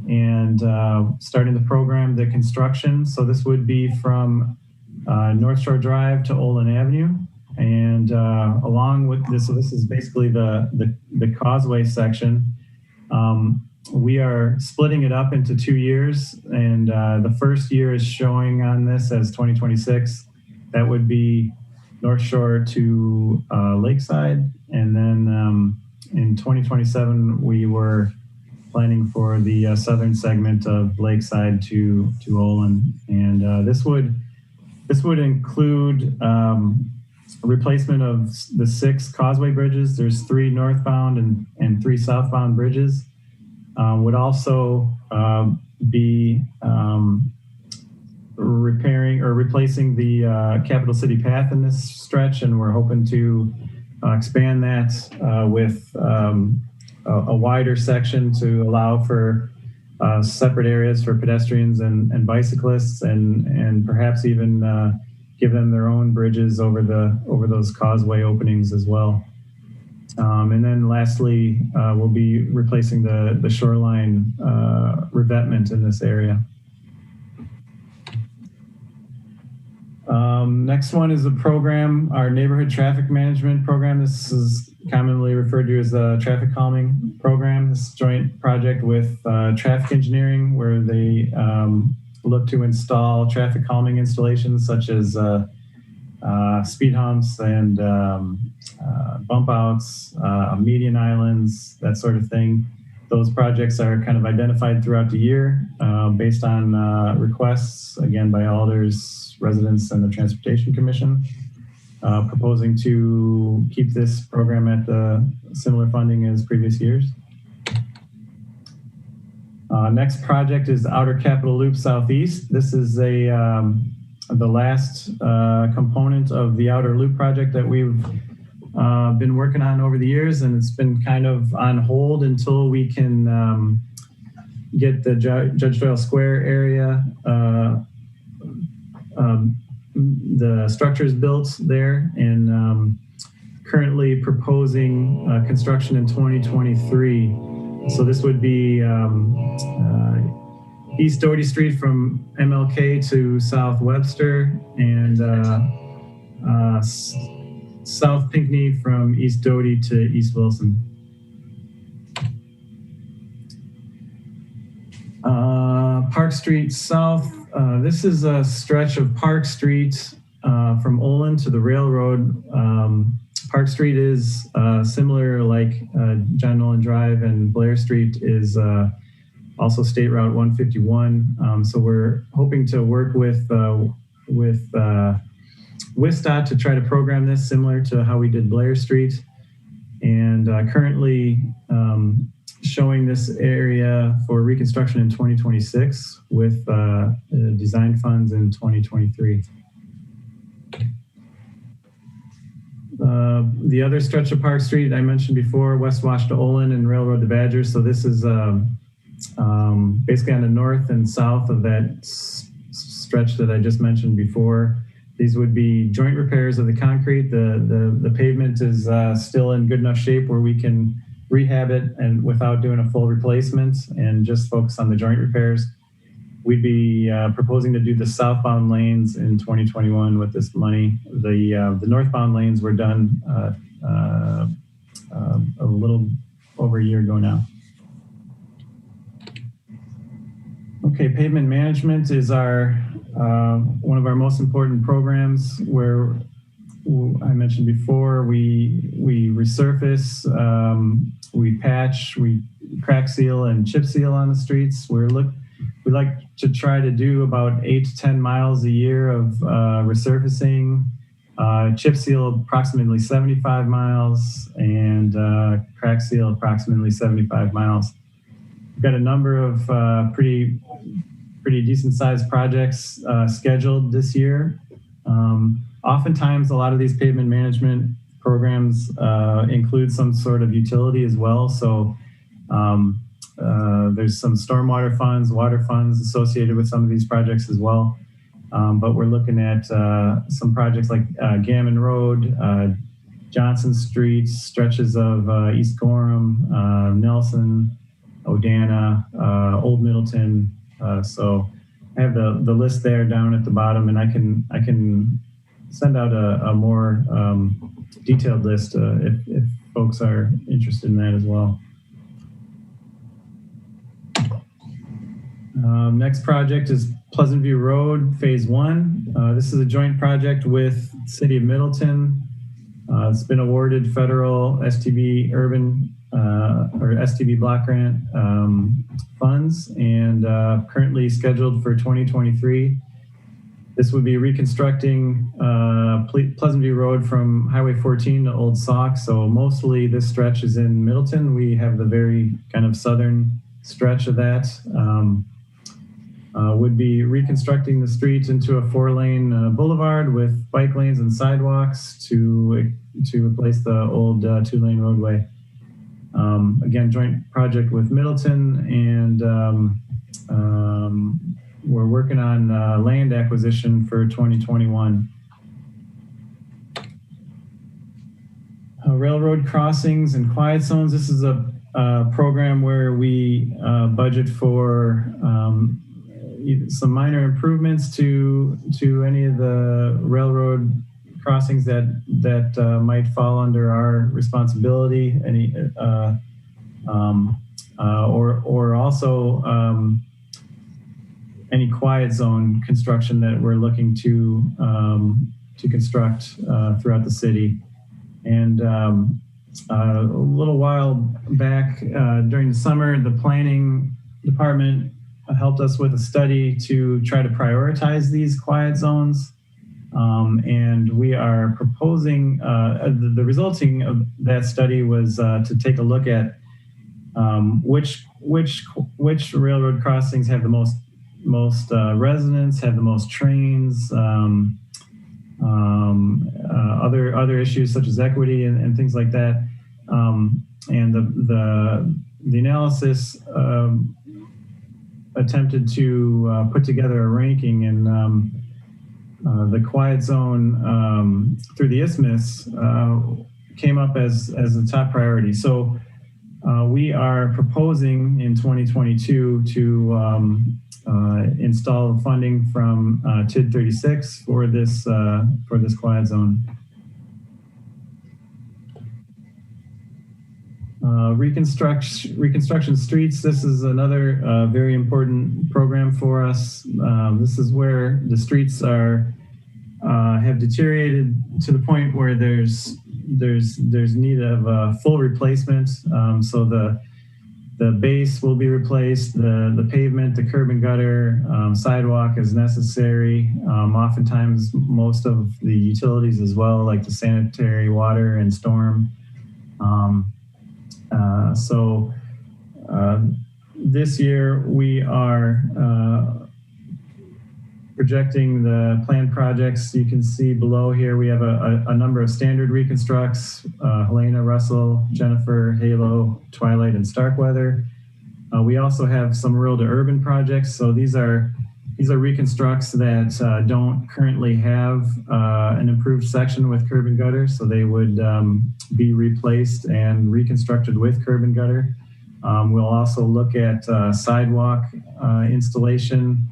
and starting the program, the construction. So this would be from North Shore Drive to Olin Avenue, and along with this, so this is basically the causeway section. We are splitting it up into 2 years, and the first year is showing on this as 2026. That would be North Shore to Lakeside, and then in 2027 we were planning for the southern segment of Lakeside to Olin, and this would include replacement of the 6 causeway bridges. There's 3 northbound and 3 southbound bridges. Would also be repairing or replacing the Capital City Path in this stretch, and we're hoping to expand that with a wider section to allow for separate areas for pedestrians and bicyclists, and perhaps even give them their own bridges over those causeway openings as well. And then lastly, we'll be replacing the shoreline revetment in this area. Next one is a program, our neighborhood traffic management program. This is commonly referred to as the traffic calming program. This joint project with traffic engineering, where they look to install traffic calming installations such as speed humps and bump outs, median islands, that sort of thing. Those projects are kind of identified throughout the year based on requests, again, by alders, residents, and the Transportation Commission, proposing to keep this program at the similar funding as previous years. Next project is Outer Capitol Loop Southeast. This is the last component of the Outer Loop project that we've been working on over the years, and it's been kind of on hold until we can get the Judge Doyle Square area, the structures built there, and currently proposing construction in 2023. So this would be East Doty Street from MLK to South Webster, and South Pinckney from East Doty to East Wilson. Park Street South. This is a stretch of Park Street from Olin to the railroad. Park Street is similar, like John Nolan Drive, and Blair Street is also State Route 151. So we're hoping to work with WSDOT to try to program this similar to how we did Blair Street, and currently showing this area for reconstruction in 2026 with design funds in 2023. The other stretch of Park Street I mentioned before, West Wash to Olin and Railroad to Badger. So this is basically on the north and south of that stretch that I just mentioned before. These would be joint repairs of the concrete. The pavement is still in good enough shape where we can rehab it and without doing a full replacement and just focus on the joint repairs. We'd be proposing to do the southbound lanes in 2021 with this money. The northbound lanes were done a little over a year ago now. Okay, pavement management is our one of our most important programs where I mentioned before, we resurface, we patch, we crack seal and chip seal on the streets. We like to try to do about 8 to 10 miles a year of resurfacing, chip seal approximately 75 miles, and crack seal approximately 75 miles. We've got a number of pretty decent sized projects scheduled this year. Oftentimes, a lot of these pavement management programs include some sort of utility as well. So there's some stormwater funds, water funds associated with some of these projects as well. But we're looking at some projects like Gammon Road, Johnson Street, stretches of East Gorham, Nelson, Odana, Old Middleton. So I have the list there down at the bottom, and I can send out a more detailed list if folks are interested in that as well. Next project is Pleasant View Road, Phase 1. This is a joint project with the City of Middleton. It's been awarded federal STB urban or STB block grant funds and currently scheduled for 2023. This would be reconstructing Pleasant View Road from Highway 14 to Old Sauk. So mostly this stretch is in Middleton. We have the very kind of southern stretch of that. Would be reconstructing the street into a 4-lane boulevard with bike lanes and sidewalks to replace the old 2-lane roadway. Again, joint project with Middleton, and we're working on land acquisition for 2021. Railroad crossings and quiet zones. This is a program where we budget for some minor improvements to any of the railroad crossings that might fall under our responsibility. Or also any quiet zone construction that we're looking to construct throughout the city. And a little while back during the summer, the planning department helped us with a study to try to prioritize these quiet zones. And we are proposing, the resulting of that study was to take a look at which railroad crossings have the most residents, have the most trains, other issues such as equity and things like that. And the analysis attempted to put together a ranking, and the quiet zone through the isthmus came up as the top priority. So we are proposing in 2022 to install funding from TID 36 for this quiet zone. Reconstruction streets. This is another very important program for us. This is where the streets have deteriorated to the point where there's need of a full replacement. So the base will be replaced, the pavement, the curb and gutter, sidewalk is necessary. Oftentimes most of the utilities as well, like the sanitary, water, and storm. So this year we are projecting the planned projects. You can see below here we have a number of standard reconstructs, Helena, Russell, Jennifer, Halo, Twilight, and Starkweather. We also have some rural to urban projects. So these are these are reconstructs that don't currently have an improved section with curb and gutter, so they would be replaced and reconstructed with curb and gutter. We'll also look at sidewalk installation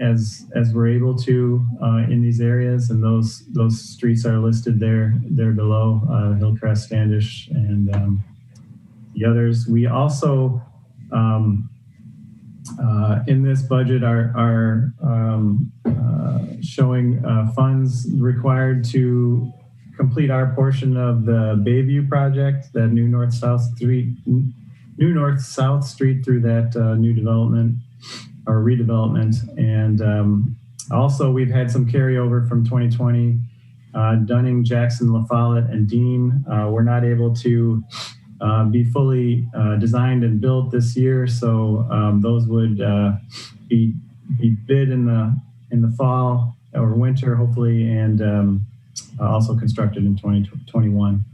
as we're able to in these areas, and those streets are listed there below, Hillcrest, Standish, and the others. We also in this budget are showing funds required to complete our portion of the Bayview project, that new north-south street through that new development or redevelopment. And also we've had some carryover from 2020, Dunning, Jackson, La Follette, and Dean. We're not able to be fully designed and built this year, so those would be bid in the fall or winter, hopefully, and also constructed in 2021.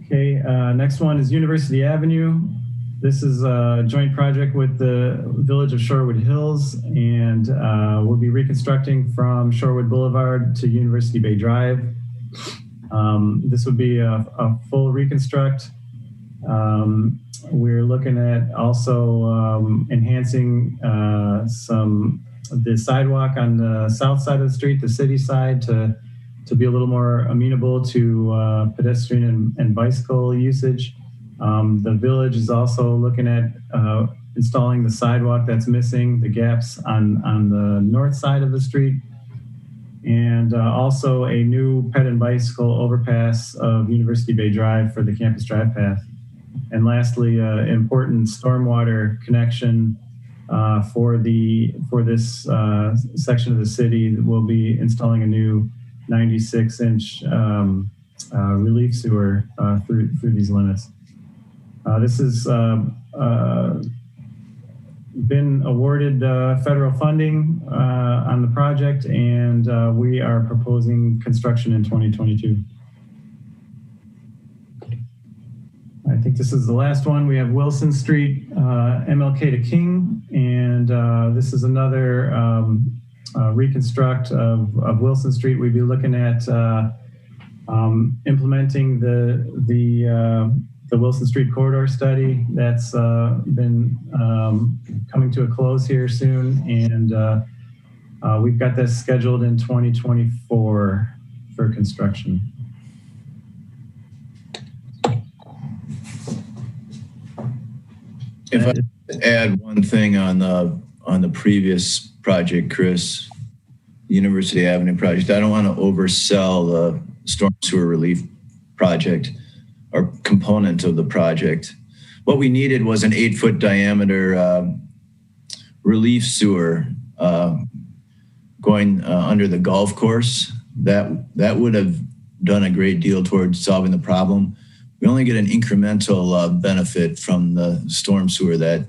Okay, next one is University Avenue. This is a joint project with the Village of Shorewood Hills, and we'll be reconstructing from Shorewood Boulevard to University Bay Drive. This would be a full reconstruct. We're looking at also enhancing the sidewalk on the south side of the street, the city side, to be a little more amenable to pedestrian and bicycle usage. The village is also looking at installing the sidewalk that's missing, the gaps on the north side of the street, and also a new ped and bicycle overpass of University Bay Drive for the Campus Drive path. And lastly, important stormwater connection for this section of the city. We'll be installing a new 96-inch relief sewer through these limits. This has been awarded federal funding on the project, and we are proposing construction in 2022. I think this is the last one. We have Wilson Street, MLK to King, and this is another reconstruct of Wilson Street. We'd be looking at implementing the Wilson Street corridor study that's been coming to a close here soon, and we've got this scheduled in 2024 for construction. If I could add one thing on the previous project, Chris, University Avenue project, I don't want to oversell the storm sewer relief project or component of the project. What we needed was an 8-foot diameter relief sewer going under the golf course. That would have done a great deal towards solving the problem. We only get an incremental benefit from the storm sewer that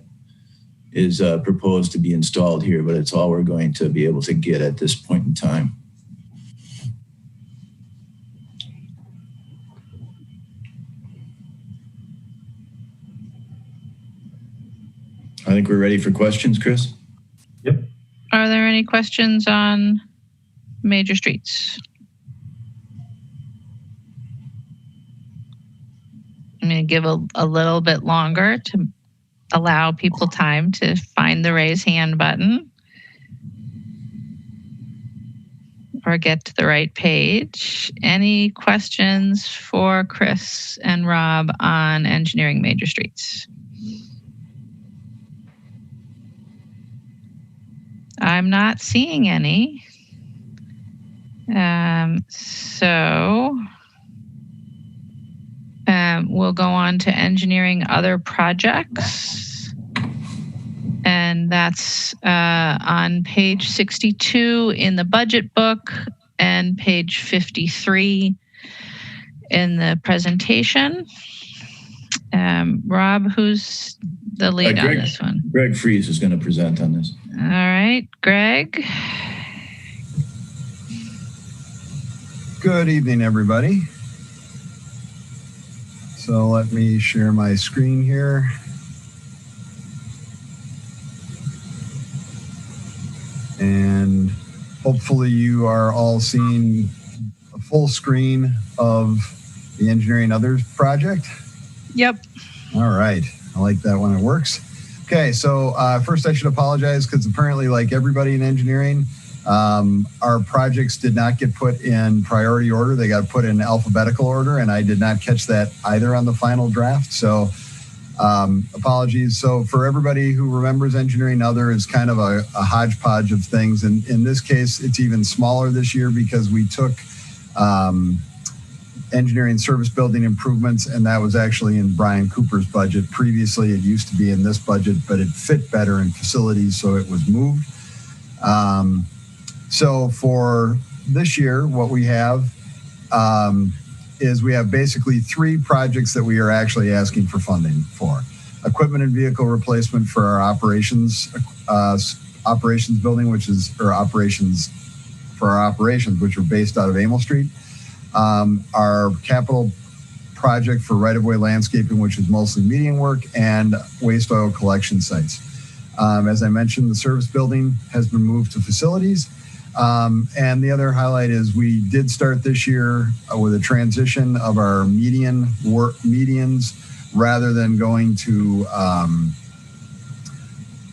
is proposed to be installed here, but it's all we're going to be able to get at this point in time. I think we're ready for questions, Chris. Yep. Are there any questions on major streets? I'm going to give a little bit longer to allow people time to find the raise hand button or get to the right page. Any questions for Chris and Rob on engineering major streets? I'm not seeing any. We'll go on to engineering other projects. And that's on page 62 in the budget book and page 53 in the presentation. Rob, who's the lead on this one? Greg Fries is going to present on this. All right, Greg. Good evening, everybody. So let me share my screen here. And hopefully you are all seeing a full screen of the Engineering Others project. Yep. All right. I like that when it works. Okay, so first I should apologize because apparently, like everybody in engineering, our projects did not get put in priority order. They got put in alphabetical order, and I did not catch that either on the final draft. So apologies. So for everybody who remembers Engineering Other is kind of a hodgepodge of things. And in this case, it's even smaller this year because we took engineering service building improvements, and that was actually in Brian Cooper's budget. Previously, it used to be in this budget, but it fit better in facilities, so it was moved. So for this year, what we have is we have basically 3 projects that we are actually asking for funding for. Equipment and vehicle replacement for our operations building, which is, or operations, which are based out of Amos Street. Our capital project for right-of-way landscaping, which is mostly median work, and waste oil collection sites. As I mentioned, the service building has been moved to facilities. And the other highlight is we did start this year with a transition of our medians rather than going to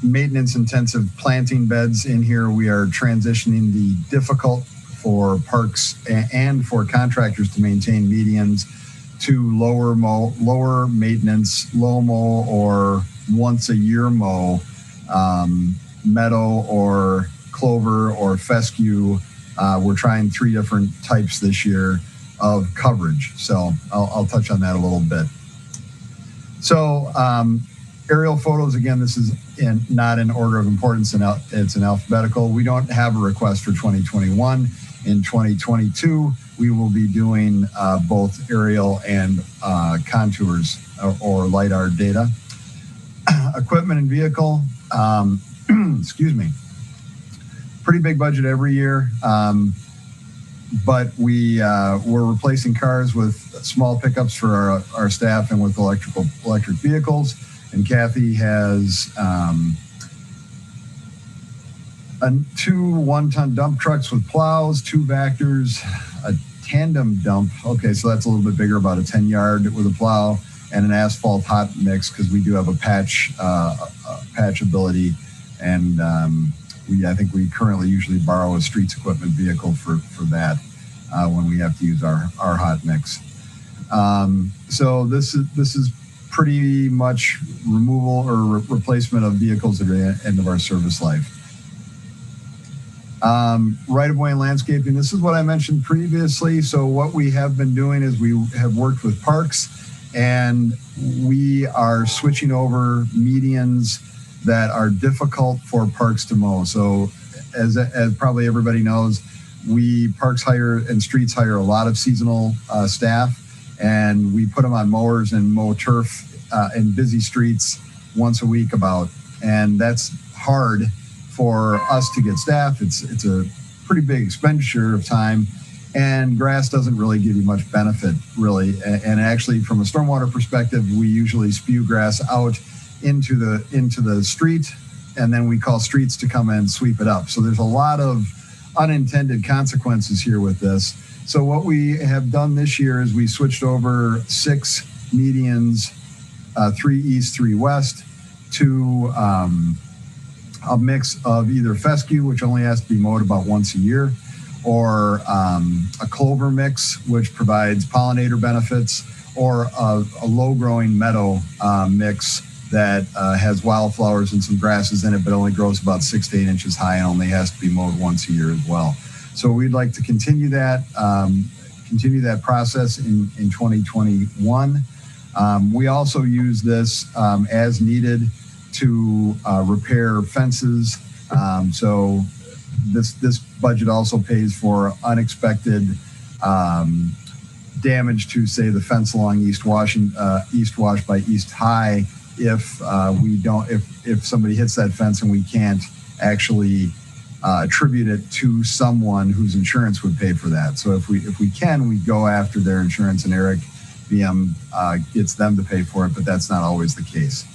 maintenance-intensive planting beds in here. We are transitioning the difficult for parks and for contractors to maintain medians to lower maintenance, low mow, or once a year mow, meadow or clover or fescue. We're trying 3 different types this year of coverage. So I'll touch on that a little bit. So aerial photos, again, this is not in order of importance, it's in alphabetical. We don't have a request for 2021. In 2022, we will be doing both aerial and contours or LiDAR data. Equipment and vehicle, excuse me, pretty big budget every year, but we're replacing cars with small pickups for our staff and with electric vehicles. And Kathy has 2 1-ton dump trucks with plows, 2 Vectors, a tandem dump. Okay, so that's a little bit bigger, about a 10-yard with a plow, and an asphalt hot mix because we do have a patch ability. And I think we currently usually borrow a streets equipment vehicle for that when we have to use our hot mix. So this is pretty much removal or replacement of vehicles at the end of our service life. Right-of-way and landscaping, this is what I mentioned previously. So what we have been doing is we have worked with parks, and we are switching over medians that are difficult for parks to mow. So as probably everybody knows, parks hire and streets hire a lot of seasonal staff, and we put them on mowers and mow turf in busy streets once a week about, and that's hard for us to get staff. It's a pretty big expenditure of time, and grass doesn't really give you much benefit, really. And actually, from a stormwater perspective, we usually spew grass out into the street, and then we call streets to come and sweep it up. So there's a lot of unintended consequences here with this. So what we have done this year is we switched over 6 medians, 3 east, 3 west, to a mix of either fescue, which only has to be mowed about once a year, or a clover mix, which provides pollinator benefits, or a low-growing meadow mix that has wildflowers and some grasses in it, but only grows about 6 to 8 inches high and only has to be mowed once a year as well. So we'd like to continue that process in 2021. We also use this as needed to repair fences. So this budget also pays for unexpected damage to, say, the fence along East Wash by East High if somebody hits that fence and we can't actually attribute it to someone whose insurance would pay for that. So if we can, we go after their insurance, and Eric VM gets them to pay for it, but that's not always the case.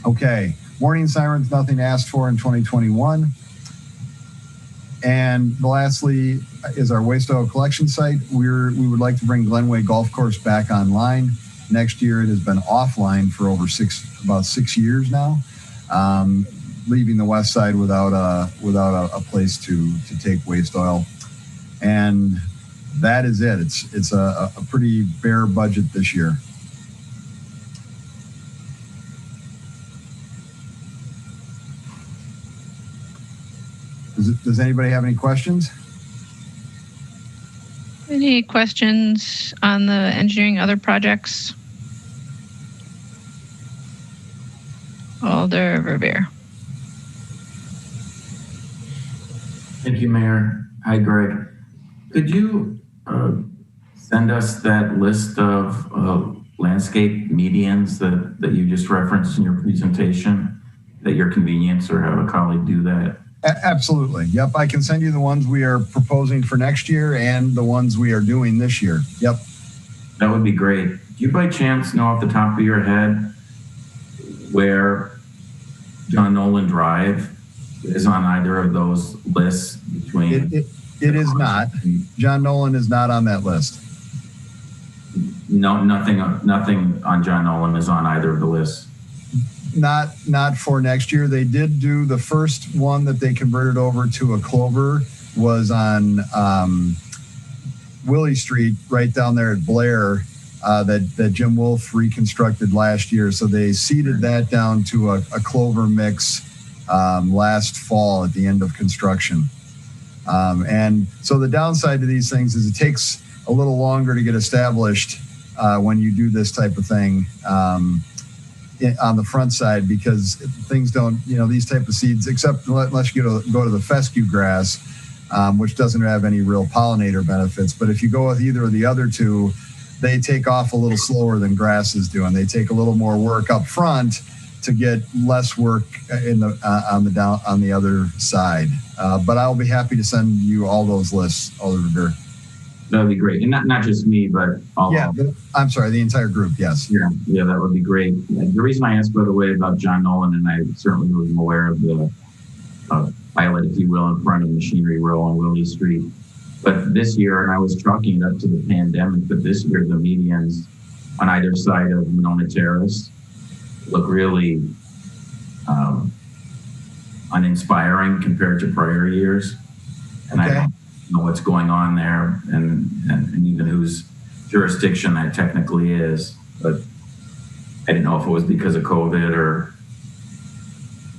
Okay, Warning sirens, nothing asked for in 2021. And lastly is our waste oil collection site. We would like to bring Glenway Golf Course back online. Next year, it has been offline for about 6 years now, leaving the west side without a place to take waste oil. And that is it. It's a pretty bare budget this year. Does anybody have any questions? Any questions on the engineering other projects? Alder Verveer. Thank you, Mayor. Hi, Greg. Could you send us that list of landscape medians that you just referenced in your presentation at your convenience, or have a colleague do that? Absolutely. Yep. I can send you the ones we are proposing for next year and the ones we are doing this year. Yep. That would be great. Do you by chance know off the top of your head where John Nolan Drive is on either of those lists between? It is not. John Nolan is not on that list. No, nothing on John Nolan is on either of the lists. Not for next year. They did do the first one that they converted over to a Clover was on Willie Street, right down there at Blair, that Jim Wolf reconstructed last year. So they seeded that down to a Clover mix last fall at the end of construction. And so the downside to these things is it takes a little longer to get established when you do this type of thing. On the front side, because things don't, these type of seeds, except unless you go to the fescue grass, which doesn't have any real pollinator benefits. But if you go with either of the other two, they take off a little slower than grass is doing. They take a little more work up front to get less work on the other side. But I'll be happy to send you all those lists, Alder. That would be great. And not just me, but all. Yeah, I'm sorry, the entire group, yes. Yeah, that would be great. The reason I asked, by the way, about John Nolan, and I certainly was aware of the pilot, if you will, in front of Machinery Row on Willie Street. But this year, and I was chalking it up to the pandemic, but this year the medians on either side of Monona Terrace look really uninspiring compared to prior years. And okay. I don't know what's going on there and even whose jurisdiction that technically is, but I didn't know if it was because of COVID or.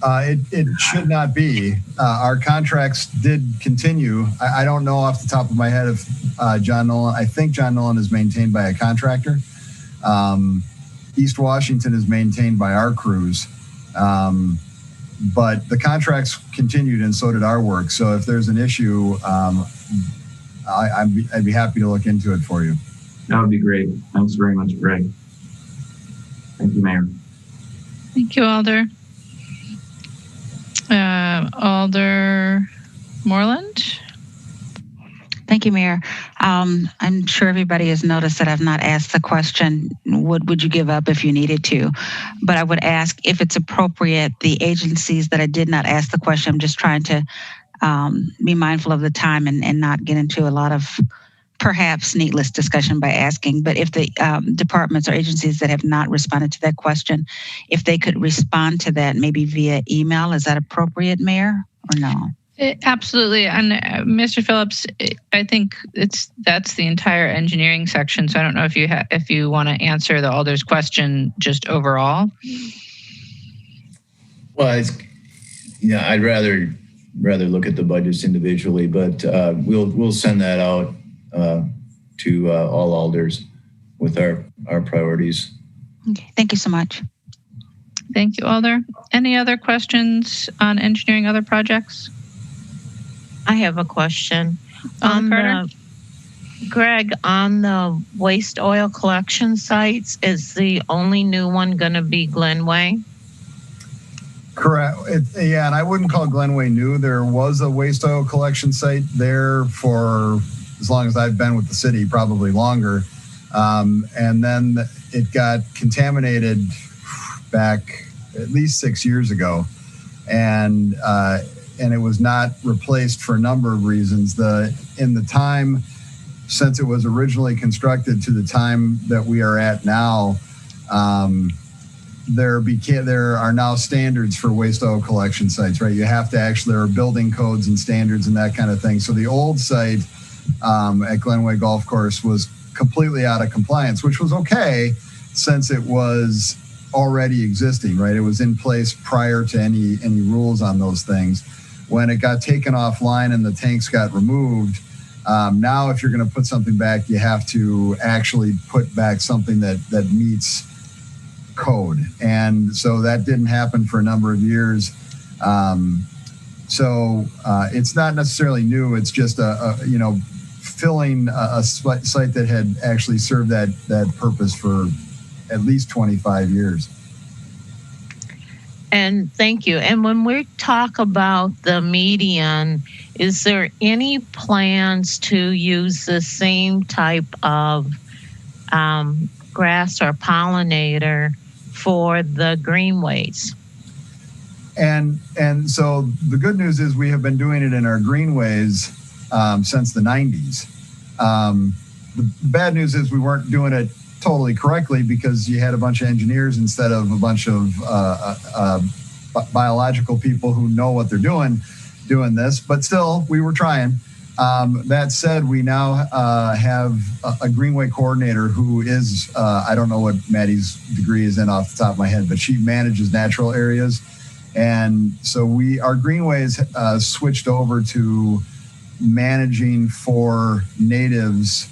It should not be. Our contracts did continue. I don't know off the top of my head if John Nolan, I think John Nolan is maintained by a contractor. East Washington is maintained by our crews. But the contracts continued and so did our work. So if there's an issue, I'd be happy to look into it for you. That would be great. Thanks very much, Greg. Thank you, Mayor. Thank you, Alder. Alder Moreland. Thank you, Mayor. I'm sure everybody has noticed that I've not asked the question, would you give up if you needed to? But I would ask if it's appropriate, the agencies that I did not ask the question, I'm just trying to be mindful of the time and not get into a lot of perhaps needless discussion by asking. But if the departments or agencies that have not responded to that question, if they could respond to that maybe via email, is that appropriate, Mayor, or no? Absolutely. And Mr. Phillips, I think that's the entire engineering section. So I don't know if you want to answer the Alder's question just overall. Well, I'd rather look at the budgets individually, but we'll send that out to all Alders with our priorities. Okay, thank you so much. Thank you, Alder. Any other questions on engineering other projects? I have a question. Greg, on the waste oil collection sites, is the only new one going to be Glenway? Correct. Yeah, and I wouldn't call Glenway new. There was a waste oil collection site there for as long as I've been with the city, probably longer. And then it got contaminated back at least 6 years ago, and it was not replaced for a number of reasons. In the time since it was originally constructed to the time that we are at now, there are now standards for waste oil collection sites, right? You have to there are building codes and standards and that kind of thing. So the old site at Glenway Golf Course was completely out of compliance, which was okay since it was already existing, right? It was in place prior to any rules on those things. When it got taken offline and the tanks got removed, now if you're going to put something back, you have to actually put back something that meets code. And so that didn't happen for a number of years. So it's not necessarily new. It's just filling a site that had actually served that purpose for at least 25 years. And thank you. And when we talk about the median, is there any plans to use the same type of grass or pollinator for the greenways? And so the good news is we have been doing it in our greenways since the 90s. The bad news is we weren't doing it totally correctly because you had a bunch of engineers instead of a bunch of biological people who know what they're doing this, but still we were trying. That said, we now have a greenway coordinator who is, I don't know what Maddie's degree is in off the top of my head, but she manages natural areas. And so our greenways switched over to managing for natives.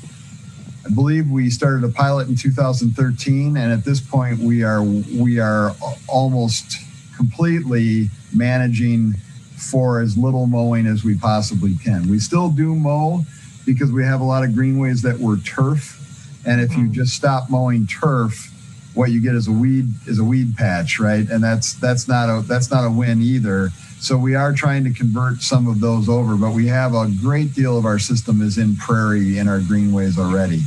I believe we started a pilot in 2013, and at this point we are almost completely managing for as little mowing as we possibly can. We still do mow because we have a lot of greenways that were turf, and if you just stop mowing turf, what you get is a weed patch, right? And that's not a win either. So we are trying to convert some of those over, but we have a great deal of our system is in prairie in our greenways already.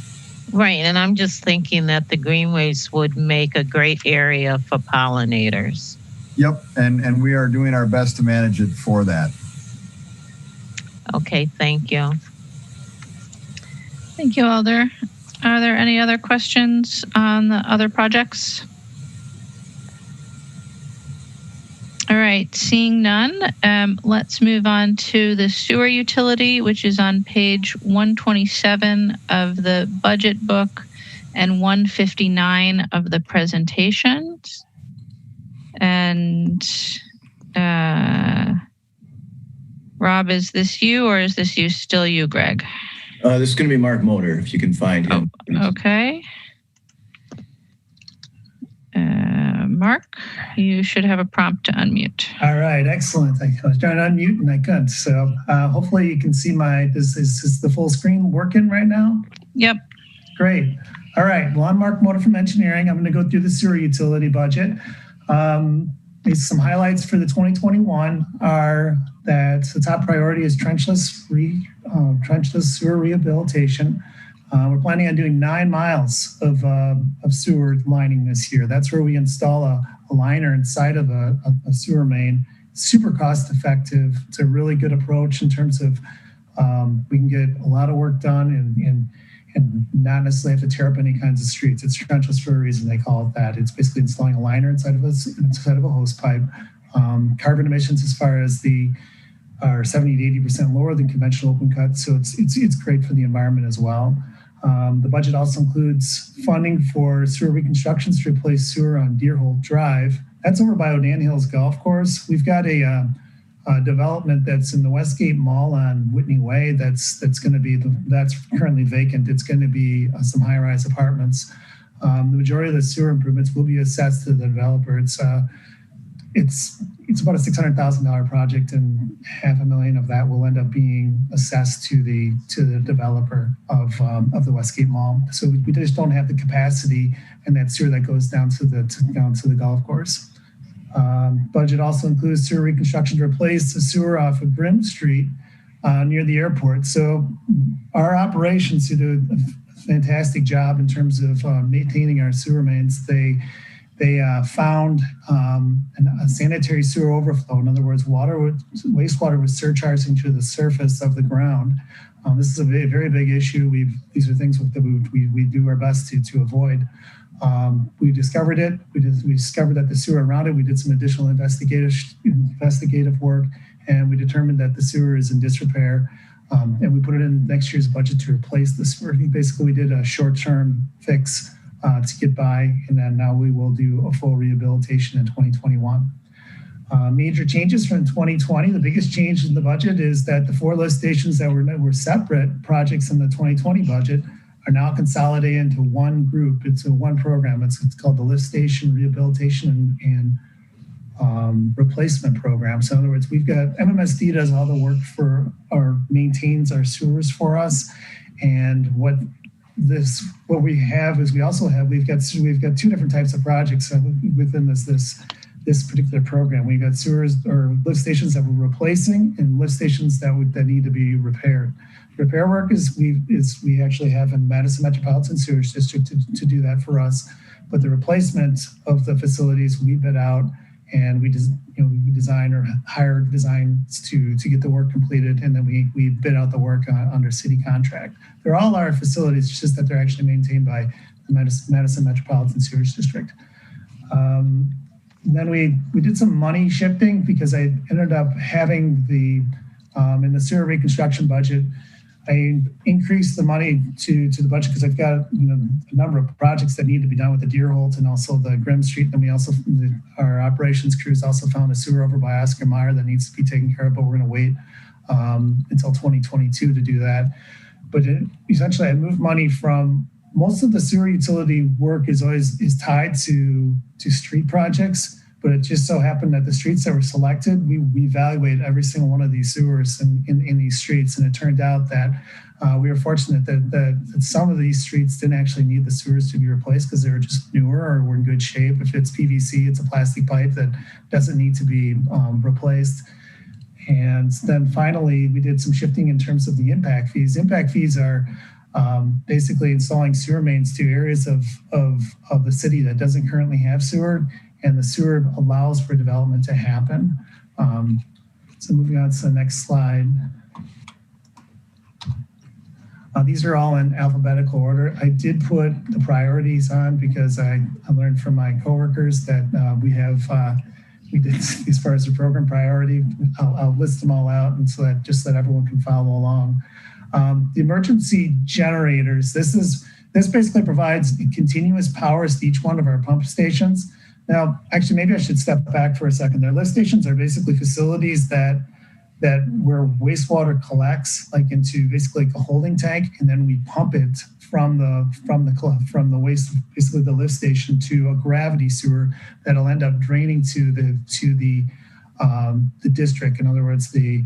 Right, and I'm just thinking that the greenways would make a great area for pollinators. Yep, and we are doing our best to manage it for that. Okay, thank you. Thank you, Alder. Are there any other questions on the other projects? All right, seeing none, let's move on to the sewer utility, which is on page 127 of the budget book and 159 of the presentations. And Rob, is this you or is this still you, Greg? This is going to be Mark Motor, if you can find him. Okay. Mark, you should have a prompt to unmute. All right, excellent. I was trying to unmute and I couldn't. So hopefully you can see is the full screen working right now? Yep. Great. All right, well, I'm Mark Motor from engineering. I'm going to go through the sewer utility budget. Some highlights for the 2021 are that the top priority is trenchless sewer rehabilitation. We're planning on doing 9 miles of sewer lining this year. That's where we install a liner inside of a sewer main. Super cost effective. It's a really good approach in terms of we can get a lot of work done and not necessarily have to tear up any kinds of streets. It's trenchless for a reason they call it that. It's basically installing a liner inside of a hose pipe. Carbon emissions as far as are 70 to 80% lower than conventional open cut, so it's great for the environment as well. The budget also includes funding for sewer reconstructions to replace sewer on Deerhold Drive. That's over by O'Dan Hills Golf Course. We've got a development that's in the Westgate Mall on Whitney Way. That's going to be that's currently vacant. It's going to be some high-rise apartments. The majority of the sewer improvements will be assessed to the developer. It's about a $600,000 project, and $500,000 of that will end up being assessed to the developer of the Westgate Mall. So we just don't have the capacity in that sewer that goes down to the golf course. Budget also includes sewer reconstruction to replace the sewer off of Grimm Street near the airport. So our operations do a fantastic job in terms of maintaining our sewer mains. They found a sanitary sewer overflow. In other words, wastewater was surcharging to the surface of the ground. This is a very big issue. These are things that we do our best to avoid. We discovered it. We discovered that the sewer around it. We did some additional investigative work, and we determined that the sewer is in disrepair. And we put it in next year's budget to replace the sewer. Basically, we did a short-term fix to get by, and then now we will do a full rehabilitation in 2021. Major changes from 2020. The biggest change in the budget is that the 4 lift stations that were separate projects in the 2020 budget are now consolidated into one group. It's one program. It's called the Lift Station Rehabilitation and Replacement Program. So in other words, we've got MMSD does all the work for or maintains our sewers for us. And what we have is we've got 2 different types of projects within this particular program. We've got sewers or lift stations that we're replacing and lift stations that need to be repaired. Repair work we actually have in Madison Metropolitan Sewage District to do that for us, but the replacement of the facilities we bid out, and we design or hire designs to get the work completed, and then we bid out the work under city contract. They're all our facilities, it's just that they're actually maintained by the Madison Metropolitan Sewage District. Then we did some money shifting because I ended up having in the sewer reconstruction budget, I increased the money to the budget because I've got a number of projects that need to be done with the Deerholt and also the Grimm Street. And we also, our operations crews also found a sewer over by Oscar Mayer that needs to be taken care of, but we're going to wait until 2022 to do that. But essentially, I moved money from most of the sewer utility work is tied to street projects. But it just so happened that the streets that were selected, we evaluated every single one of these sewers in these streets. And it turned out that we were fortunate that some of these streets didn't actually need the sewers to be replaced because they were just newer or were in good shape. If it's PVC, it's a plastic pipe that doesn't need to be replaced. And then finally, we did some shifting in terms of the impact fees. Impact fees are basically installing sewer mains to areas of the city that doesn't currently have sewer. And the sewer allows for development to happen. So moving on to the next slide. These are all in alphabetical order. I did put the priorities on because I learned from my coworkers that we did, as far as the program priority, I'll list them all out, and so that just that everyone can follow along. The emergency generators, this basically provides continuous powers to each one of our pump stations. Now, actually, maybe I should step back for a second. Their lift stations are basically facilities that where wastewater collects, like into basically like a holding tank, and then we pump it from the waste, basically the lift station, to a gravity sewer that'll end up draining to the district. In other words, the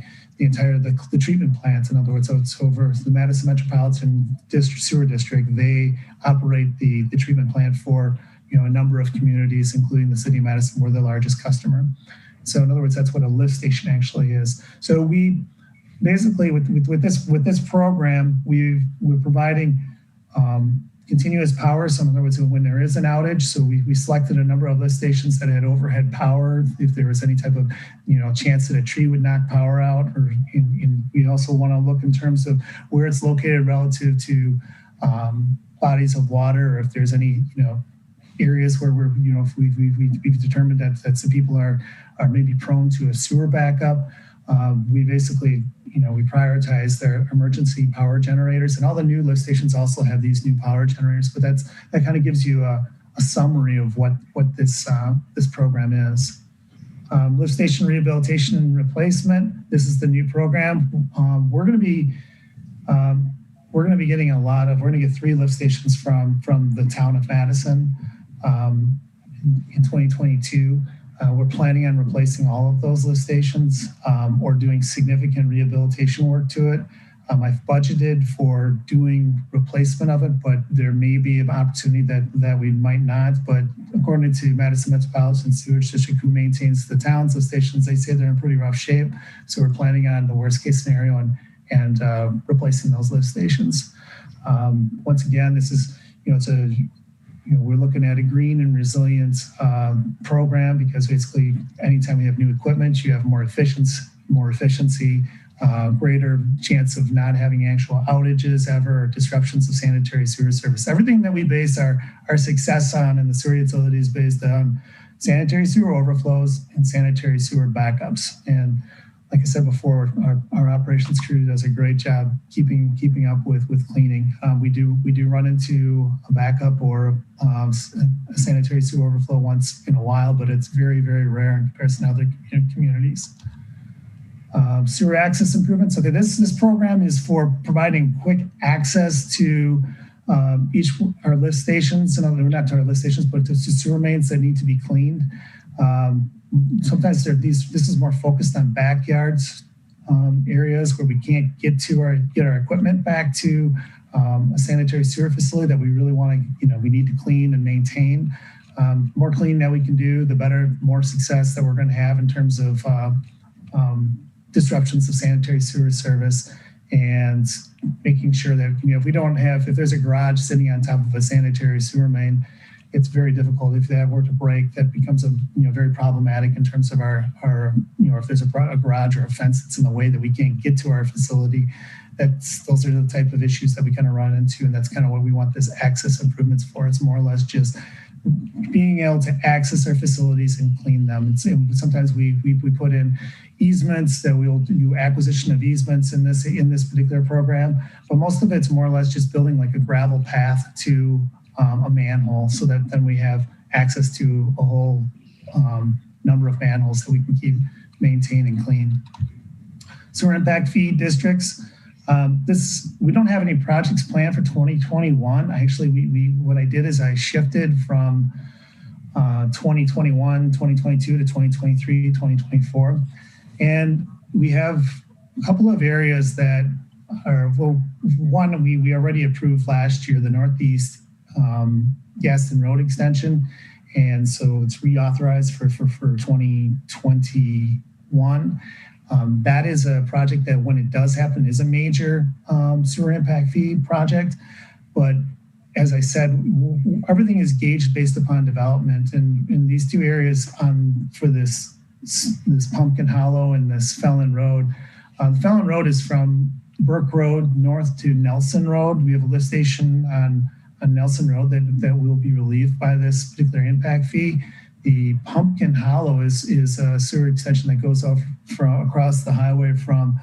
treatment plant. In other words, so it's over the Madison Metropolitan Sewer District. They operate the treatment plant for a number of communities, including the city of Madison. We're the largest customer. So in other words, that's what a lift station actually is. So we basically, with this program, we're providing continuous power. So in other words, when there is an outage, so we selected a number of lift stations that had overhead power. If there was any type of chance that a tree would knock power out, or we also want to look in terms of where it's located relative to bodies of water, or if there's any areas where if we've determined that some people are maybe prone to a sewer backup. We basically, we prioritize their emergency power generators, and all the new lift stations also have these new power generators. But that kind of gives you a summary of what this program is. Lift station rehabilitation and replacement. This is the new program. We're going to be getting we're going to get 3 lift stations from the town of Madison in 2022. We're planning on replacing all of those lift stations or doing significant rehabilitation work to it. I've budgeted for doing replacement of it, but there may be an opportunity that we might not. But according to Madison Metropolitan Sewage District, who maintains the town's lift stations, they say they're in pretty rough shape. So we're planning on the worst case scenario and replacing those lift stations. Once again, this is, we're looking at a green and resilient program, because basically anytime we have new equipment, you have more efficiency, greater chance of not having actual outages ever, or disruptions of sanitary sewer service. Everything that we base our success on in the sewer utility is based on sanitary sewer overflows and sanitary sewer backups. And like I said before, our operations crew does a great job keeping up with cleaning. We do run into a backup or a sanitary sewer overflow once in a while, but it's very, very rare in comparison to other communities. Sewer access improvements. Okay, this program is for providing quick access to our lift stations, and not to our lift stations, but to sewer mains that need to be cleaned. Sometimes this is more focused on backyards, areas where we can't get our equipment back to a sanitary sewer facility that we really want to, we need to clean and maintain. More clean that we can do, the better, more success that we're going to have in terms of disruptions of sanitary sewer service, and making sure that, if there's a garage sitting on top of a sanitary sewer main, it's very difficult. If that were to break, that becomes very problematic in terms of our if there's a garage or a fence that's in the way that we can't get to our facility. Those are the type of issues that we kind of run into, and that's kind of what we want this access improvements for. It's more or less just being able to access our facilities and clean them. Sometimes we put in easements, that we'll do acquisition of easements in this particular program, but most of it's more or less just building like a gravel path to a manhole, so that then we have access to a whole number of manholes that we can keep maintain and clean. Sewer impact fee districts. We don't have any projects planned for 2021. Actually, what I did is I shifted from 2021, 2022 to 2023, 2024. And we have a couple of areas that are, one we already approved last year, the Northeast Gaston Road extension. And so it's reauthorized for 2021. That is a project that, when it does happen, is a major sewer impact fee project. But as I said, everything is gauged based upon development. And in these two areas for this Pumpkin Hollow and this Felon Road, Felon Road is from Burke Road north to Nelson Road. We have a lift station on Nelson Road that will be relieved by this particular impact fee. The Pumpkin Hollow is a sewer extension that goes across the highway from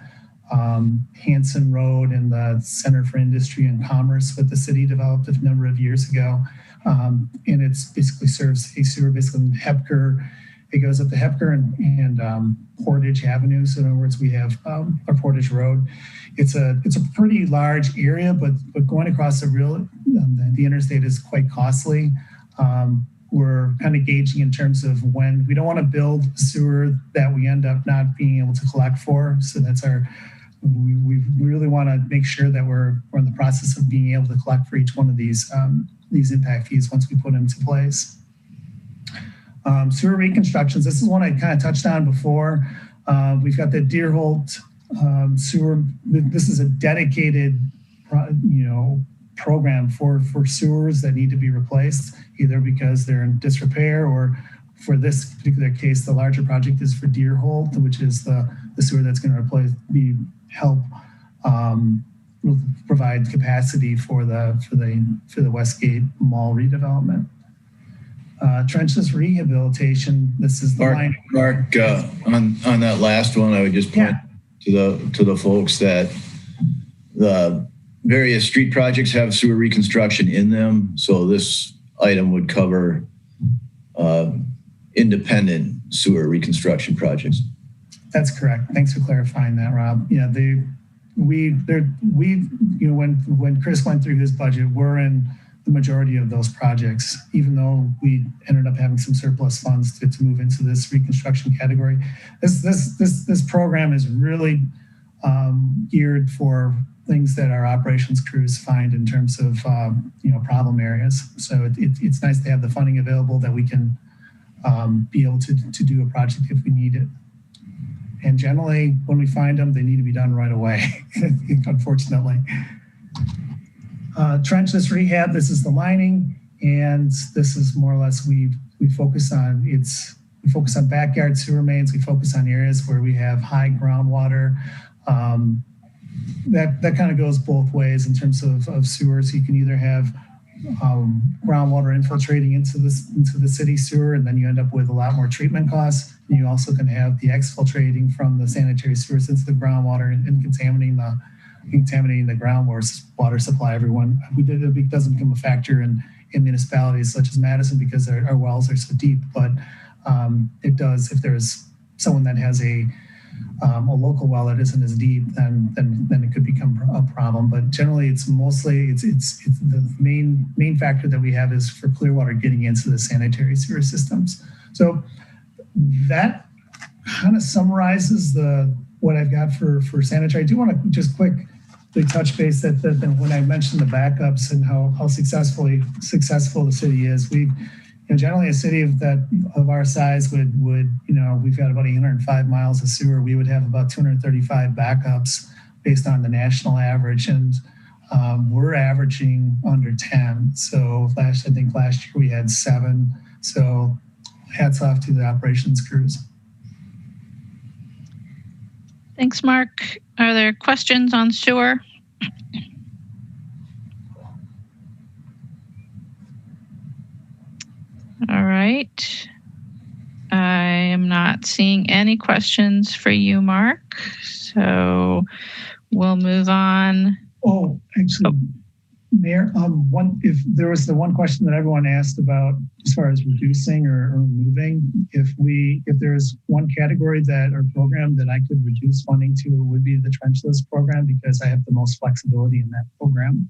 Hanson Road and the Center for Industry and Commerce that the city developed a number of years ago. And it basically serves a sewer, basically in Hepker. It goes up to Hepker and Portage Avenue. So in other words, we have our Portage Road. It's a pretty large area, but going across the interstate is quite costly. We're kind of gauging in terms of when we don't want to build sewer that we end up not being able to collect for. So that's we really want to make sure that we're in the process of being able to collect for each one of these impact fees once we put them into place. Sewer reconstructions. This is one I kind of touched on before. We've got the Deerholt sewer. This is a dedicated, program for sewers that need to be replaced, either because they're in disrepair, or for this particular case, the larger project is for Deerholt, which is the sewer that's going to provide capacity for the Westgate Mall redevelopment. Trenchless rehabilitation. This is the line. Mark, on that last one, I would just point to the folks that the various street projects have sewer reconstruction in them. So this item would cover independent sewer reconstruction projects. That's correct. Thanks for clarifying that, Rob. Yeah, when Chris went through his budget, we're in the majority of those projects, even though we ended up having some surplus funds to move into this reconstruction category. This program is really geared for things that our operations crews find in terms of problem areas. So it's nice to have the funding available that we can be able to do a project if we need it. And generally, when we find them, they need to be done right away, unfortunately. Trenchless rehab, this is the lining and this is more or less we focus on backyard sewer mains. We focus on areas where we have high groundwater. That kind of goes both ways in terms of sewers. You can either have groundwater infiltrating into the city sewer, and then you end up with a lot more treatment costs. And you also can have the exfiltrating from the sanitary sewers into the groundwater and contaminating the groundwater supply. It doesn't become a factor in municipalities such as Madison because our wells are so deep, but it does if there's someone that has a local well that isn't as deep, then it could become a problem. But generally, it's the main factor that we have is for Clearwater getting into the sanitary sewer systems. So that kind of summarizes what I've got for sanitary. I do want to just quickly touch base that when I mentioned the backups and how successful the city is, generally a city of our size would we've got about 805 miles of sewer. We would have about 235 backups based on the national average, and we're averaging under 10. So I think last year we had 7. So hats off to the operations crews. Thanks, Mark. Are there questions on sewer? All right. I am not seeing any questions for you, Mark. So we'll move on. Oh, actually, Mayor, if there was the one question that everyone asked about as far as reducing or removing, if there's one category or program that I could reduce funding to, it would be the trenchless program because I have the most flexibility in that program.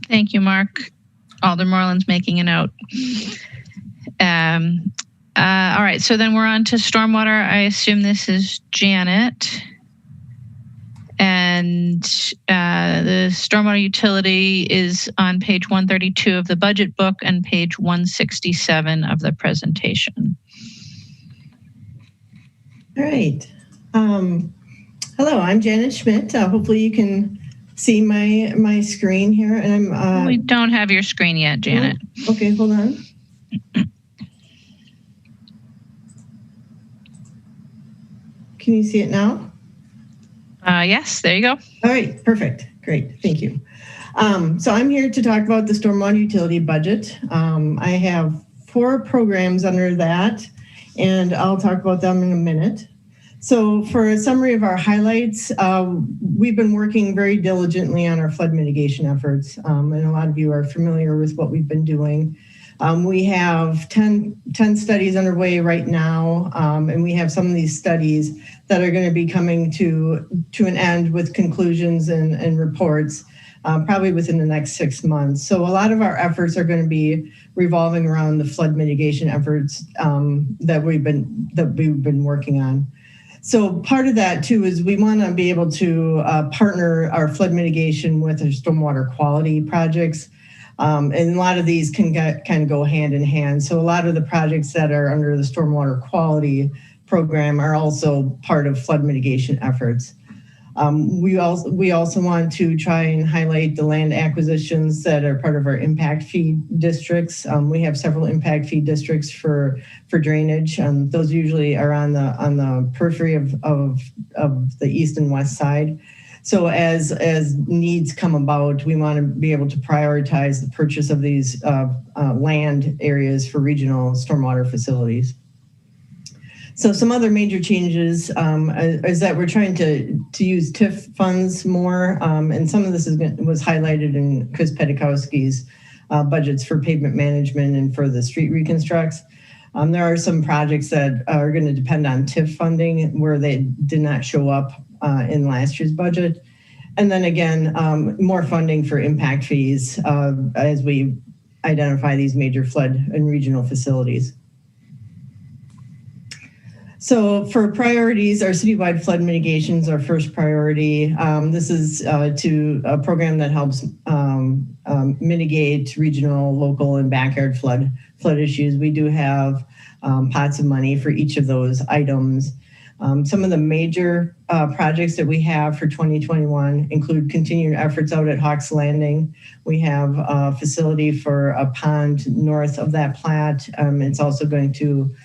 Thank you, Mark. Alder Moreland's making a note. All right, so then we're on to stormwater. I assume this is Janet. And the stormwater utility is on page 132 of the budget book and page 167 of the presentation. All right. Hello, I'm Janet Schmidt. Hopefully you can see my screen here. And I'm we don't have your screen yet, Janet. Oh, okay, hold on. Can you see it now? Yes, there you go. All right, perfect. Great, thank you. So I'm here to talk about the stormwater utility budget. I have 4 programs under that, and I'll talk about them in a minute. So for a summary of our highlights, we've been working very diligently on our flood mitigation efforts, and a lot of you are familiar with what we've been doing. We have 10 studies underway right now, and we have some of these studies that are going to be coming to an end with conclusions and reports probably within the next 6 months. So a lot of our efforts are going to be revolving around the flood mitigation efforts that we've been working on. So part of that too is we want to be able to partner our flood mitigation with our stormwater quality projects. And a lot of these can kind of go hand in hand. So a lot of the projects that are under the stormwater quality program are also part of flood mitigation efforts. We also want to try and highlight the land acquisitions that are part of our impact fee districts. We have several impact fee districts for drainage. Those usually are on the periphery of the east and west side. So as needs come about, we want to be able to prioritize the purchase of these land areas for regional stormwater facilities. So some other major changes is that we're trying to use TIF funds more, and some of this was highlighted in Chris Pedikowski's budgets for pavement management and for the street reconstructs. There are some projects that are going to depend on TIF funding where they did not show up in last year's budget. And then again, more funding for impact fees as we identify these major flood and regional facilities. So for priorities, our citywide flood mitigation is our first priority. This is to a program that helps mitigate regional, local, and backyard flood issues. We do have pots of money for each of those items. Some of the major projects that we have for 2021 include continued efforts out at Hawks Landing. We have a facility for a pond north of that plat. It's also going to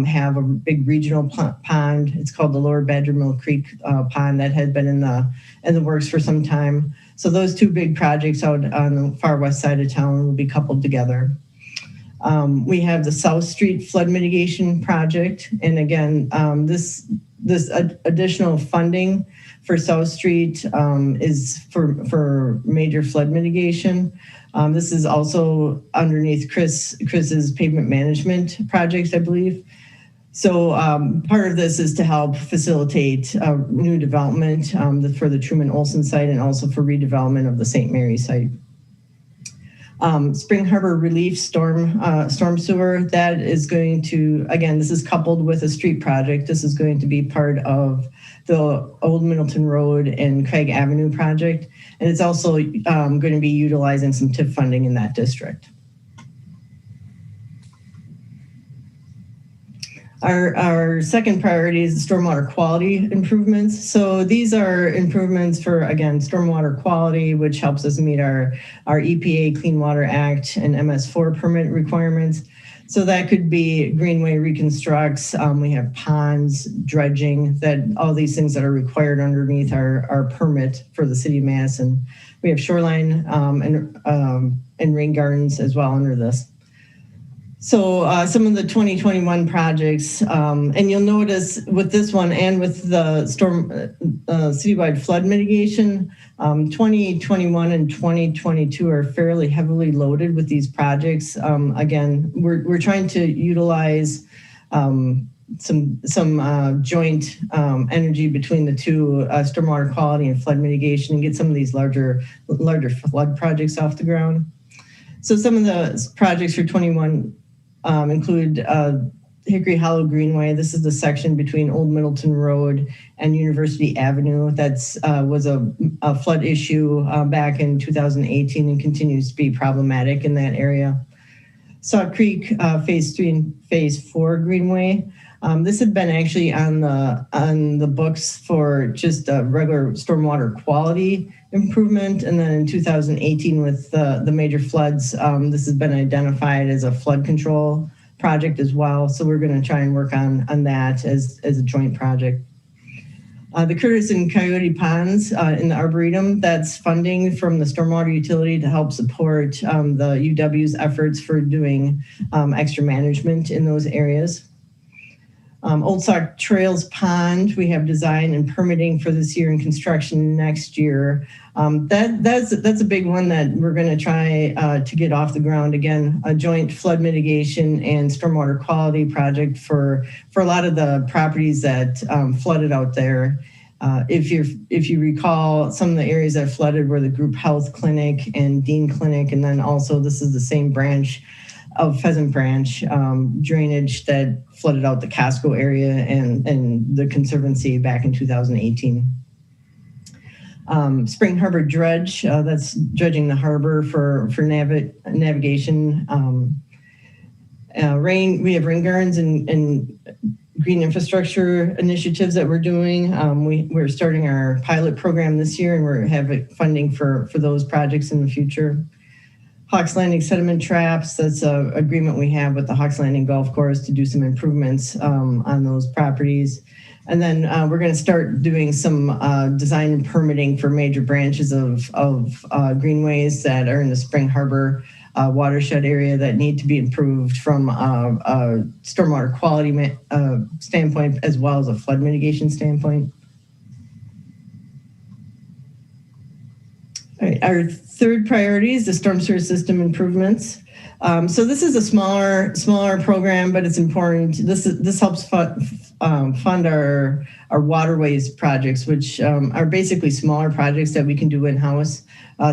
have a big regional pond. It's called the Lower Badger Mill Creek pond that had been in the works for some time. So those two big projects out on the far west side of town will be coupled together. We have the South Street flood mitigation project. And again, this additional funding for South Street is for major flood mitigation. This is also underneath Chris's pavement management projects, I believe. So part of this is to help facilitate new development for the Truman Olson site and also for redevelopment of the St. Mary site. Spring Harbor Relief storm sewer, that is going to, again, this is coupled with a street project. This is going to be part of the Old Middleton Road and Craig Avenue project. And it's also going to be utilizing some TIF funding in that district. Our second priority is the stormwater quality improvements. So these are improvements for, again, stormwater quality, which helps us meet our EPA Clean Water Act and MS4 permit requirements. So that could be greenway reconstructs. We have ponds, dredging, that all these things that are required underneath our permit for the city of Madison. We have shoreline and rain gardens as well under this. So some of the 2021 projects, and you'll notice with this one and with the storm citywide flood mitigation, 2021 and 2022 are fairly heavily loaded with these projects. Again, we're trying to utilize some joint energy between the two, stormwater quality and flood mitigation, and get some of these larger flood projects off the ground. So some of the projects for 21 include Hickory Hollow Greenway. This is the section between Old Middleton Road and University Avenue. That's was a flood issue back in 2018 and continues to be problematic in that area. Sauk Creek Phase 3 and Phase 4 Greenway. This had been actually on the books for just a regular stormwater quality improvement. And then in 2018 with the major floods, this has been identified as a flood control project as well. So we're going to try and work on that as a joint project. The Curtis and Coyote Ponds in the Arboretum, that's funding from the Stormwater Utility to help support the UW's efforts for doing extra management in those areas. Old Sauk Trails Pond, we have design and permitting for this year and construction next year. That's a big one that we're going to try to get off the ground. Again, a joint flood mitigation and stormwater quality project for a lot of the properties that flooded out there. If you recall, some of the areas that flooded were the Group Health Clinic and Dean Clinic, and then also this is the same branch of Pheasant Branch drainage that flooded out the Casco area and the Conservancy back in 2018. Spring Harbor Dredge, that's dredging the harbor for navigation. We have rain gardens and green infrastructure initiatives that we're doing. We're starting our pilot program this year, and we're having funding for those projects in the future. Hawks Landing sediment traps, that's an agreement we have with the Hawks Landing Golf Course to do some improvements on those properties. And then we're going to start doing some design and permitting for major branches of greenways that are in the Spring Harbor watershed area that need to be improved from a stormwater quality standpoint as well as a flood mitigation standpoint. All right, our third priority is the storm sewer system improvements. So this is a smaller program, but it's important. This helps fund our waterways projects, which are basically smaller projects that we can do in-house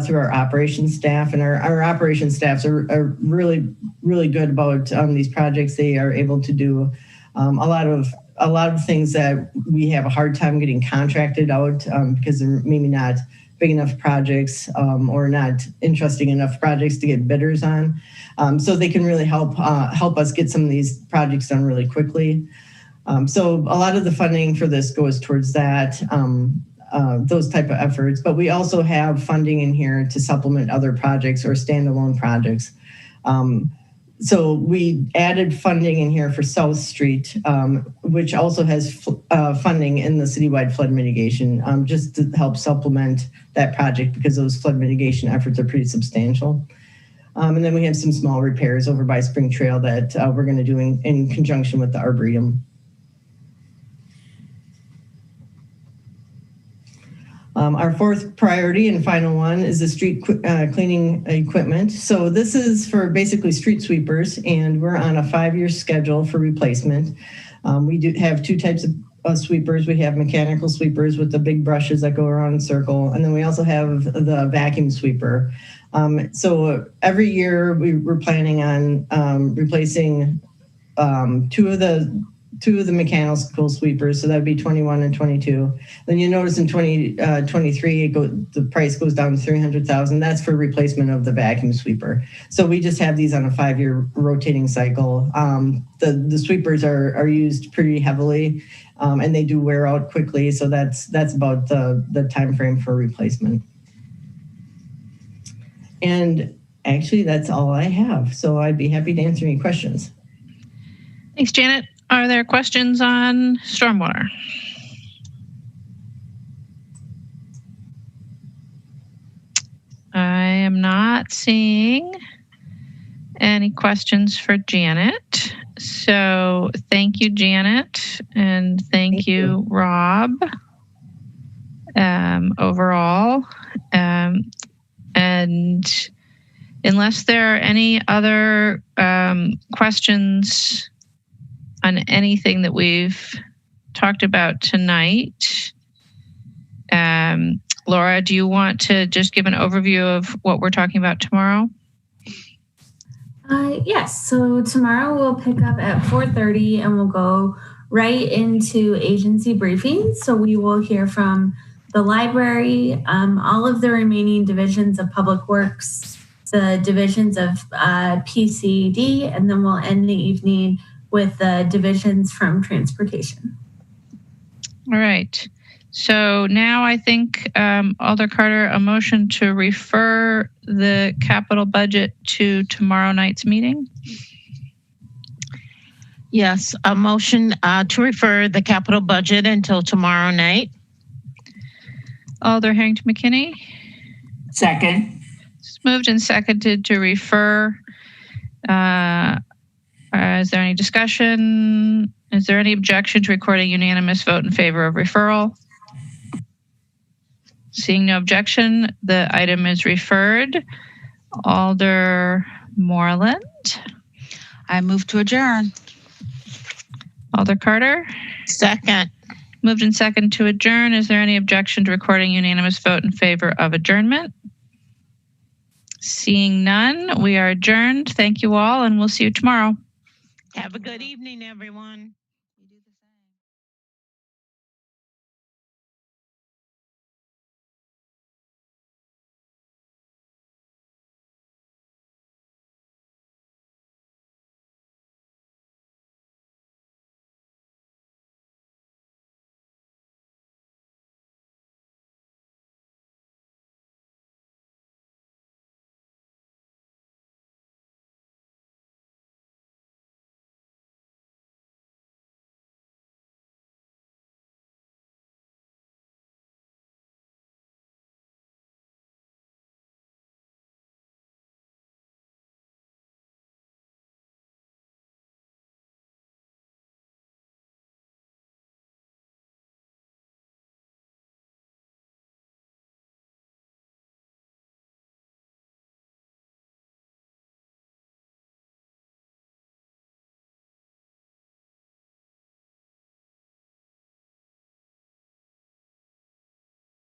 through our operations staff. And our operations staffs are really, really good about these projects. They are able to do a lot of things that we have a hard time getting contracted out because they're maybe not big enough projects or not interesting enough projects to get bidders on. So they can really help us get some of these projects done really quickly. So a lot of the funding for this goes towards that, those type of efforts. But we also have funding in here to supplement other projects or standalone projects. So we added funding in here for South Street, which also has funding in the citywide flood mitigation, just to help supplement that project because those flood mitigation efforts are pretty substantial. And then we have some small repairs over by Spring Trail that we're going to do in conjunction with the Arboretum. Our fourth priority and final one is the street cleaning equipment. So this is for basically street sweepers, and we're on a 5-year schedule for replacement. We do have 2 types of sweepers. We have mechanical sweepers with the big brushes that go around in a circle, and then we also have the vacuum sweeper. So every year we're planning on replacing 2 of the mechanical sweepers, so that'd be 21 and 22. Then you notice in 2023, the price goes down to $300,000. That's for replacement of the vacuum sweeper. So we just have these on a 5-year rotating cycle. The sweepers are used pretty heavily, and they do wear out quickly. So that's about the time frame for replacement. And actually, that's all I have. So I'd be happy to answer any questions. Thanks, Janet. Are there questions on stormwater? I am not seeing any questions for Janet. So thank you, Janet, and thank you, Rob, overall. And unless there are any other questions on anything that we've talked about tonight, Laura, do you want to just give an overview of what we're talking about tomorrow? Yes. So tomorrow we'll pick up at 4:30 and we'll go right into agency briefings. So we will hear from the library, all of the remaining divisions of Public Works, the divisions of PCD, and then we'll end the evening with the divisions from transportation. All right. So now I think, Alder Carter, a motion to refer the capital budget to tomorrow night's meeting. Yes, a motion to refer the capital budget until tomorrow night. Alder Harrington McKinney. Second. It's moved and seconded to refer. Is there any discussion? Is there any objection to recording a unanimous vote in favor of referral? Seeing no objection, the item is referred. Alder Moreland. I move to adjourn. Alder Carter. Second. Moved and seconded to adjourn. Is there any objection to recording a unanimous vote in favor of adjournment? Seeing none, we are adjourned. Thank you all, and we'll see you tomorrow. Have a good evening, everyone.